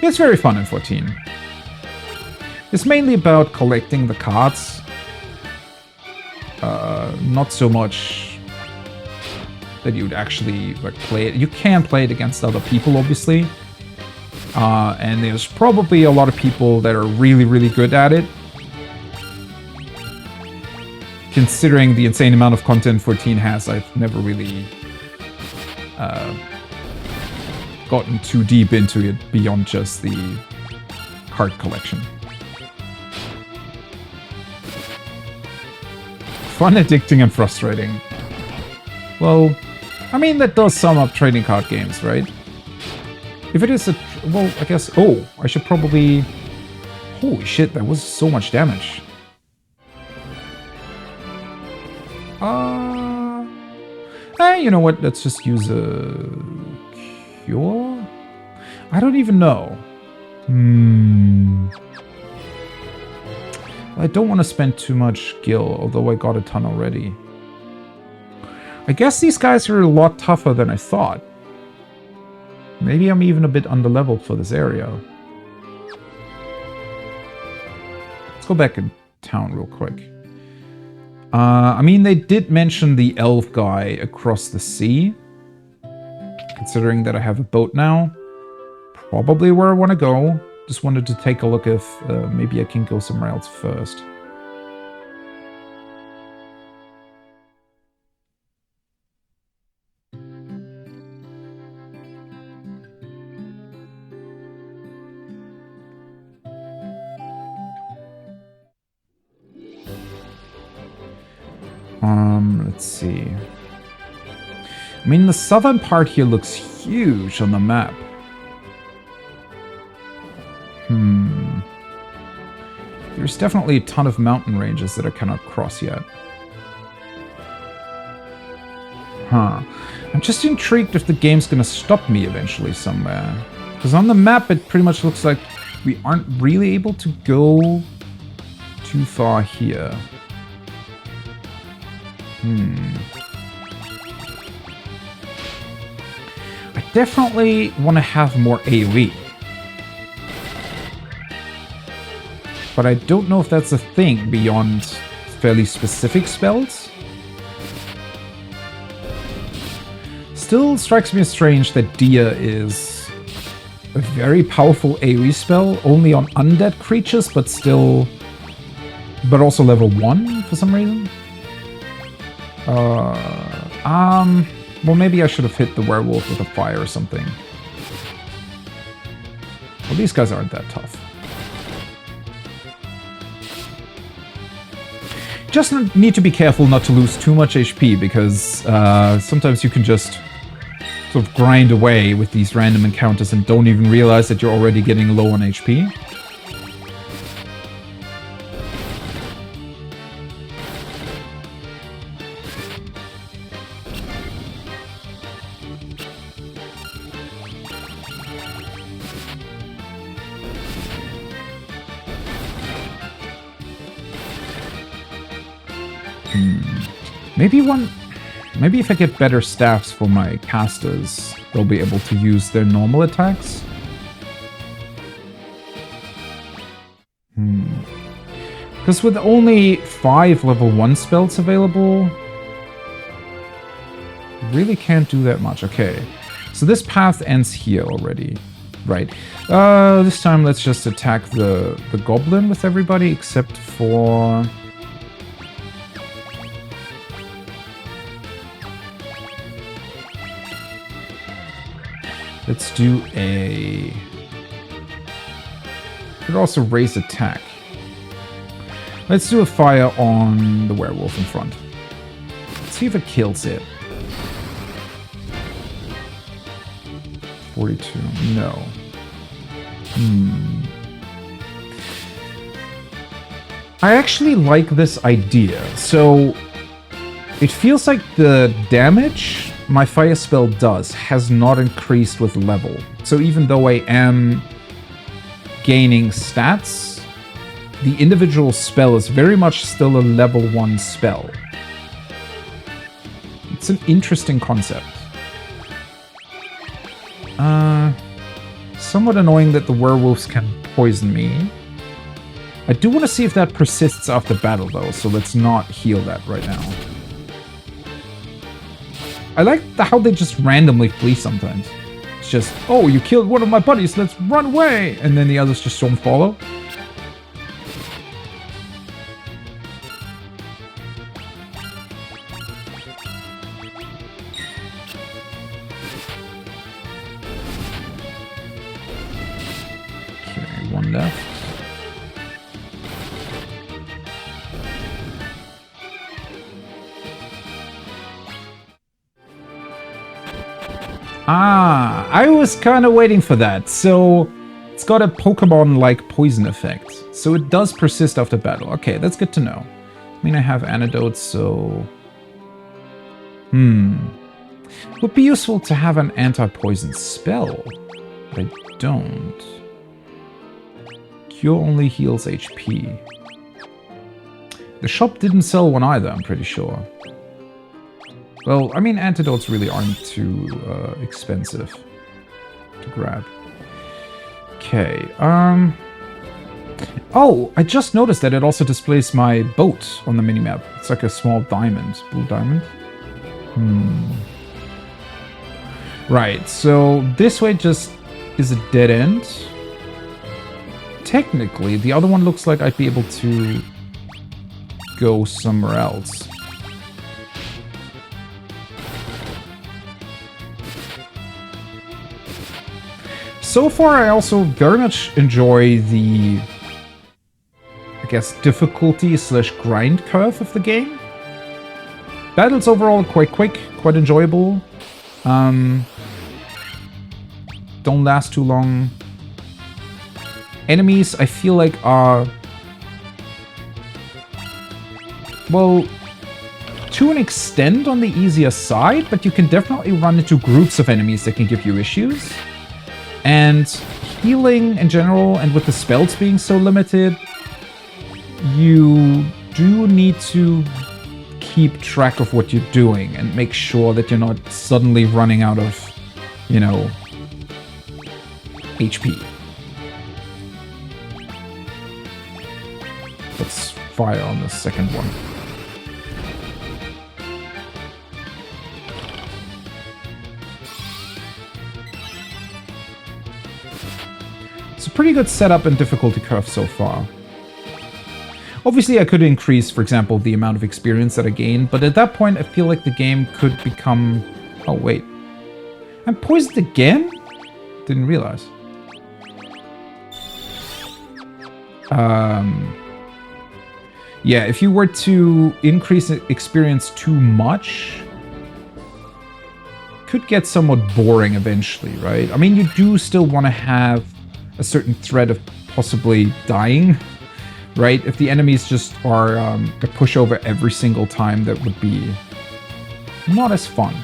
It's very fun in 14. It's mainly about collecting the cards. Not so much that you'd actually like play it. You can play it against other people, obviously. And there's probably a lot of people that are really, really good at it. Considering the insane amount of content 14 has, I've never really gotten too deep into it beyond just the card collection. Fun, addicting, and frustrating. Well, I mean, that does sum up trading card games, right? If it is a... Well, I guess... Oh, I should probably... Holy shit, that was so much damage. You know what? Let's just use a... Cure? I don't even know. I don't want to spend too much gil, although I got a ton already. I guess these guys are a lot tougher than I thought. Maybe I'm even a bit underleveled for this area. Let's go back in town real quick. I mean, they did mention the elf guy across the sea. Considering that I have a boat now. Probably where I want to go. Just wanted to take a look if maybe I can go somewhere else first. Let's see. I mean, the southern part here looks huge on the map. There's definitely a ton of mountain ranges that I cannot cross yet. I'm just intrigued if the game's gonna stop me eventually somewhere. Because on the map it pretty much looks like we aren't really able to go too far here. I definitely want to have more AoE. But I don't know if that's a thing beyond fairly specific spells. Still strikes me as strange that Dia is a very powerful AoE spell, only on undead creatures, but also level 1 for some reason. Well, maybe I should have hit the werewolf with a fire or something. Well, these guys aren't that tough. Just need to be careful not to lose too much HP, because sometimes you can just sort of grind away with these random encounters and don't even realize that you're already getting low on HP. Maybe maybe if I get better staffs for my casters, they'll be able to use their normal attacks. Because with only 5 level 1 spells available, really can't do that much. Okay, so this path ends here already. Right. This time let's just attack the goblin with everybody except for... Let's do a... Could also raise attack. Let's do a fire on the werewolf in front. Let's see if it kills it. 42. No. I actually like this idea. So it feels like the damage my fire spell does has not increased with level. So even though I am gaining stats, the individual spell is very much still a level 1 spell. It's an interesting concept. Somewhat annoying that the werewolves can poison me. I do want to see if that persists after battle though, so let's not heal that right now. I like how they just randomly flee sometimes. It's just, oh, you killed one of my buddies, let's run away! And then the others just don't follow. Okay, one left. Ah, I was kind of waiting for that. So it's got a Pokemon-like poison effect. So it does persist after battle. Okay, that's good to know. I mean, I have antidotes, so... Would be useful to have an anti-poison spell. But I don't. Cure only heals HP. The shop didn't sell one either, I'm pretty sure. Well, I mean, antidotes really aren't too expensive to grab. Okay, oh, I just noticed that it also displays my boat on the minimap. It's like a small diamond, blue diamond. Right, so this way just is a dead end. Technically, the other one looks like I'd be able to go somewhere else. So far, I also very much enjoy the, I guess, difficulty/grind curve of the game. Battles overall quite quick, quite enjoyable. Don't last too long. Enemies, I feel like, are... well, to an extent on the easier side, but you can definitely run into groups of enemies that can give you issues. And healing in general, and with the spells being so limited, you do need to keep track of what you're doing and make sure that you're not suddenly running out of, you know, HP. Let's fire on the second one. Pretty good setup and difficulty curve so far. Obviously, I could increase, for example, the amount of experience that I gain, but at that point, I feel like the game could become... Oh, wait. I'm poisoned again? Didn't realize. Yeah, if you were to increase experience too much, could get somewhat boring eventually, right? I mean, you do still want to have a certain threat of possibly dying, right? If the enemies just are a pushover every single time, that would be not as fun.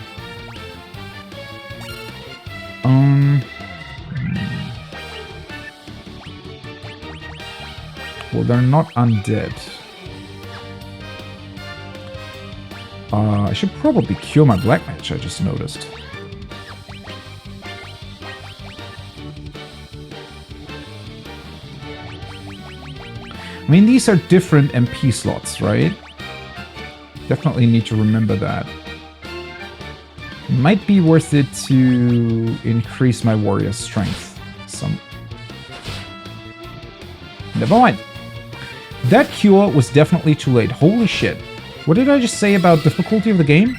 Well, they're not undead. I should probably cure my black mage, I just noticed. I mean, these are different MP slots, right? Definitely need to remember that. Might be worth it to increase my warrior's strength. Never mind. That cure was definitely too late. Holy shit. What did I just say about difficulty of the game?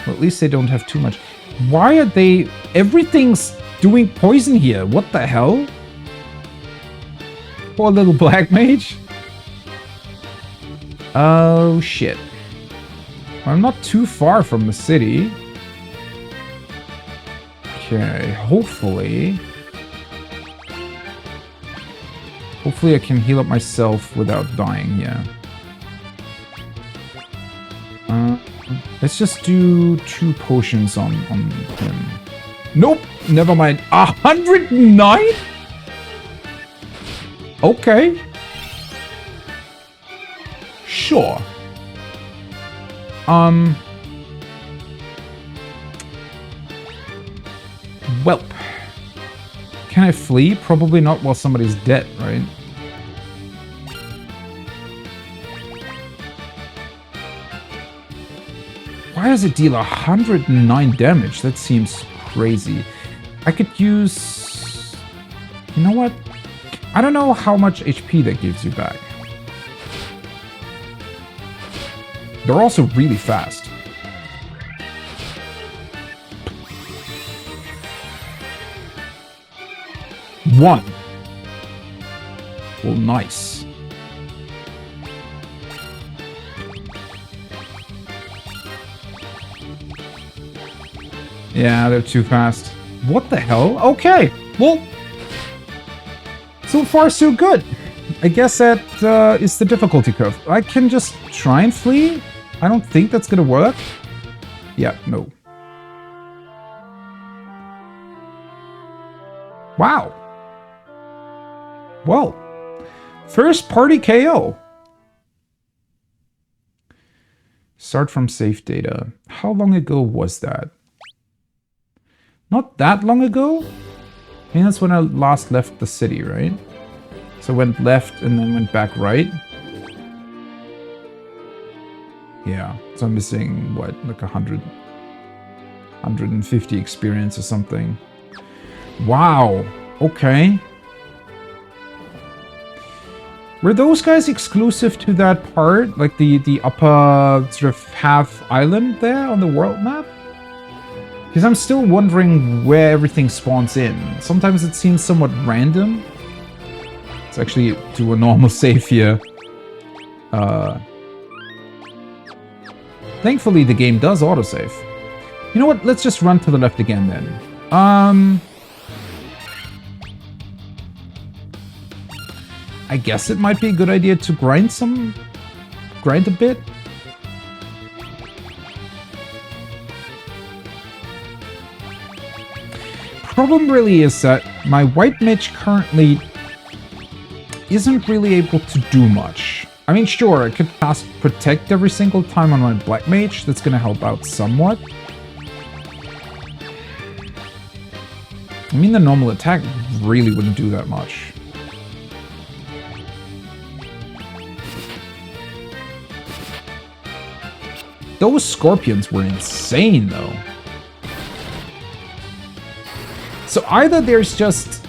Well, at least they don't have too much. Why are they... Everything's doing poison here. What the hell? Poor little black mage. Oh, shit. I'm not too far from the city. Okay, hopefully I can heal up myself without dying here. Let's just do 2 potions on him. Nope, never mind. 109? Okay. Sure. Welp. Can I flee? Probably not while somebody's dead, right? Why does it deal 109 damage? That seems crazy. I could use... You know what? I don't know how much HP that gives you back. They're also really fast. One. Well, nice. Yeah, they're too fast. What the hell? Okay, well, so far so good. I guess that is the difficulty curve. I can just try and flee. I don't think that's gonna work. Yeah, no. Wow. Well, first party KO. Start from save data. How long ago was that? Not that long ago? I mean, that's when I last left the city, right? So I went left and then went back right. Yeah, so I'm missing, what, like 150 experience or something. Wow, okay. Were those guys exclusive to that part? Like the upper sort of half island there on the world map? Because I'm still wondering where everything spawns in. Sometimes it seems somewhat random. Let's actually do a normal save here. Thankfully, the game does autosave. You know what? Let's just run to the left again then. I guess it might be a good idea to grind a bit. Problem really is that my white mage currently isn't really able to do much. I mean, sure, I could cast Protect every single time on my black mage. That's gonna help out somewhat. I mean, the normal attack really wouldn't do that much. Those scorpions were insane, though. So either there's just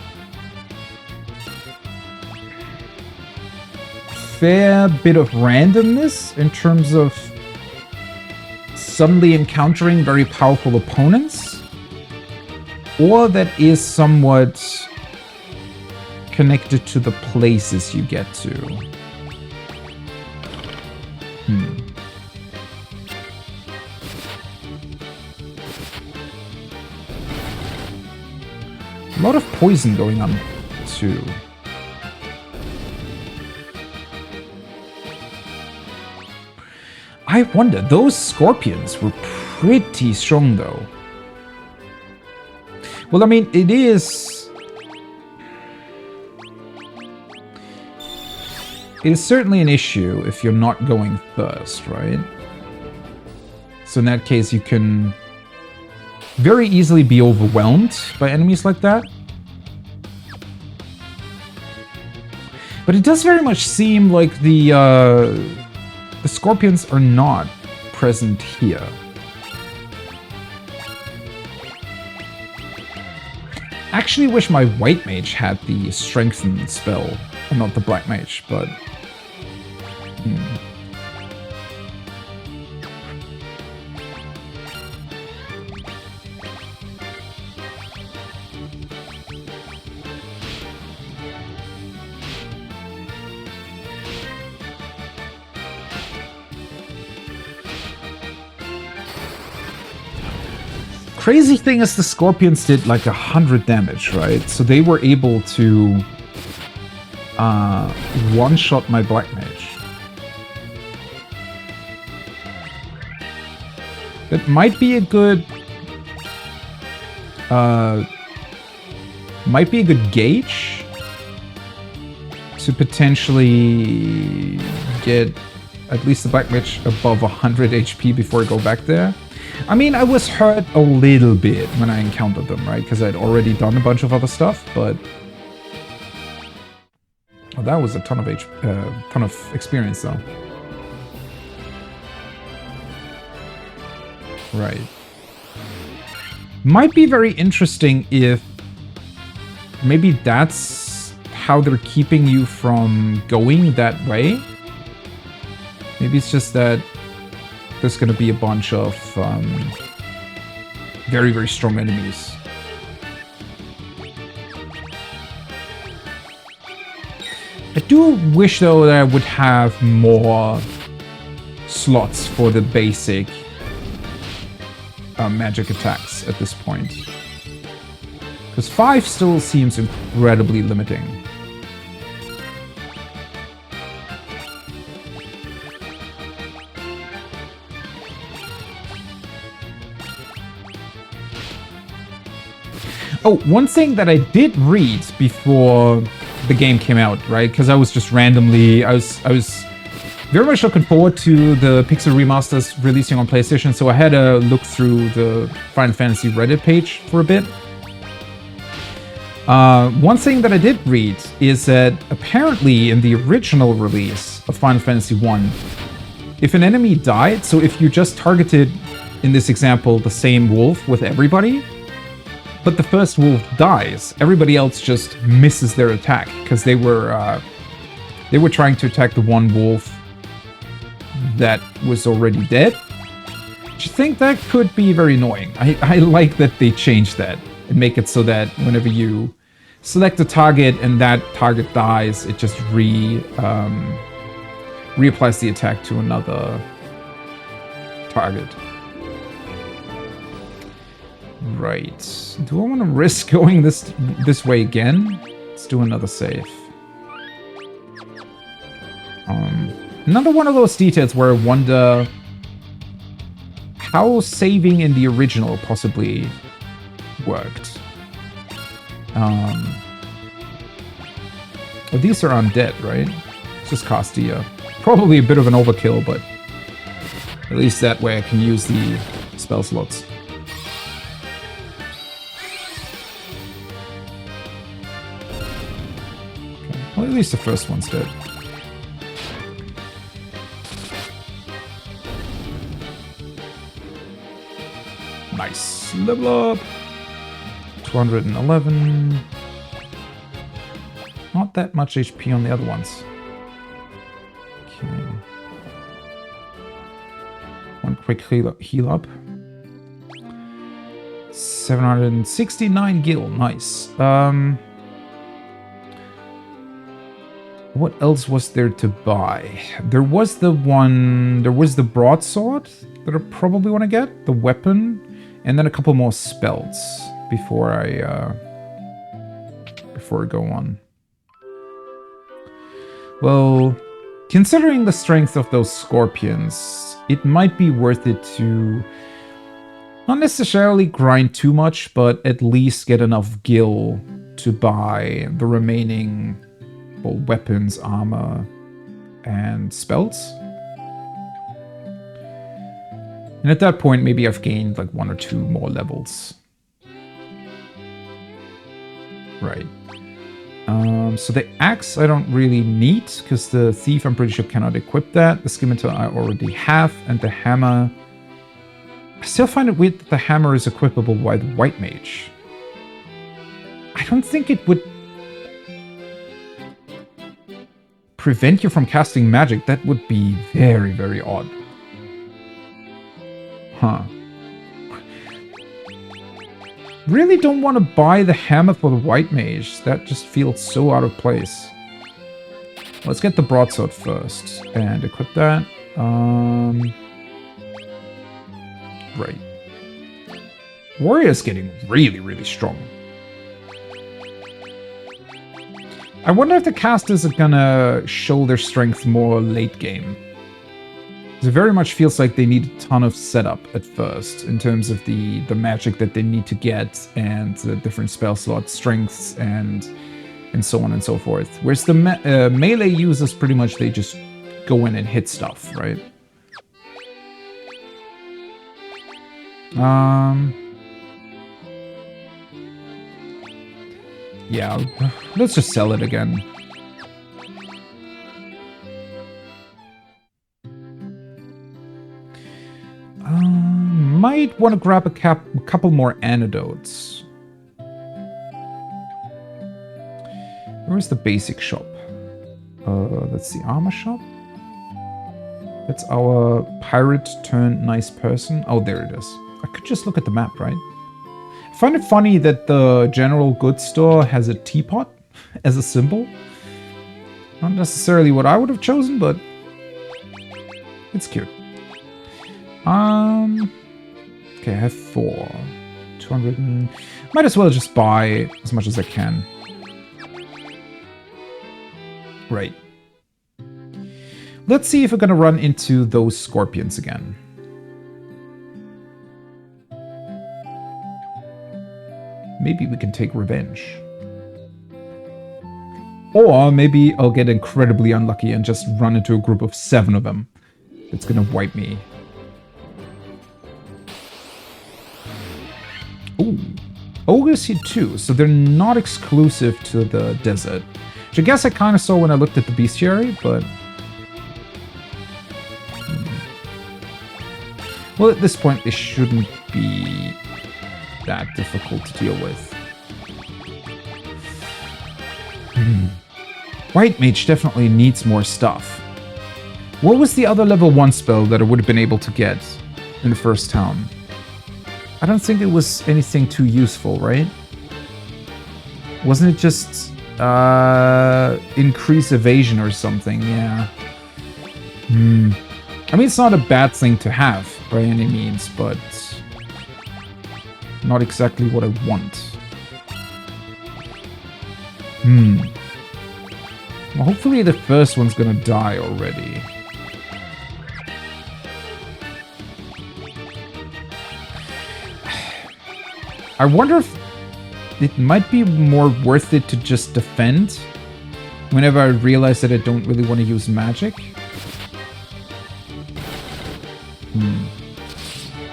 fair bit of randomness in terms of suddenly encountering very powerful opponents, or that is somewhat connected to the places you get to. A lot of poison going on, too. I wonder, those scorpions were pretty strong, though. Well, I mean, it is... it is certainly an issue if you're not going first, right? So in that case, you can very easily be overwhelmed by enemies like that. But it does very much seem like the scorpions are not present here. Actually wish my white mage had the strengthen spell, and not the black mage, but... Crazy thing is the scorpions did like 100 damage, right? So they were able to one-shot my black mage. That might be a good gauge to potentially get at least the black mage above 100 HP before I go back there. I mean, I was hurt a little bit when I encountered them, right? Because I'd already done a bunch of other stuff, but... Oh, that was a ton of experience, though. Right. Might be very interesting if... maybe that's how they're keeping you from going that way. Maybe it's just that there's going to be a bunch of very, very strong enemies. I do wish, though, that I would have more slots for the basic magic attacks at this point. Because 5 still seems incredibly limiting. Oh, one thing that I did read before the game came out, right? Because I was just randomly... I was very much looking forward to the Pixel Remasters releasing on PlayStation, so I had a look through the Final Fantasy Reddit page for a bit. One thing that I did read is that apparently in the original release of Final Fantasy 1, if an enemy died, so if you just targeted, in this example, the same wolf with everybody, but the first wolf dies, everybody else just misses their attack because they were trying to attack the one wolf that was already dead. Do you think that could be very annoying? I like that they changed that and make it so that whenever you select a target and that target dies, it just reapplies the attack to another target. Right. Do I want to risk going this way again? Let's do another save. Another one of those details where I wonder how saving in the original possibly worked. Oh, these are undead, right? It's just Castia. Probably a bit of an overkill, but at least that way I can use the spell slots. Well, at least the first one's dead. Nice. Level up. 211. Not that much HP on the other ones. Okay. One quick heal up. 769 gil. Nice. What else was there to buy? There was the broadsword that I probably want to get, the weapon, and then a couple more spells before I go on. Well, considering the strength of those scorpions, it might be worth it to not necessarily grind too much, but at least get enough gil to buy the remaining weapons, armor, and spells. And at that point, maybe I've gained like 1 or 2 more levels. Right. So the axe I don't really need, because the thief I'm pretty sure cannot equip that. The scimitar I already have, and the hammer... I still find it weird that the hammer is equipable by the white mage. I don't think it would prevent you from casting magic. That would be very, very odd. Huh. Really don't want to buy the hammer for the white mage. That just feels so out of place. Let's get the broadsword first and equip that. Right. Warrior's getting really, really strong. I wonder if the casters are gonna show their strength more late game. It very much feels like they need a ton of setup at first in terms of the magic that they need to get and the different spell slot strengths and so on and so forth. Whereas the melee users, pretty much they just go in and hit stuff, right? Yeah, let's just sell it again. Might want to grab a couple more antidotes. Where's the basic shop? That's the armor shop. That's our pirate turned nice person. Oh, there it is. I could just look at the map, right? I find it funny that the general goods store has a teapot as a symbol. Not necessarily what I would have chosen, but it's cute. Okay, I have 4. 200 and... Might as well just buy as much as I can. Right. Let's see if we're gonna run into those scorpions again. Maybe we can take revenge. Or maybe I'll get incredibly unlucky and just run into a group of 7 of them. It's gonna wipe me. Ooh. Ogres here too, so they're not exclusive to the desert. Which I guess I kind of saw when I looked at the bestiary, but... Well, at this point, it shouldn't be that difficult to deal with. White Mage definitely needs more stuff. What was the other level 1 spell that I would have been able to get in the first town? I don't think it was anything too useful, right? Wasn't it just increase evasion or something? Yeah. I mean, it's not a bad thing to have by any means, but not exactly what I want. Well, hopefully the first one's gonna die already. I wonder if it might be more worth it to just defend whenever I realize that I don't really want to use magic.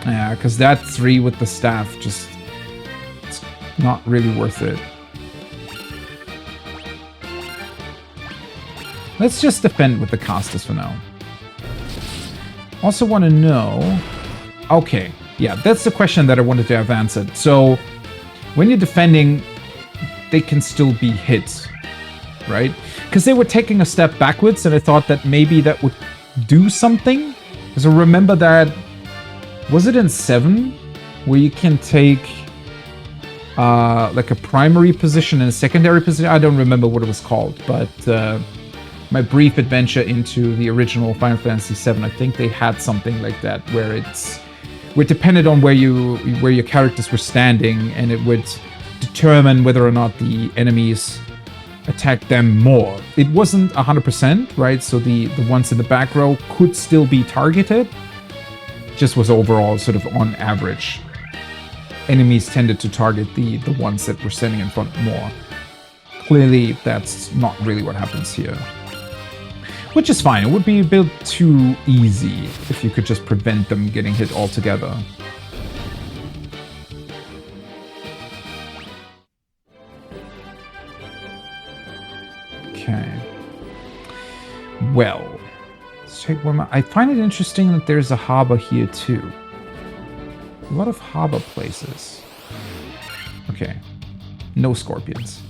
Yeah, because that 3 with the staff just... it's not really worth it. Let's just defend with the casters for now. Also want to know... Okay, yeah, that's the question that I wanted to have answered. So, when you're defending, they can still be hit, right? Because they were taking a step backwards, and I thought that maybe that would do something. Because I remember that... Was it in 7? Where you can take... like a primary position and a secondary position? I don't remember what it was called, but... my brief adventure into the original Final Fantasy VII, I think they had something like that, where it depended on where your characters were standing, and it would determine whether or not the enemies attacked them more. It wasn't 100%, right? So the ones in the back row could still be targeted. Just was overall sort of on average. Enemies tended to target the ones that were standing in front more. Clearly, that's not really what happens here. Which is fine. It would be a bit too easy if you could just prevent them getting hit altogether. Okay. Well, let's take one more. I find it interesting that there's a harbor here too. A lot of harbor places. Okay. No scorpions.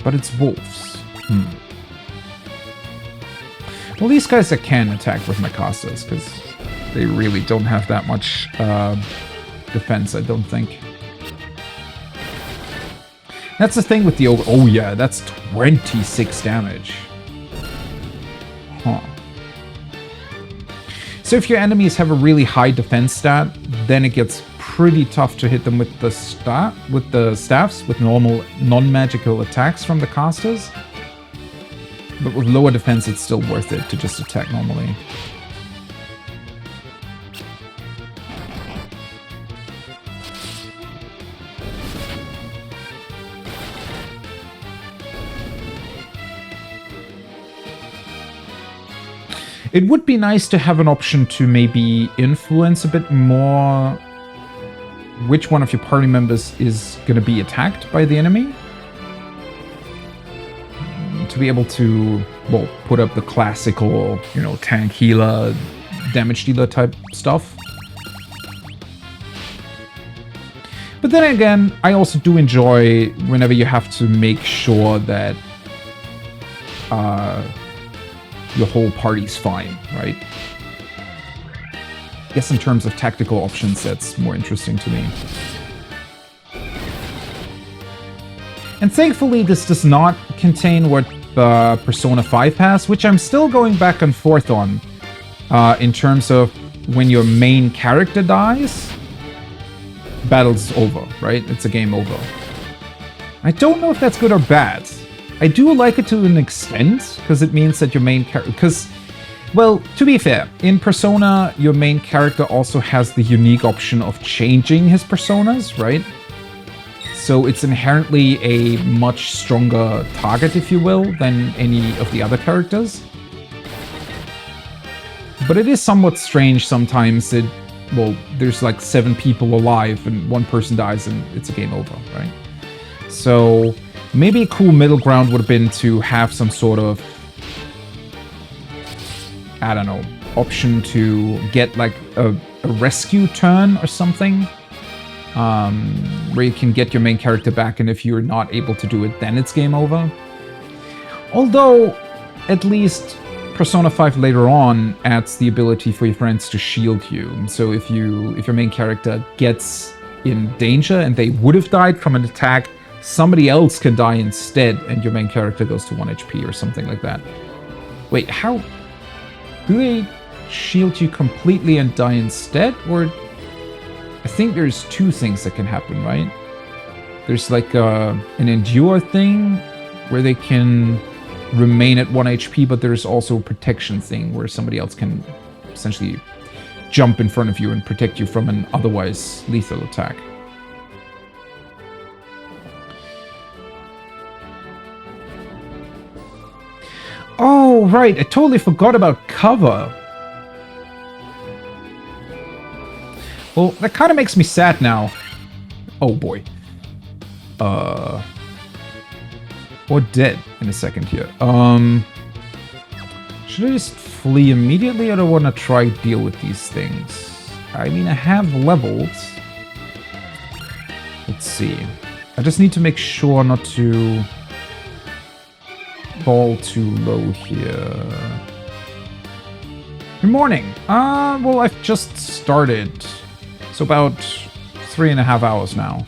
But it's wolves. Well, these guys I can attack with my castas, because they really don't have that much defense, I don't think. That's the thing with the... Oh yeah, that's 26 damage. Huh. So if your enemies have a really high defense stat, then it gets pretty tough to hit them with the staffs, with normal non-magical attacks from the casters. But with lower defense, it's still worth it to just attack normally. It would be nice to have an option to maybe influence a bit more which one of your party members is going to be attacked by the enemy. To be able to, well, put up the classical, you know, tank healer, damage dealer type stuff. But then again, I also do enjoy whenever you have to make sure that your whole party's fine, right? I guess in terms of tactical options, that's more interesting to me. And thankfully, this does not contain what Persona 5 has, which I'm still going back and forth on, in terms of when your main character dies, battle's over, right? It's a game over. I don't know if that's good or bad. I do like it to an extent, because it means that your main character... Because, well, to be fair, in Persona, your main character also has the unique option of changing his personas, right? So it's inherently a much stronger target, if you will, than any of the other characters. But it is somewhat strange sometimes that, well, there's like 7 people alive and 1 person dies and it's a game over, right? So maybe a cool middle ground would have been to have some sort of, I don't know, option to get like a rescue turn or something. Where you can get your main character back, and if you're not able to do it, then it's game over. Although, at least Persona 5 later on adds the ability for your friends to shield you. So if your main character gets in danger and they would have died from an attack, somebody else can die instead, and your main character goes to 1 HP or something like that. Wait, how... Do they shield you completely and die instead, or... I think there's 2 things that can happen, right? There's like an endure thing where they can remain at 1 HP, but there's also a protection thing where somebody else can essentially jump in front of you and protect you from an otherwise lethal attack. Oh, right, I totally forgot about cover. Well, that kind of makes me sad now. Oh boy. Or dead in a second here. Should I just flee immediately, or do I want to try deal with these things? I mean, I have levels. Let's see. I just need to make sure not to fall too low here. Good morning. Well, I've just started. So about 3.5 hours now.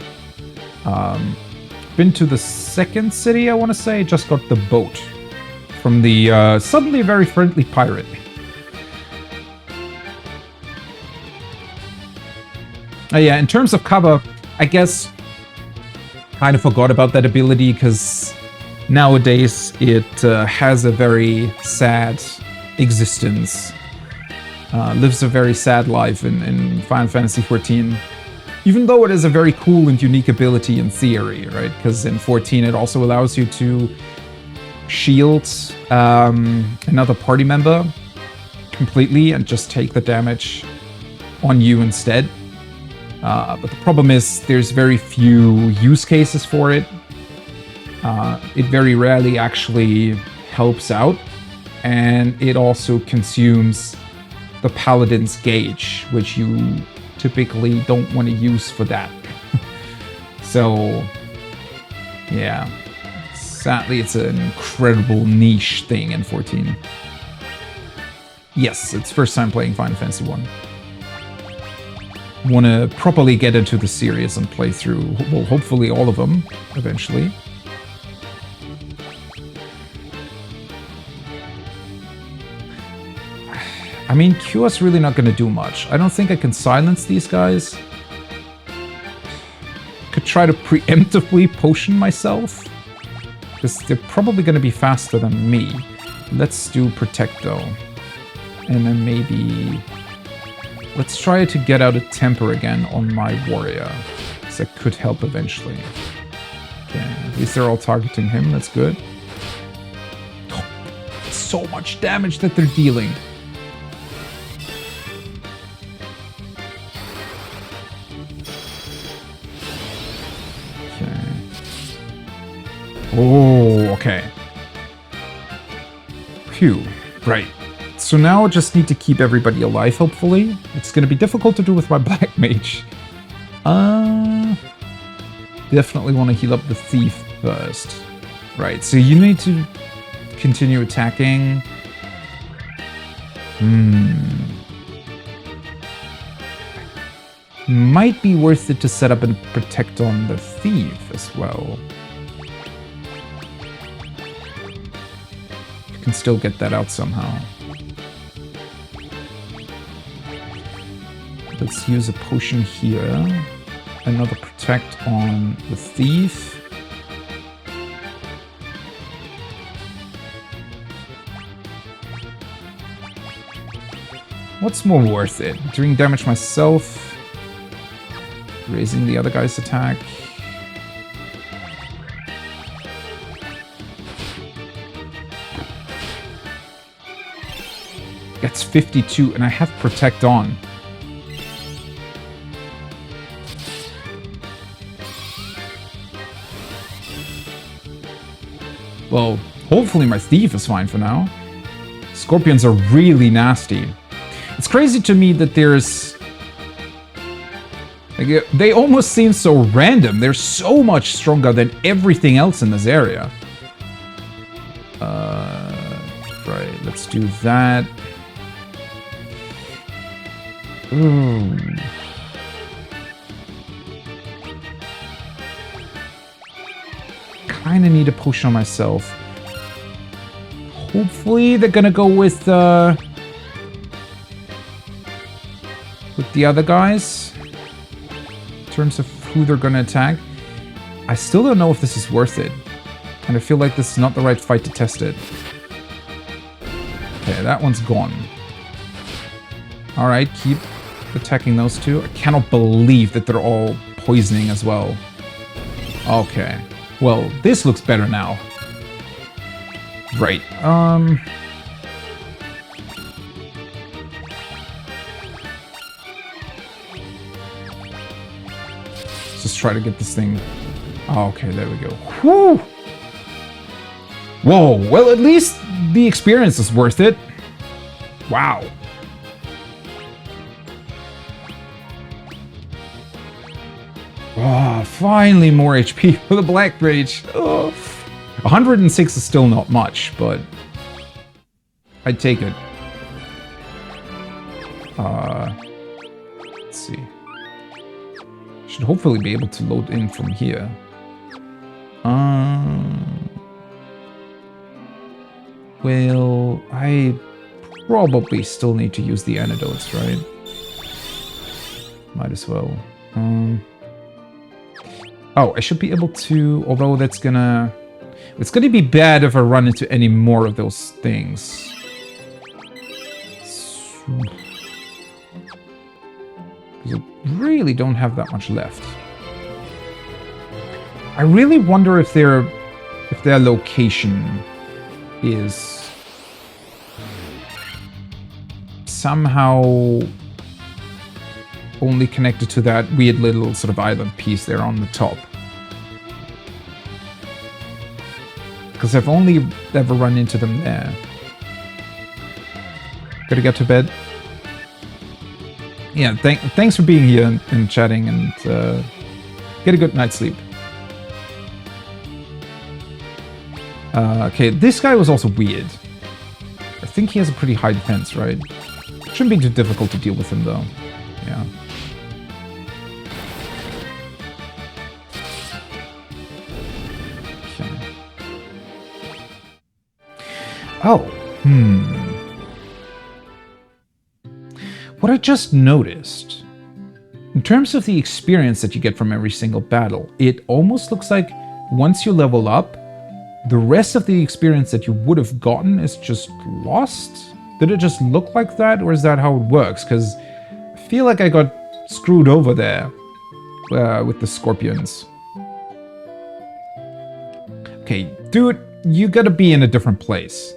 Been to the 2nd city, I want to say. Just got the boat from the suddenly very friendly pirate. Yeah, in terms of cover, I guess kind of forgot about that ability because nowadays it has a very sad existence. Lives a very sad life in Final Fantasy XIV. Even though it is a very cool and unique ability in theory, right? Because in 14 it also allows you to shield another party member completely and just take the damage on you instead. But the problem is there's very few use cases for it. It very rarely actually helps out, and it also consumes the Paladin's gauge, which you typically don't want to use for that. So, yeah. Sadly, it's an incredible niche thing in 14. Yes, it's first time playing Final Fantasy 1. Want to properly get into the series and play through, well, hopefully all of them, eventually. I mean, Cure's really not going to do much. I don't think I can silence these guys. Could try to preemptively potion myself, because they're probably going to be faster than me. Let's do Protect, though. And then maybe... let's try to get out a temper again on my warrior, because that could help eventually. Okay, at least they're all targeting him. That's good. Oh, so much damage that they're dealing. Oh, okay. Phew. Right. So now I just need to keep everybody alive, hopefully. It's going to be difficult to do with my Black Mage. Definitely want to heal up the Thief first. Right, so you need to continue attacking. Might be worth it to set up and protect on the Thief as well. Can still get that out somehow. Let's use a potion here. Another protect on the Thief. What's more worth it? Doing damage myself? Raising the other guy's attack? That's 52, and I have Protect on. Well, hopefully my Thief is fine for now. Scorpions are really nasty. It's crazy to me that there's... like, they almost seem so random. They're so much stronger than everything else in this area. Right, let's do that. Ooh. Kinda need a potion on myself. Hopefully they're gonna go with the other guys in terms of who they're gonna attack. I still don't know if this is worth it, and I feel like this is not the right fight to test it. Okay, that one's gone. Alright, keep attacking those two. I cannot believe that they're all poisoning as well. Okay. Well, this looks better now. Right. Let's just try to get this thing... oh, okay, there we go. Whew! Whoa, well, at least the experience is worth it. Wow. Oh, finally more HP for the Black Mage. Oh. 106 is still not much, but I'd take it. Let's see. Should hopefully be able to load in from here. Well, I probably still need to use the antidotes, right? Might as well. Oh, I should be able to, although that's gonna... it's gonna be bad if I run into any more of those things. I really don't have that much left. I really wonder if their location is somehow only connected to that weird little sort of island piece there on the top. Because I've only ever run into them there. Gotta get to bed. Yeah, thanks for being here and chatting, and get a good night's sleep. Okay, this guy was also weird. I think he has a pretty high defense, right? Shouldn't be too difficult to deal with him, though. Yeah. Okay. Oh, What I just noticed, in terms of the experience that you get from every single battle, it almost looks like once you level up, the rest of the experience that you would have gotten is just lost? Did it just look like that, or is that how it works? Because I feel like I got screwed over there with the scorpions. Okay, dude, you gotta be in a different place.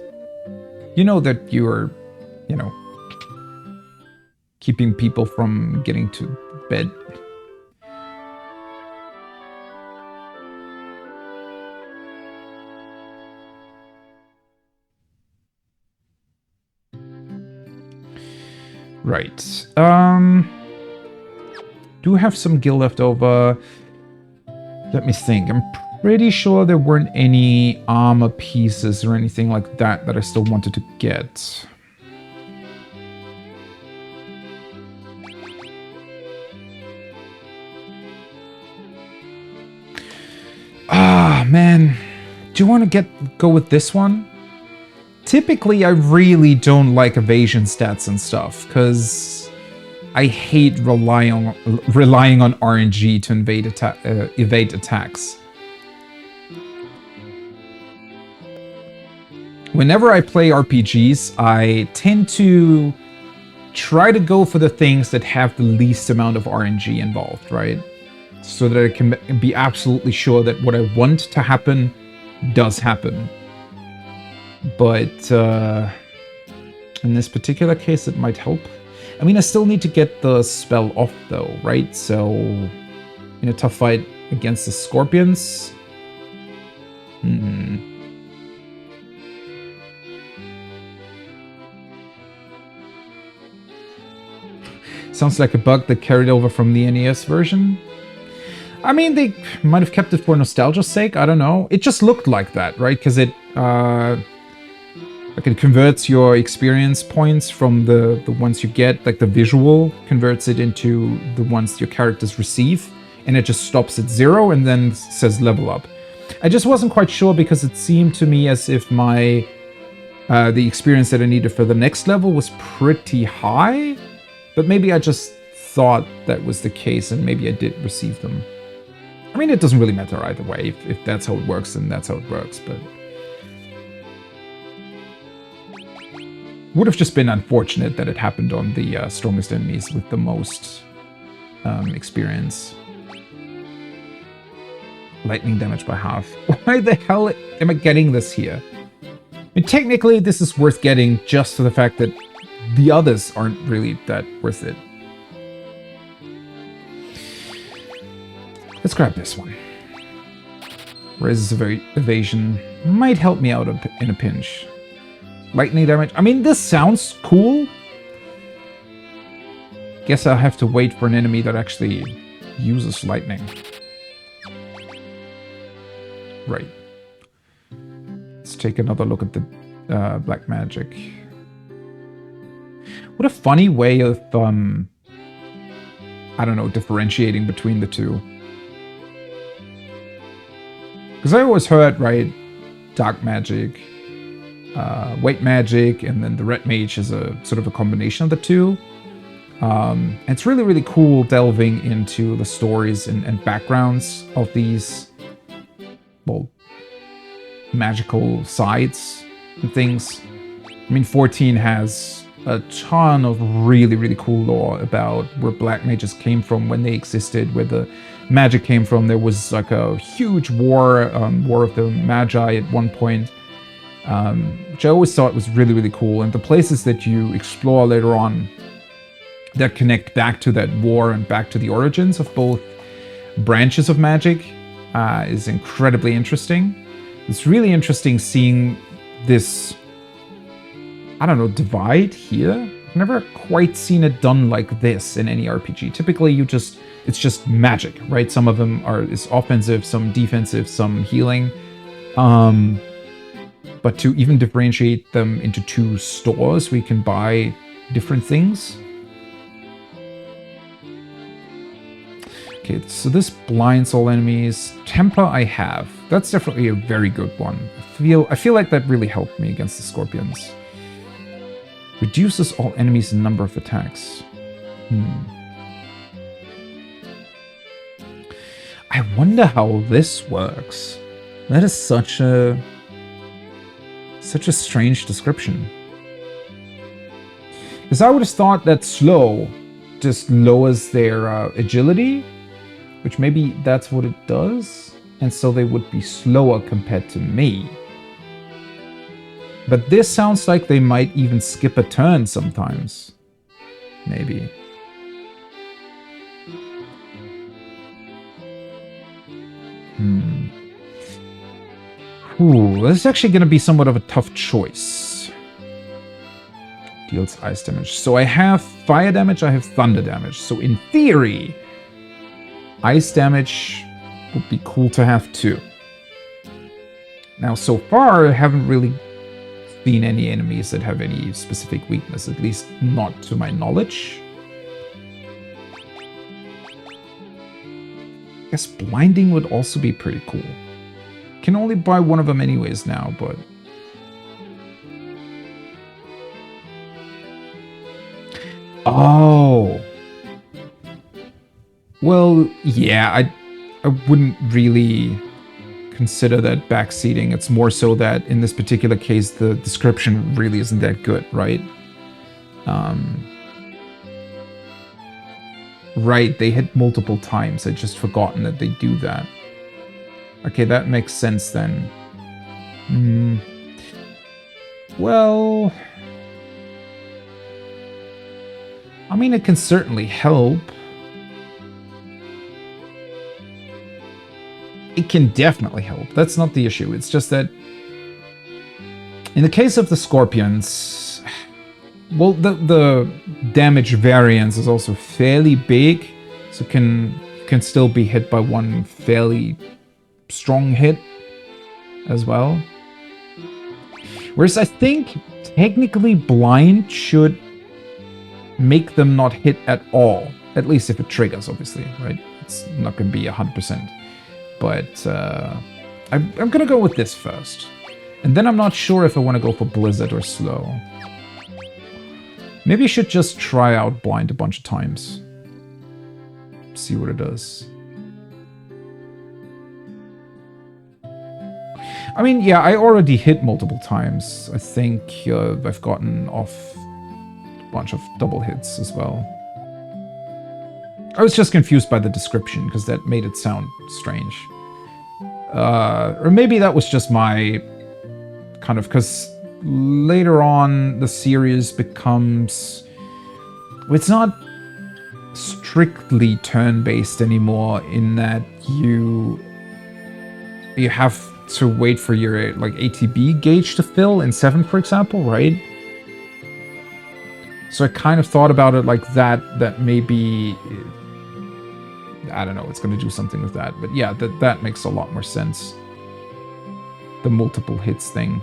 You know that you're, you know, keeping people from getting to bed. Right. Do have some gil left over. Let me think. I'm pretty sure there weren't any armor pieces or anything like that that I still wanted to get. Ah, man. Do you want to go with this one? Typically, I really don't like evasion stats and stuff, because I hate relying on RNG to evade attacks. Whenever I play RPGs, I tend to try to go for the things that have the least amount of RNG involved, right? So that I can be absolutely sure that what I want to happen does happen. But in this particular case, it might help. I mean, I still need to get the spell off though, right? So in a tough fight against the scorpions... Sounds like a bug that carried over from the NES version. I mean, they might have kept it for nostalgia's sake, I don't know. It just looked like that, right? Because it converts your experience points from the ones you get, like the visual converts it into the ones your characters receive, and it just stops at 0 and then says level up. I just wasn't quite sure because it seemed to me as if my the experience that I needed for the next level was pretty high, but maybe I just thought that was the case and maybe I did receive them. I mean, it doesn't really matter either way. If that's how it works, then that's how it works, but... Would have just been unfortunate that it happened on the strongest enemies with the most experience. Lightning damage by half. Why the hell am I getting this here? I mean, technically, this is worth getting just for the fact that the others aren't really that worth it. Let's grab this one. Raises evasion. Might help me out in a pinch. Lightning damage. I mean, this sounds cool. Guess I'll have to wait for an enemy that actually uses lightning. Right. Let's take another look at the black magic. What a funny way of, I don't know, differentiating between the two. Because I always heard, right, dark magic, white magic, and then the red mage is a sort of a combination of the two. And it's really, really cool delving into the stories and backgrounds of these, well, magical sides and things. I mean, 14 has a ton of really, really cool lore about where black mages came from, when they existed, where the magic came from. There was like a huge war, War of the Magi at one point, which I always thought was really, really cool. And the places that you explore later on that connect back to that war and back to the origins of both branches of magic is incredibly interesting. It's really interesting seeing this, I don't know, divide here. I've never quite seen it done like this in any RPG. Typically, it's just magic, right? Some of them is offensive, some defensive, some healing. But to even differentiate them into two stores where you can buy different things. Okay, so this blinds all enemies. Temper I have. That's definitely a very good one. I feel like that really helped me against the scorpions. Reduces all enemies' number of attacks. I wonder how this works. That is such a strange description. Because I would have thought that slow just lowers their agility, which maybe that's what it does, and so they would be slower compared to me. But this sounds like they might even skip a turn sometimes. Maybe. Ooh, this is actually going to be somewhat of a tough choice. Deals ice damage. So I have fire damage, I have thunder damage. So in theory, ice damage would be cool to have too. Now, so far, I haven't really seen any enemies that have any specific weakness, at least not to my knowledge. I guess blinding would also be pretty cool. Can only buy one of them anyways now, but... Oh! Well, yeah, I wouldn't really consider that backseating. It's more so that in this particular case, the description really isn't that good, right? Right, they hit multiple times. I'd just forgotten that they do that. Okay, that makes sense then. Well... I mean, it can certainly help. It can definitely help. That's not the issue. It's just that in the case of the scorpions, well, the damage variance is also fairly big, so can still be hit by one fairly strong hit as well. Whereas I think technically blind should make them not hit at all, at least if it triggers, obviously, right? It's not going to be 100%. But I'm going to go with this first. And then I'm not sure if I want to go for Blizzard or Slow. Maybe I should just try out Blind a bunch of times. See what it does. I mean, yeah, I already hit multiple times. I think I've gotten off a bunch of double hits as well. I was just confused by the description, because that made it sound strange. Or maybe that was just my kind of... Because later on, the series becomes... It's not strictly turn-based anymore, in that you have to wait for your like ATB gauge to fill in 7, for example, right? So I kind of thought about it like that maybe... I don't know, it's going to do something with that. But yeah, that makes a lot more sense. The multiple hits thing.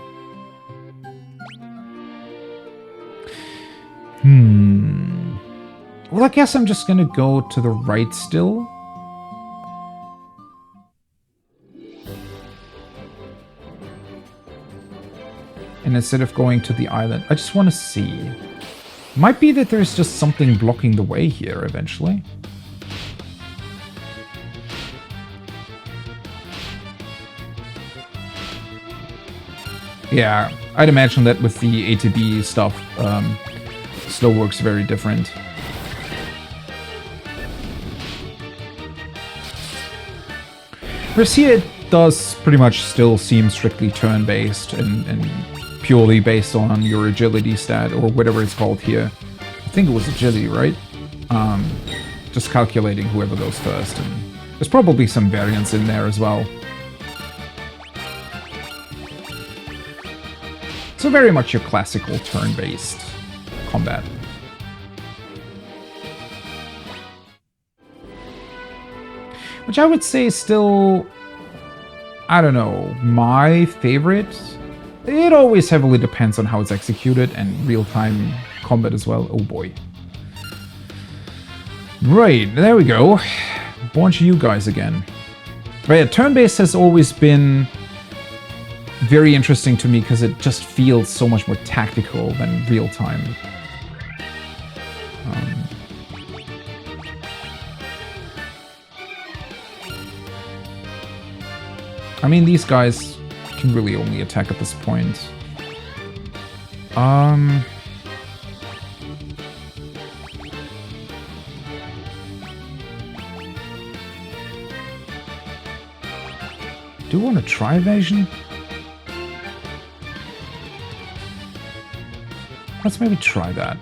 Well, I guess I'm just going to go to the right still. And instead of going to the island, I just want to see. Might be that there's just something blocking the way here eventually. Yeah, I'd imagine that with the ATB stuff, slow work's very different. Whereas here it does pretty much still seem strictly turn-based and purely based on your agility stat, or whatever it's called here. I think it was agility, right? Just calculating whoever goes first, and there's probably some variance in there as well. So very much your classical turn-based combat. Which I would say is still, I don't know, my favorite. It always heavily depends on how it's executed and real-time combat as well. Oh boy. Right, there we go. Bunch of you guys again. But yeah, turn-based has always been very interesting to me because it just feels so much more tactical than real-time. I mean, these guys can really only attack at this point. Do you want to try evasion? Let's maybe try that.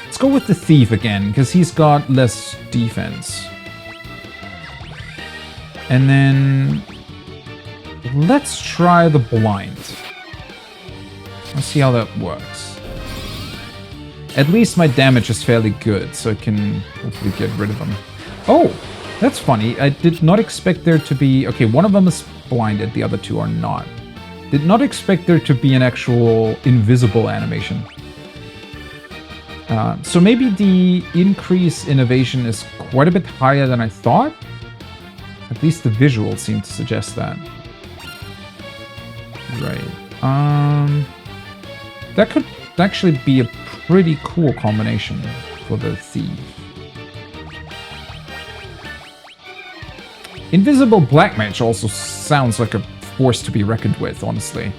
Let's go with the thief again, because he's got less defense. And then let's try the blind. Let's see how that works. At least my damage is fairly good, so I can hopefully get rid of them. Oh, that's funny. I did not expect there to be... Okay, one of them is blinded, the other two are not. Did not expect there to be an actual invisible animation. So maybe the increase in evasion is quite a bit higher than I thought. At least the visuals seem to suggest that. Right. That could actually be a pretty cool combination for the thief. Invisible Black Mage also sounds like a force to be reckoned with, honestly.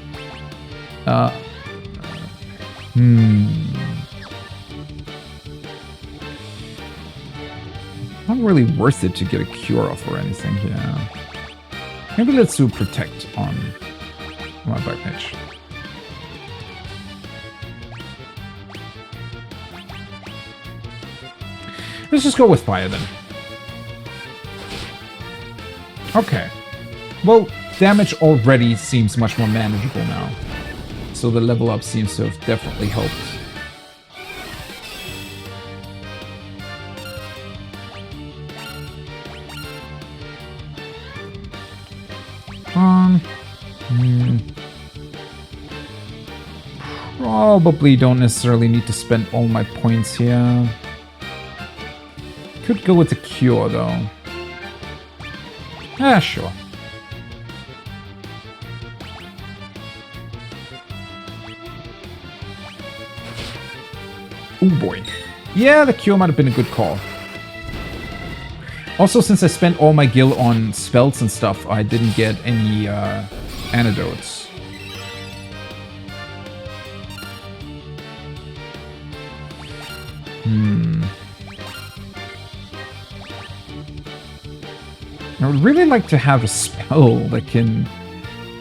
Not really worth it to get a cure off or anything here. Maybe let's do protect on my Black Mage. Let's just go with fire then. Okay. Well, damage already seems much more manageable now. So the level up seems to have definitely helped. Probably don't necessarily need to spend all my points here. Could go with the cure though. Ah, sure. Oh boy. Yeah, the cure might have been a good call. Also, since I spent all my gil on spells and stuff, I didn't get any antidotes. I would really like to have a spell that can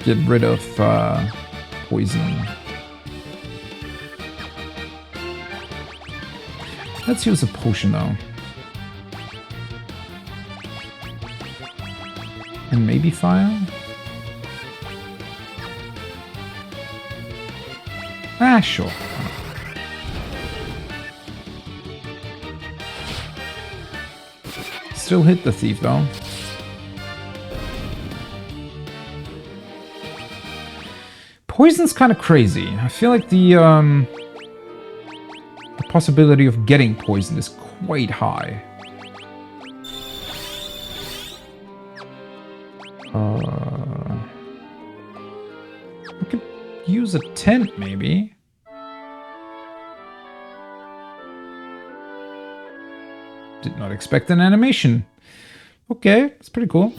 get rid of poison. Let's use a potion though. And maybe fire? Ah, sure. Still hit the thief though. Poison's kind of crazy. I feel like the possibility of getting poisoned is quite high. I could use a tent, maybe. Did not expect an animation. Okay, that's pretty cool.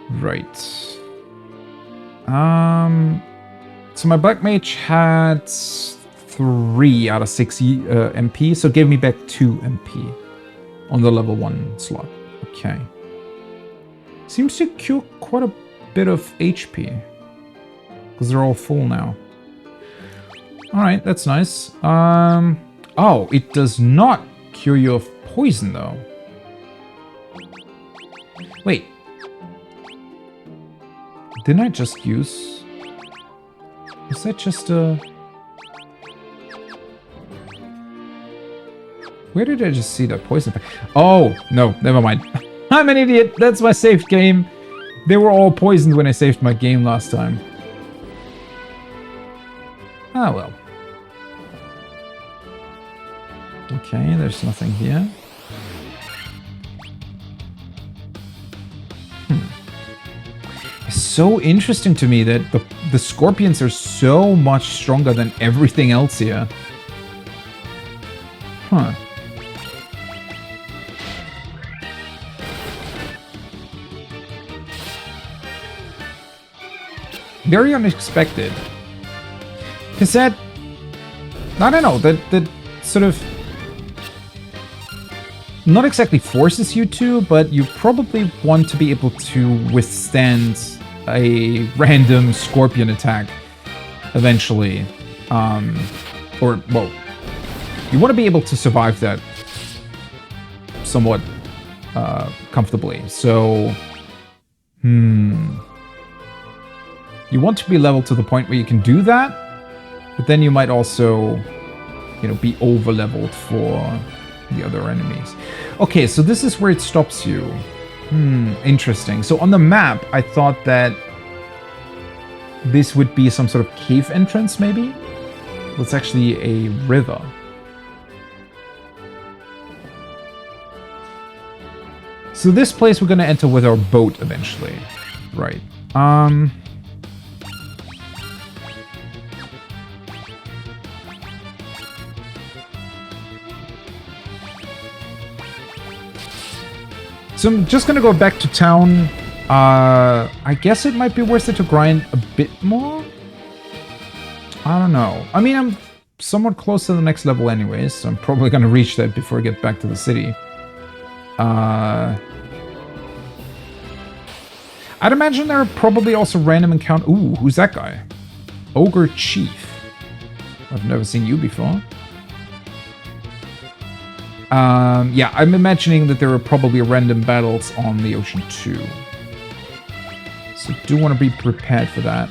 Right. So my Black Mage had 3 out of 6 MP, so it gave me back 2 MP on the level 1 slot. Okay. Seems to cure quite a bit of HP. Because they're all full now. Alright, that's nice. Oh, it does not cure you of poison, though. Wait. Didn't I just use... Was that just a... Where did I just see that poison? Oh, no, never mind. I'm an idiot. That's my saved game. They were all poisoned when I saved my game last time. Ah, well. Okay, there's nothing here. It's so interesting to me that the scorpions are so much stronger than everything else here. Huh. Very unexpected. Because that... I don't know, that sort of... Not exactly forces you to, but you probably want to be able to withstand a random scorpion attack eventually. Or, well, you want to be able to survive that somewhat comfortably. So, you want to be leveled to the point where you can do that, but then you might also, you know, be over-leveled for the other enemies. Okay, so this is where it stops you. Interesting. So on the map, I thought that this would be some sort of cave entrance, maybe? Well, it's actually a river. So this place we're gonna enter with our boat eventually. Right. So I'm just gonna go back to town. I guess it might be worth it to grind a bit more? I don't know. I mean, I'm somewhat close to the next level anyways, so I'm probably gonna reach that before I get back to the city. I'd imagine there are probably also random encounters. Ooh, who's that guy? Ogre Chief. I've never seen you before. Yeah, I'm imagining that there are probably random battles on the ocean too. So do want to be prepared for that.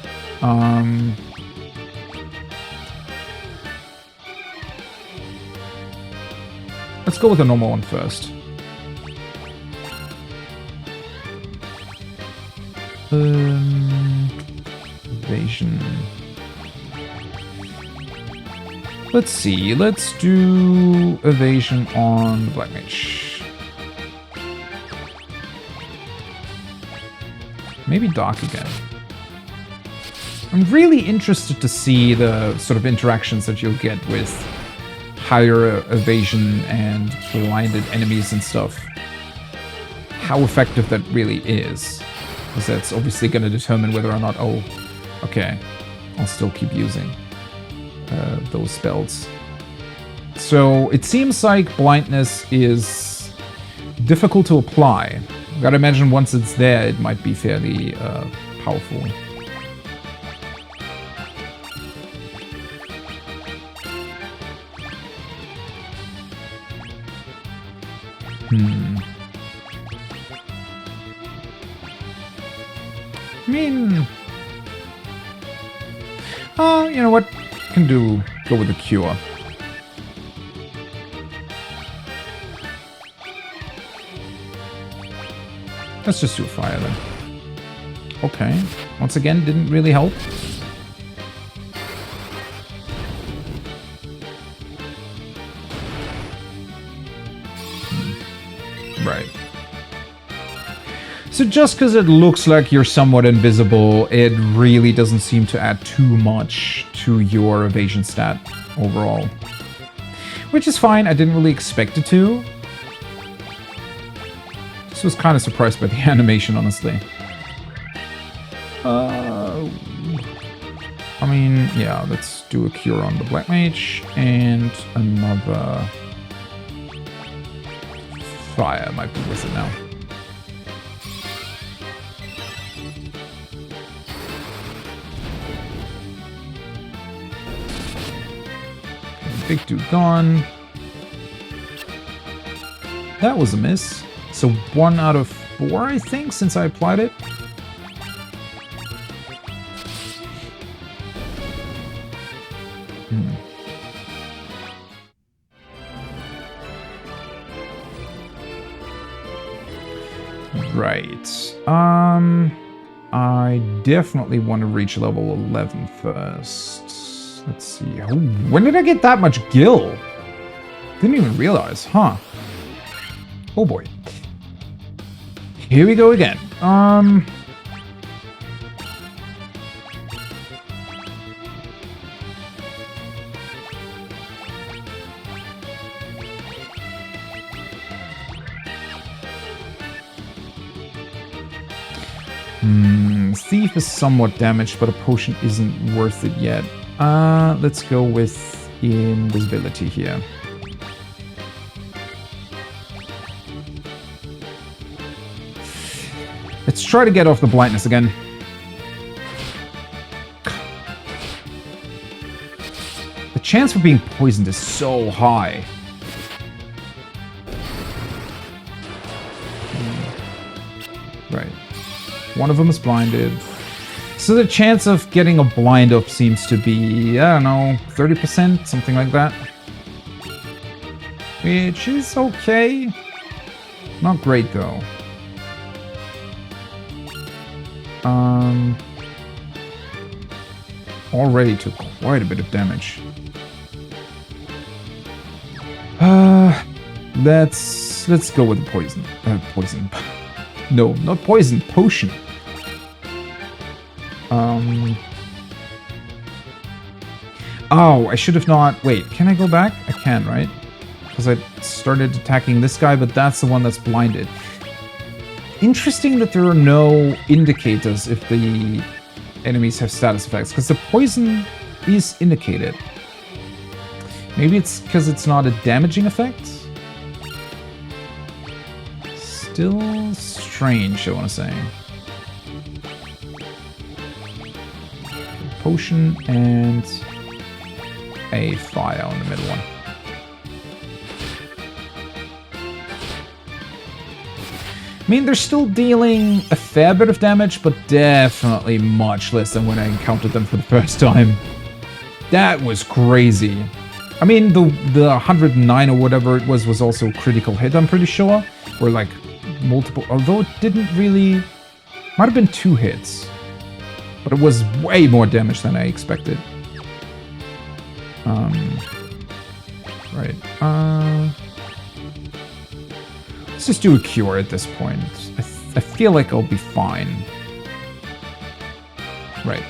Let's go with the normal one first. Evasion. Let's see, let's do evasion on Black Mage. Maybe Dark again. I'm really interested to see the sort of interactions that you'll get with higher evasion and blinded enemies and stuff. How effective that really is. Because that's obviously going to determine whether or not, oh, okay, I'll still keep using those spells. So it seems like blindness is difficult to apply. Gotta imagine once it's there, it might be fairly powerful. I mean, you know what? Can go with the cure. Let's just do fire then. Okay. Once again, didn't really help. Right. So just because it looks like you're somewhat invisible, it really doesn't seem to add too much to your evasion stat overall. Which is fine, I didn't really expect it to. Just was kind of surprised by the animation, honestly. I mean, yeah, let's do a cure on the Black Mage and another fire might be worth it now. Big dude gone. That was a miss. So 1 out of 4, I think, since I applied it. Right. I definitely want to reach level 11 first. Let's see. Oh, when did I get that much gil? Didn't even realize, huh? Oh boy. Here we go again. Thief is somewhat damaged, but a potion isn't worth it yet. Let's go with invisibility here. Let's try to get off the blindness again. The chance for being poisoned is so high. Right. One of them is blinded. So the chance of getting a blind up seems to be, I don't know, 30%, something like that. Which is okay. Not great though. Already took quite a bit of damage. Let's go with the poison. Poison. No, not poison, potion. Oh, I should have not... Wait, can I go back? I can, right? Because I started attacking this guy, but that's the one that's blinded. Interesting that there are no indicators if the enemies have status effects, because the poison is indicated. Maybe it's because it's not a damaging effect? Still strange, I want to say. Potion and a fire on the middle one. I mean, they're still dealing a fair bit of damage, but definitely much less than when I encountered them for the first time. That was crazy. I mean, the 109 or whatever it was also a critical hit, I'm pretty sure. Or like multiple, although it didn't really... Might have been 2 hits. But it was way more damage than I expected. Right. Let's just do a cure at this point. I feel like I'll be fine. Right.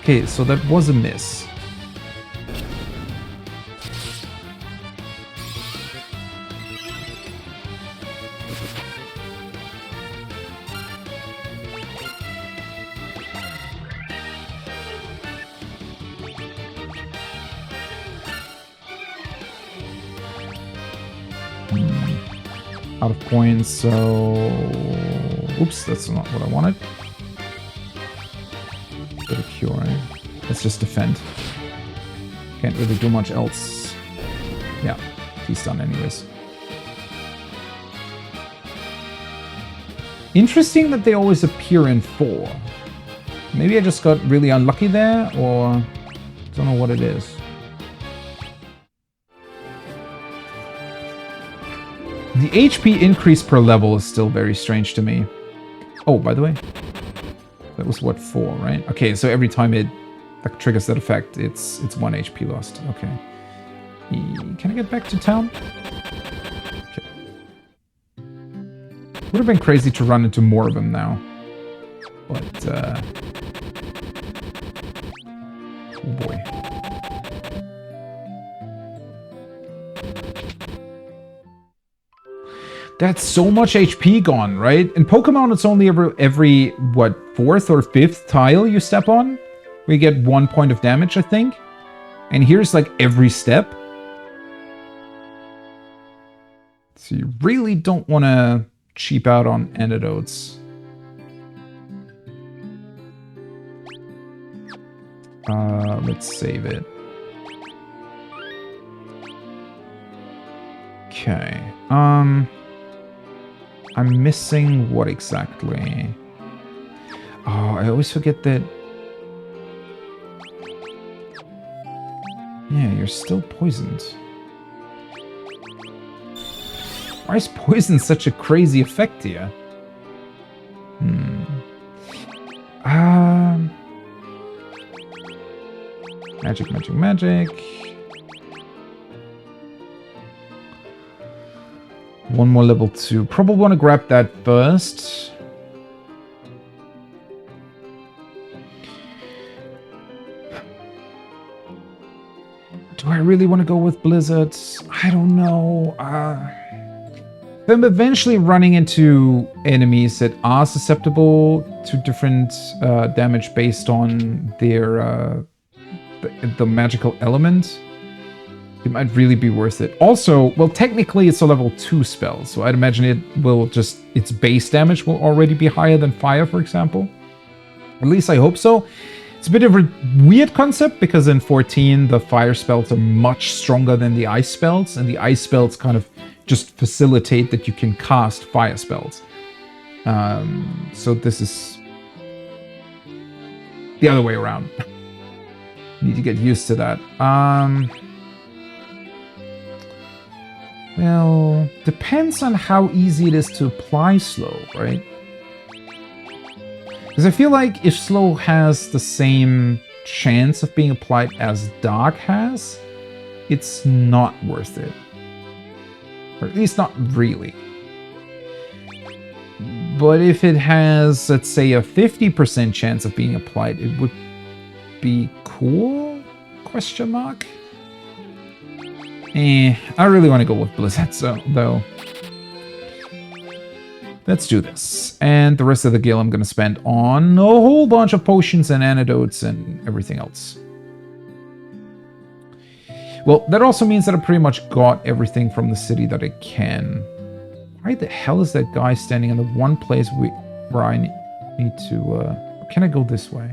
Okay, so that was a miss. Out of points, so... Oops, that's not what I wanted. Bit of cure, right? Let's just defend. Can't really do much else. Yeah, he's done anyways. Interesting that they always appear in 4. Maybe I just got really unlucky there, or... don't know what it is. The HP increase per level is still very strange to me. Oh, by the way, that was what, 4, right? Okay, so every time it like triggers that effect, it's 1 HP lost. Okay. Can I get back to town? Okay. Would have been crazy to run into more of them now. But, oh boy. That's so much HP gone, right? In Pokemon, it's only every what, 4th or 5th tile you step on? We get 1 point of damage, I think. And here's like every step. So you really don't want to cheap out on antidotes. Let's save it. Okay. I'm missing what exactly? Oh, I always forget that. Yeah, you're still poisoned. Why is poison such a crazy effect here? Magic, magic, magic. One more level 2. Probably want to grab that first. Do I really want to go with Blizzard? I don't know. I'm eventually running into enemies that are susceptible to different damage based on their the magical element. It might really be worth it. Also, well, technically it's a level 2 spell, so I'd imagine it will just, its base damage will already be higher than fire, for example. At least I hope so. It's a bit of a weird concept, because in 14 the fire spells are much stronger than the ice spells, and the ice spells kind of just facilitate that you can cast fire spells. So this is the other way around. Need to get used to that. Well, depends on how easy it is to apply slow, right? Because I feel like if slow has the same chance of being applied as dark has, it's not worth it. Or at least not really. But if it has, let's say, a 50% chance of being applied, it would be cool? Question mark? I really want to go with Blizzard, though. Let's do this. And the rest of the gil I'm going to spend on a whole bunch of potions and antidotes and everything else. Well, that also means that I pretty much got everything from the city that I can. Why the hell is that guy standing in the one place where I need to... can I go this way?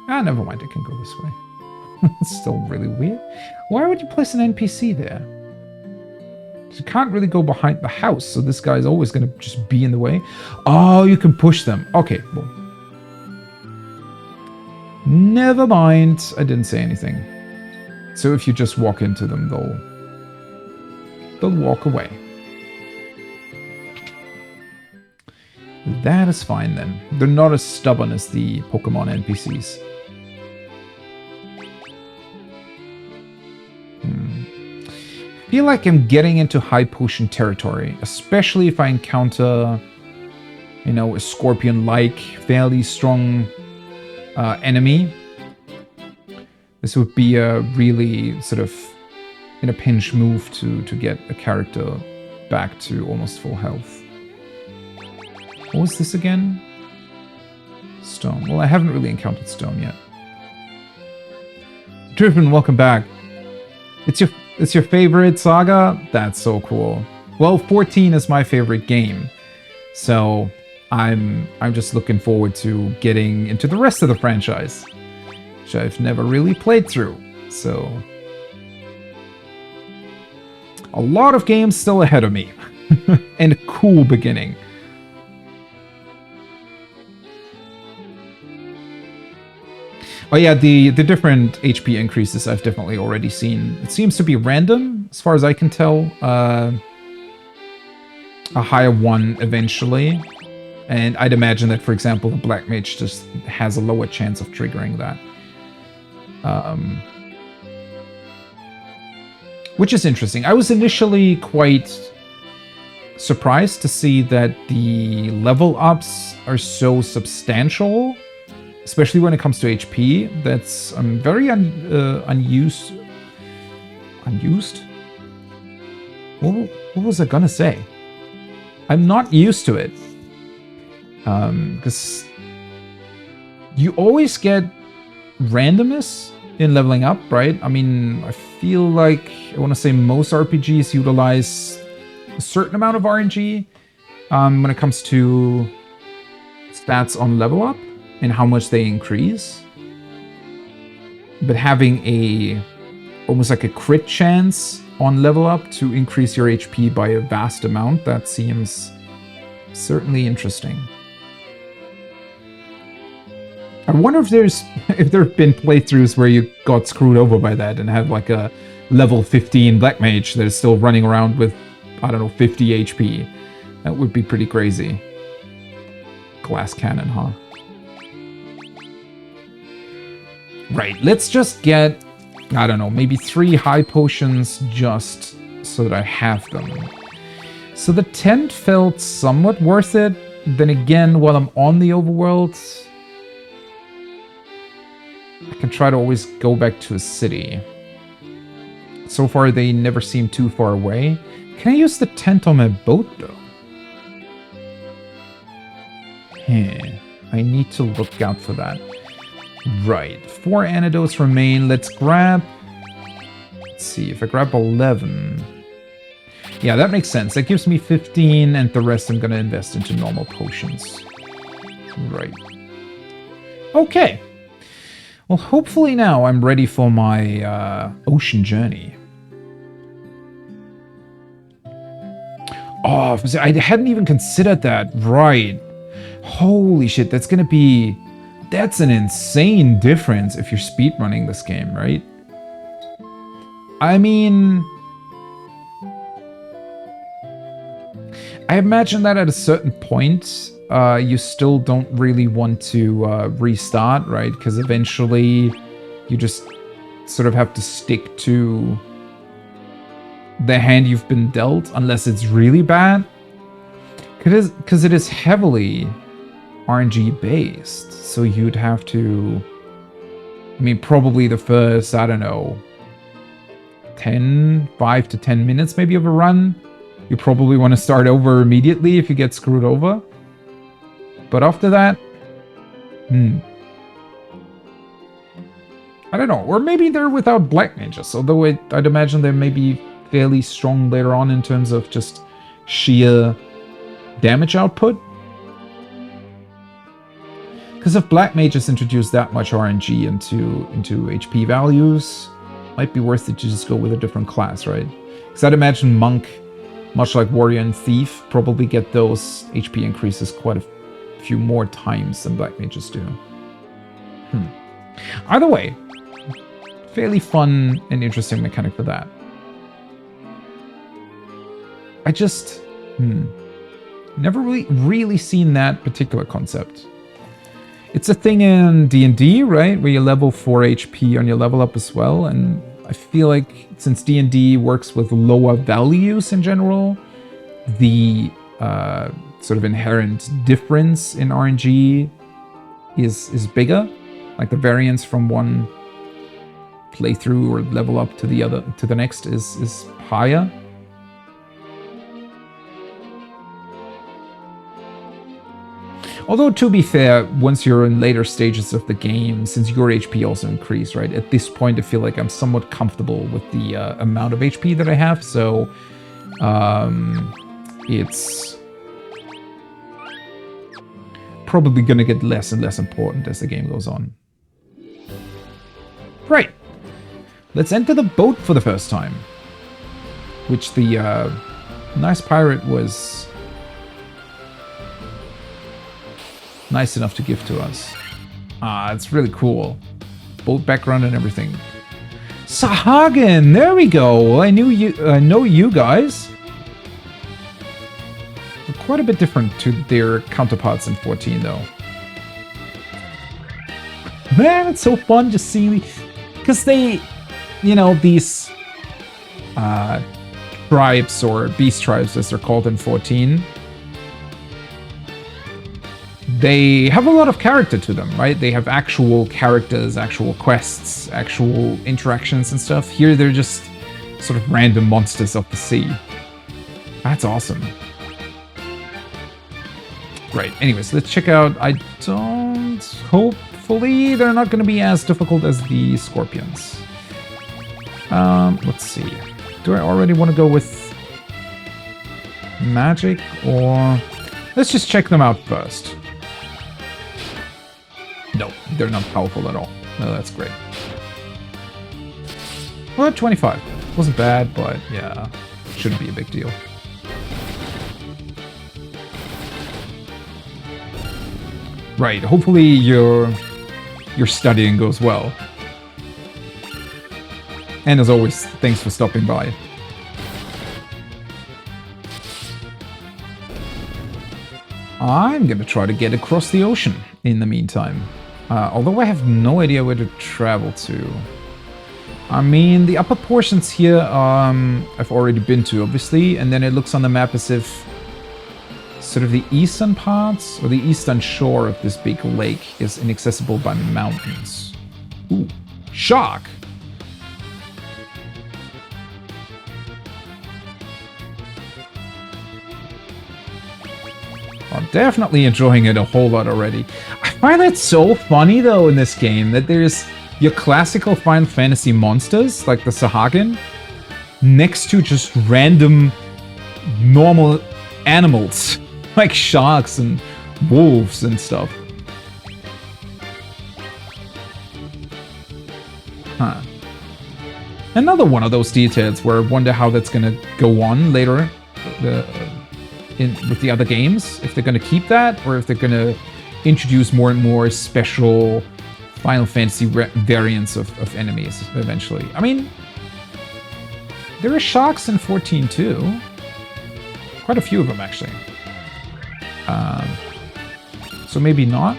Ah, never mind, I can go this way. It's still really weird. Why would you place an NPC there? You can't really go behind the house, so this guy's always going to just be in the way. Oh, you can push them. Okay, well. Never mind. I didn't say anything. So if you just walk into them, they'll walk away. That is fine then. They're not as stubborn as the Pokemon NPCs. I feel like I'm getting into high potion territory, especially if I encounter, you know, a scorpion-like, fairly strong enemy. This would be a really sort of in a pinch move to get a character back to almost full health. What was this again? Stone. Well, I haven't really encountered stone yet. Driven, welcome back. It's your favorite saga? That's so cool. Well, 14 is my favorite game. So I'm just looking forward to getting into the rest of the franchise, which I've never really played through. So a lot of games still ahead of me. And a cool beginning. Oh yeah, the different HP increases I've definitely already seen. It seems to be random, as far as I can tell. A higher one eventually. And I'd imagine that, for example, the Black Mage just has a lower chance of triggering that. Which is interesting. I was initially quite surprised to see that the level ups are so substantial. Especially when it comes to HP, that's very unused. Unused? What was I gonna say? I'm not used to it. Because you always get randomness in leveling up, right? I mean, I feel like, I want to say most RPGs utilize a certain amount of RNG when it comes to stats on level up and how much they increase. But having almost like a crit chance on level up to increase your HP by a vast amount, that seems certainly interesting. I wonder if there have been playthroughs where you got screwed over by that and have like a level 15 Black Mage that is still running around with, I don't know, 50 HP. That would be pretty crazy. Glass cannon, huh? Right, let's just get, I don't know, maybe 3 high potions just so that I have them. So the tent felt somewhat worth it. Then again, while I'm on the overworld, I can try to always go back to a city. So far, they never seem too far away. Can I use the tent on my boat, though? I need to look out for that. Right, 4 antidotes remain. Let's grab... Let's see, if I grab 11... Yeah, that makes sense. That gives me 15, and the rest I'm gonna invest into normal potions. Right. Okay. Well, hopefully now I'm ready for my ocean journey. Oh, I hadn't even considered that. Right. Holy shit, that's gonna be... That's an insane difference if you're speedrunning this game, right? I mean... I imagine that at a certain point, you still don't really want to restart, right? Because eventually you just sort of have to stick to the hand you've been dealt, unless it's really bad. Because it is heavily RNG based, so you'd have to... I mean, probably the first, I don't know, 5 to 10 minutes maybe of a run. You probably want to start over immediately if you get screwed over. But after that, I don't know. Or maybe they're without Black Mages, although I'd imagine they may be fairly strong later on in terms of just sheer damage output. Because if Black Mages introduce that much RNG into HP values, might be worth it to just go with a different class, right? Because I'd imagine Monk, much like Warrior and Thief, probably get those HP increases quite a few more times than Black Mages do. Either way, fairly fun and interesting mechanic for that. I just never really seen that particular concept. It's a thing in D&D, right, where you level 4 HP on your level up as well, and I feel like since D&D works with lower values in general, the sort of inherent difference in RNG is bigger. Like the variance from one playthrough or level up to the next is higher. Although, to be fair, once you're in later stages of the game, since your HP also increase, right? At this point, I feel like I'm somewhat comfortable with the amount of HP that I have, so it's probably going to get less and less important as the game goes on. Right. Let's enter the boat for the first time, which the nice pirate was nice enough to give to us. It's really cool. Boat background and everything. Sahagin, there we go. I know you guys. They're quite a bit different to their counterparts in 14, though. Man, it's so fun to see, because they, you know, these tribes, or beast tribes as they're called in 14, they have a lot of character to them, right? They have actual characters, actual quests, actual interactions and stuff. Here they're just sort of random monsters of the sea. That's awesome. Right, anyways, let's check out... I don't... Hopefully they're not going to be as difficult as the scorpions. Let's see. Do I already want to go with magic, or... Let's just check them out first. No, they're not powerful at all. No, that's great. Well, 25. Wasn't bad, but yeah, shouldn't be a big deal. Right, hopefully your studying goes well. And as always, thanks for stopping by. I'm gonna try to get across the ocean in the meantime. Although I have no idea where to travel to. I mean, the upper portions here, I've already been to, obviously, and then it looks on the map as if sort of the eastern parts, or the eastern shore of this big lake is inaccessible by mountains. Ooh, shark! I'm definitely enjoying it a whole lot already. I find it so funny, though, in this game, that there's your classical Final Fantasy monsters, like the Sahagin, next to just random, normal animals, like sharks and wolves and stuff. Huh. Another one of those details where I wonder how that's gonna go on later with the other games. If they're gonna keep that, or if they're gonna introduce more and more special Final Fantasy variants of enemies eventually. I mean, there are sharks in 14 too. Quite a few of them, actually. So maybe not.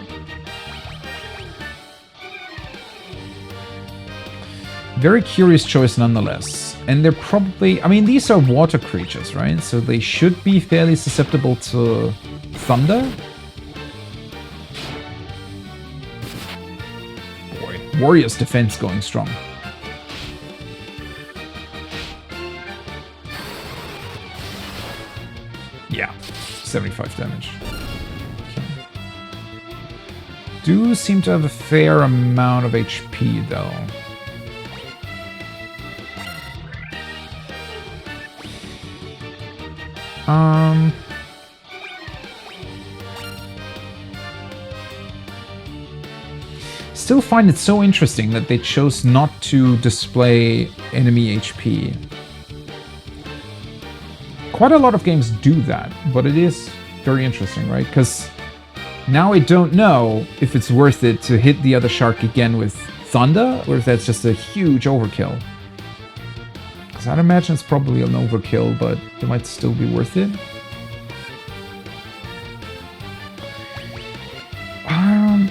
Very curious choice nonetheless. And they're probably... I mean, these are water creatures, right? So they should be fairly susceptible to thunder. Boy, Warrior's defense going strong. Yeah, 75 damage. Okay. Do seem to have a fair amount of HP, though. Still find it so interesting that they chose not to display enemy HP. Quite a lot of games do that, but it is very interesting, right? Because now I don't know if it's worth it to hit the other shark again with thunder, or if that's just a huge overkill. Because I'd imagine it's probably an overkill, but it might still be worth it.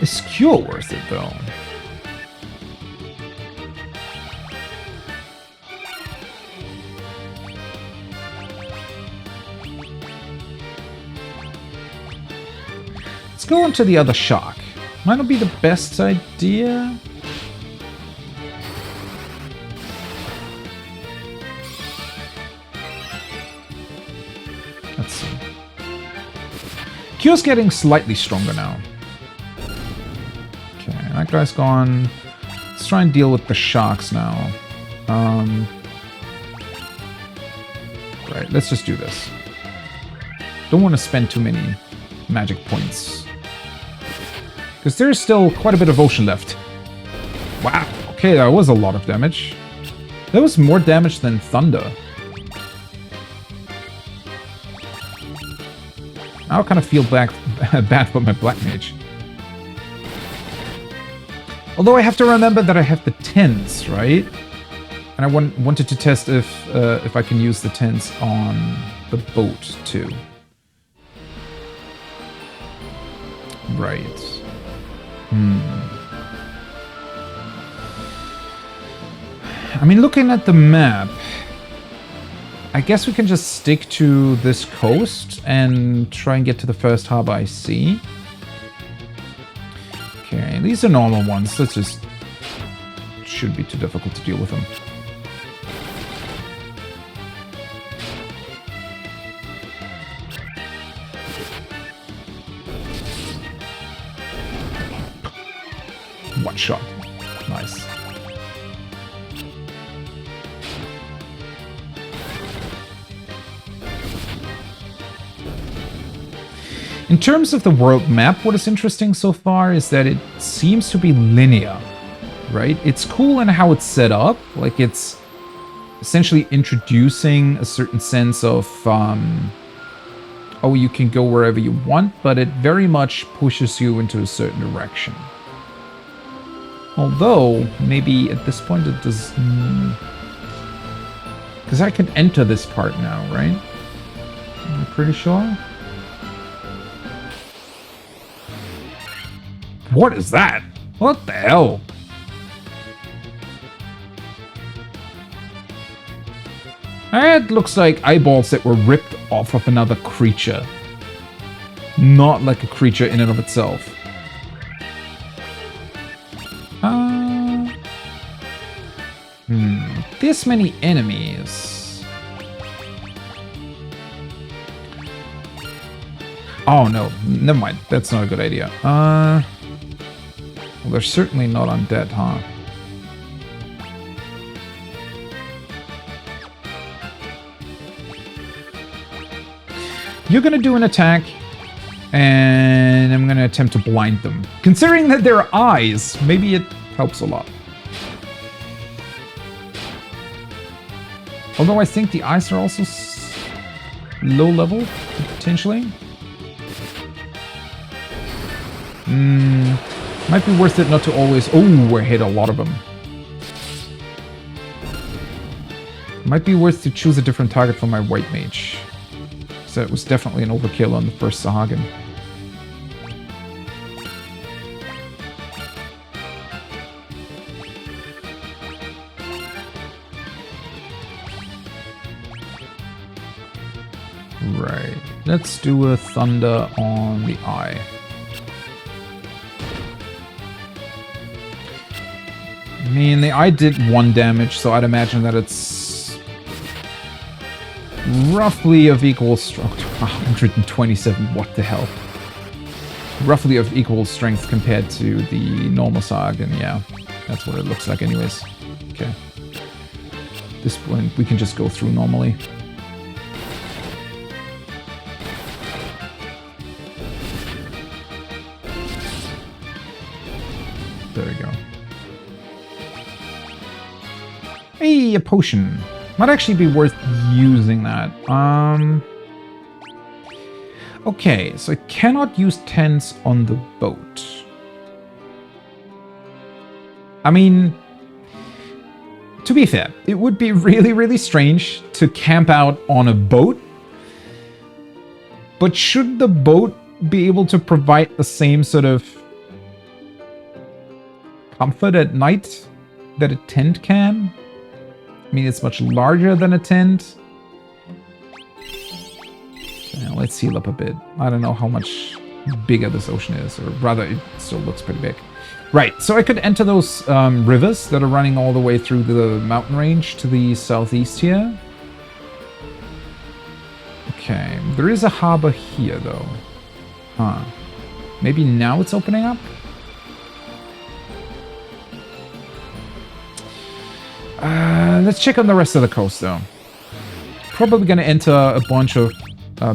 Is Cure worth it, though? Let's go on to the other shark. Might not be the best idea. Let's see. Cure's getting slightly stronger now. Okay, that guy's gone. Let's try and deal with the sharks now. Right, let's just do this. Don't want to spend too many magic points. Because there's still quite a bit of ocean left. Wow, okay, that was a lot of damage. That was more damage than thunder. Now I kind of feel bad for my Black Mage. Although I have to remember that I have the tents, right? And I wanted to test if I can use the tents on the boat too. Right. I mean, looking at the map, I guess we can just stick to this coast and try and get to the first harbor I see. Okay, these are normal ones. That's just... shouldn't be too difficult to deal with them. one shot. Nice. In terms of the world map, what is interesting so far is that it seems to be linear, right? It's cool in how it's set up. Like, it's essentially introducing a certain sense of, oh, you can go wherever you want, but it very much pushes you into a certain direction. Although, maybe at this point it does... Because I can enter this part now, right? I'm pretty sure. What is that? What the hell? It looks like eyeballs that were ripped off of another creature. Not like a creature in and of itself. This many enemies. Oh no, never mind. That's not a good idea. Well, they're certainly not undead, huh? You're gonna do an attack, and I'm gonna attempt to blind them. Considering that they're eyes, maybe it helps a lot. Although I think the eyes are also low level, potentially. Might be worth it not to always... Oh, I hit a lot of them. Might be worth to choose a different target for my white mage. So it was definitely an overkill on the first Sahagin. Right. Let's do a thunder on the eye. I mean, the eye did 1 damage, so I'd imagine that it's roughly of equal strength. 127, what the hell? Roughly of equal strength compared to the normal Sahagin, yeah. That's what it looks like anyways. Okay. At this point, we can just go through normally. There we go. Hey, a potion. Might actually be worth using that. Okay, so I cannot use tents on the boat. I mean, to be fair, it would be really, really strange to camp out on a boat. But should the boat be able to provide the same sort of comfort at night that a tent can? I mean, it's much larger than a tent. Okay, let's heal up a bit. I don't know how much bigger this ocean is, or rather, it still looks pretty big. Right, so I could enter those rivers that are running all the way through the mountain range to the southeast here. Okay, there is a harbor here, though. Huh. Maybe now it's opening up? Let's check on the rest of the coast, though. Probably going to enter a bunch of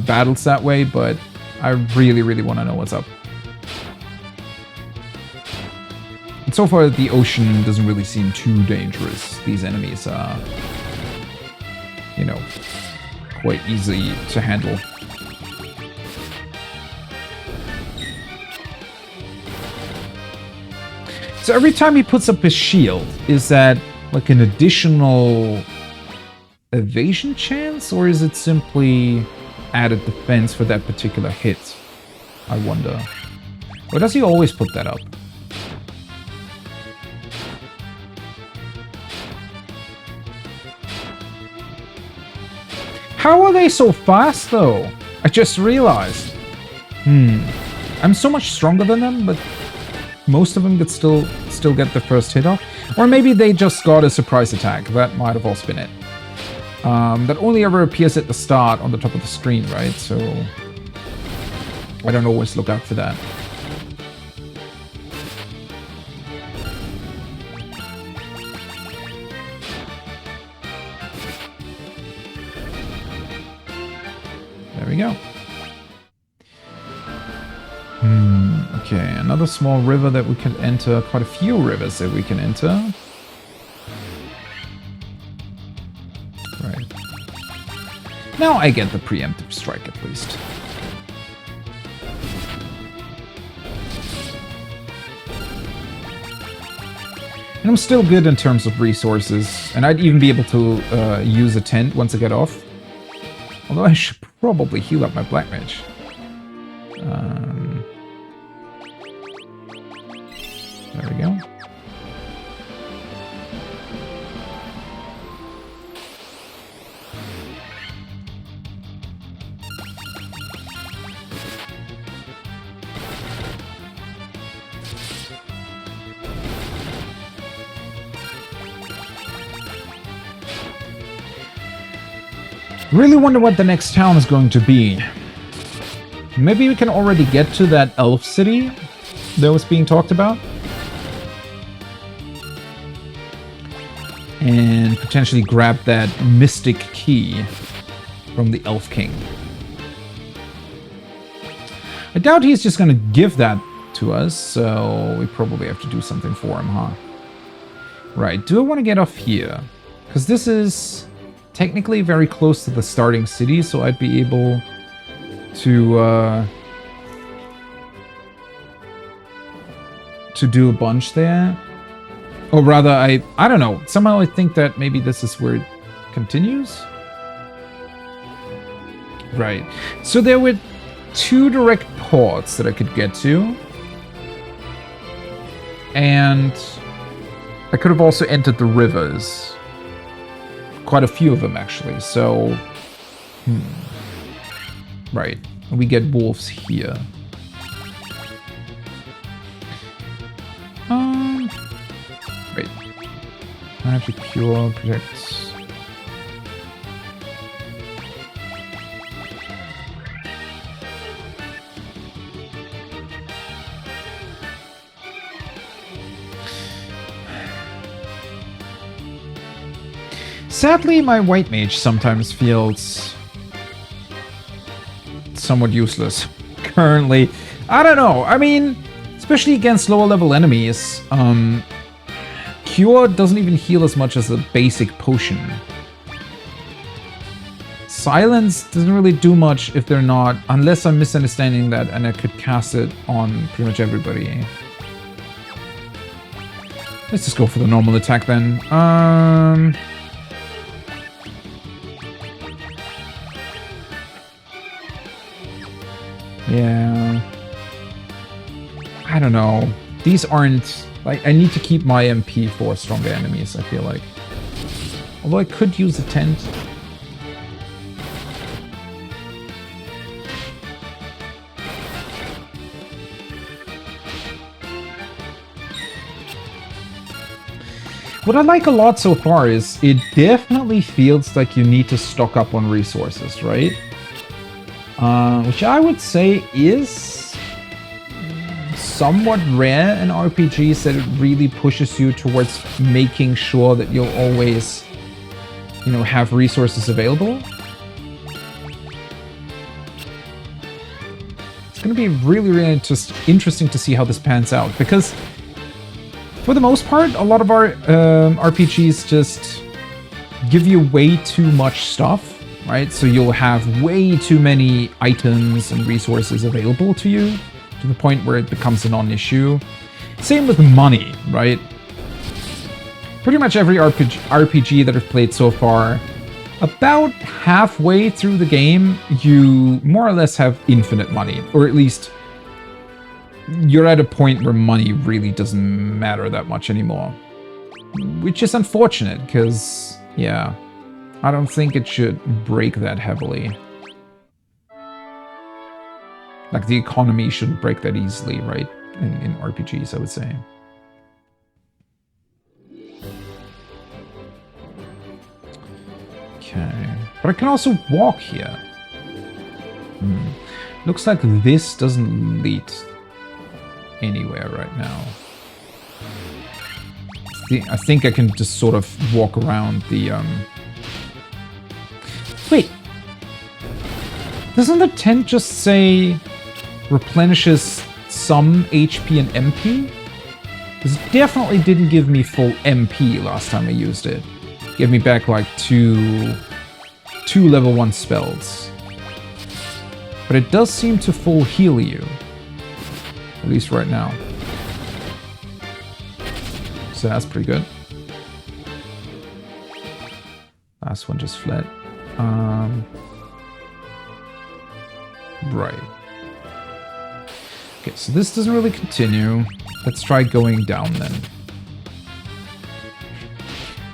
battles that way, but I really, really want to know what's up. And so far, the ocean doesn't really seem too dangerous. These enemies are, you know, quite easy to handle. So every time he puts up his shield, is that like an additional evasion chance, or is it simply added defense for that particular hit? I wonder. Or does he always put that up? How are they so fast, though? I just realized. I'm so much stronger than them, but most of them could still get the first hit off. Or maybe they just got a surprise attack. That might have also been it. That only ever appears at the start on the top of the screen, right? So I don't always look out for that. we go. Okay, another small river that we can enter. Quite a few rivers that we can enter. Right. Now I get the preemptive strike at least. And I'm still good in terms of resources, and I'd even be able to use a tent once I get off. Although I should probably heal up my Black Mage. There we go. Really wonder what the next town is going to be. Maybe we can already get to that elf city that was being talked about. And potentially grab that mystic key from the Elf King. I doubt he's just going to give that to us, so we probably have to do something for him, huh? Right, do I want to get off here? Because this is technically very close to the starting city, so I'd be able to do a bunch there. Or rather, I don't know. Somehow I think that maybe this is where it continues. Right. So there were 2 direct ports that I could get to. And I could have also entered the rivers. Quite a few of them, actually. So, right. We get wolves here. Wait. Magic Cure projects. Sadly, my white mage sometimes feels somewhat useless currently. I don't know. I mean, especially against lower level enemies, Cure doesn't even heal as much as a basic potion. Silence doesn't really do much if they're not, unless I'm misunderstanding that and I could cast it on pretty much everybody. Let's just go for the normal attack then. Yeah. I don't know. These aren't... Like, I need to keep my MP for stronger enemies, I feel like. Although I could use a tent. What I like a lot so far is it definitely feels like you need to stock up on resources, right? Which I would say is somewhat rare in RPGs, that it really pushes you towards making sure that you'll always, you know, have resources available. It's going to be really, really interesting to see how this pans out, because for the most part, a lot of our RPGs just give you way too much stuff, right? So you'll have way too many items and resources available to you, to the point where it becomes a non-issue. Same with money, right? Pretty much every RPG that I've played so far, about halfway through the game, you more or less have infinite money. Or at least, you're at a point where money really doesn't matter that much anymore. Which is unfortunate, because, yeah, I don't think it should break that heavily. Like, the economy shouldn't break that easily, right? In RPGs, I would say. Okay. But I can also walk here. Looks like this doesn't lead anywhere right now. I think I can just sort of walk around the... Wait! Doesn't the tent just say replenishes some HP and MP? This definitely didn't give me full MP last time I used it. Gave me back like two level 1 spells. But it does seem to full heal you. At least right now. So that's pretty good. Last one just fled. Right. Okay, so this doesn't really continue. Let's try going down then.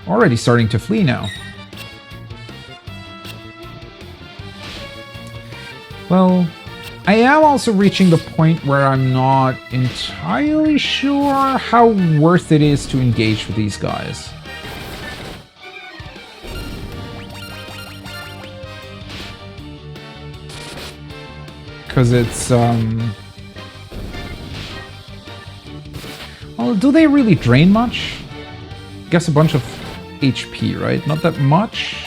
Already starting to flee now. Well, I am also reaching the point where I'm not entirely sure how worth it is to engage with these guys. Because it's, well, do they really drain much? Guess a bunch of HP, right? Not that much.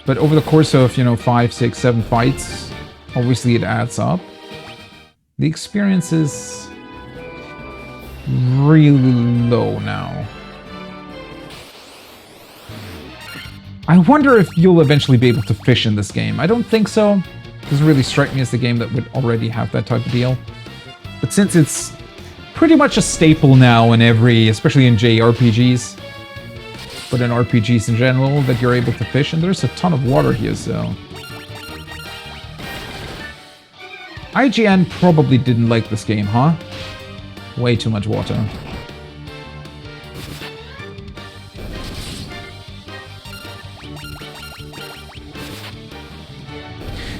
But over the course of, 5, 6, 7 fights, obviously it adds up. The experience is really low now. I wonder if you'll eventually be able to fish in this game. I don't think so. It doesn't really strike me as the game that would already have that type of deal. But since it's pretty much a staple now in every, especially in JRPGs, but in RPGs in general, that you're able to fish, and there's a ton of water here, so... IGN probably didn't like this game, huh? Way too much water.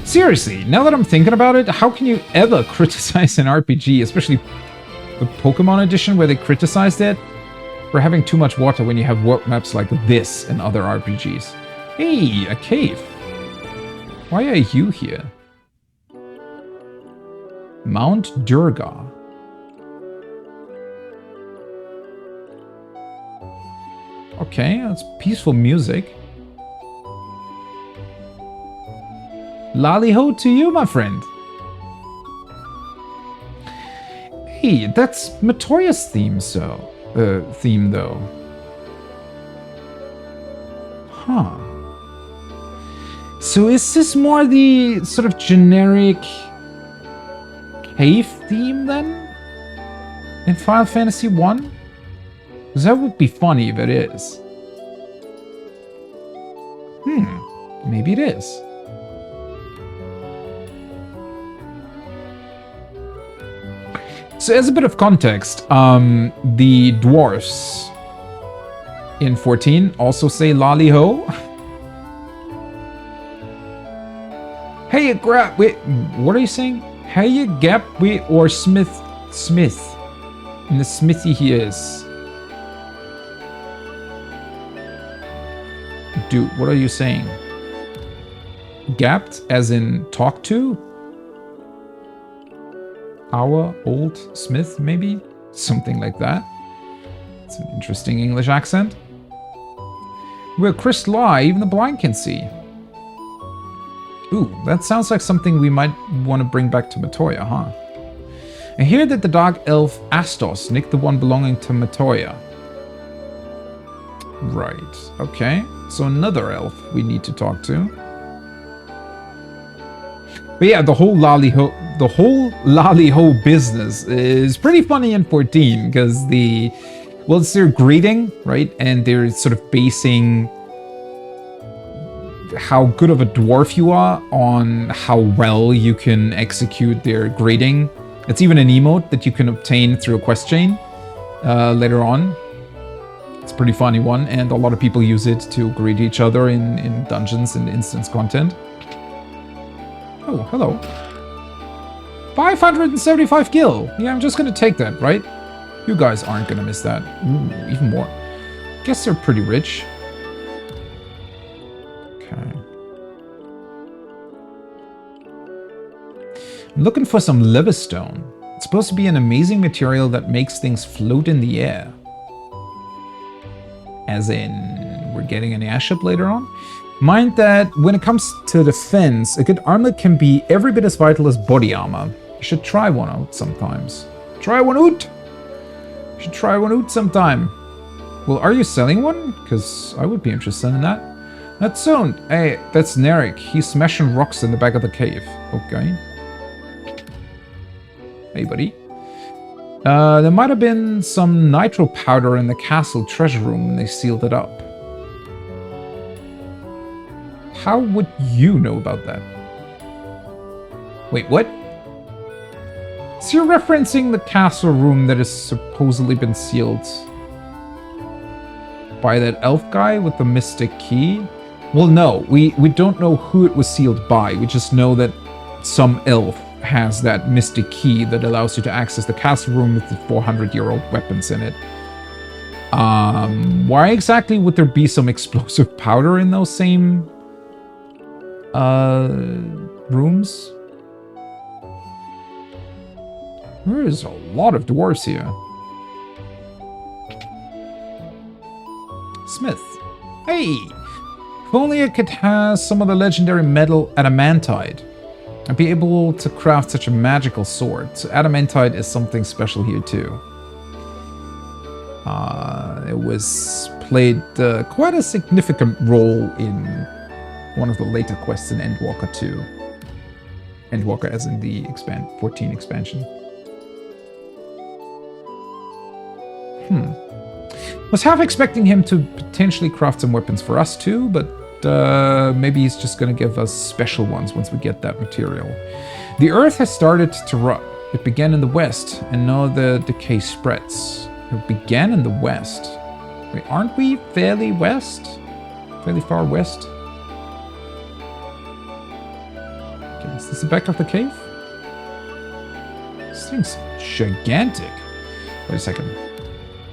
Seriously, now that I'm thinking about it, how can you ever criticize an RPG, especially the Pokemon edition where they criticized it for having too much water when you have world maps like this in other RPGs? Hey, a cave. Why are you here? Mount Durga. Okay, that's peaceful music. Lally-ho to you, my friend. Hey, that's Matoya's theme, theme though. Huh. So is this more the sort of generic cave theme then? In Final Fantasy 1? Because that would be funny if it is. Maybe it is. So as a bit of context, the dwarfs in 14 also say lolly-ho. Hey, grab, wait, what are you saying? Hey, gap, wait, or smith. In the smithy he is. Dude, what are you saying? Gapped, as in talk to? Our old smith, maybe? Something like that. It's an interesting English accent. Where Chris lie, even the blind can see. Ooh, that sounds like something we might want to bring back to Matoya, huh? I hear that the dark elf Astos nicked the one belonging to Matoya. Right, okay. So another elf we need to talk to. But yeah, the whole lolly-ho business is pretty funny in 14, because it's their greeting, right? And they're sort of basing how good of a dwarf you are on how well you can execute their greeting. It's even an emote that you can obtain through a quest chain later on. It's a pretty funny one, and a lot of people use it to greet each other in dungeons and instance content. Oh, hello. 575 gil. Yeah, I'm just gonna take that, right? You guys aren't gonna miss that. Ooh, even more. Guess they're pretty rich. Okay. I'm looking for some liverstone. It's supposed to be an amazing material that makes things float in the air. As in, we're getting an airship later on? Mind that when it comes to defense, a good armlet can be every bit as vital as body armor. You should try one out sometimes. Try one out! You should try one out sometime. Well, are you selling one? Because I would be interested in that. Not soon. Hey, that's Nerik. He's smashing rocks in the back of the cave. Okay. Hey, buddy. There might have been some nitro powder in the castle treasure room when they sealed it up. How would you know about that? Wait, what? So you're referencing the castle room that has supposedly been sealed by that elf guy with the mystic key? Well, no, we don't know who it was sealed by. We just know that some elf has that mystic key that allows you to access the castle room with the 400-year-old weapons in it. Why exactly would there be some explosive powder in those same rooms? There is a lot of dwarves here. Smith. Hey! If only I could have some of the legendary metal adamantite. I'd be able to craft such a magical sword. So adamantite is something special here too. It was played quite a significant role in one of the later quests in Endwalker 2. Endwalker as in the 14 expansion. Was half expecting him to potentially craft some weapons for us too, but maybe he's just gonna give us special ones once we get that material. The earth has started to rot. It began in the west, and now the decay spreads. It began in the west. Wait, aren't we fairly west? Fairly far west? Okay, is this the back of the cave? This thing's gigantic. Wait a second.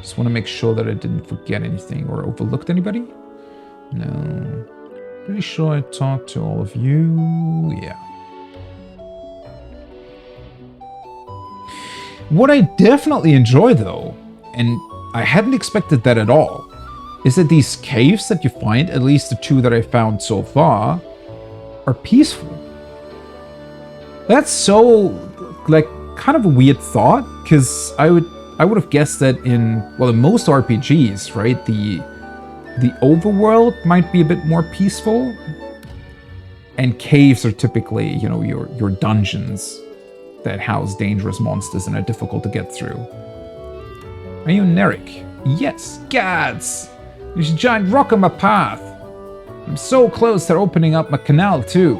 Just want to make sure that I didn't forget anything or overlooked anybody. No. Pretty sure I talked to all of you. Yeah. What I definitely enjoy though, and I hadn't expected that at all, is that these caves that you find, at least the two that I found so far, are peaceful. That's so, like, kind of a weird thought, because I would have guessed that in most RPGs, right, the overworld might be a bit more peaceful, and caves are typically, you know, your dungeons that house dangerous monsters and are difficult to get through. Are you Nerik? Yes, gods! There's a giant rock on my path. I'm so close to opening up my canal too.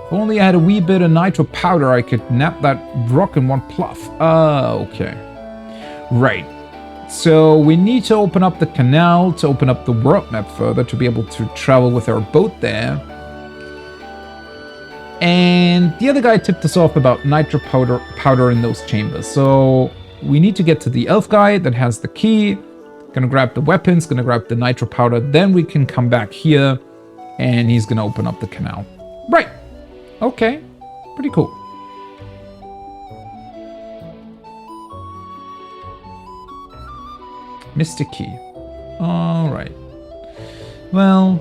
If only I had a wee bit of nitro powder, I could nap that rock in one pluff. Okay. Right. So we need to open up the canal to open up the world map further to be able to travel with our boat there. And the other guy tipped us off about nitro powder in those chambers. So we need to get to the elf guy that has the key. Gonna grab the weapons, gonna grab the nitro powder. Then we can come back here and he's gonna open up the canal. Right. Okay. Pretty cool. Mystic key. Alright. Well,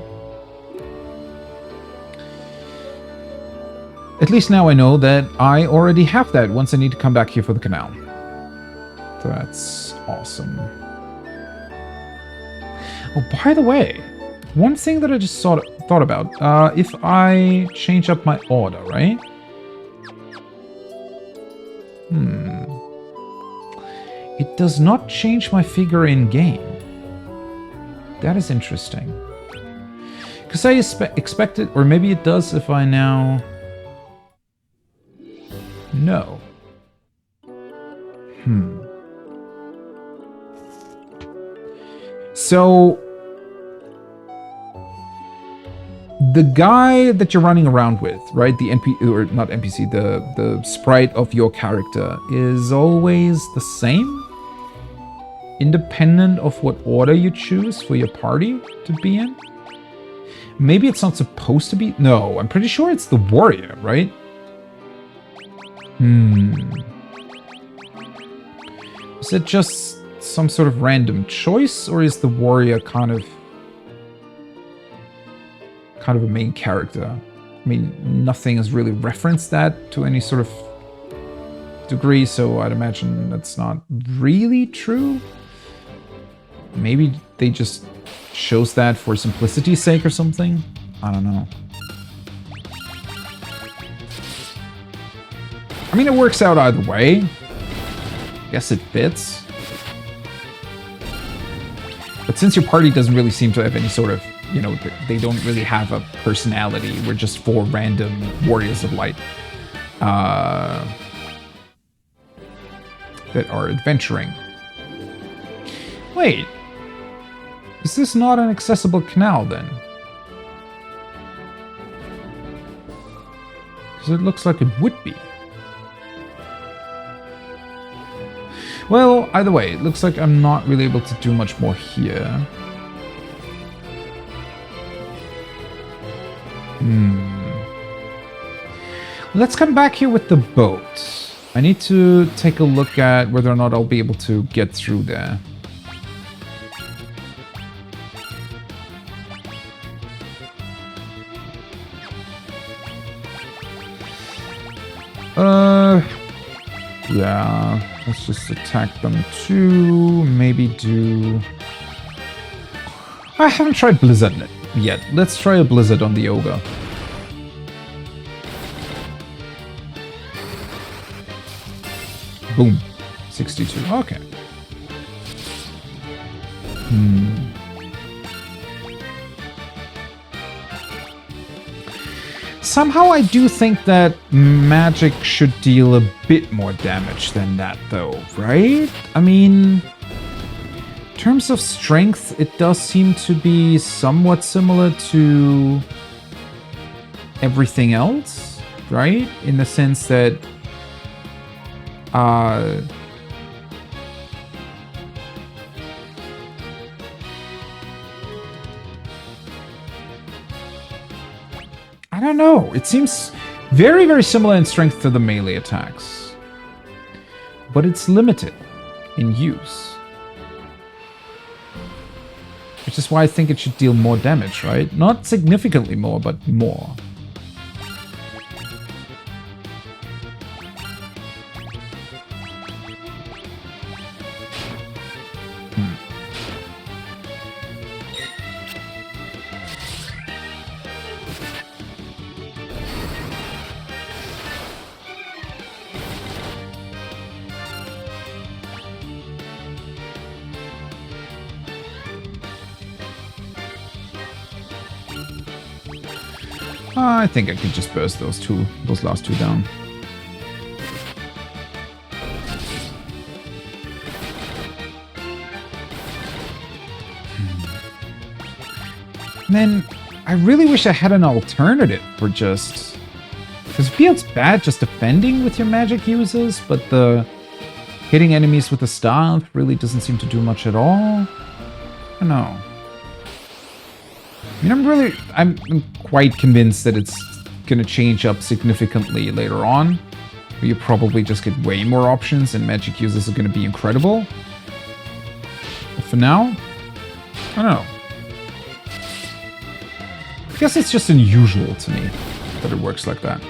at least now I know that I already have that once I need to come back here for the canal. So that's awesome. Oh, by the way, one thing that I just thought about, if I change up my order, right? It does not change my figure in game. That is interesting. Because I expected, or maybe it does if I now... No. So... the guy that you're running around with, right? The or not NPC, the sprite of your character is always the same? Independent of what order you choose for your party to be in? Maybe it's not supposed to be... No, I'm pretty sure it's the warrior, right? Is it just some sort of random choice, or is the warrior kind of... kind of a main character. I mean, nothing has really referenced that to any sort of degree, so I'd imagine that's not really true. Maybe they just chose that for simplicity's sake or something. I don't know. I mean, it works out either way. Guess it fits. But since your party doesn't really seem to have any sort of, you know, they don't really have a personality. We're just 4 random warriors of light that are adventuring. Wait. Is this not an accessible canal then? Because it looks like it would be. Well, either way, it looks like I'm not really able to do much more here. Let's come back here with the boat. I need to take a look at whether or not I'll be able to get through there. Yeah, let's just attack them too. Maybe do... I haven't tried Blizzard yet. Let's try a Blizzard on the Ogre. Boom. 62. Okay. Somehow I do think that magic should deal a bit more damage than that, though, right? I mean, in terms of strength, it does seem to be somewhat similar to everything else, right? In the sense that I don't know. It seems very, very similar in strength to the melee attacks. But it's limited in use. Which is why I think it should deal more damage, right? Not significantly more, but more. I think I could just burst those last two down. And then I really wish I had an alternative for just... Because it feels bad just defending with your magic uses, but the hitting enemies with the staff really doesn't seem to do much at all. I don't know. I mean, I'm quite convinced that it's gonna change up significantly later on. Where you probably just get way more options and magic uses are gonna be incredible. But for now, I don't know. I guess it's just unusual to me that it works like that.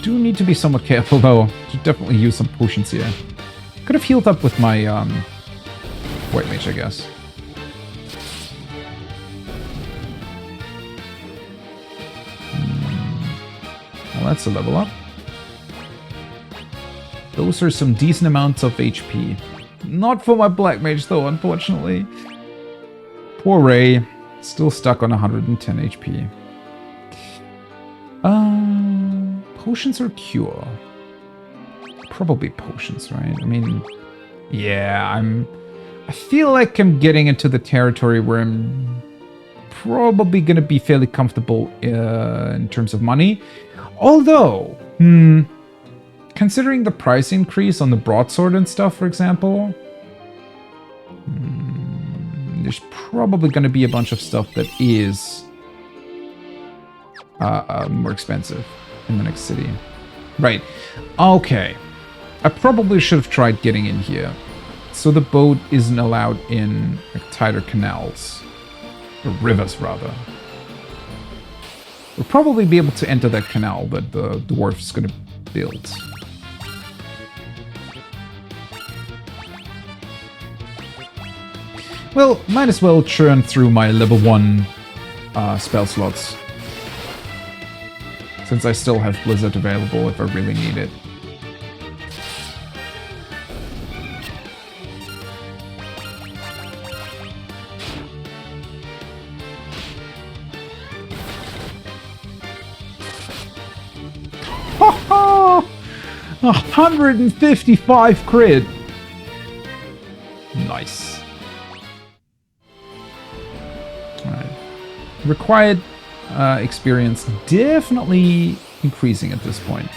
Do need to be somewhat careful though. Should definitely use some potions here. Could have healed up with my white mage, I guess. Well, that's a level up. Those are some decent amounts of HP. Not for my black mage though, unfortunately. Poor Ray, still stuck on 110 HP. Potions or cure? Probably potions, right? I mean, yeah, I feel like I'm getting into the territory where I'm probably gonna be fairly comfortable in terms of money. Although, considering the price increase on the broadsword and stuff, for example, there's probably gonna be a bunch of stuff that is more expensive in the next city. Right. Okay. I probably should have tried getting in here so the boat isn't allowed in like, tighter canals. Or rivers, rather. We'll probably be able to enter that canal that the dwarf is going to build. Well, might as well churn through my level 1 spell slots. Since I still have Blizzard available if I really need it. Ha ha! 155 crit! Nice. Alright. Required experience definitely increasing at this point.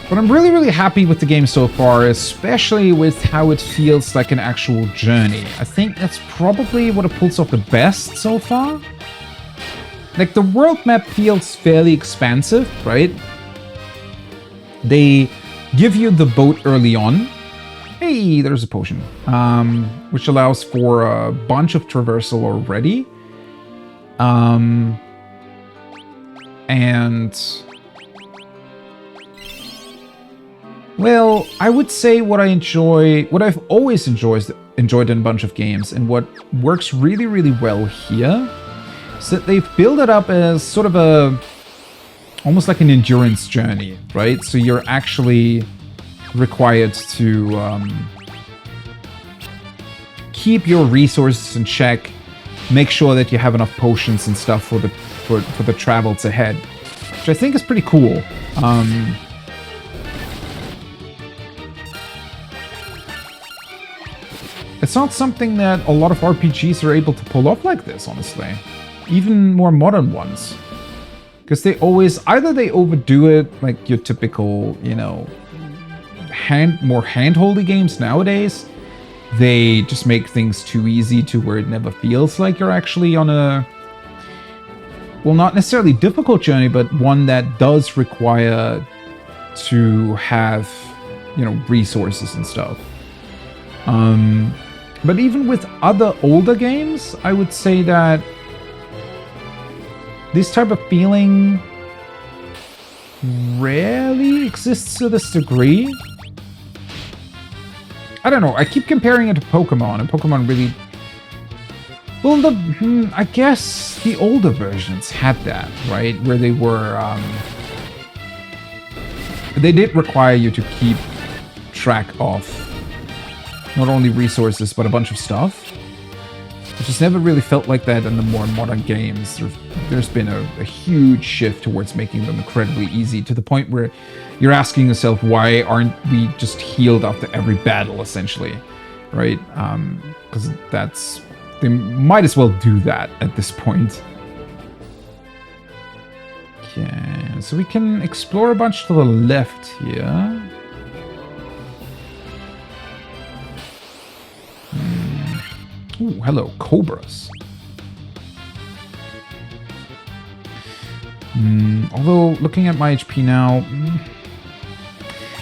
But I'm really, really happy with the game so far, especially with how it feels like an actual journey. I think that's probably what it pulls off the best so far. Like, the world map feels fairly expansive, right? They give you the boat early on. Hey, there's a potion. Which allows for a bunch of traversal already. And... well, I would say what I've always enjoyed in a bunch of games, and what works really, really well here, is that they've built it up as sort of almost like an endurance journey, right? So you're actually required to keep your resources in check, make sure that you have enough potions and stuff for the travels ahead, which I think is pretty cool. It's not something that a lot of RPGs are able to pull off like this, honestly. Even more modern ones. Because they always, either they overdo it, like your typical, you know, more hand-holdy games nowadays. They just make things too easy to where it never feels like you're actually on a, well, not necessarily difficult journey, but one that does require to have, you know, resources and stuff. But even with other older games, I would say that this type of feeling rarely exists to this degree. I don't know, I keep comparing it to Pokemon, and Pokemon really... well, I guess the older versions had that, right? Where they were, they did require you to keep track of not only resources, but a bunch of stuff. It just never really felt like that in the more modern games. There's been a huge shift towards making them incredibly easy, to the point where you're asking yourself, why aren't we just healed after every battle, essentially? Right? Because they might as well do that at this point. Okay, so we can explore a bunch to the left here. Ooh, hello, cobras. Although, looking at my HP now...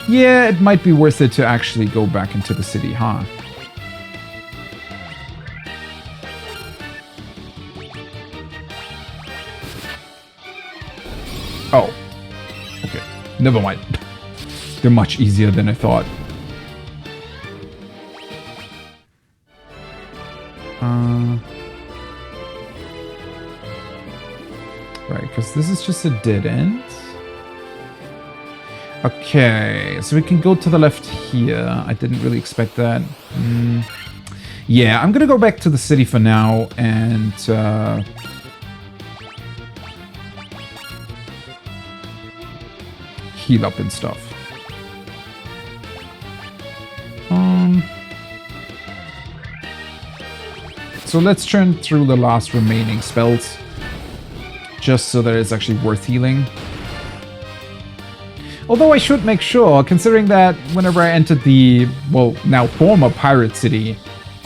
yeah, it might be worth it to actually go back into the city, huh? Oh. Okay, never mind. They're much easier than I thought. Right, because this is just a dead end. Okay, so we can go to the left here. I didn't really expect that. Yeah, I'm gonna go back to the city for now and heal up and stuff. So let's churn through the last remaining spells, just so that it's actually worth healing. Although I should make sure, considering that whenever I entered the, well, now former pirate city,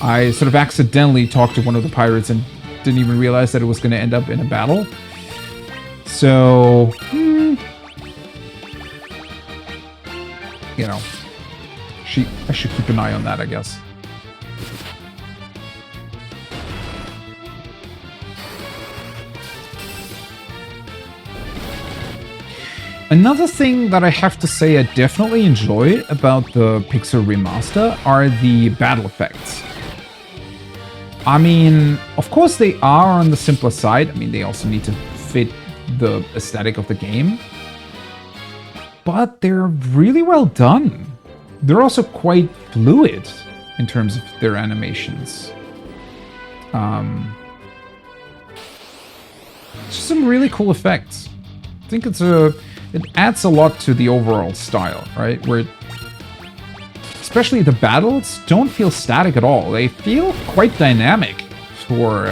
I sort of accidentally talked to one of the pirates and didn't even realize that it was going to end up in a battle. So, you know, I should keep an eye on that, I guess. Another thing that I have to say I definitely enjoy about the Pixel Remaster are the battle effects. I mean, of course they are on the simpler side. I mean, they also need to fit the aesthetic of the game. But they're really well done. They're also quite fluid in terms of their animations. Just some really cool effects. I think it adds a lot to the overall style, right? Where especially the battles don't feel static at all. They feel quite dynamic for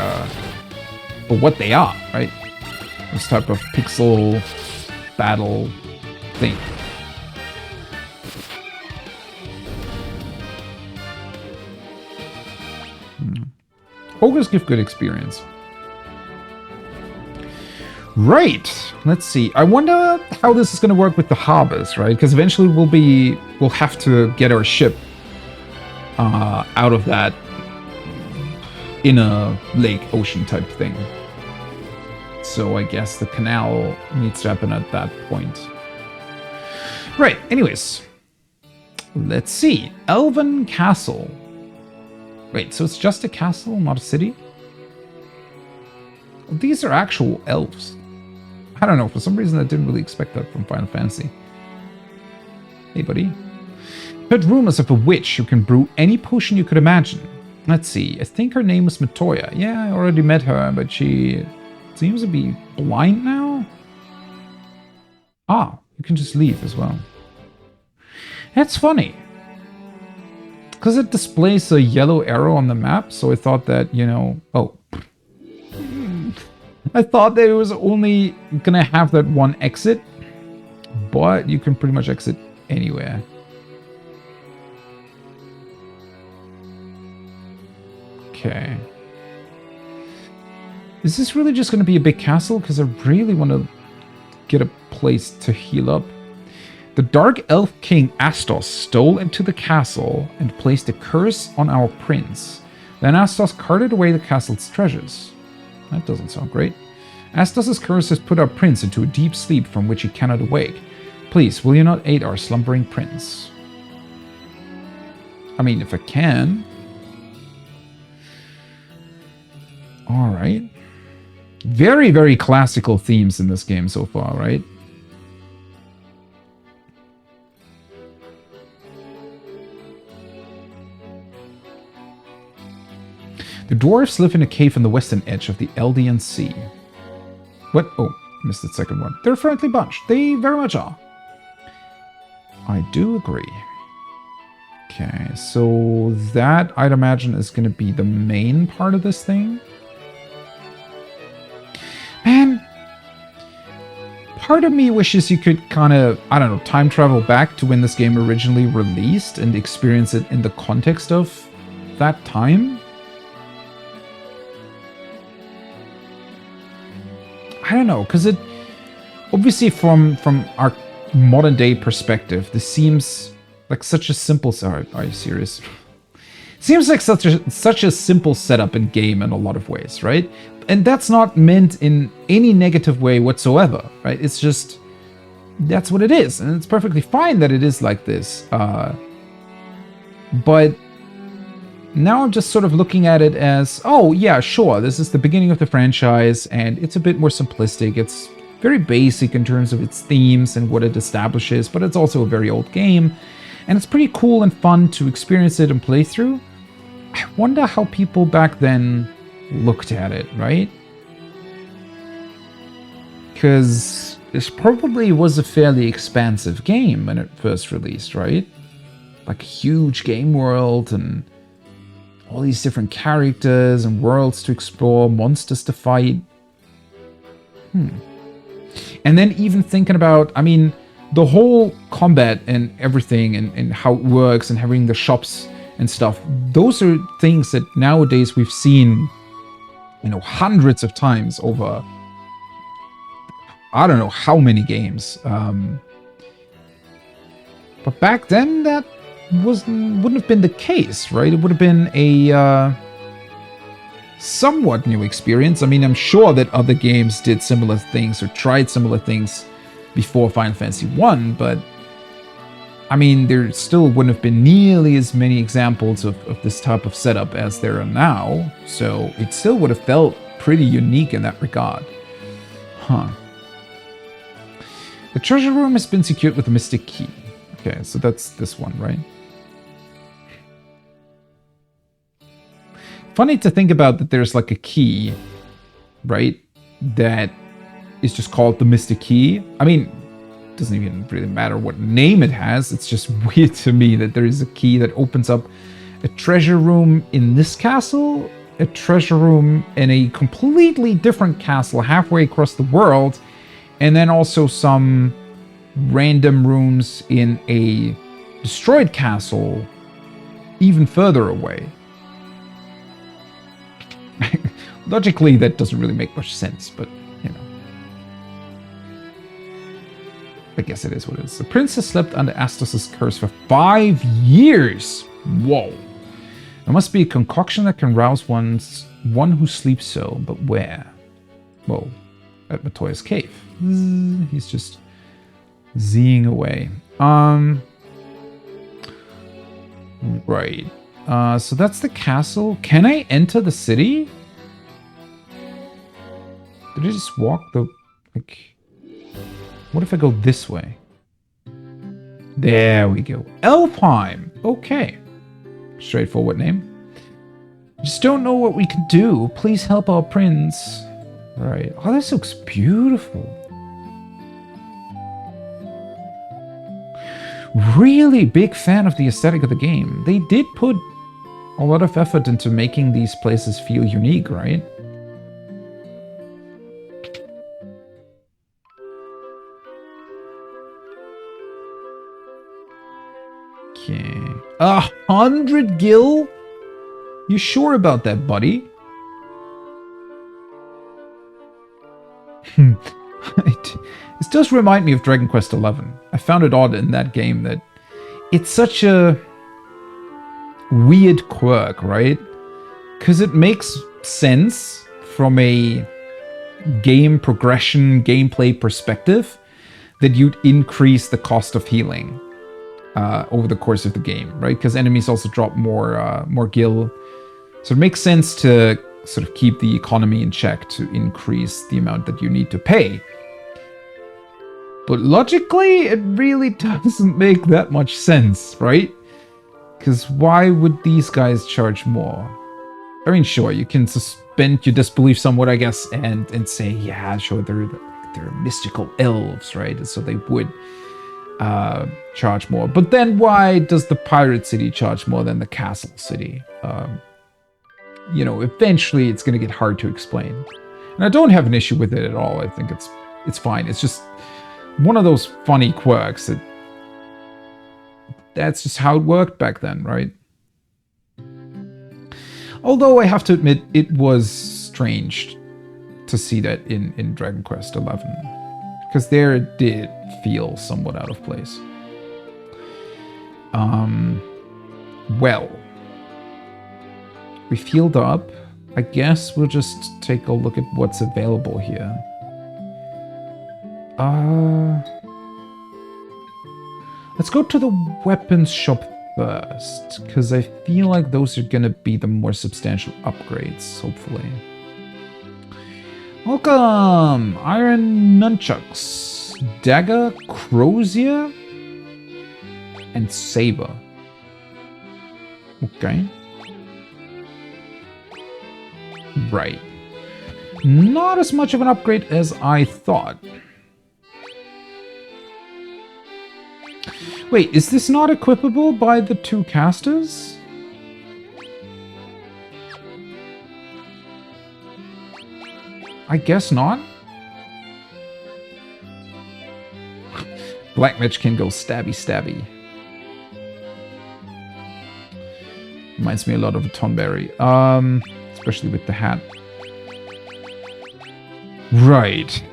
what they are, right? This type of pixel battle thing. Ogres give good experience. Right, let's see. I wonder how this is going to work with the harbors, right? Because eventually we'll have to get our ship out of that inner lake ocean type thing. So I guess the canal needs to happen at that point. Right, anyways. Let's see. Elven Castle. Wait, so it's just a castle, not a city? These are actual elves. I don't know, for some reason I didn't really expect that from Final Fantasy. Hey, buddy. Heard rumors of a witch who can brew any potion you could imagine. Let's see, I think her name was Matoya. Yeah, I already met her, but she seems to be blind now? Ah, you can just leave as well. That's funny. Because it displays a yellow arrow on the map, so I thought that, you know... Oh. I thought that it was only gonna have that one exit, but you can pretty much exit anywhere. Okay. Is this really just gonna be a big castle? Because I really want to get a place to heal up. The Dark Elf King Astos stole into the castle and placed a curse on our prince. Then Astos carted away the castle's treasures. That doesn't sound great. Astos' curse has put our prince into a deep sleep from which he cannot awake. Please, will you not aid our slumbering prince? I mean, if I can. Alright. Very, very classical themes in this game so far, right? The dwarves live in a cave on the western edge of the Eldian Sea. What? Oh, missed the second one. They're a friendly bunch. They very much are. I do agree. Okay, so that, I'd imagine, is going to be the main part of this thing. Man, part of me wishes you could kind of, I don't know, time travel back to when this game originally released and experience it in the context of that time. I don't know, because it obviously from our modern day perspective, this seems like such a simple. Sorry, are you serious? Seems like such a simple setup in game in a lot of ways, right? And that's not meant in any negative way whatsoever, right? It's just that's what it is, and it's perfectly fine that it is like this. But now I'm just sort of looking at it as, oh yeah, sure, this is the beginning of the franchise, and it's a bit more simplistic. It's very basic in terms of its themes and what it establishes, but it's also a very old game, and it's pretty cool and fun to experience it and play through. I wonder how people back then looked at it, right? Because this probably was a fairly expansive game when it first released, right? Like a huge game world and all these different characters and worlds to explore, monsters to fight. And then even thinking about, I mean, the whole combat and everything and how it works and having the shops and stuff. Those are things that nowadays we've seen, you know, hundreds of times over I don't know how many games. But back then, that wouldn't have been the case, right? It would have been a somewhat new experience. I mean, I'm sure that other games did similar things or tried similar things before Final Fantasy 1, but I mean, there still wouldn't have been nearly as many examples of this type of setup as there are now, so it still would have felt pretty unique in that regard. Huh. The treasure room has been secured with a mystic key. Okay, so that's this one, right? Funny to think about that there's like a key, right? That is just called the mystic key. I mean, it doesn't even really matter what name it has. It's just weird to me that there is a key that opens up a treasure room in this castle, a treasure room in a completely different castle halfway across the world, and then also some random rooms in a destroyed castle even further away. Logically, that doesn't really make much sense, but, you know. I guess it is what it is. The princess slept under Astos' curse for 5 years! Whoa. There must be a concoction that can rouse one who sleeps so, but where? Well, at Matoya's cave. He's just Zing away. Right. So that's the castle. Can I enter the city? Did I just walk the... like... What if I go this way? There we go. Elfheim! Okay. Straightforward name. Just don't know what we can do. Please help our prince. Right. Oh, this looks beautiful. Really big fan of the aesthetic of the game. They did put a lot of effort into making these places feel unique, right? Okay. 100 gil? You sure about that, buddy? This does remind me of Dragon Quest XI. I found it odd in that game that it's such a weird quirk, right? Because it makes sense from a game progression, gameplay perspective that you'd increase the cost of healing over the course of the game, right? Because enemies also drop more gil. So it makes sense to sort of keep the economy in check to increase the amount that you need to pay. But logically, it really doesn't make that much sense, right? Because why would these guys charge more? I mean, sure, you can suspend your disbelief somewhat, I guess, and say, yeah, sure, they're mystical elves, right? So they would charge more. But then why does the pirate city charge more than the castle city? You know, eventually it's going to get hard to explain. And I don't have an issue with it at all. I think it's fine. It's just one of those funny quirks that's just how it worked back then, right? Although I have to admit, it was strange to see that in Dragon Quest XI. Because there it did feel somewhat out of place. Well. We filled up. I guess we'll just take a look at what's available here. Let's go to the weapons shop first, because I feel like those are gonna be the more substantial upgrades, hopefully. Welcome! Iron nunchucks, dagger, crozier, and saber. Okay. Right. Not as much of an upgrade as I thought. Wait, is this not equipable by the two casters? I guess not. Black Mage can go stabby stabby. Reminds me a lot of a Tonberry. Especially with the hat. Right.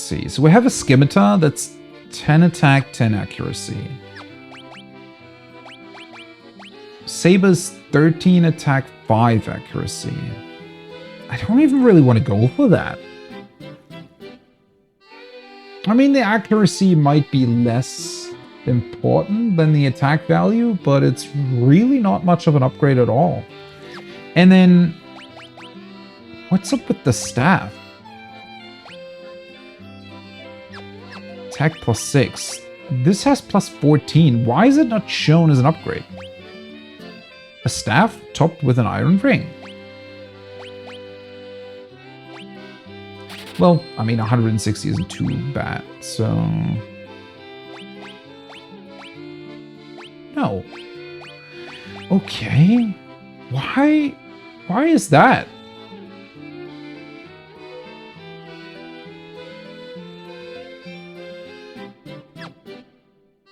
see. So we have a Scimitar that's 10 attack, 10 accuracy. Saber's 13 attack, 5 accuracy. I don't even really want to go for that. I mean, the accuracy might be less important than the attack value, but it's really not much of an upgrade at all. And then, what's up with the staff? Attack plus 6. This has plus 14. Why is it not shown as an upgrade? A staff topped with an iron ring. Well, I mean, 160 isn't too bad, so... No. Okay. Why is that?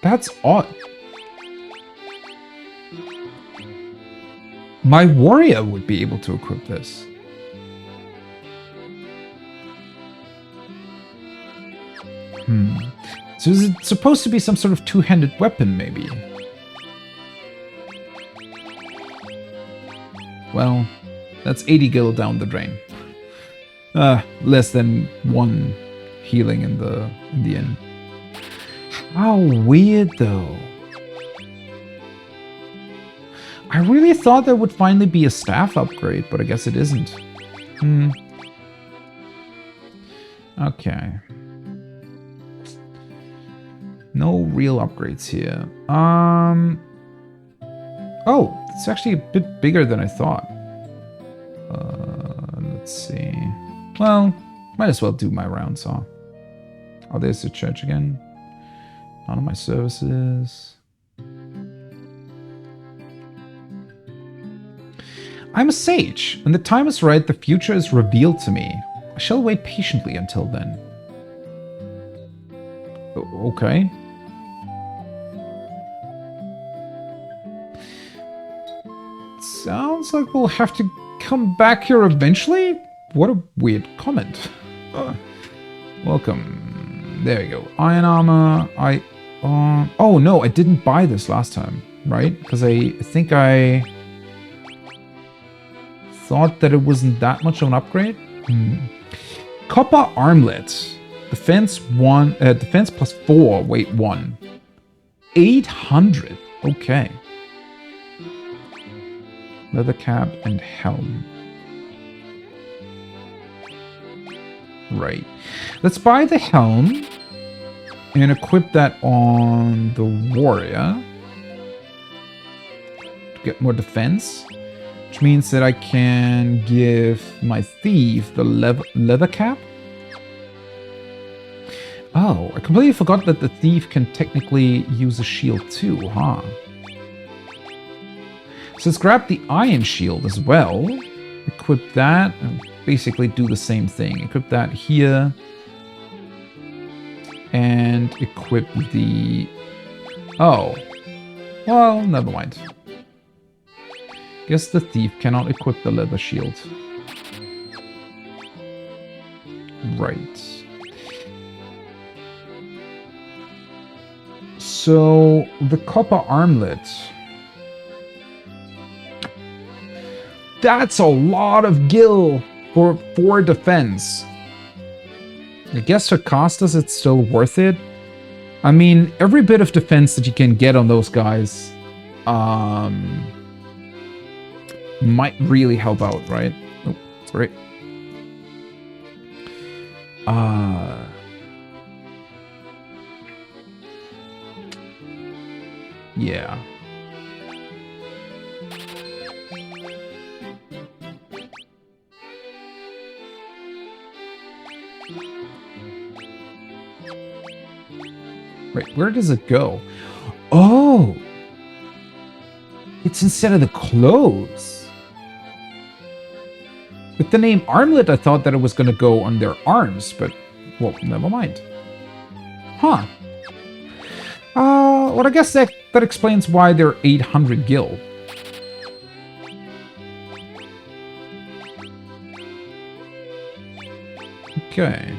That's odd. My warrior would be able to equip this. So is it supposed to be some sort of two-handed weapon, maybe? Well, that's 80 gil down the drain. Less than 1 healing in the end. How weird, though. I really thought there would finally be a staff upgrade, but I guess it isn't. Okay. No real upgrades here. Oh, it's actually a bit bigger than I thought. Let's see. Well, might as well do my round saw. Oh, there's the church again. None of my services. I'm a sage. When the time is right, the future is revealed to me. I shall wait patiently until then. Okay. Sounds like we'll have to come back here eventually? What a weird comment. Welcome. There we go. Iron armor. Oh no, I didn't buy this last time, right? Because I think I thought that it wasn't that much of an upgrade. Copper armlet. Defense 1. Defense plus 4. Weight 1. 800. Okay. Leather cap and helm. Right. Let's buy the helm and equip that on the warrior to get more defense, which means that I can give my thief the leather cap. Oh, I completely forgot that the thief can technically use a shield too, huh? So let's grab the iron shield as well. Equip that and basically do the same thing. Equip that here. And equip the... Oh. Well, never mind. Guess the thief cannot equip the leather shield. Right. So, the copper armlet... That's a lot of gil for 4 defense. I guess for Costas it's still worth it. I mean, every bit of defense that you can get on those guys might really help out, right? Oh, sorry. Yeah. Wait, where does it go? Oh! It's instead of the clothes. With the name armlet, I thought that it was going to go on their arms, but, well, never mind. Huh. Well, I guess that explains why they're 800 gil. Okay.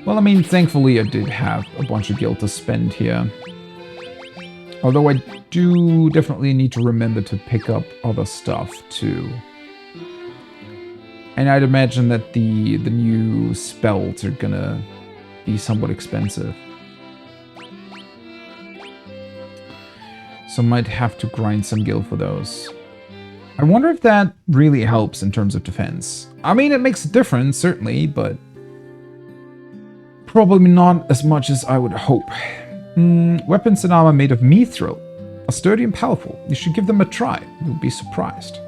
Well, I mean, thankfully I did have a bunch of gil to spend here. Although I do definitely need to remember to pick up other stuff too. And I'd imagine that the new spells are gonna be somewhat expensive. So might have to grind some gil for those. I wonder if that really helps in terms of defense. I mean, it makes a difference, certainly, but probably not as much as I would hope. Weapons and armor made of mithril are sturdy and powerful. You should give them a try. You'll be surprised.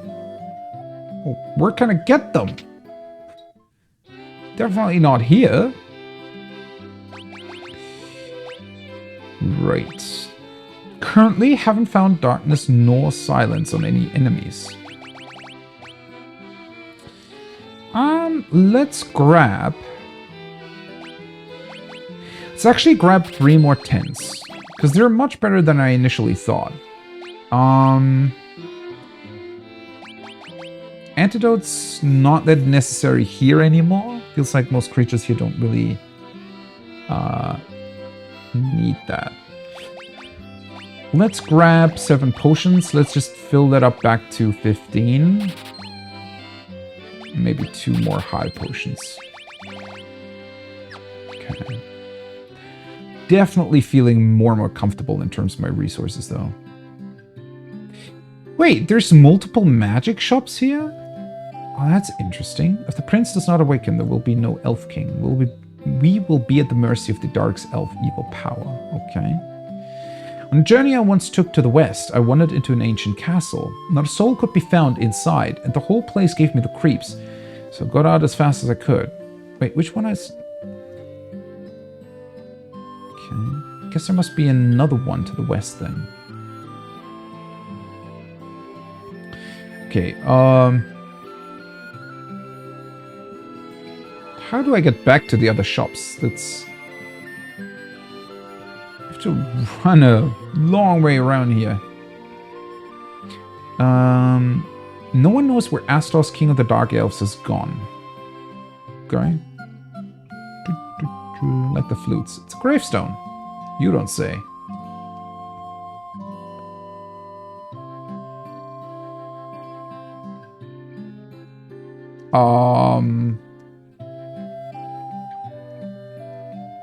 Well, where can I get them? Definitely not here. Right. Currently haven't found darkness nor silence on any enemies. Let's grab... Let's actually grab 3 more tents, because they're much better than I initially thought. Antidote's not that necessary here anymore. Feels like most creatures here don't really need that. Let's grab 7 potions. Let's just fill that up back to 15. Maybe 2 more high potions. Okay. Definitely feeling more and more comfortable in terms of my resources, though. Wait, there's multiple magic shops here? Oh, that's interesting. If the prince does not awaken, there will be no elf king. We will be at the mercy of the dark's elf evil power. Okay. On a journey I once took to the west, I wandered into an ancient castle. Not a soul could be found inside, and the whole place gave me the creeps. So I got out as fast as I could. Wait, which one is... Okay. Guess there must be another one to the west then. Okay, how do I get back to the other shops? That's... I have to run a long way around here. No one knows where Astos, King of the Dark Elves, has gone. Okay. Like the flutes. It's a gravestone. You don't say.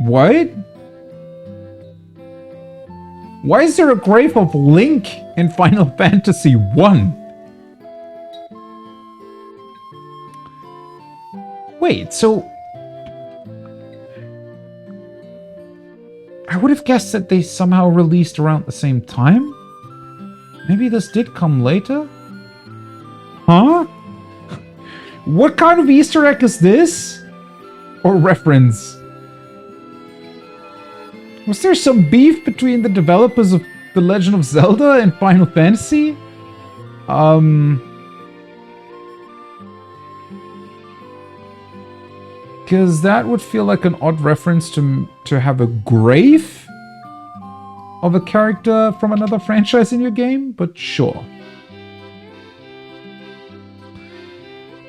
What? Why is there a grave of Link in Final Fantasy 1? Wait, so... I would have guessed that they somehow released around the same time? Maybe this did come later? Huh? What kind of Easter egg is this? Or reference? Was there some beef between the developers of The Legend of Zelda and Final Fantasy? Because that would feel like an odd reference to have a grave of a character from another franchise in your game, but sure.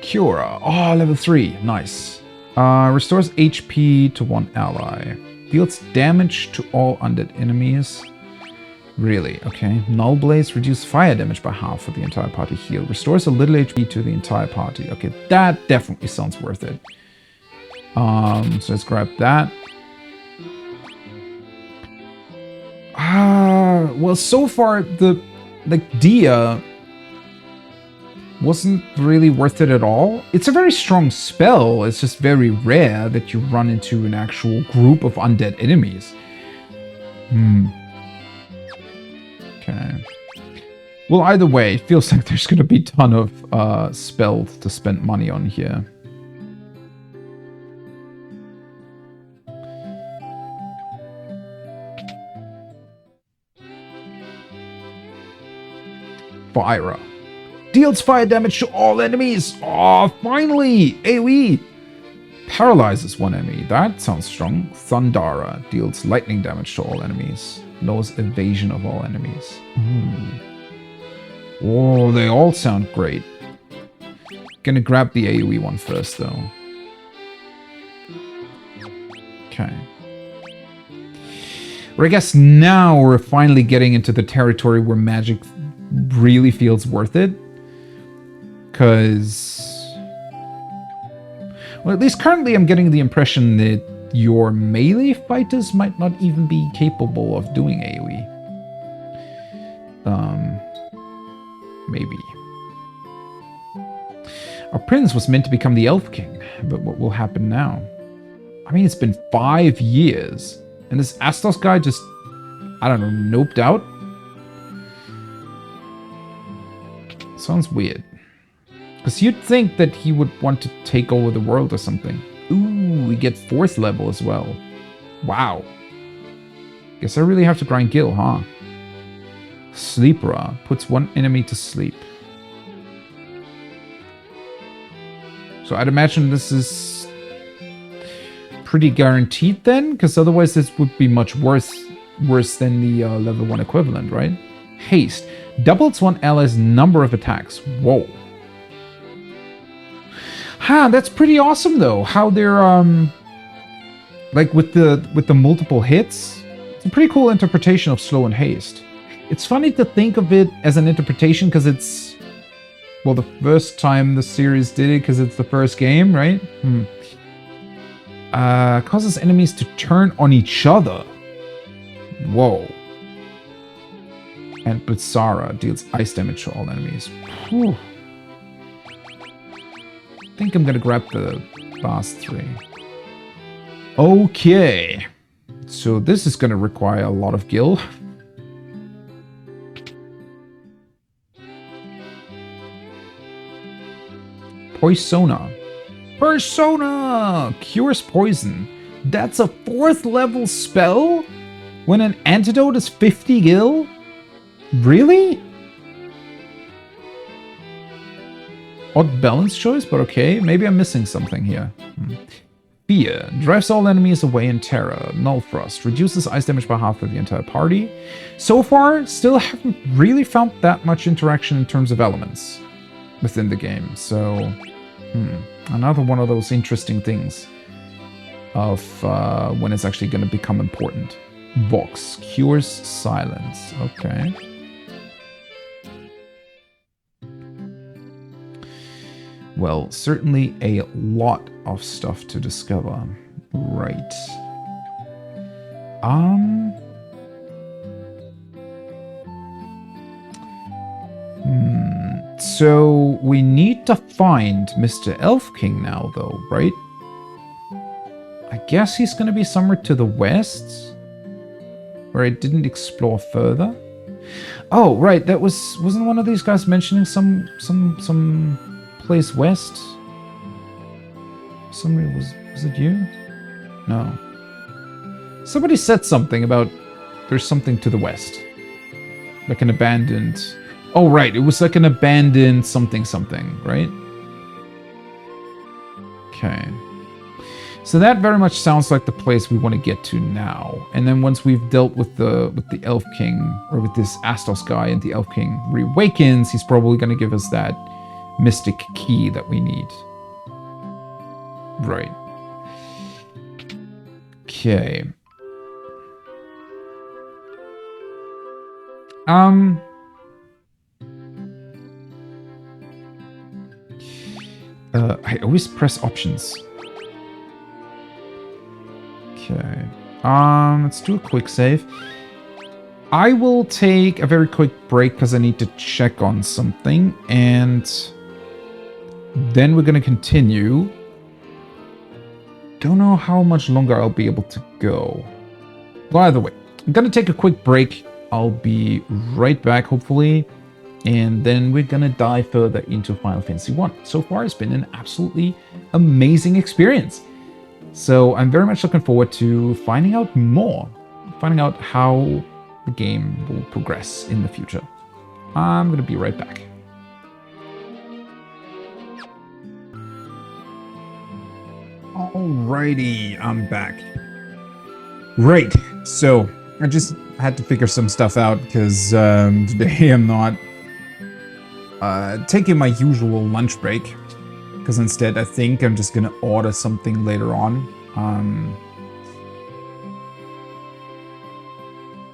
Cura. Oh, level 3. Nice. Restores HP to 1 ally. Deals damage to all undead enemies. Really? Okay. Null Blaze. Reduce fire damage by half for the entire party heal. Restores a little HP to the entire party. Okay, that definitely sounds worth it. So let's grab that. Well, so far, Dia wasn't really worth it at all. It's a very strong spell. It's just very rare that you run into an actual group of undead enemies. Okay. Well, either way, it feels like there's going to be a ton of spells to spend money on here. Fire. Deals fire damage to all enemies. Oh, finally! AoE. Paralyzes one enemy. That sounds strong. Thundara. Deals lightning damage to all enemies. Lowers evasion of all enemies. Oh, they all sound great. Gonna grab the AoE one first, though. Okay. Or I guess now we're finally getting into the territory where magic really feels worth it. Because... well, at least currently I'm getting the impression that your melee fighters might not even be capable of doing AoE. Maybe. Our prince was meant to become the Elf King, but what will happen now? I mean, it's been 5 years, and this Astos guy just, I don't know, noped out? Sounds weird. Because you'd think that he would want to take over the world or something. Ooh, we get 4th level as well. Wow. Guess I really have to grind Gil, huh? Sleeper puts 1 enemy to sleep. So I'd imagine this is pretty guaranteed then, because otherwise this would be much worse than the level 1 equivalent, right? Haste. Doubles one ally's number of attacks. Whoa. Ha, that's pretty awesome though. How they're like with the multiple hits. It's a pretty cool interpretation of slow and haste. It's funny to think of it as an interpretation because it's, well, the first time the series did it because it's the first game, right? Causes enemies to turn on each other. Whoa. And Blitzara deals ice damage to all enemies. Whew. I think I'm gonna grab the last 3. Okay. So this is gonna require a lot of Gil. Poisona. Persona! Cures poison. That's a 4th level spell? When an antidote is 50 Gil? Really? Odd balance choice, but okay. Maybe I'm missing something here. Fear. Drives all enemies away in terror. Null Frost. Reduces ice damage by half for the entire party. So far, still haven't really found that much interaction in terms of elements within the game. So, another one of those interesting things of when it's actually going to become important. Vox. Cures silence. Okay. Well, certainly a lot of stuff to discover. Right. So we need to find Mr. Elf King now, though, right? I guess he's going to be somewhere to the west, where I didn't explore further. Oh, right. That wasn't one of these guys mentioning some place west? Somebody was it you? No. Somebody said something about there's something to the west. Like an abandoned... oh, right. It was like an abandoned something, right? Okay. So that very much sounds like the place we want to get to now. And then once we've dealt with the Elf King, or with this Astos guy, and the Elf King reawakens, he's probably going to give us that mystic key that we need. Right. Okay. I always press options. Okay. Let's do a quick save. I will take a very quick break because I need to check on something, and then we're gonna continue. Don't know how much longer I'll be able to go. Well, either way, I'm gonna take a quick break. I'll be right back, hopefully, and then we're gonna dive further into Final Fantasy 1. So far, it's been an absolutely amazing experience. So I'm very much looking forward to finding out more, finding out how the game will progress in the future. I'm gonna be right back. Alrighty, I'm back. Right, so I just had to figure some stuff out because today I'm not taking my usual lunch break, because instead I think I'm just gonna order something later on.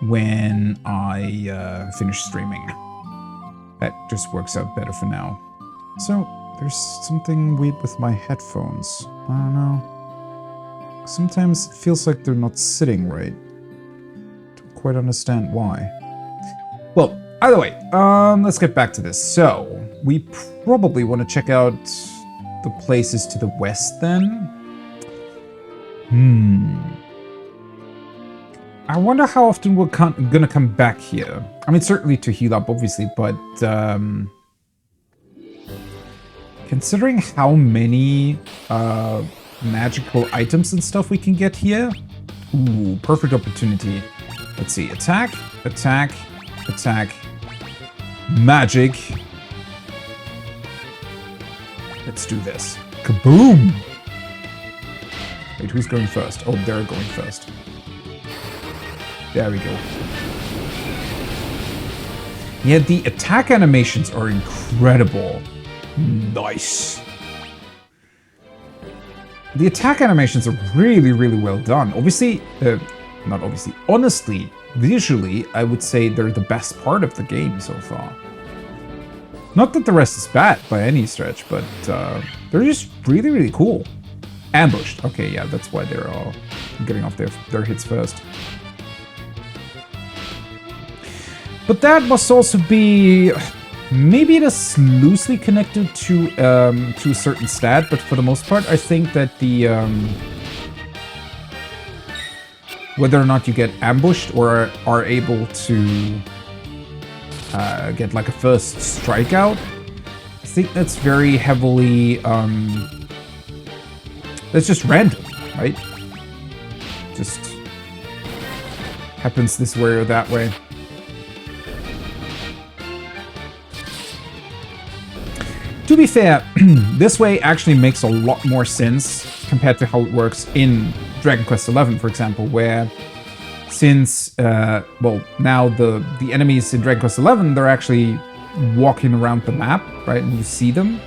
when I finish streaming. That just works out better for now. So, there's something weird with my headphones. I don't know. Sometimes it feels like they're not sitting right. Don't quite understand why. Well, either way, let's get back to this. So, we probably want to check out the places to the west then. I wonder how often we're gonna come back here. I mean, certainly to heal up, obviously, but considering how many magical items and stuff we can get here, ooh, perfect opportunity. Let's see, attack, attack, attack, magic. Let's do this. Kaboom! Wait, who's going first? Oh, they're going first. There we go. Yeah, the attack animations are incredible. Nice. The attack animations are really, really well done. Obviously, not obviously, honestly, visually, I would say they're the best part of the game so far. Not that the rest is bad by any stretch, but they're just really, really cool. Ambushed. Okay, yeah, that's why they're all getting off their hits first. But that must also be... Maybe it is loosely connected to a certain stat, but for the most part, I think that the... whether or not you get ambushed or are able to get like a first strikeout, I think that's very heavily... that's just random, right? Just happens this way or that way. To be fair, this way actually makes a lot more sense compared to how it works in Dragon Quest XI, for example, where since, well, now the enemies in Dragon Quest XI, they're actually walking around the map, right, and you see them.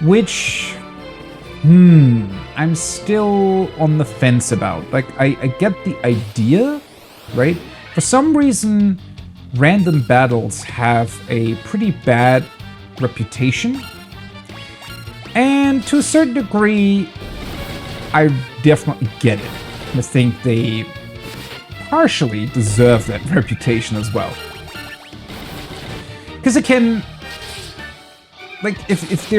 Which, I'm still on the fence about. Like, I get the idea, right? For some reason, random battles have a pretty bad reputation, and to a certain degree I definitely get it. I think they partially deserve that reputation as well, because it can, like, if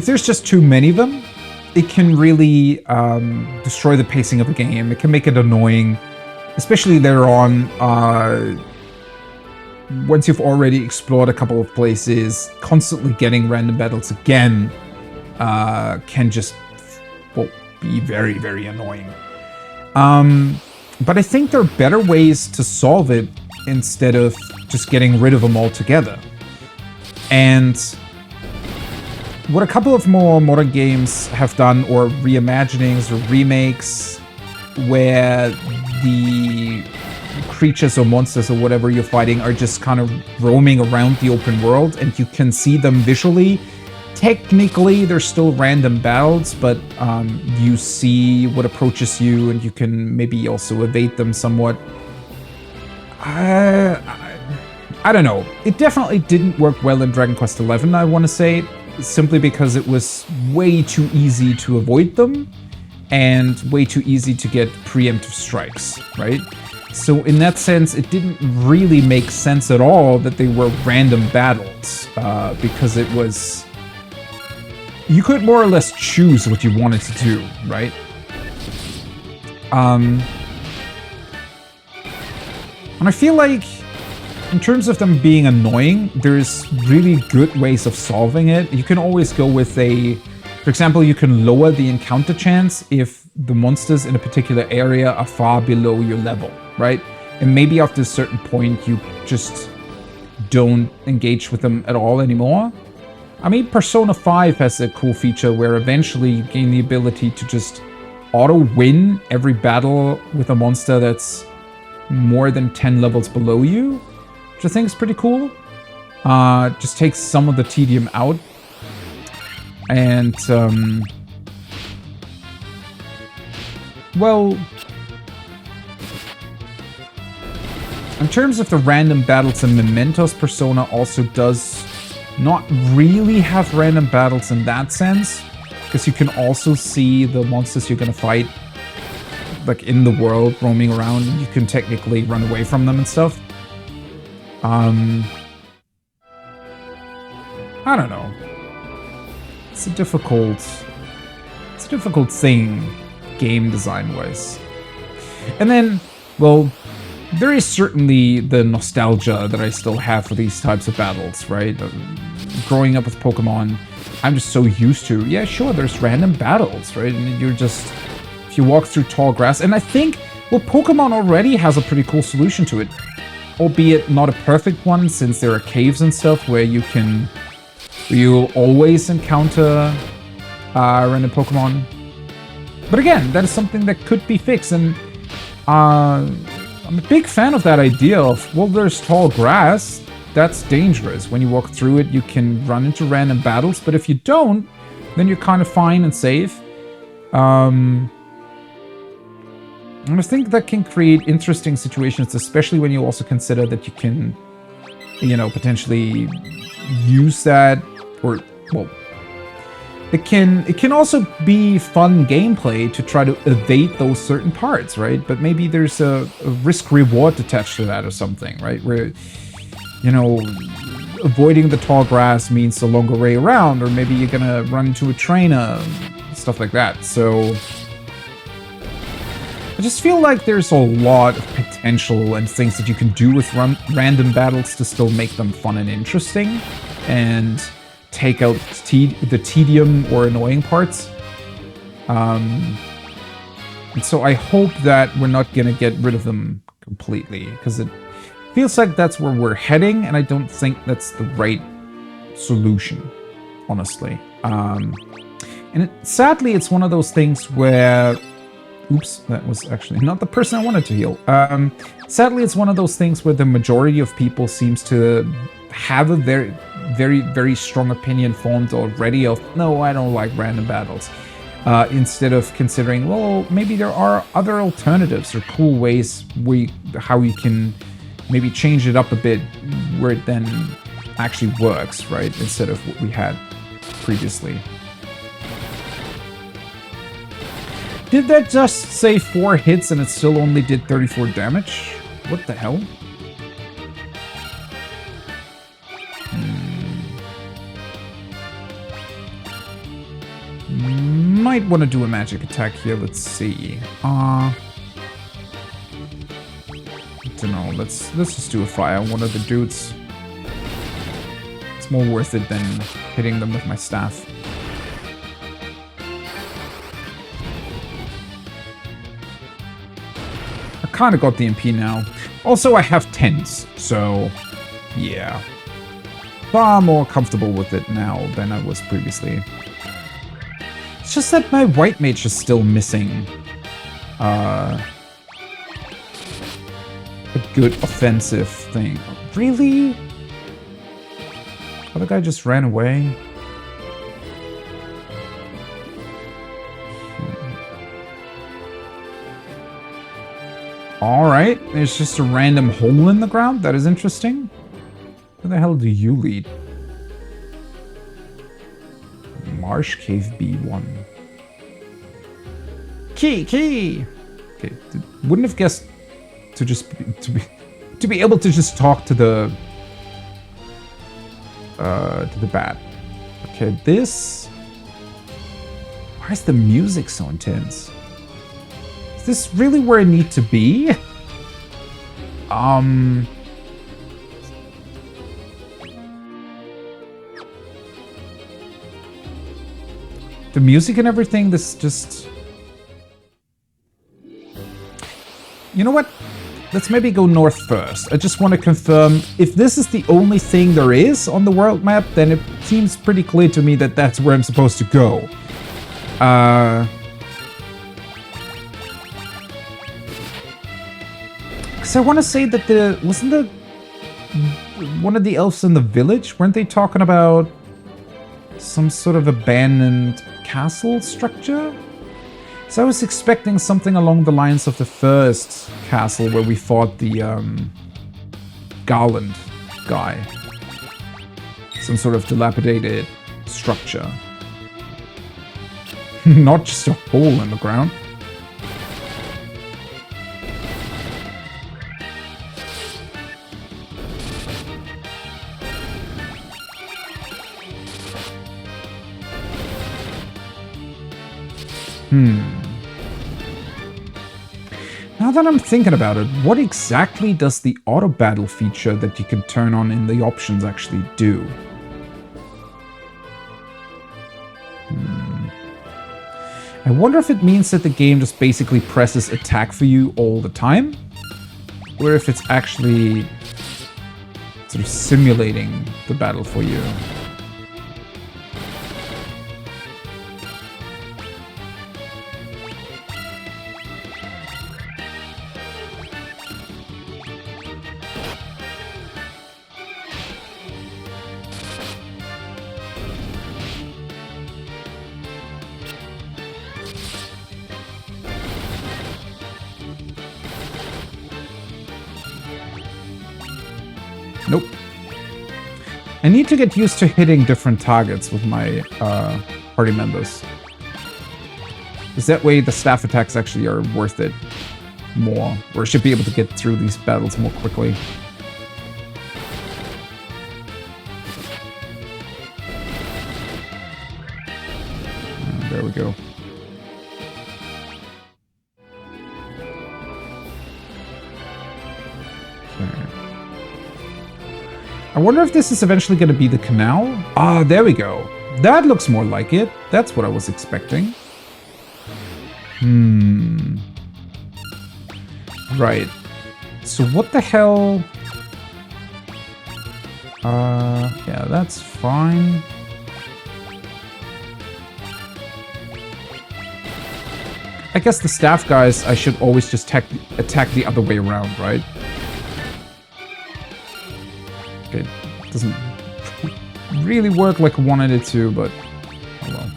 there's just too many of them, it can really destroy the pacing of the game. It can make it annoying, especially later on. Once you've already explored a couple of places, constantly getting random battles again can just, well, be very, very annoying. But I think there are better ways to solve it instead of just getting rid of them altogether. And what a couple of more modern games have done, or reimaginings or remakes, where the creatures or monsters or whatever you're fighting are just kind of roaming around the open world and you can see them visually. Technically, they're still random battles, but you see what approaches you and you can maybe also evade them somewhat. I don't know. It definitely didn't work well in Dragon Quest XI, I want to say, simply because it was way too easy to avoid them and way too easy to get preemptive strikes, right? So in that sense, it didn't really make sense at all that they were random battles, because it was... You could more or less choose what you wanted to do, right? And I feel like, in terms of them being annoying, there's really good ways of solving it. You can always go with a... For example, you can lower the encounter chance if the monsters in a particular area are far below your level, right? And maybe after a certain point, you just don't engage with them at all anymore. I mean, Persona 5 has a cool feature where eventually you gain the ability to just auto-win every battle with a monster that's more than 10 levels below you, which I think is pretty cool. Just takes some of the tedium out. And, well, In terms of the random battles in Mementos, Persona also does not really have random battles in that sense, because you can also see the monsters you're gonna fight like in the world roaming around, and you can technically run away from them and stuff. I don't know. It's a difficult thing, game design-wise. And then, well, there is certainly the nostalgia that I still have for these types of battles, right? Growing up with Pokemon, I'm just so used to, yeah, sure, there's random battles, right? And you're just, if you walk through tall grass, and I think, well, Pokemon already has a pretty cool solution to it. Albeit not a perfect one, since there are caves and stuff where you'll always encounter random Pokemon. But again, that is something that could be fixed, and I'm a big fan of that idea of, well, there's tall grass, that's dangerous. When you walk through it, you can run into random battles, but if you don't, then you're kind of fine and safe. And I think that can create interesting situations, especially when you also consider that you can, you know, potentially use that, or, well, it can also be fun gameplay to try to evade those certain parts, right? But maybe there's a risk-reward attached to that or something, right? Where, you know, avoiding the tall grass means a longer way around, or maybe you're gonna run into a trainer, stuff like that. So I just feel like there's a lot of potential and things that you can do with random battles to still make them fun and interesting, and take out the tedium or annoying parts. And so I hope that we're not gonna get rid of them completely, because it feels like that's where we're heading, and I don't think that's the right solution, honestly. And sadly, it's one of those things where... Oops, that was actually not the person I wanted to heal. Sadly, it's one of those things where the majority of people seems to have a very, very, very strong opinion formed already of, no, I don't like random battles. Instead of considering, well, maybe there are other alternatives or cool ways how we can maybe change it up a bit where it then actually works, right? Instead of what we had previously. Did that just say 4 hits and it still only did 34 damage? What the hell? Might want to do a magic attack here. Let's see. I don't know. Let's just do a fire on one of the dudes. It's more worth it than hitting them with my staff. I kind of got the MP now. Also, I have 10s, so yeah. Far more comfortable with it now than I was previously. It's just that my white mage is still missing a good offensive thing. Really? Oh, the guy just ran away. Alright, there's just a random hole in the ground. That is interesting. Where the hell do you lead? Marsh Cave B1. Key! Okay, wouldn't have guessed to just to be able to just talk to the bat. Okay, this. Why is the music so intense? Is this really where I need to be? The music and everything, this just... You know what? Let's maybe go north first. I just want to confirm, if this is the only thing there is on the world map, then it seems pretty clear to me that that's where I'm supposed to go. Because I want to say that wasn't one of the elves in the village, weren't they talking about some sort of abandoned castle structure? So I was expecting something along the lines of the first castle where we fought the garland guy. Some sort of dilapidated structure. Not just a hole in the ground. Now that I'm thinking about it, what exactly does the auto battle feature that you can turn on in the options actually do? I wonder if it means that the game just basically presses attack for you all the time, or if it's actually sort of simulating the battle for you. Nope. I need to get used to hitting different targets with my party members. Because that way the staff attacks actually are worth it more. Or I should be able to get through these battles more quickly. There we go. I wonder if this is eventually going to be the canal. Ah, there we go. That looks more like it. That's what I was expecting. Right. So what the hell? Yeah, that's fine. I guess the staff guys, I should always just attack the other way around, right? Okay, doesn't really work like I wanted it to, but oh well.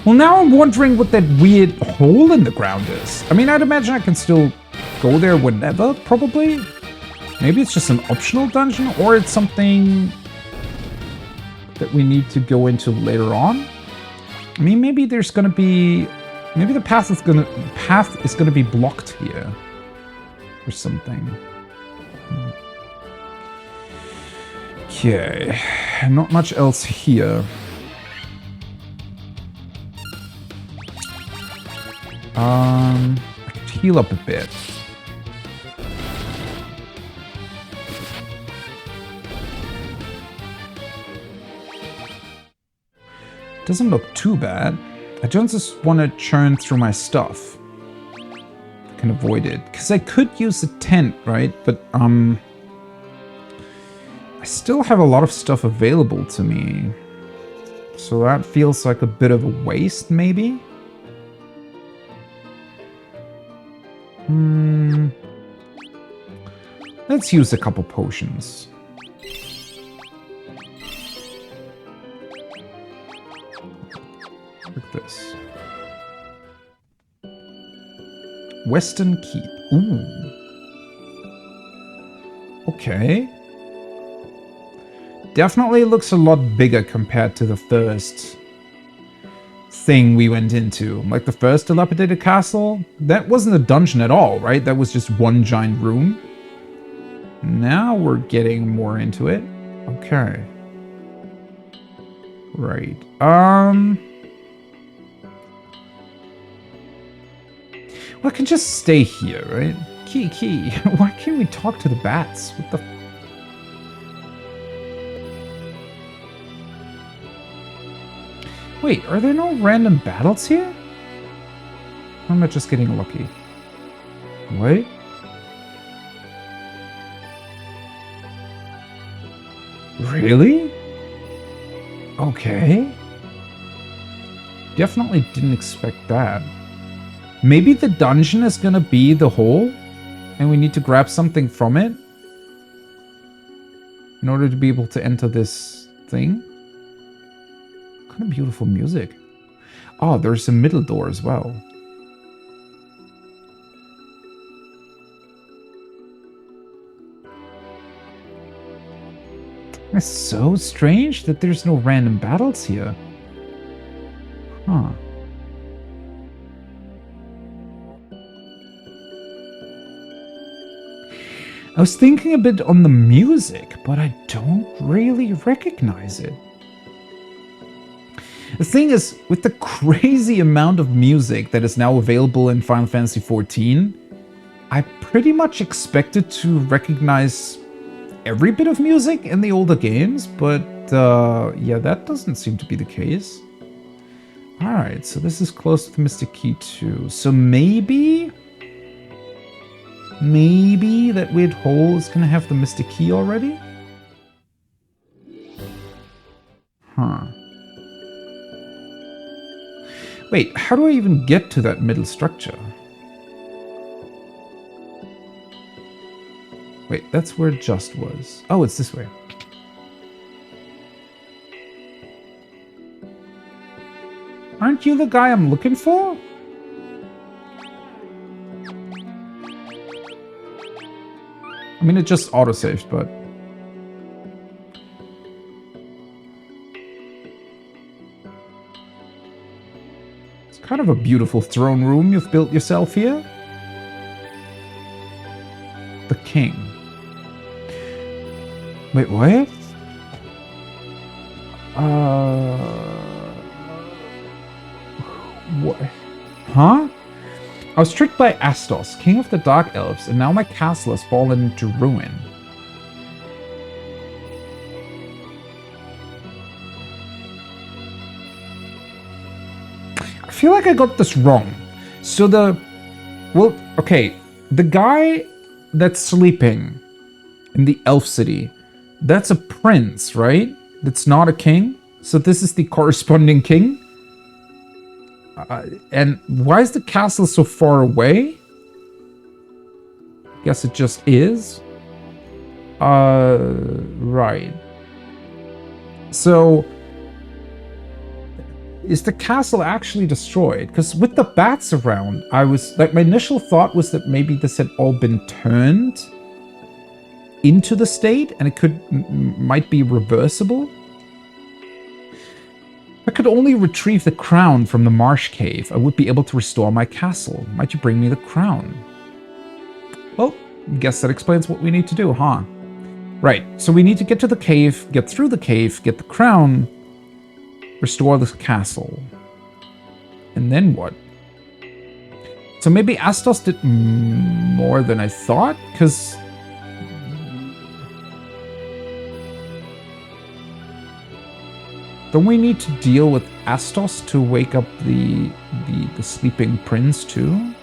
Well, now I'm wondering what that weird hole in the ground is. I mean, I'd imagine I can still go there whenever, probably. Maybe it's just an optional dungeon, or it's something that we need to go into later on. I mean, maybe there's gonna be... Maybe the path is gonna be blocked here, or something. Okay, not much else here. I could heal up a bit. Doesn't look too bad. I just want to churn through my stuff. I can avoid it. Because I could use a tent, right? But, I still have a lot of stuff available to me. So that feels like a bit of a waste, maybe? Let's use a couple potions. Like this. Western Keep. Ooh. Okay. Definitely looks a lot bigger compared to the first thing we went into. Like the first dilapidated castle. That wasn't a dungeon at all, right? That was just one giant room. Now we're getting more into it. Okay. Right. Well, I can just stay here, right? Key. Why can't we talk to the bats? What the... Wait, are there no random battles here? Or am I just getting lucky? Wait. Really? Okay. Definitely didn't expect that. Maybe the dungeon is gonna be the hole, and we need to grab something from it in order to be able to enter this thing. What kind of beautiful music. Oh, there's a middle door as well. is so strange that there's no random battles here. Huh. I was thinking a bit on the music, but I don't really recognize it. The thing is, with the crazy amount of music that is now available in Final Fantasy XIV, I pretty much expected to recognize every bit of music in the older games, but yeah, that doesn't seem to be the case. Alright, so this is close to the Mystic Key too. So maybe that weird hole is gonna have the Mystic Key already? Huh. Wait, how do I even get to that middle structure? Wait, that's where Just was. Oh, it's this way. Aren't you the guy I'm looking for? I mean, it just autosaves, but... It's kind of a beautiful throne room you've built yourself here. The king. Wait, what? What? Huh? I was tricked by Astos, king of the Dark Elves, and now my castle has fallen into ruin. I feel like I got this wrong. So well, okay, the guy that's sleeping in the elf city, that's a prince, right? That's not a king. So this is the corresponding king. And why is the castle so far away? Guess it just is. Right. So, is the castle actually destroyed? Because with the bats around, I was like, my initial thought was that maybe this had all been turned into the state, and it might be reversible. If I could only retrieve the crown from the marsh cave, I would be able to restore my castle. Might you bring me the crown? Well, guess that explains what we need to do, huh? Right, so we need to get to the cave, get through the cave, get the crown, restore the castle. And then what? So maybe Astos did more than I thought, because... Don't we need to deal with Astos to wake up the sleeping prince too?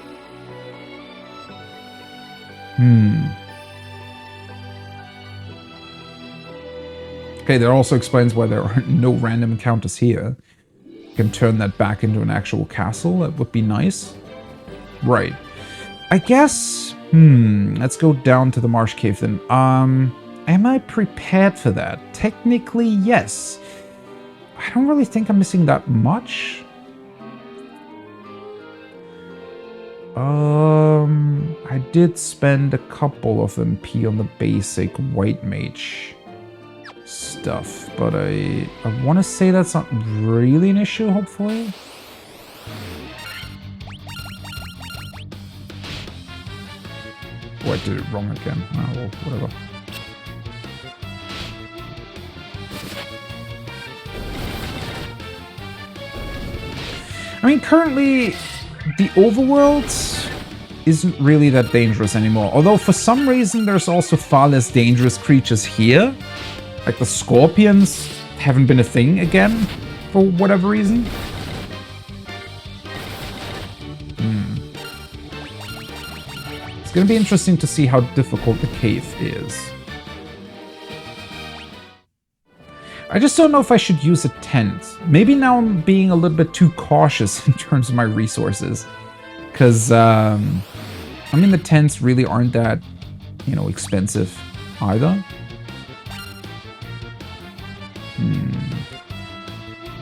Okay, that also explains why there are no random encounters here. You can turn that back into an actual castle. That would be nice. Right. I guess... let's go down to the marsh cave then. Am I prepared for that? Technically, yes. I don't really think I'm missing that much. I did spend a couple of MP on the basic white mage stuff, but I want to say that's not really an issue, hopefully. Oh, I did it wrong again. Oh, well, whatever. I mean, currently, the overworld isn't really that dangerous anymore. Although, for some reason, there's also far less dangerous creatures here. Like the scorpions haven't been a thing again, for whatever reason. It's gonna be interesting to see how difficult the cave is. I just don't know if I should use a tent. Maybe now I'm being a little bit too cautious in terms of my resources. Because, I mean, the tents really aren't that, you know, expensive either.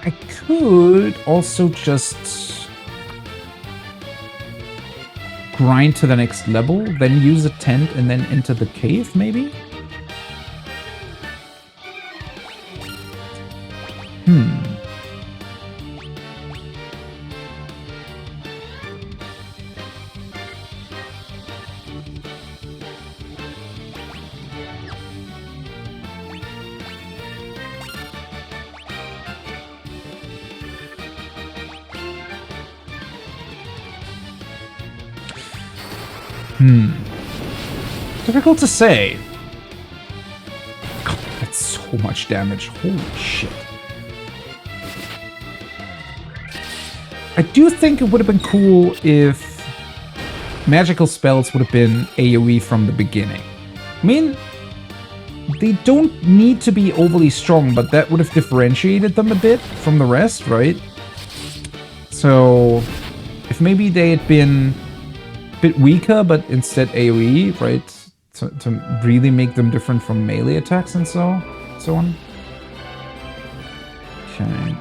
I could also just grind to the next level, then use a tent and then enter the cave, maybe? Difficult to say. God, that's so much damage. Holy shit. I do think it would have been cool if magical spells would have been AoE from the beginning. I mean, they don't need to be overly strong, but that would have differentiated them a bit from the rest, right? So, if maybe they had been a bit weaker, but instead AoE, right? To really make them different from melee attacks and so on. Okay.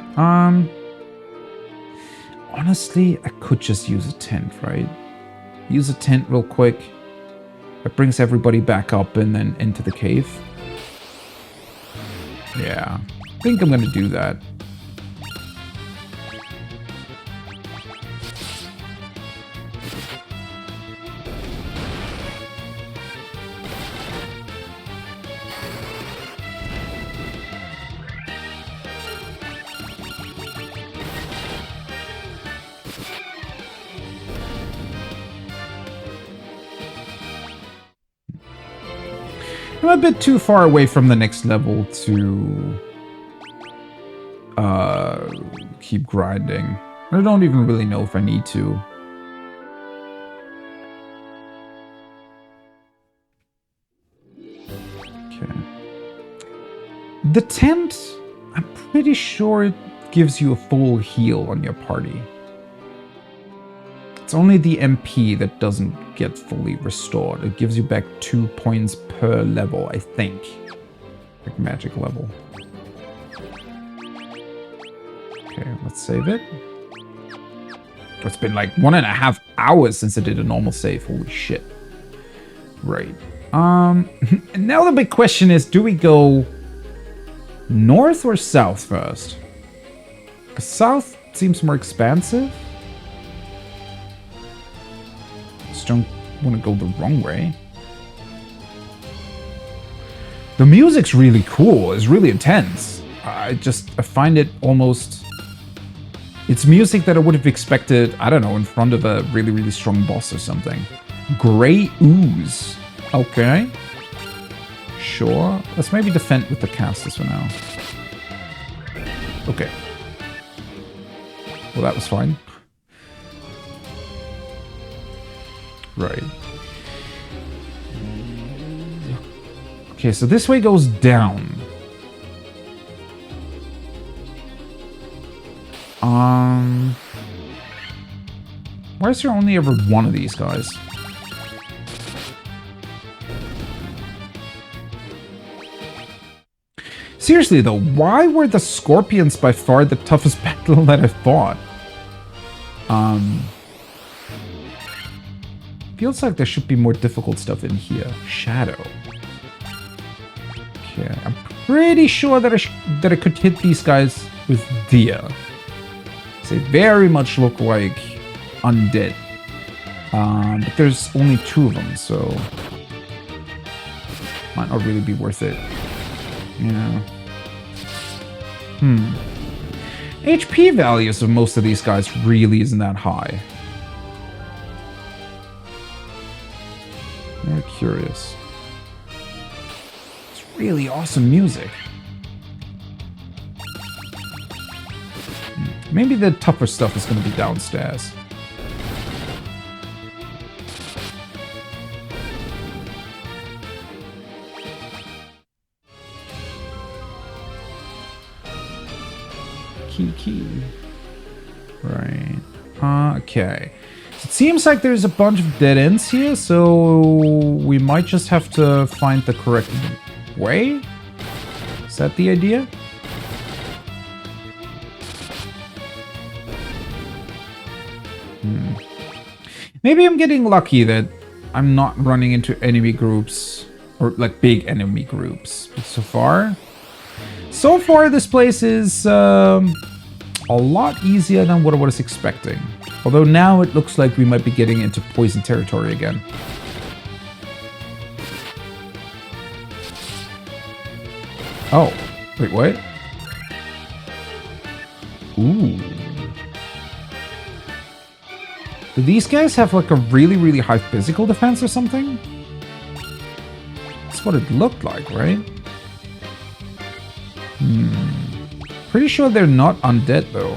Honestly, I could just use a tent, right? Use a tent real quick. It brings everybody back up and then into the cave. Yeah, I think I'm gonna do that. I'm a bit too far away from the next level to keep grinding. I don't even really know if I need to. Okay. The tent, I'm pretty sure it gives you a full heal on your party. It's only the MP that doesn't get fully restored. It gives you back 2 points per level, I think. Like magic level. Okay, let's save it. It's been like 1.5 hours since I did a normal save. Holy shit. Right. Now the big question is, do we go north or south first? Because south seems more expansive. Don't want to go the wrong way. The music's really cool. It's really intense. I find it almost... It's music that I would have expected, I don't know, in front of a really, really strong boss or something. Gray Ooze. Okay. Sure. Let's maybe defend with the casters for now. Okay. Well, that was fine. Right. Okay, so this way goes down. Why is there only ever one of these guys? Seriously though, why were the scorpions by far the toughest battle that I fought? Feels like there should be more difficult stuff in here. Shadow. Okay, I'm pretty sure that I could hit these guys with Dia. They very much look like undead. But there's only 2 of them, so might not really be worth it. Yeah. HP values of most of these guys really isn't that high. Very curious. It's really awesome music. Maybe the tougher stuff is going to be downstairs. Key. Right. Okay. So it seems like there's a bunch of dead ends here, so we might just have to find the correct way? Is that the idea? Maybe I'm getting lucky that I'm not running into enemy groups, or like big enemy groups so far. So far, this place is a lot easier than what I was expecting. Although now it looks like we might be getting into poison territory again. Oh, wait, what? Ooh. Do these guys have like a really, really high physical defense or something? That's what it looked like, right? Pretty sure they're not undead though.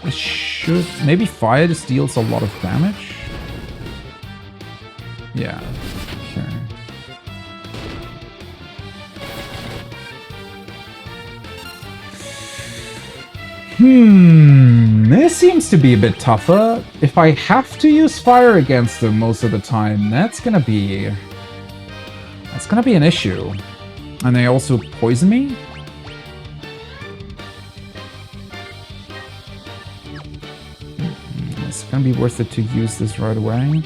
It should... Maybe fire just deals a lot of damage? Yeah. Okay. This seems to be a bit tougher. If I have to use fire against them most of the time, that's gonna be an issue. And they also poison me? It's gonna be worth it to use this right away.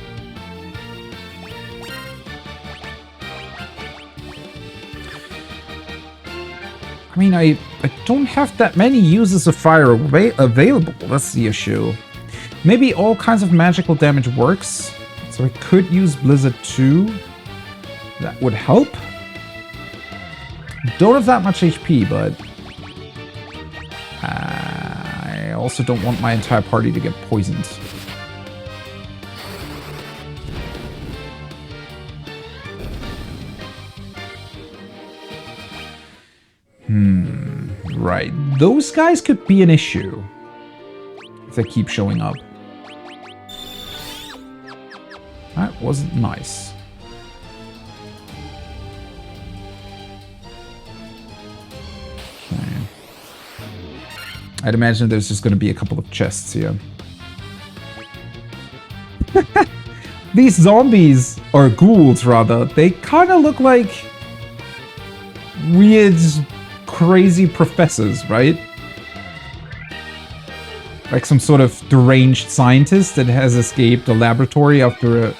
I mean, I don't have that many uses of fire available. That's the issue. Maybe all kinds of magical damage works. So I could use Blizzard too. That would help. Don't have that much HP, but... I also don't want my entire party to get poisoned. Right. Those guys could be an issue if they keep showing up. That wasn't nice. Okay. I'd imagine there's just going to be a couple of chests here. These zombies, or ghouls rather, they kind of look like weird... crazy professors, right? Like some sort of deranged scientist that has escaped a laboratory after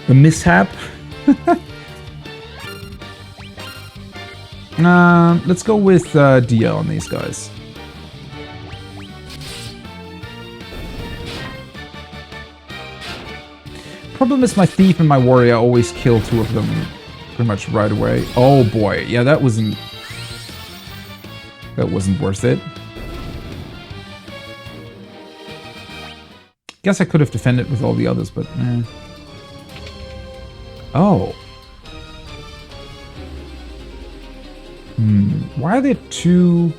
a mishap. Let's go with Dia on these guys. Problem is my thief and my warrior always kill two of them pretty much right away. Oh boy, yeah, that wasn't worth it. Guess I could have defended with all the others, but eh. Oh. Why are there two...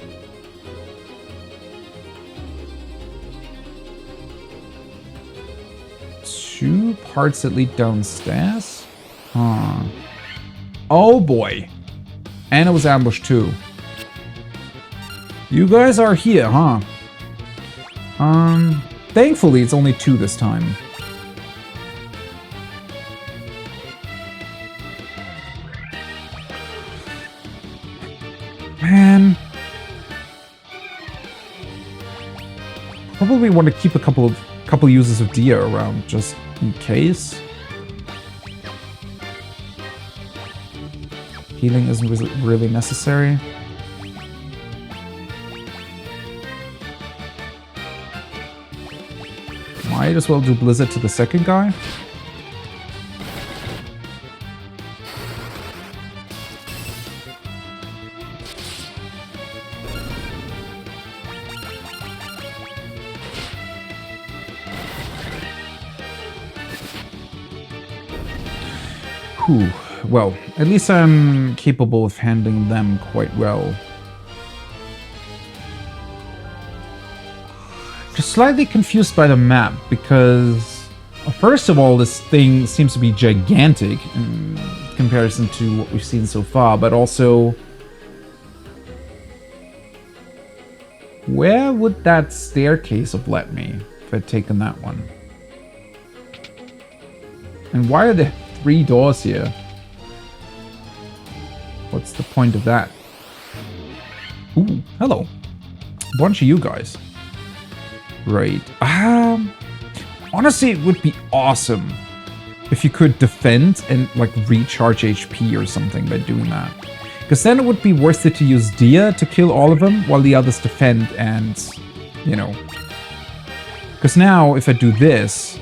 two parts that lead downstairs? Huh. Oh boy. And it was ambushed too. You guys are here, huh? Thankfully it's only two this time. Man. Probably want to keep a couple uses of Dia around just in case. Healing isn't really necessary. Might as well do Blizzard to the second guy. Whew. Well, at least I'm capable of handling them quite well. Just slightly confused by the map, because first of all, this thing seems to be gigantic in comparison to what we've seen so far, but also... where would that staircase have led me if I'd taken that one? And why are there 3 doors here? What's the point of that? Ooh, hello. Bunch of you guys. Right. Honestly, it would be awesome if you could defend and like recharge HP or something by doing that. Because then it would be worth it to use Dia to kill all of them while the others defend and, you know. Because now, if I do this,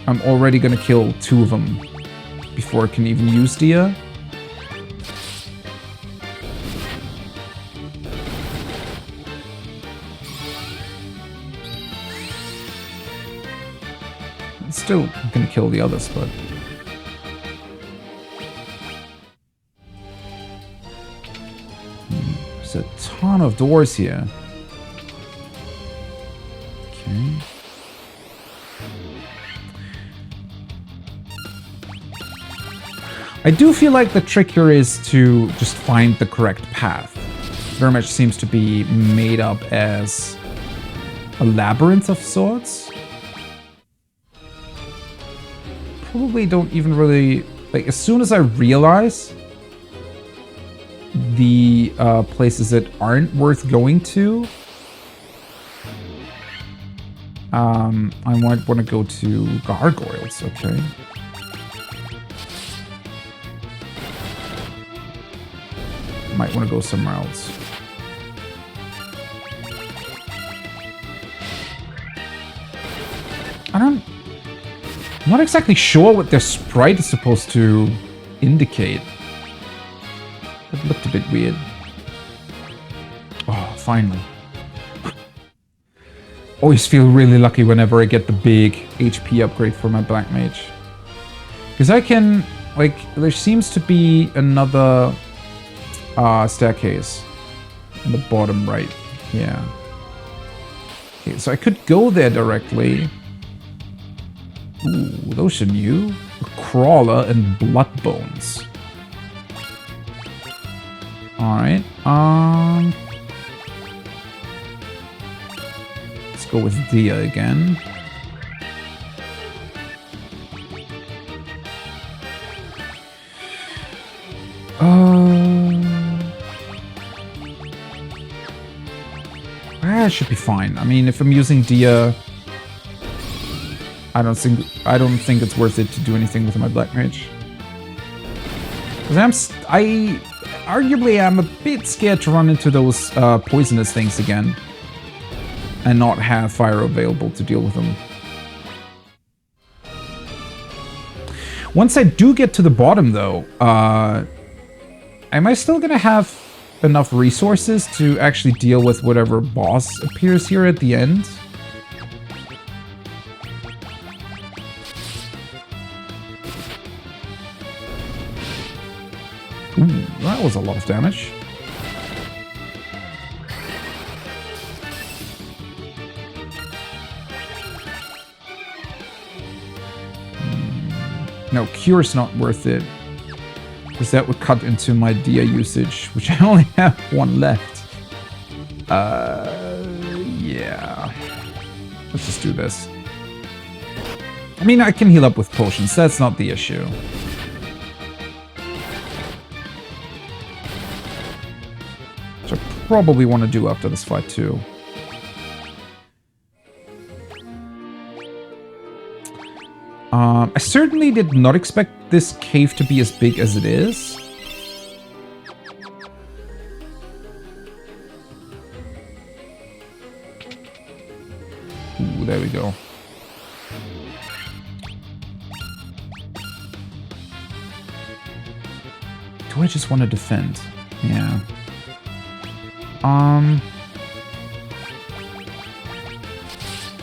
I'm already gonna kill 2 of them before I can even use Dia. Still gonna kill the others, but there's a ton of doors here. Okay. I do feel like the trick here is to just find the correct path. Very much seems to be made up as a labyrinth of sorts. Probably don't even really, like, as soon as I realize the places that aren't worth going to, I might want to go to gargoyles. Okay. Might want to go somewhere else. I'm not exactly sure what their sprite is supposed to indicate. It looked a bit weird. Oh, finally. Always feel really lucky whenever I get the big HP upgrade for my Black Mage. Because I can, like, there seems to be another staircase in the bottom right. Yeah. Okay, so I could go there directly. Ooh, those are new. A crawler and blood bones. Alright, let's go with Dia again. That should be fine. I mean, if I'm using Dia, I don't think it's worth it to do anything with my Black Mage. Because arguably I'm a bit scared to run into those poisonous things again and not have fire available to deal with them. Once I do get to the bottom though, am I still gonna have enough resources to actually deal with whatever boss appears here at the end? Ooh, that was a lot of damage. No, Cure's not worth it. Because that would cut into my Dia usage, which I only have 1 left. Yeah. Let's just do this. I mean, I can heal up with potions. That's not the issue. Which I probably want to do after this fight, too. I certainly did not expect this cave to be as big as it is. Ooh, there we go. Do I just want to defend? Yeah.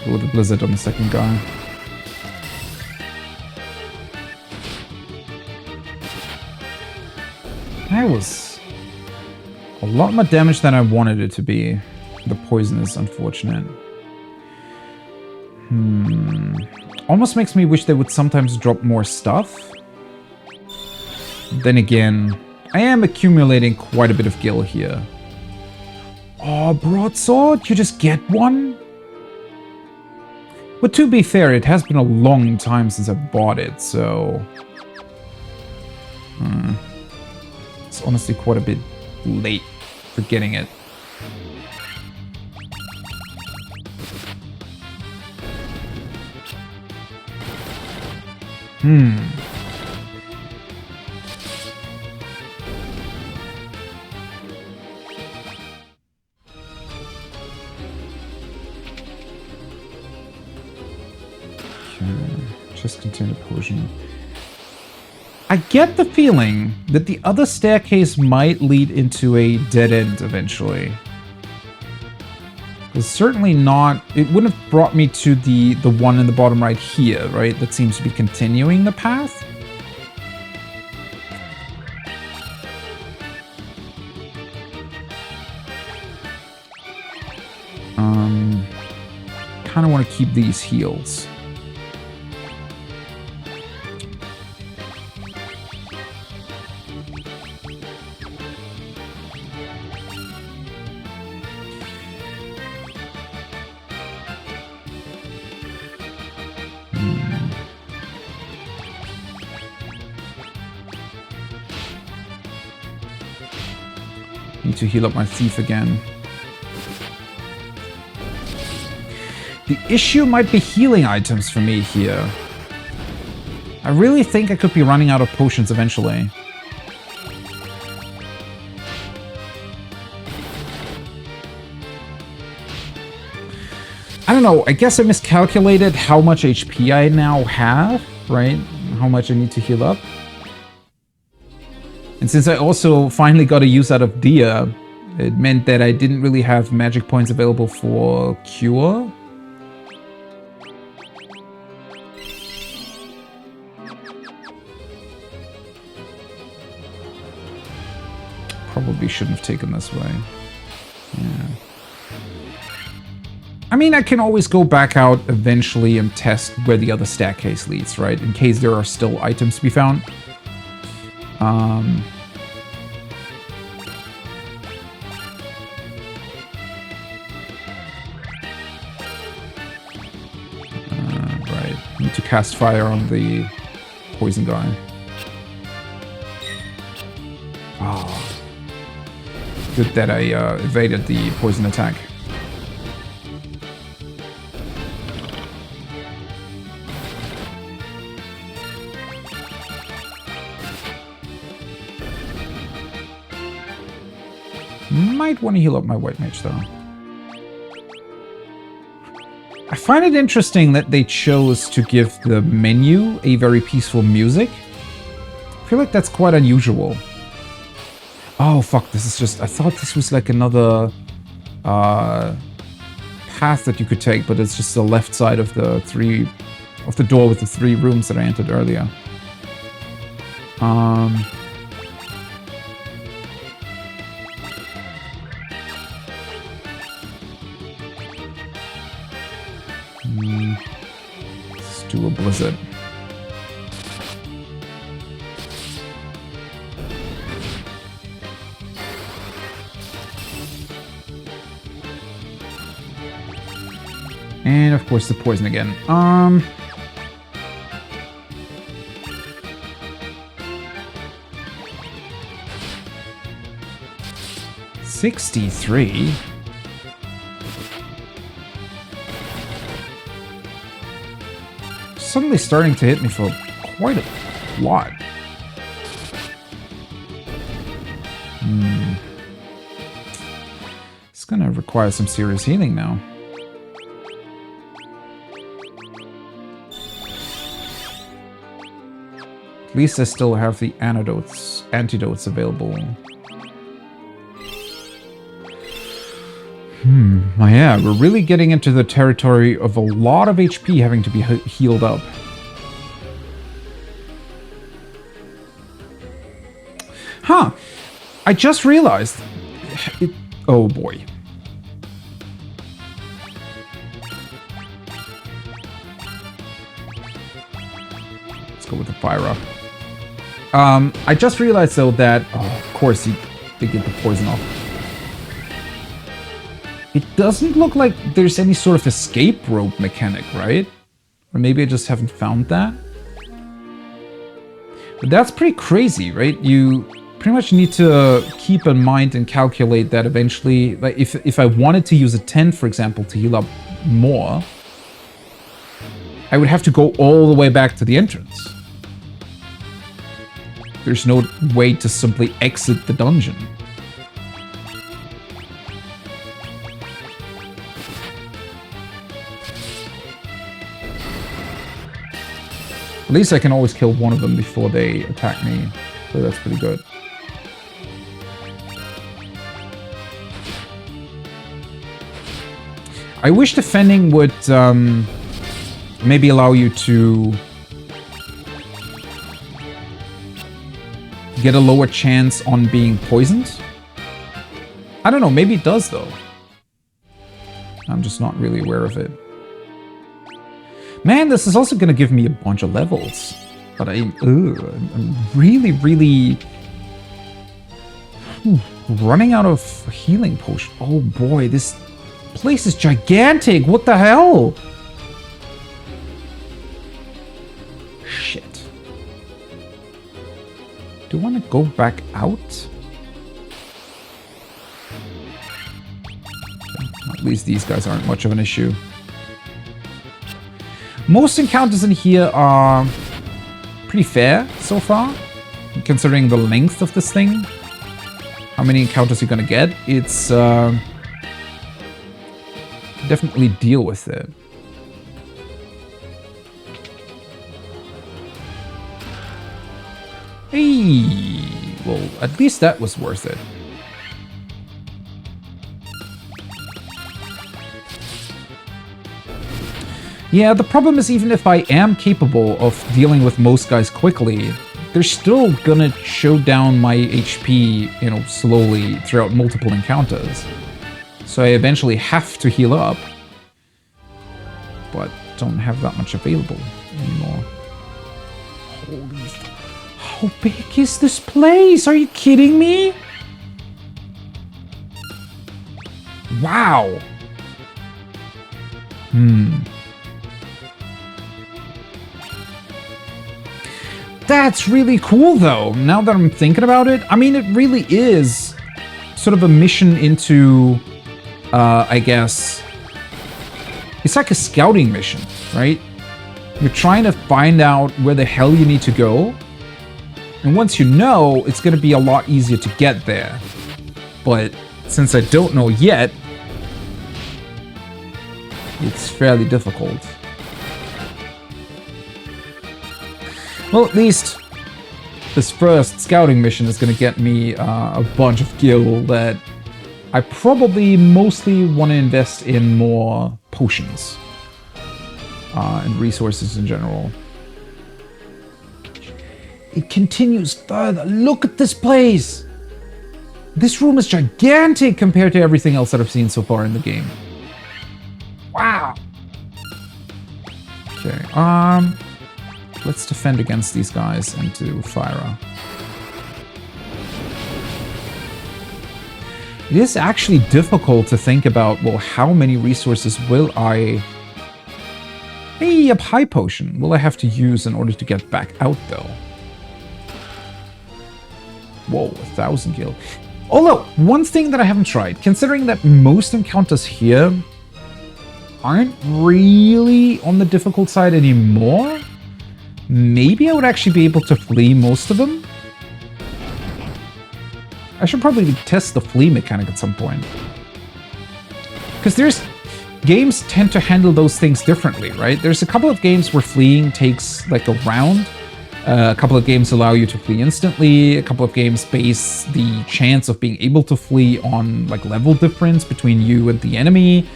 Go with the blizzard on the second guy. That was a lot more damage than I wanted it to be. The poison is unfortunate. Almost makes me wish they would sometimes drop more stuff. Then again, I am accumulating quite a bit of gil here. Oh, broadsword? You just get one? But to be fair, it has been a long time since I bought it, so... It's honestly quite a bit late for getting it. Just contain a potion. I get the feeling that the other staircase might lead into a dead end eventually. It's certainly not... It wouldn't have brought me to the one in the bottom right here, right? That seems to be continuing the path. Kind of want to keep these heals. Need to heal up my thief again. The issue might be healing items for me here. I really think I could be running out of potions eventually. I don't know, I guess I miscalculated how much HP I now have, right? How much I need to heal up. And since I also finally got a use out of Dia, it meant that I didn't really have magic points available for Cure. Probably shouldn't have taken this way. Yeah. I mean, I can always go back out eventually and test where the other staircase leads, right? In case there are still items to be found. Right. Need to cast fire on the poison guy. Oh. Good that I evaded the poison attack. Might want to heal up my white mage, though. I find it interesting that they chose to give the menu a very peaceful music. I feel like that's quite unusual. Oh, fuck, this is just... I thought this was like another path that you could take, but it's just the left side of the door with the 3 rooms that I entered earlier. Let's do a blizzard. And of course the poison again. 63. Suddenly starting to hit me for quite a lot. It's gonna require some serious healing now. At least I still have the antidotes available. Yeah, we're really getting into the territory of a lot of HP having to be healed up. Huh. I just realized... Oh boy. Let's go with the fire up. I just realized though that... Oh, of course they get the poison off. It doesn't look like there's any sort of escape rope mechanic, right? Or maybe I just haven't found that. But that's pretty crazy, right? You pretty much need to keep in mind and calculate that eventually, like if I wanted to use a tent, for example, to heal up more, I would have to go all the way back to the entrance. There's no way to simply exit the dungeon. At least I can always kill one of them before they attack me, so that's pretty good. I wish defending would maybe allow you to get a lower chance on being poisoned. I don't know, maybe it does though. I'm just not really aware of it. Man, this is also gonna give me a bunch of levels. But I'm really, really running out of healing potion. Oh boy, this place is gigantic. What the hell? Shit. Do I want to go back out? At least these guys aren't much of an issue. Most encounters in here are pretty fair so far, considering the length of this thing. How many encounters you're gonna get? It's definitely deal with it. Hey, well, at least that was worth it. Yeah, the problem is even if I am capable of dealing with most guys quickly, they're still gonna show down my HP, you know, slowly throughout multiple encounters. So I eventually have to heal up, but don't have that much available anymore. Holy, how big is this place? Are you kidding me? Wow. That's really cool though, now that I'm thinking about it. I mean, it really is sort of a mission into, I guess, it's like a scouting mission, right? You're trying to find out where the hell you need to go. And once you know, it's going to be a lot easier to get there. But since I don't know yet, it's fairly difficult. Well, at least this first scouting mission is going to get me a bunch of gil that I probably mostly want to invest in more potions and resources in general. It continues further. Look at this place! This room is gigantic compared to everything else that I've seen so far in the game. Wow! Okay, let's defend against these guys and do fire. It is actually difficult to think about, well, how many resources will I... Hey, a high potion will I have to use in order to get back out, though? Whoa, 1,000 gil. Although, one thing that I haven't tried, considering that most encounters here aren't really on the difficult side anymore, maybe I would actually be able to flee most of them. I should probably test the flee mechanic at some point. Because games tend to handle those things differently, right? There's a couple of games where fleeing takes like a round. A couple of games allow you to flee instantly. A couple of games base the chance of being able to flee on like level difference between you and the enemy.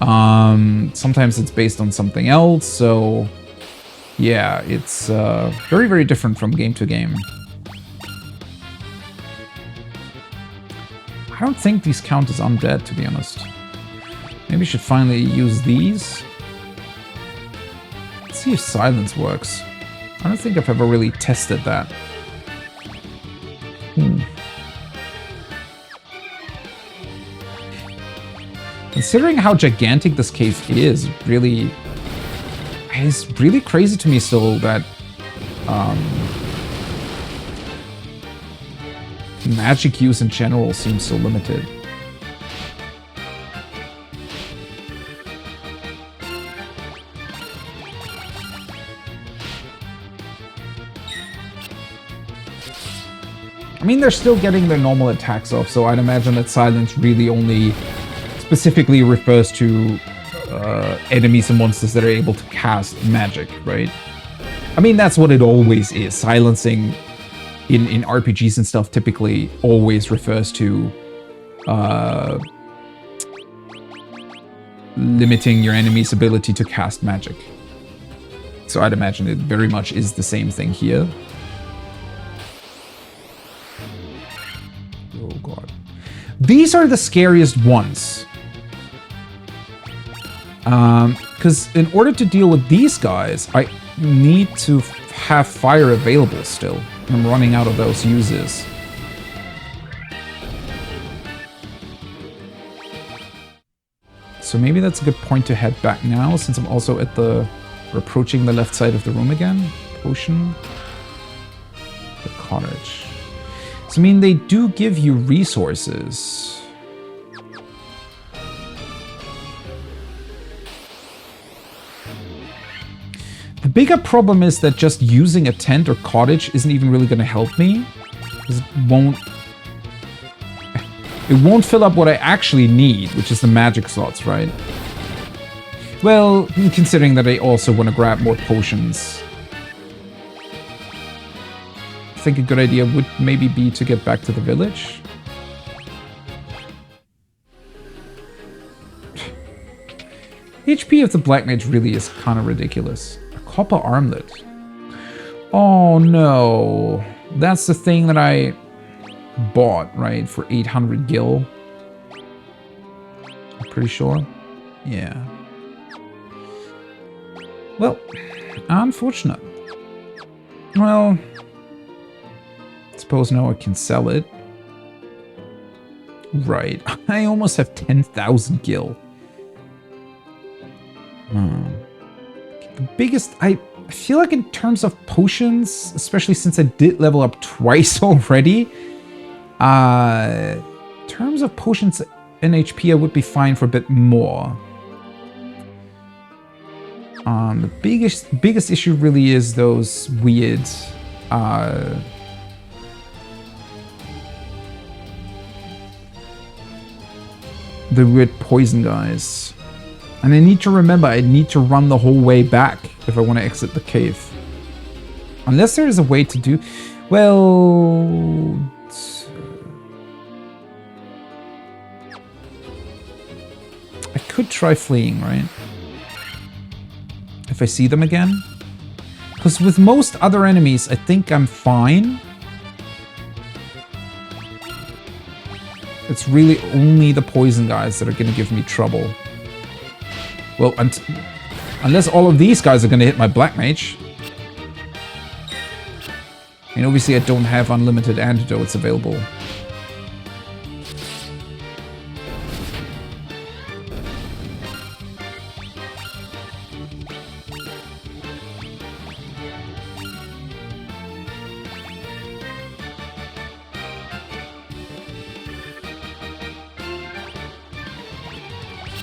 Sometimes it's based on something else, so... yeah, it's very, very different from game to game. I don't think these count as undead, to be honest. Maybe I should finally use these. Let's see if silence works. I don't think I've ever really tested that. Considering how gigantic this cave is, really... it's really crazy to me still that magic use in general seems so limited. I mean, they're still getting their normal attacks off, so I'd imagine that silence really only specifically refers to enemies and monsters that are able to cast magic, right? I mean, that's what it always is. Silencing in RPGs and stuff typically always refers to limiting your enemy's ability to cast magic. So I'd imagine it very much is the same thing here. Oh god. These are the scariest ones. Because in order to deal with these guys, I need to have fire available still. I'm running out of those uses. So maybe that's a good point to head back now, since I'm also at the... We're approaching the left side of the room again. Potion. The cottage. So, I mean, they do give you resources. The bigger problem is that just using a tent or cottage isn't even really going to help me. Because it won't fill up what I actually need, which is the magic slots, right? Well, considering that I also want to grab more potions. I think a good idea would maybe be to get back to the village. HP of the Black Mage really is kind of ridiculous. A copper armlet. Oh no. That's the thing that I bought, right? For 800 gil. I'm pretty sure. Yeah. Well, unfortunate. Well, I suppose now I can sell it. Right. I almost have 10,000 gil. The biggest... I feel like in terms of potions, especially since I did level up twice already, in terms of potions and HP, I would be fine for a bit more. The biggest issue really is those weird... the weird poison guys. And I need to remember, I need to run the whole way back if I want to exit the cave. Unless there is a way to do... Well... I could try fleeing, right? If I see them again. Because with most other enemies, I think I'm fine. It's really only the poison guys that are going to give me trouble. Well, unless all of these guys are going to hit my Black Mage. I mean, obviously I don't have unlimited antidotes available.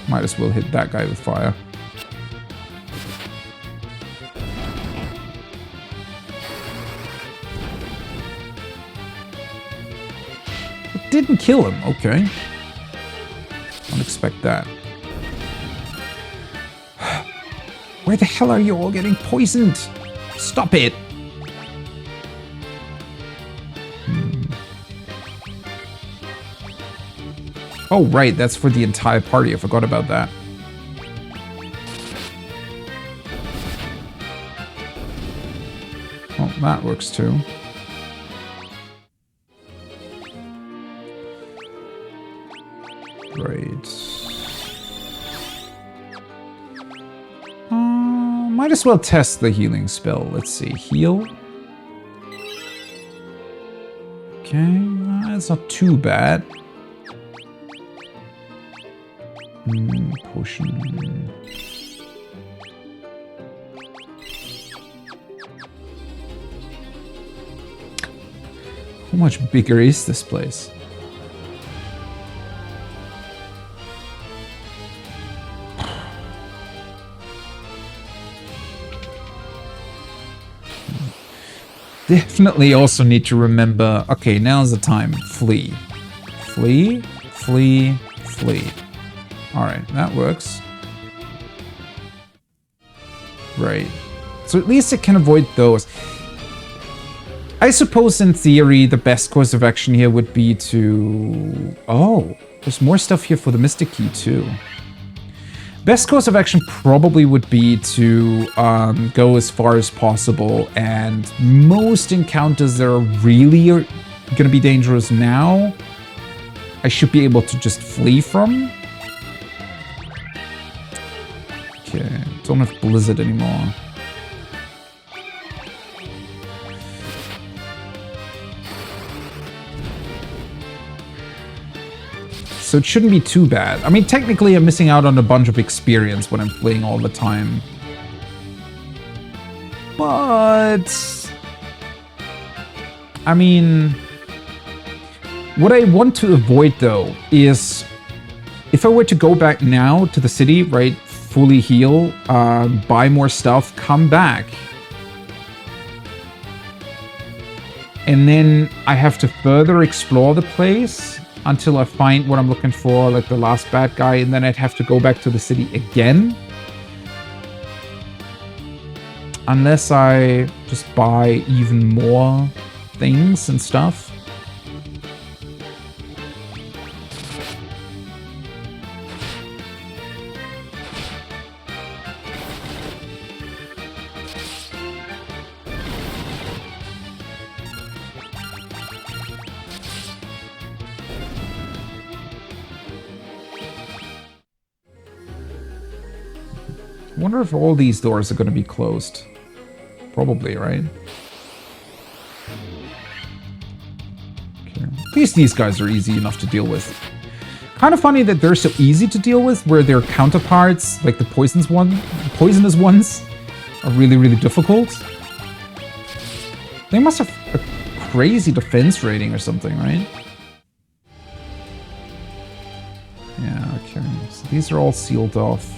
Might as well hit that guy with fire. It didn't kill him, okay. Don't expect that. Where the hell are you all getting poisoned? Stop it! Oh, right, that's for the entire party. I forgot about that. Oh, that works too. Right. Might as well test the healing spell. Let's see. Heal. Okay, that's not too bad. Potion. How much bigger is this place? Definitely also need to remember, okay, now's the time. Flee. Flee, flee, flee. Alright, that works. Right. So at least it can avoid those. I suppose in theory the best course of action here would be to... Oh, there's more stuff here for the Mystic Key too. Best course of action probably would be to go as far as possible, and most encounters that are really going to be dangerous now, I should be able to just flee from. Okay, don't have Blizzard anymore. So it shouldn't be too bad. I mean, technically I'm missing out on a bunch of experience when I'm fleeing all the time. But... I mean... What I want to avoid, though, is... If I were to go back now to the city, right, fully heal, buy more stuff, come back. And then I have to further explore the place until I find what I'm looking for, like the last bad guy, and then I'd have to go back to the city again. Unless I just buy even more things and stuff. I wonder if all these doors are going to be closed. Probably, right? Okay. At least these guys are easy enough to deal with. Kind of funny that they're so easy to deal with, where their counterparts, like the poisonous ones, are really, really difficult. They must have a crazy defense rating or something, right? Yeah, okay. So these are all sealed off.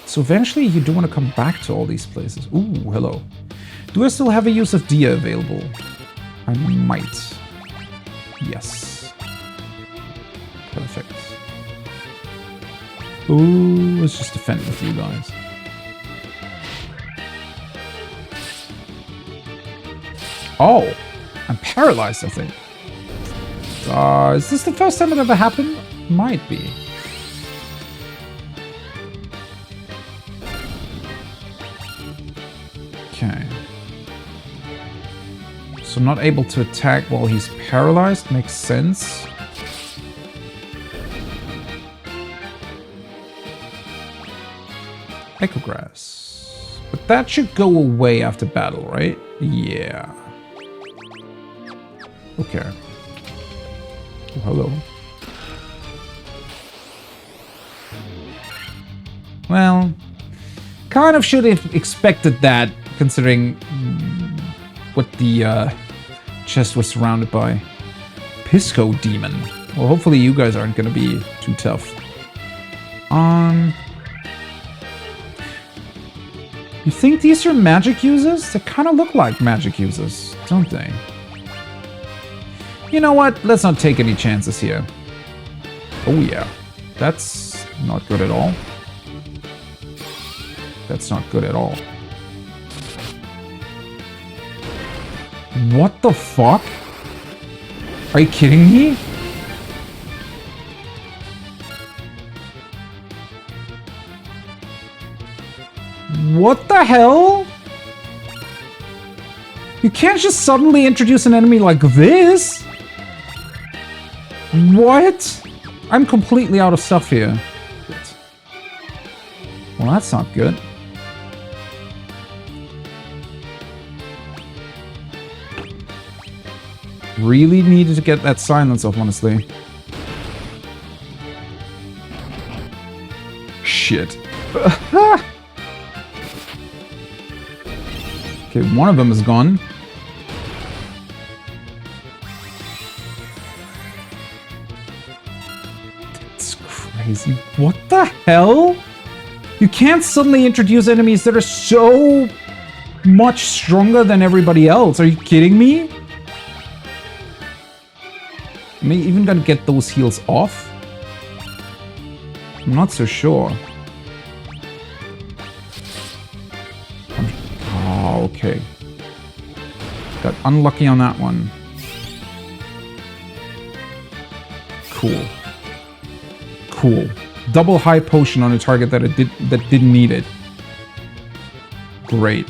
So eventually you do want to come back to all these places. Ooh, hello. Do I still have a use of Dia available? I might. Yes. Perfect. Ooh, let's just defend with you guys. Oh, I'm paralyzed, I think. Is this the first time it ever happened? Might be. Okay. So not able to attack while he's paralyzed makes sense. Echo Grass. But that should go away after battle, right? Yeah. Okay. Oh, hello. Well, kind of should have expected that, considering what the chest was surrounded by. Pisco Demon. Well, hopefully you guys aren't going to be too tough. You think these are magic users? They kind of look like magic users, don't they? You know what? Let's not take any chances here. Oh yeah. That's not good at all. That's not good at all. What the fuck? Are you kidding me? What the hell? You can't just suddenly introduce an enemy like this. What? I'm completely out of stuff here. Well, that's not good. Really needed to get that silence off, honestly. Shit. Okay, one of them is gone. That's crazy. What the hell? You can't suddenly introduce enemies that are so much stronger than everybody else. Are you kidding me? Am I even gonna get those heals off? I'm not so sure. Oh, okay. Got unlucky on that one. Cool. Cool. Double high potion on a target that didn't need it. Great.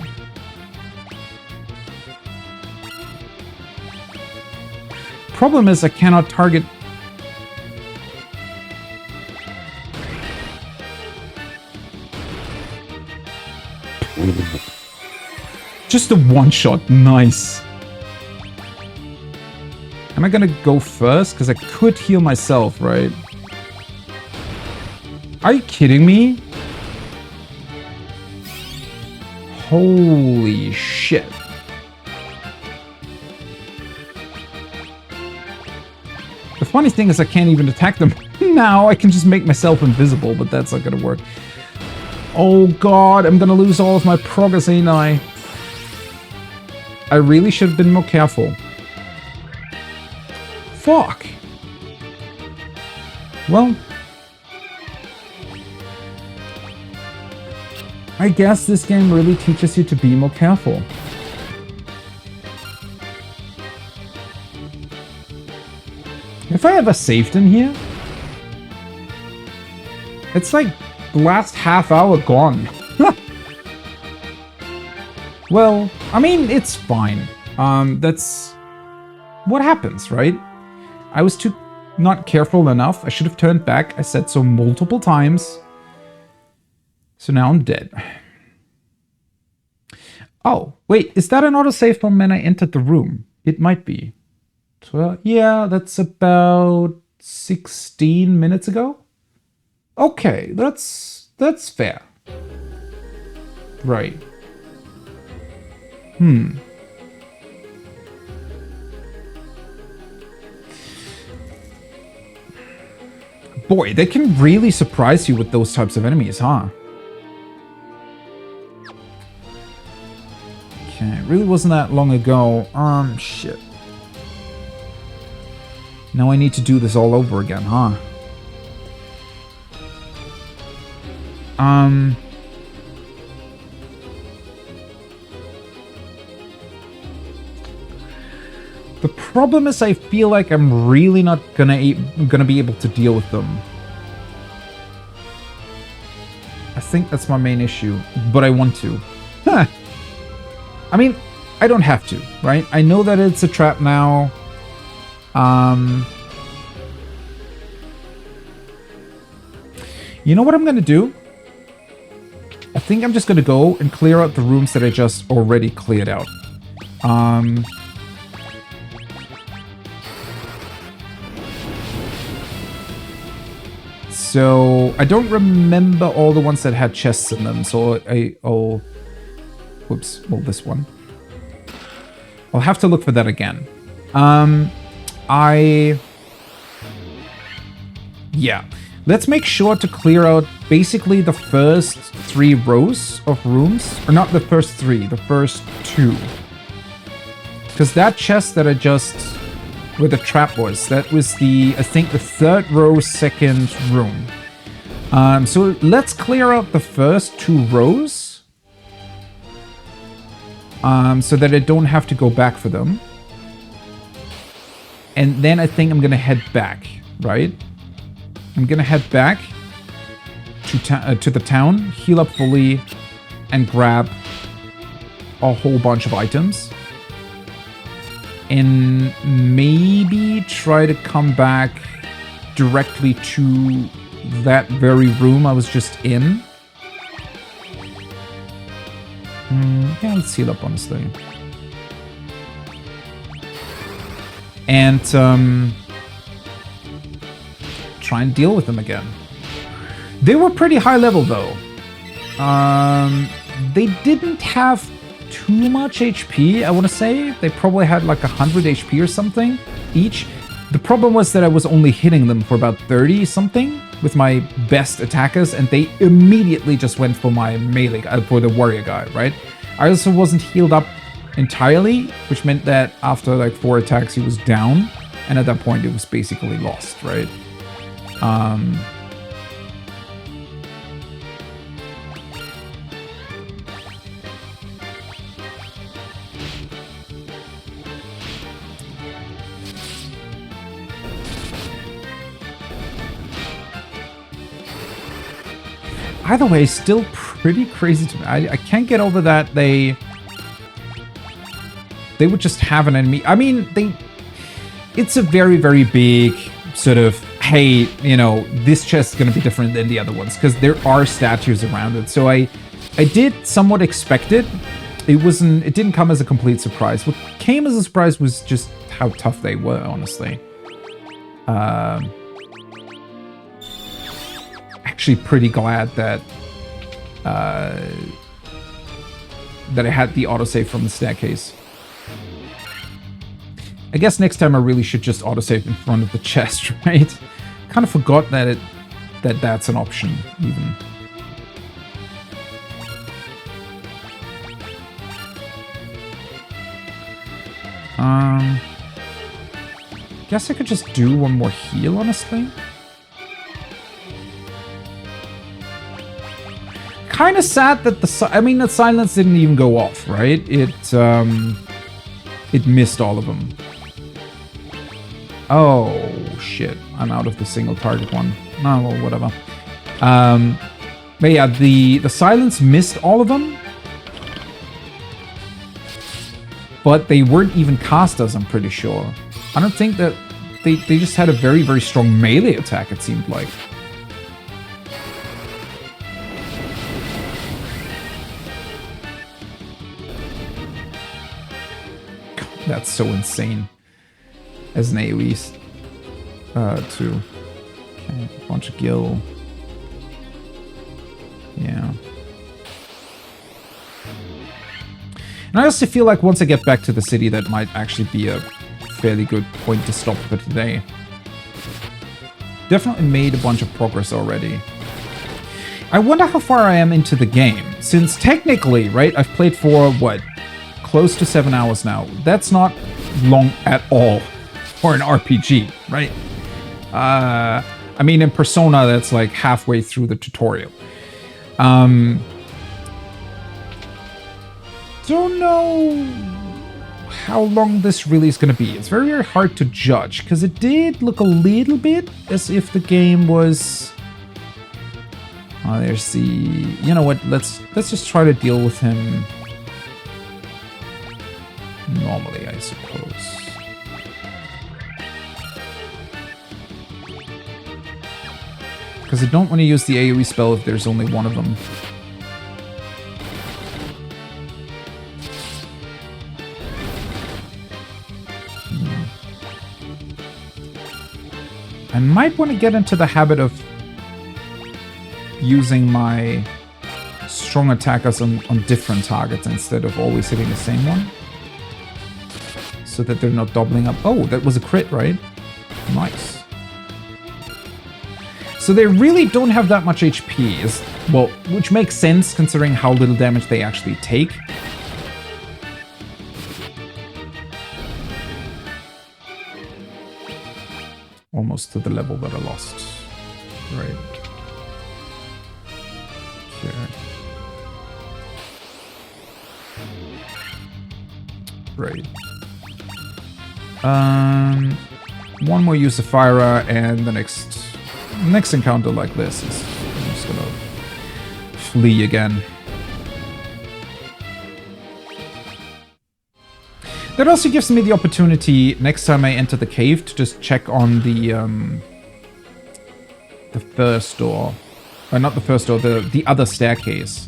Problem is I cannot target. Just a one shot. Nice. Am I gonna go first? Because I could heal myself, right? Are you kidding me? Holy shit. The funny thing is I can't even attack them now. I can just make myself invisible, but that's not gonna work. Oh god, I'm gonna lose all of my progress, ain't I? I really should have been more careful. Fuck. Well, I guess this game really teaches you to be more careful. If I ever saved in here, it's like the last half hour gone. Well, I mean, it's fine. That's what happens, right? I was too not careful enough. I should have turned back. I said so multiple times. So now I'm dead. Oh, wait, is that an autosave from when I entered the room? It might be. 12, yeah, that's about 16 minutes ago. Okay, that's fair. Right. Boy, they can really surprise you with those types of enemies, huh? Okay, it really wasn't that long ago. Shit. Now I need to do this all over again, huh? The problem is I feel like I'm really not gonna be able to deal with them. I think that's my main issue, but I want to. Huh. I mean, I don't have to, right? I know that it's a trap now. You know what I'm gonna do? I think I'm just gonna go and clear out the rooms that I just already cleared out. So I don't remember all the ones that had chests in them, so whoops, well, this one. I'll have to look for that again. Yeah. Let's make sure to clear out basically the first 3 rows of rooms. Or not the first 3, the first 2. Because that chest that I just... where the trap was, that was the, I think, the 3rd row, 2nd room. So let's clear out the first 2 rows. So that I don't have to go back for them. And then I think I'm gonna head back, right? I'm gonna head back to the town, heal up fully, and grab a whole bunch of items. And maybe try to come back directly to that very room I was just in. Yeah, let's heal up, honestly. And try and deal with them again. They were pretty high level, though. They didn't have too much HP, I want to say. They probably had like 100 HP or something each. The problem was that I was only hitting them for about 30 something with my best attackers, and they immediately just went for my melee, for the warrior guy, right? I also wasn't healed up entirely, which meant that after like 4 attacks he was down, and at that point it was basically lost, right? Either way, still pretty crazy to me. I can't get over that they would just have an enemy. I mean, it's a very, very big sort of, hey, you know, this chest is going to be different than the other ones, because there are statues around it. So I did somewhat expect it. It didn't come as a complete surprise. What came as a surprise was just how tough they were, honestly. Actually pretty glad that that I had the autosave from the staircase. I guess next time I really should just autosave in front of the chest, right? Kind of forgot that that's an option, even. Guess I could just do one more heal, honestly. Kind of sad that the silence didn't even go off, right? It missed all of them. Oh shit! I'm out of the single target one. Oh, well, whatever. But yeah, the silence missed all of them, but they weren't even casters. I'm pretty sure. I don't think that they just had a very, very strong melee attack. It seemed like. That's so insane. As an AoE, too. Okay, a bunch of gil. Yeah. And I also feel like once I get back to the city, that might actually be a fairly good point to stop for today. Definitely made a bunch of progress already. I wonder how far I am into the game, since technically, right, I've played for, what, close to 7 hours now. That's not long at all for an RPG, right? I mean, in Persona, that's like halfway through the tutorial. Don't know how long this really is going to be. It's very, very hard to judge, because it did look a little bit as if the game was... Oh, there's the... You know what, let's just try to deal with him normally, I suppose. Because I don't want to use the AoE spell if there's only one of them. I might want to get into the habit of using my strong attackers on different targets instead of always hitting the same one. So that they're not doubling up. Oh, that was a crit, right? Nice. So they really don't have that much HP, well, which makes sense considering how little damage they actually take. Almost to the level that I lost. Right. Okay. Right. One more use of Fira, and the next encounter like this is I'm just gonna flee again. That also gives me the opportunity next time I enter the cave to just check on the first door, or not the first door, the other staircase.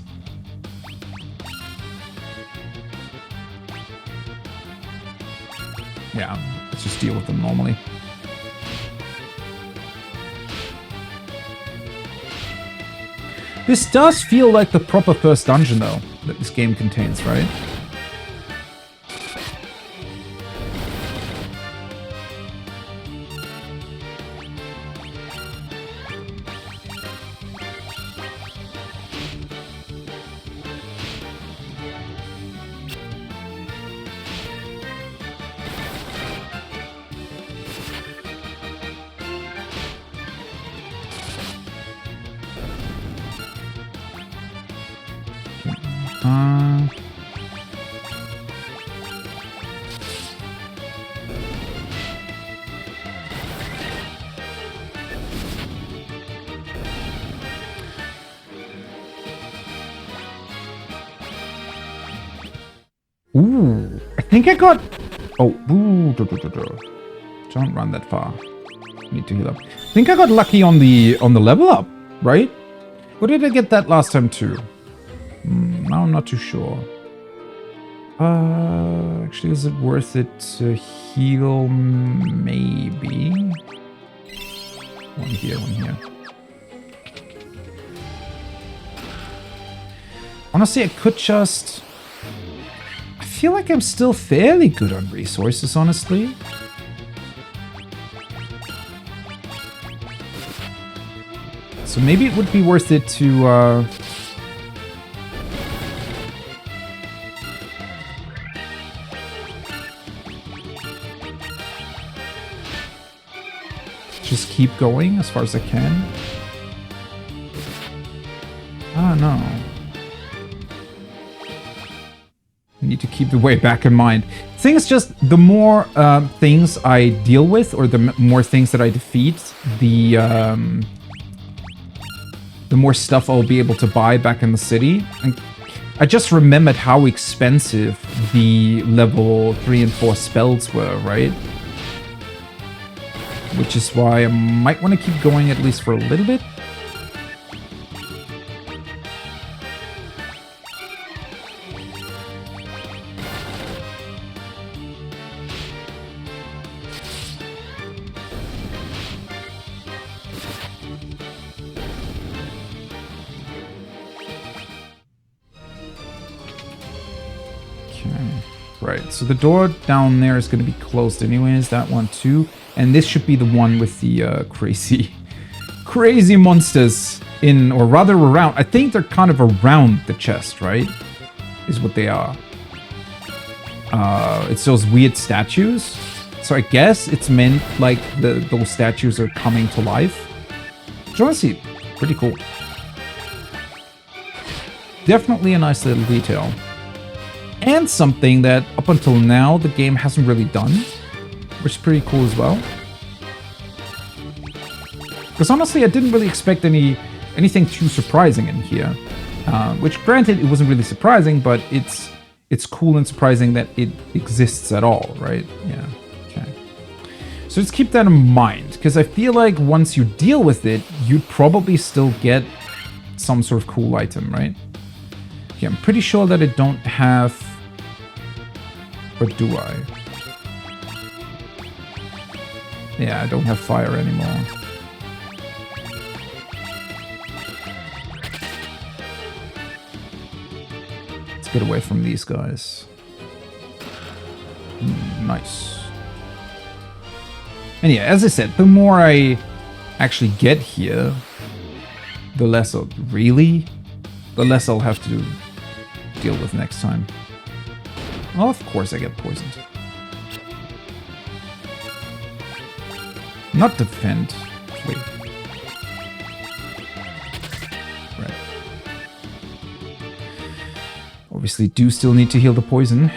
Yeah, let's just deal with them normally. This does feel like the proper first dungeon, though, that this game contains, right? Ooh, I think I got... Oh, ooh, don't run that far. Need to heal up. I think I got lucky on the level up, right? Or did I get that last time too? Now I'm not too sure. Actually, is it worth it to heal? Maybe. One here, one here. Honestly, I could just... I feel like I'm still fairly good on resources, honestly. So maybe it would be worth it to... just keep going as far as I can. I don't know. I need to keep the way back in mind. The thing is just, the more things I deal with, or the more things that I defeat, the more stuff I'll be able to buy back in the city. And I just remembered how expensive the level 3 and 4 spells were, right? Which is why I might want to keep going at least for a little bit. Right, so the door down there is going to be closed anyways, that one too. And this should be the one with the crazy monsters in, or rather around. I think they're kind of around the chest, right? Is what they are. It's those weird statues. So I guess it's meant like those statues are coming to life. Which honestly, pretty cool. Definitely a nice little detail. And something that up until now the game hasn't really done, which is pretty cool as well. Because honestly, I didn't really expect anything too surprising in here. Which, granted, it wasn't really surprising, but it's cool and surprising that it exists at all, right? Yeah. Okay. So just keep that in mind, because I feel like once you deal with it, you'd probably still get some sort of cool item, right? Okay, I'm pretty sure that I don't have... Or do I? Yeah, I don't have fire anymore. Let's get away from these guys. Nice. And yeah, as I said, the more I actually get here, the less I'll have to deal with next time. Well, of course I get poisoned. Not defend. Wait. Right. Obviously do still need to heal the poison.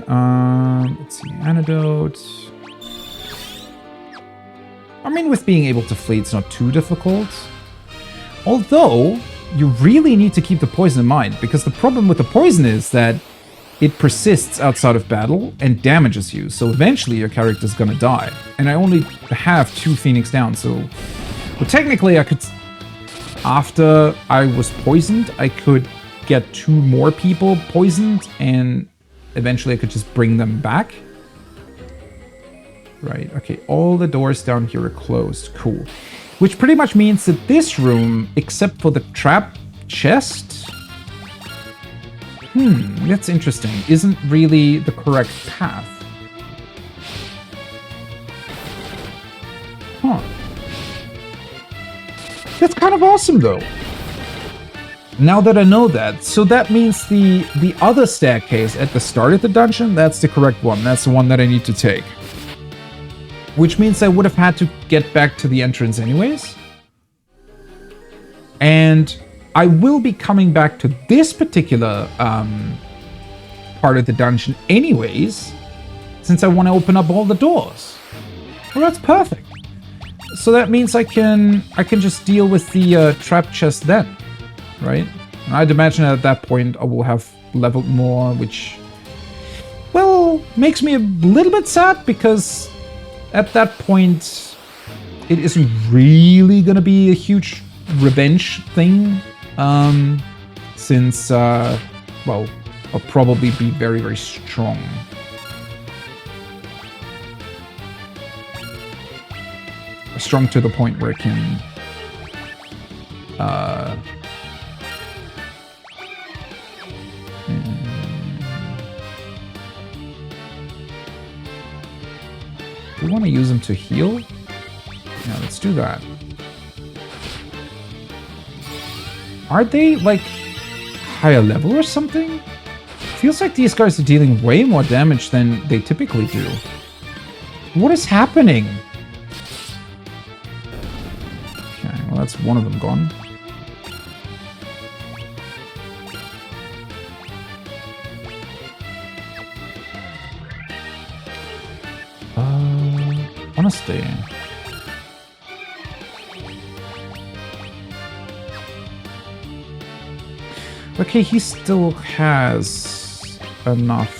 Let's see. Antidote. I mean, with being able to flee, it's not too difficult. Although, you really need to keep the poison in mind, because the problem with the poison is that it persists outside of battle and damages you, so eventually your character's gonna die. And I only have 2 Phoenix down, so... Well, technically I could... After I was poisoned, I could get 2 more people poisoned, and eventually I could just bring them back. Right, okay, all the doors down here are closed, cool. Which pretty much means that this room, except for the trap chest... that's interesting. Isn't really the correct path. Huh. That's kind of awesome, though. Now that I know that. So that means the other staircase at the start of the dungeon, that's the correct one. That's the one that I need to take. Which means I would have had to get back to the entrance anyways. And... I will be coming back to this particular part of the dungeon anyways, since I want to open up all the doors. Well, that's perfect. So that means I can just deal with the trap chest then, right? And I'd imagine at that point I will have leveled more, which still makes me a little bit sad because at that point, it isn't really gonna be a huge revenge thing. Since, well, I'll probably be very, very strong. Strong to the point where it can, do we want to use them to heal? Yeah, let's do that. Are they, like, higher level or something? Feels like these guys are dealing way more damage than they typically do. What is happening? Okay, well, that's one of them gone. Honestly. Okay, he still has enough.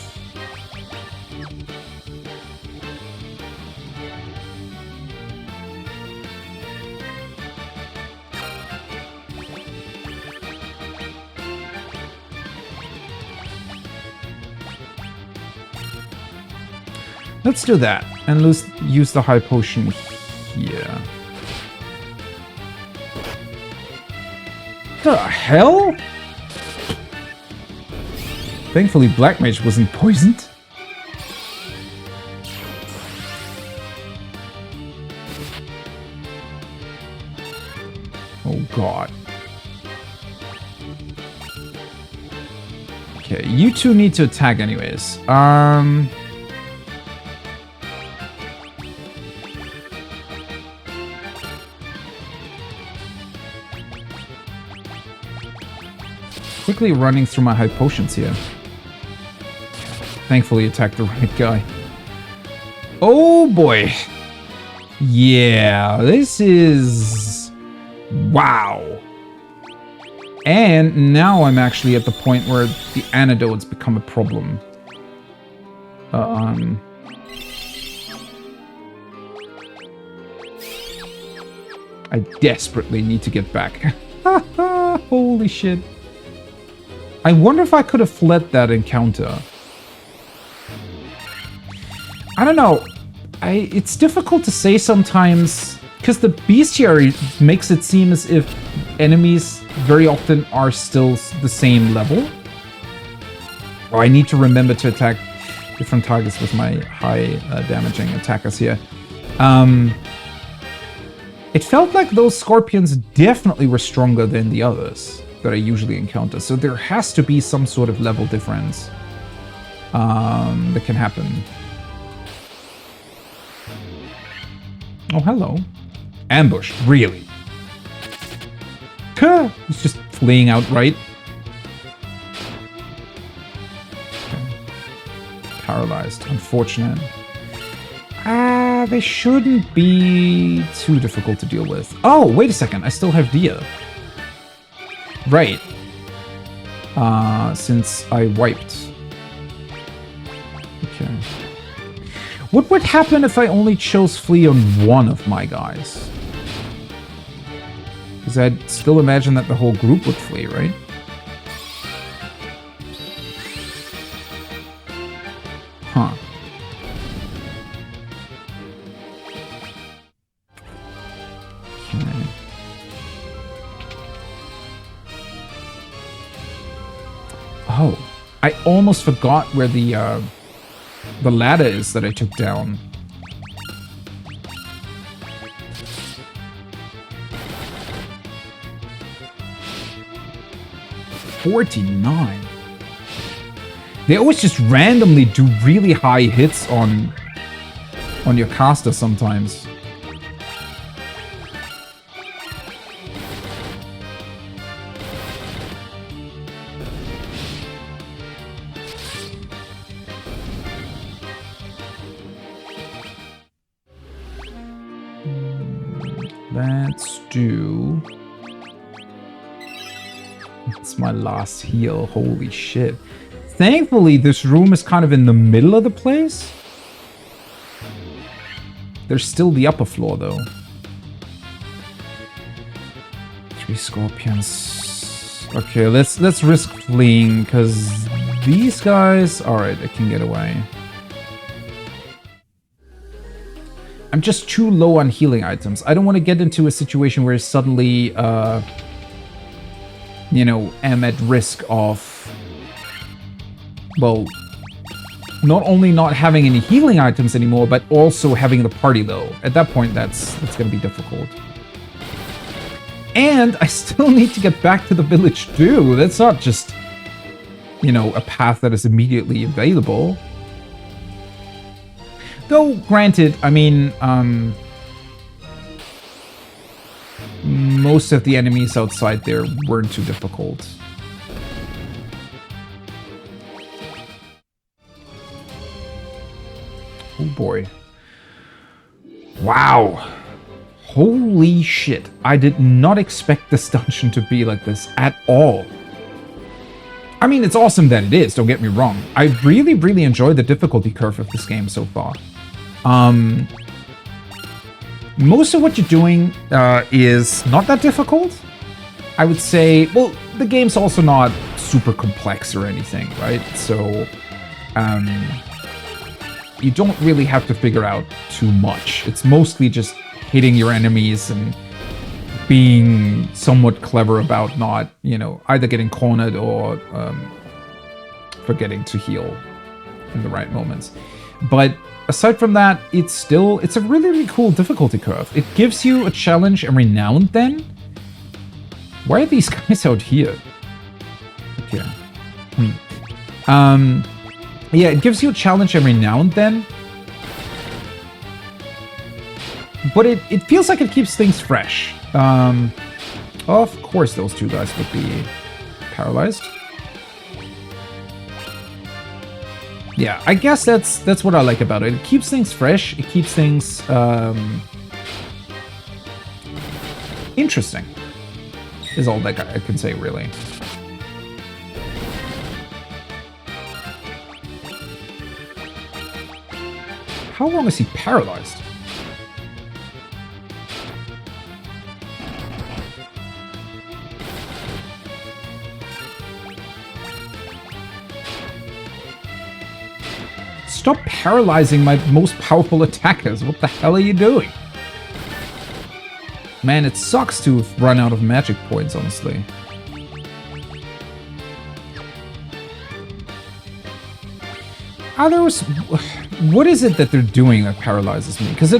Let's do that, and use the high potion here. The hell? Thankfully, Black Mage wasn't poisoned. Oh god. Okay, you two need to attack anyways. Quickly running through my high potions here. Thankfully attacked the right guy. Oh boy. Yeah, this is... wow. And now I'm actually at the point where the antidotes become a problem. I desperately need to get back. Holy shit. I wonder if I could have fled that encounter. I don't know. It's difficult to say sometimes, because the bestiary makes it seem as if enemies very often are still the same level. Oh, I need to remember to attack different targets with my high damaging attackers here. It felt like those scorpions definitely were stronger than the others that I usually encounter, so there has to be some sort of level difference that can happen. Oh, hello. Ambush, really? He's just fleeing outright. Okay. Paralyzed, unfortunate. They shouldn't be too difficult to deal with. Oh, wait a second, I still have Dia. Right. Since I wiped. Okay. What would happen if I only chose flee on one of my guys? Because I'd still imagine that the whole group would flee, right? Huh. Okay. Oh, I almost forgot where the ladder is that I took down. $49. They always just randomly do really high hits on your caster sometimes. Let's do... It's my last heal. Holy shit. thankfully, this room is kind of in the middle of the place. There's still the upper floor, though. 3 scorpions. Okay, let's risk fleeing, because these guys... Alright, I can get away. I'm just too low on healing items. I don't want to get into a situation where suddenly, you know, am at risk of... Well, not only not having any healing items anymore, but also having the party low. At that point, that's going to be difficult. And I still need to get back to the village too. That's not just, you know, a path that is immediately available. Though, granted, I mean, most of the enemies outside there weren't too difficult. Oh boy. Wow. Holy shit. I did not expect this dungeon to be like this at all. I mean, it's awesome that it is, don't get me wrong. I really, really enjoyed the difficulty curve of this game so far. Most of what you're doing is not that difficult. I would say, well, the game's also not super complex or anything, right? So, you don't really have to figure out too much. It's mostly just hitting your enemies and being somewhat clever about not, you know, either getting cornered or forgetting to heal in the right moments. But aside from that, it's a really, really cool difficulty curve. It gives you a challenge every now and then. Why are these guys out here? Okay. Yeah, it gives you a challenge every now and then. But it feels like it keeps things fresh. Of course those two guys would be paralyzed. Yeah, I guess that's what I like about it. It keeps things fresh. It keeps things interesting. Is all that I can say, really. How long is he paralyzed? Stop paralyzing my most powerful attackers. What the hell are you doing? Man, it sucks to have run out of magic points, honestly. What is it that they're doing that paralyzes me? Because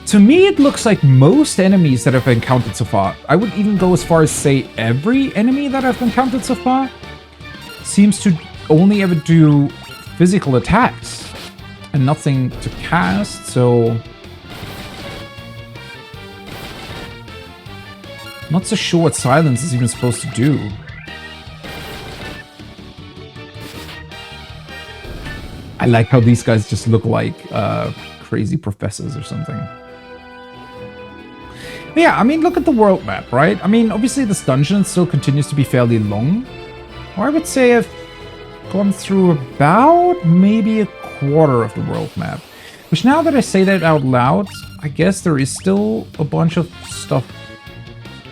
to me, it looks like most enemies that I've encountered so far, I would even go as far as say every enemy that I've encountered so far, seems to only ever do physical attacks and nothing to cast, so... Not so sure what silence is even supposed to do. I like how these guys just look like crazy professors or something. But yeah, I mean, look at the world map, right? I mean, obviously this dungeon still continues to be fairly long. Or I would say I've gone through about maybe a quarter of the world map. Which now that I say that out loud, I guess there is still a bunch of stuff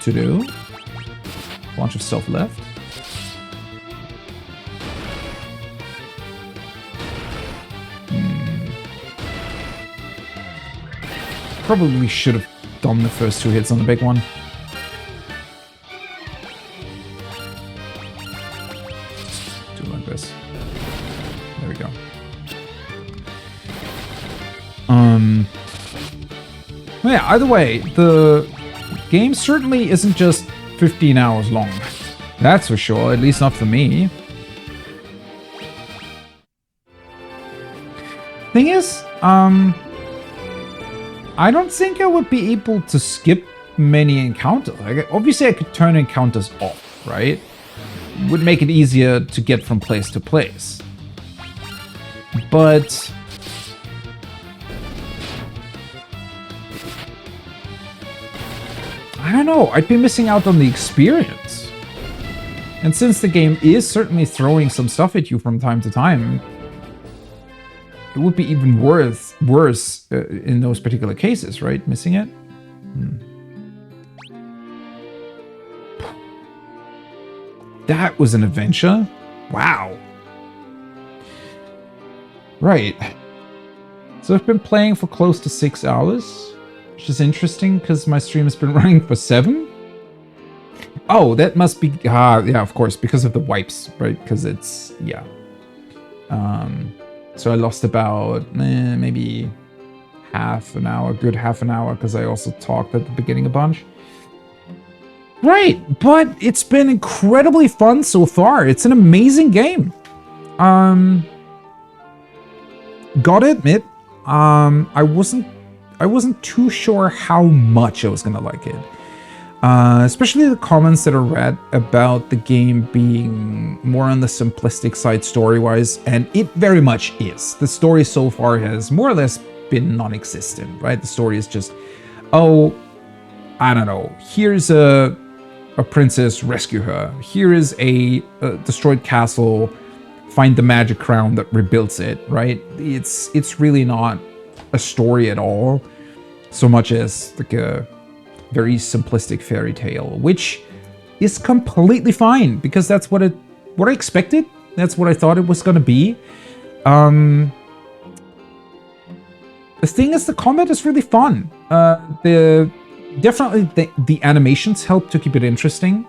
to do. A bunch of stuff left. Probably should have done the first 2 hits on the big one. Do it like this. There we go. Well, yeah, either way, the game certainly isn't just 15 hours long. That's for sure, at least not for me. Thing is, I don't think I would be able to skip many encounters. Like, obviously, I could turn encounters off, right? Would make it easier to get from place to place. But... I don't know, I'd be missing out on the experience. And since the game is certainly throwing some stuff at you from time to time, it would be even worse in those particular cases, right? Missing it? That was an adventure? Wow. Right. So I've been playing for close to 6 hours, which is interesting because my stream has been running for 7. Oh, that must be... yeah, of course, because of the wipes, right? Because it's... yeah. So I lost about maybe half an hour, good half an hour, because I also talked at the beginning a bunch. Right, but it's been incredibly fun so far. It's an amazing game. Gotta admit, I wasn't too sure how much I was gonna like it. Especially the comments that are read about the game being more on the simplistic side story-wise, and it very much is. The story so far has more or less been non-existent, right? The story is just, oh, I don't know, here's a princess, rescue her. Here is a destroyed castle, find the magic crown that rebuilds it, right? It's really not a story at all, so much as like a very simplistic fairy tale, which is completely fine because that's what I expected. That's what I thought it was gonna be. The thing is, the combat is really fun. Definitely the animations help to keep it interesting,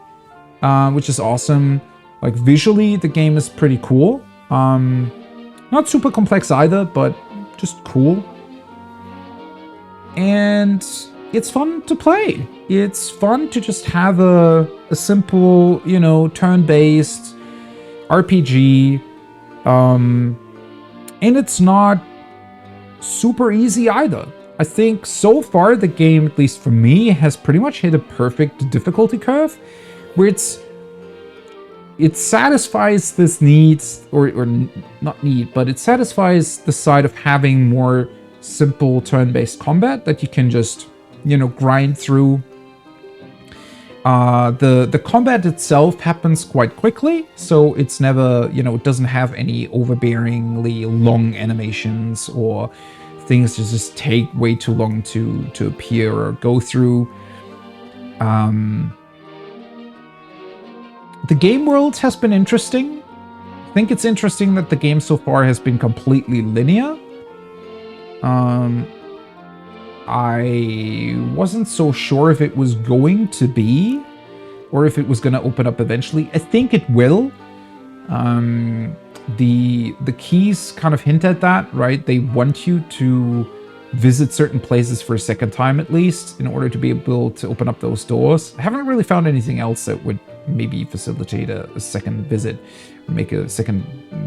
which is awesome. Like visually, the game is pretty cool. Not super complex either, but just cool. And it's fun to play. It's fun to just have a simple, you know, turn-based RPG. And it's not super easy either. I think so far the game, at least for me, has pretty much hit a perfect difficulty curve, where it satisfies this need, or not need, but it satisfies the side of having more simple turn-based combat that you can just, you know, grind through. The combat itself happens quite quickly, so it's never, you know, it doesn't have any overbearingly long animations or things that just take way too long to appear or go through. The game world has been interesting. I think it's interesting that the game so far has been completely linear. I wasn't so sure if it was going to be, or if it was going to open up eventually. I think it will. The keys kind of hint at that, right? They want you to visit certain places for a second time at least in order to be able to open up those doors. I haven't really found anything else that would maybe facilitate a second visit or make a second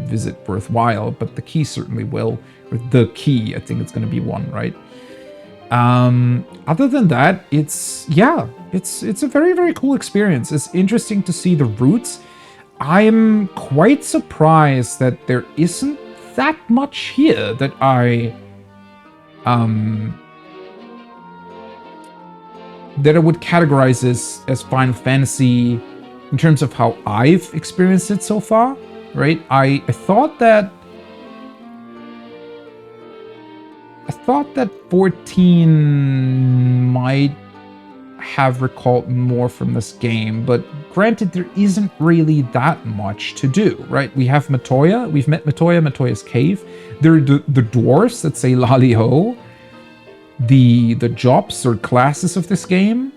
visit worthwhile, but the key certainly will. Or the key, I think it's going to be one, right? Other than that, it's a very, very cool experience. It's interesting to see the roots. I'm quite surprised that there isn't that much here that I would categorize as Final Fantasy in terms of how I've experienced it so far, right? I thought that 14 might have recalled more from this game, but granted, there isn't really that much to do, right? We have Matoya. We've met Matoya, Matoya's cave. There are the dwarfs that say Lali Ho. The jobs or classes of this game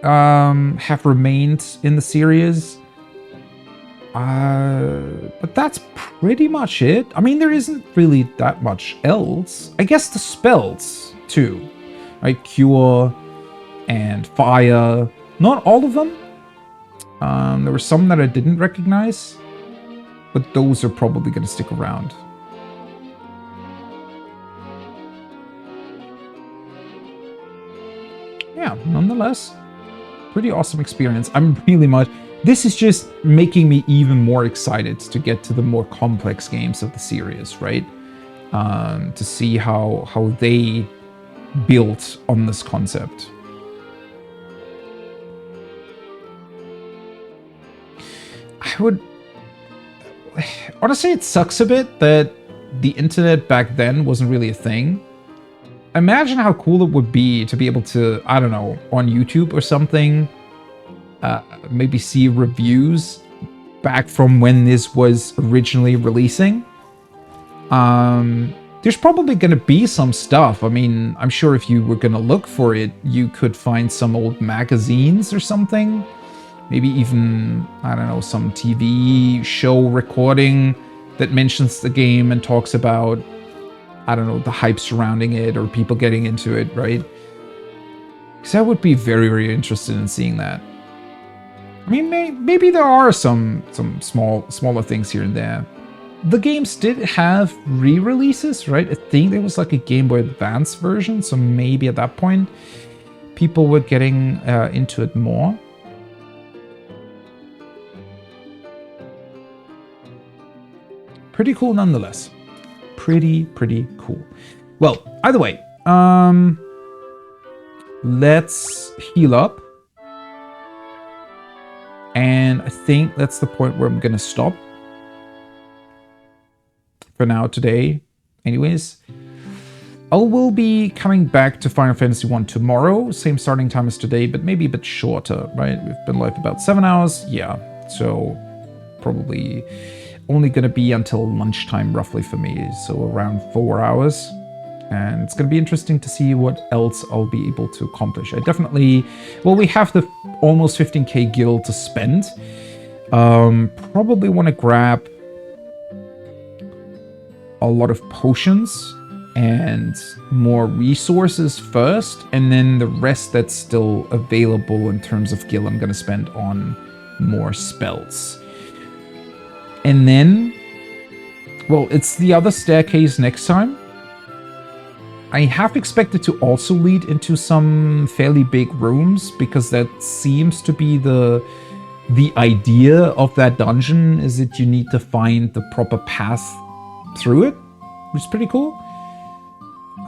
have remained in the series. But that's pretty much it. I mean, there isn't really that much else. I guess the spells, too. Right? Cure and Fire. Not all of them. There were some that I didn't recognize. But those are probably going to stick around. Yeah, nonetheless. Pretty awesome experience. I'm really much... This is just making me even more excited to get to the more complex games of the series, right? To see how they built on this concept. would... Honestly, it sucks a bit that the internet back then wasn't really a thing. Imagine how cool it would be to be able to, I don't know, on YouTube or something, maybe see reviews back from when this was originally releasing. There's probably going to be some stuff. I mean, I'm sure if you were going to look for it, you could find some old magazines or something. Maybe even, I don't know, some TV show recording that mentions the game and talks about, I don't know, the hype surrounding it or people getting into it, right? Because I would be very, very interested in seeing that. I mean, maybe there are some smaller things here and there. The games did have re-releases, right? I think there was like a Game Boy Advance version, so maybe at that point people were getting into it more. Pretty cool nonetheless. Pretty cool. Well, either way, let's heal up. And I think that's the point where I'm gonna stop for now today. Anyways, I will be coming back to Final Fantasy 1 tomorrow. Same starting time as today, but maybe a bit shorter, right? We've been live about 7 hours. Yeah, so probably only going to be until lunchtime roughly for me, so around 4 hours. And it's going to be interesting to see what else I'll be able to accomplish. I definitely... Well, we have the almost 15k gil to spend. Probably want to grab a lot of potions and more resources first, and then the rest that's still available in terms of gil I'm going to spend on more spells. And then, well, it's the other staircase next time. I have expected to also lead into some fairly big rooms, because that seems to be the idea of that dungeon, is that you need to find the proper path through it, which is pretty cool.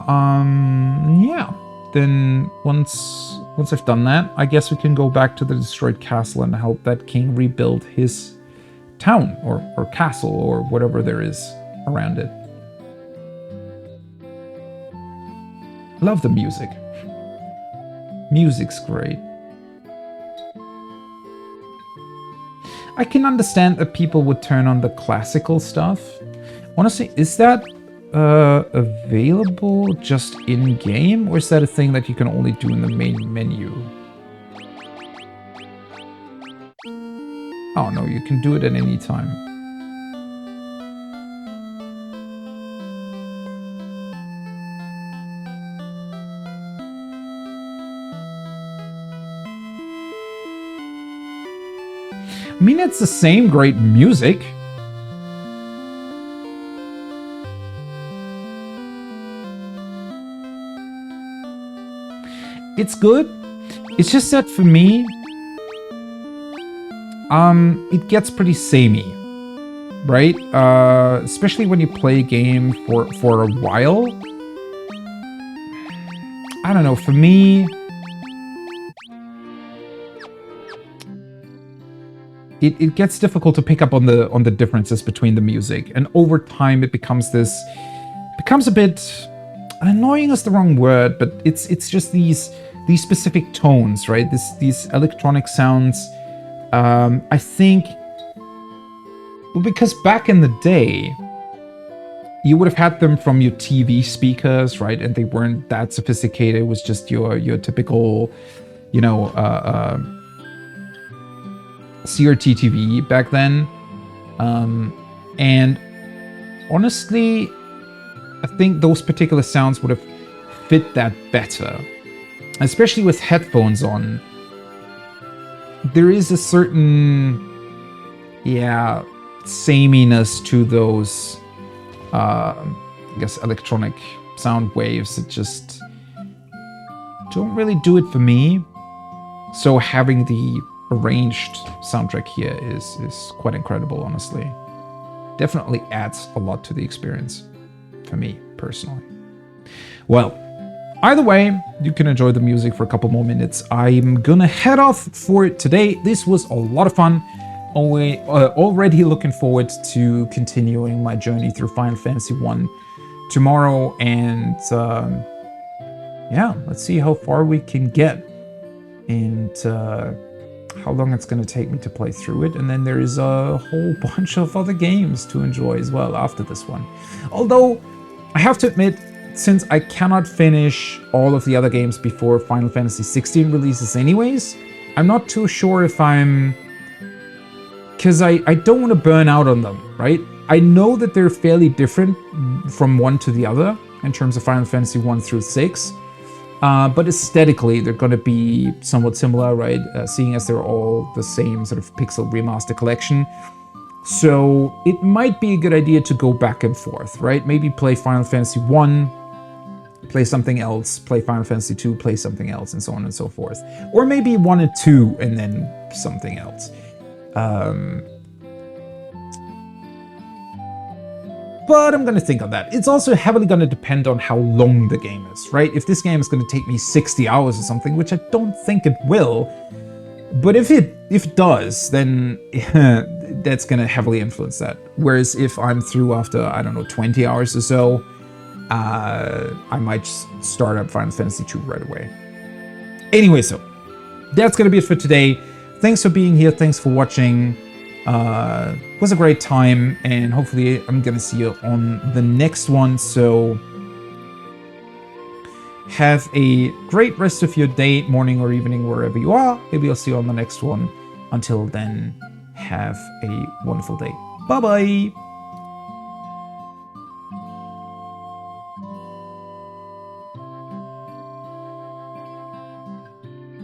Yeah. Then once I've done that, I guess we can go back to the destroyed castle and help that king rebuild his town or castle or whatever there is around it. Love the music. Music's great. I can understand that people would turn on the classical stuff. Honestly, is that available just in-game, or is that a thing that you can only do in the main menu? Oh no, you can do it at any time. I mean, it's the same great music. It's good. It's just that for me, it gets pretty samey, right? Especially when you play a game for a while. I don't know, for me, it gets difficult to pick up on the differences between the music, and over time it becomes a bit annoying is the wrong word, but it's just these specific tones, right? These electronic sounds. I think, well, because back in the day, you would have had them from your TV speakers, right? And they weren't that sophisticated. It was just your typical, you know, CRT TV back then. And honestly, I think those particular sounds would have fit that better. Especially with headphones on. There is a certain, yeah, sameness to those, I guess, electronic sound waves that just don't really do it for me. So having the arranged soundtrack here is quite incredible, honestly. Definitely adds a lot to the experience for me, personally. Well, either way, you can enjoy the music for a couple more minutes. I'm gonna head off for today. This was a lot of fun. already looking forward to continuing my journey through Final Fantasy 1 tomorrow, and yeah, let's see how far we can get, and how long it's going to take me to play through it. And then there's a whole bunch of other games to enjoy as well after this one. Although, I have to admit, since I cannot finish all of the other games before Final Fantasy 16 releases anyways, I'm not too sure if I'm... because I don't want to burn out on them, right? I know that they're fairly different from one to the other in terms of Final Fantasy 1 through 6, but aesthetically they're going to be somewhat similar, right? Seeing as they're all the same sort of Pixel Remaster collection. So it might be a good idea to go back and forth, right? Maybe play Final Fantasy 1, play something else, play Final Fantasy 2, play something else, and so on and so forth. Or maybe 1 and 2 and then something else. But I'm going to think on that. It's also heavily going to depend on how long the game is, right? If this game is going to take me 60 hours or something, which I don't think it will, but if it does, then that's going to heavily influence that. Whereas if I'm through after, I don't know, 20 hours or so, I might just start up Final Fantasy 2 right away. Anyway, so that's going to be it for today. Thanks for being here. Thanks for watching. It was a great time, and hopefully I'm gonna see you on the next one. So have a great rest of your day, morning or evening, wherever you are. Maybe I'll see you on the next one. Until then, have a wonderful day. Bye bye.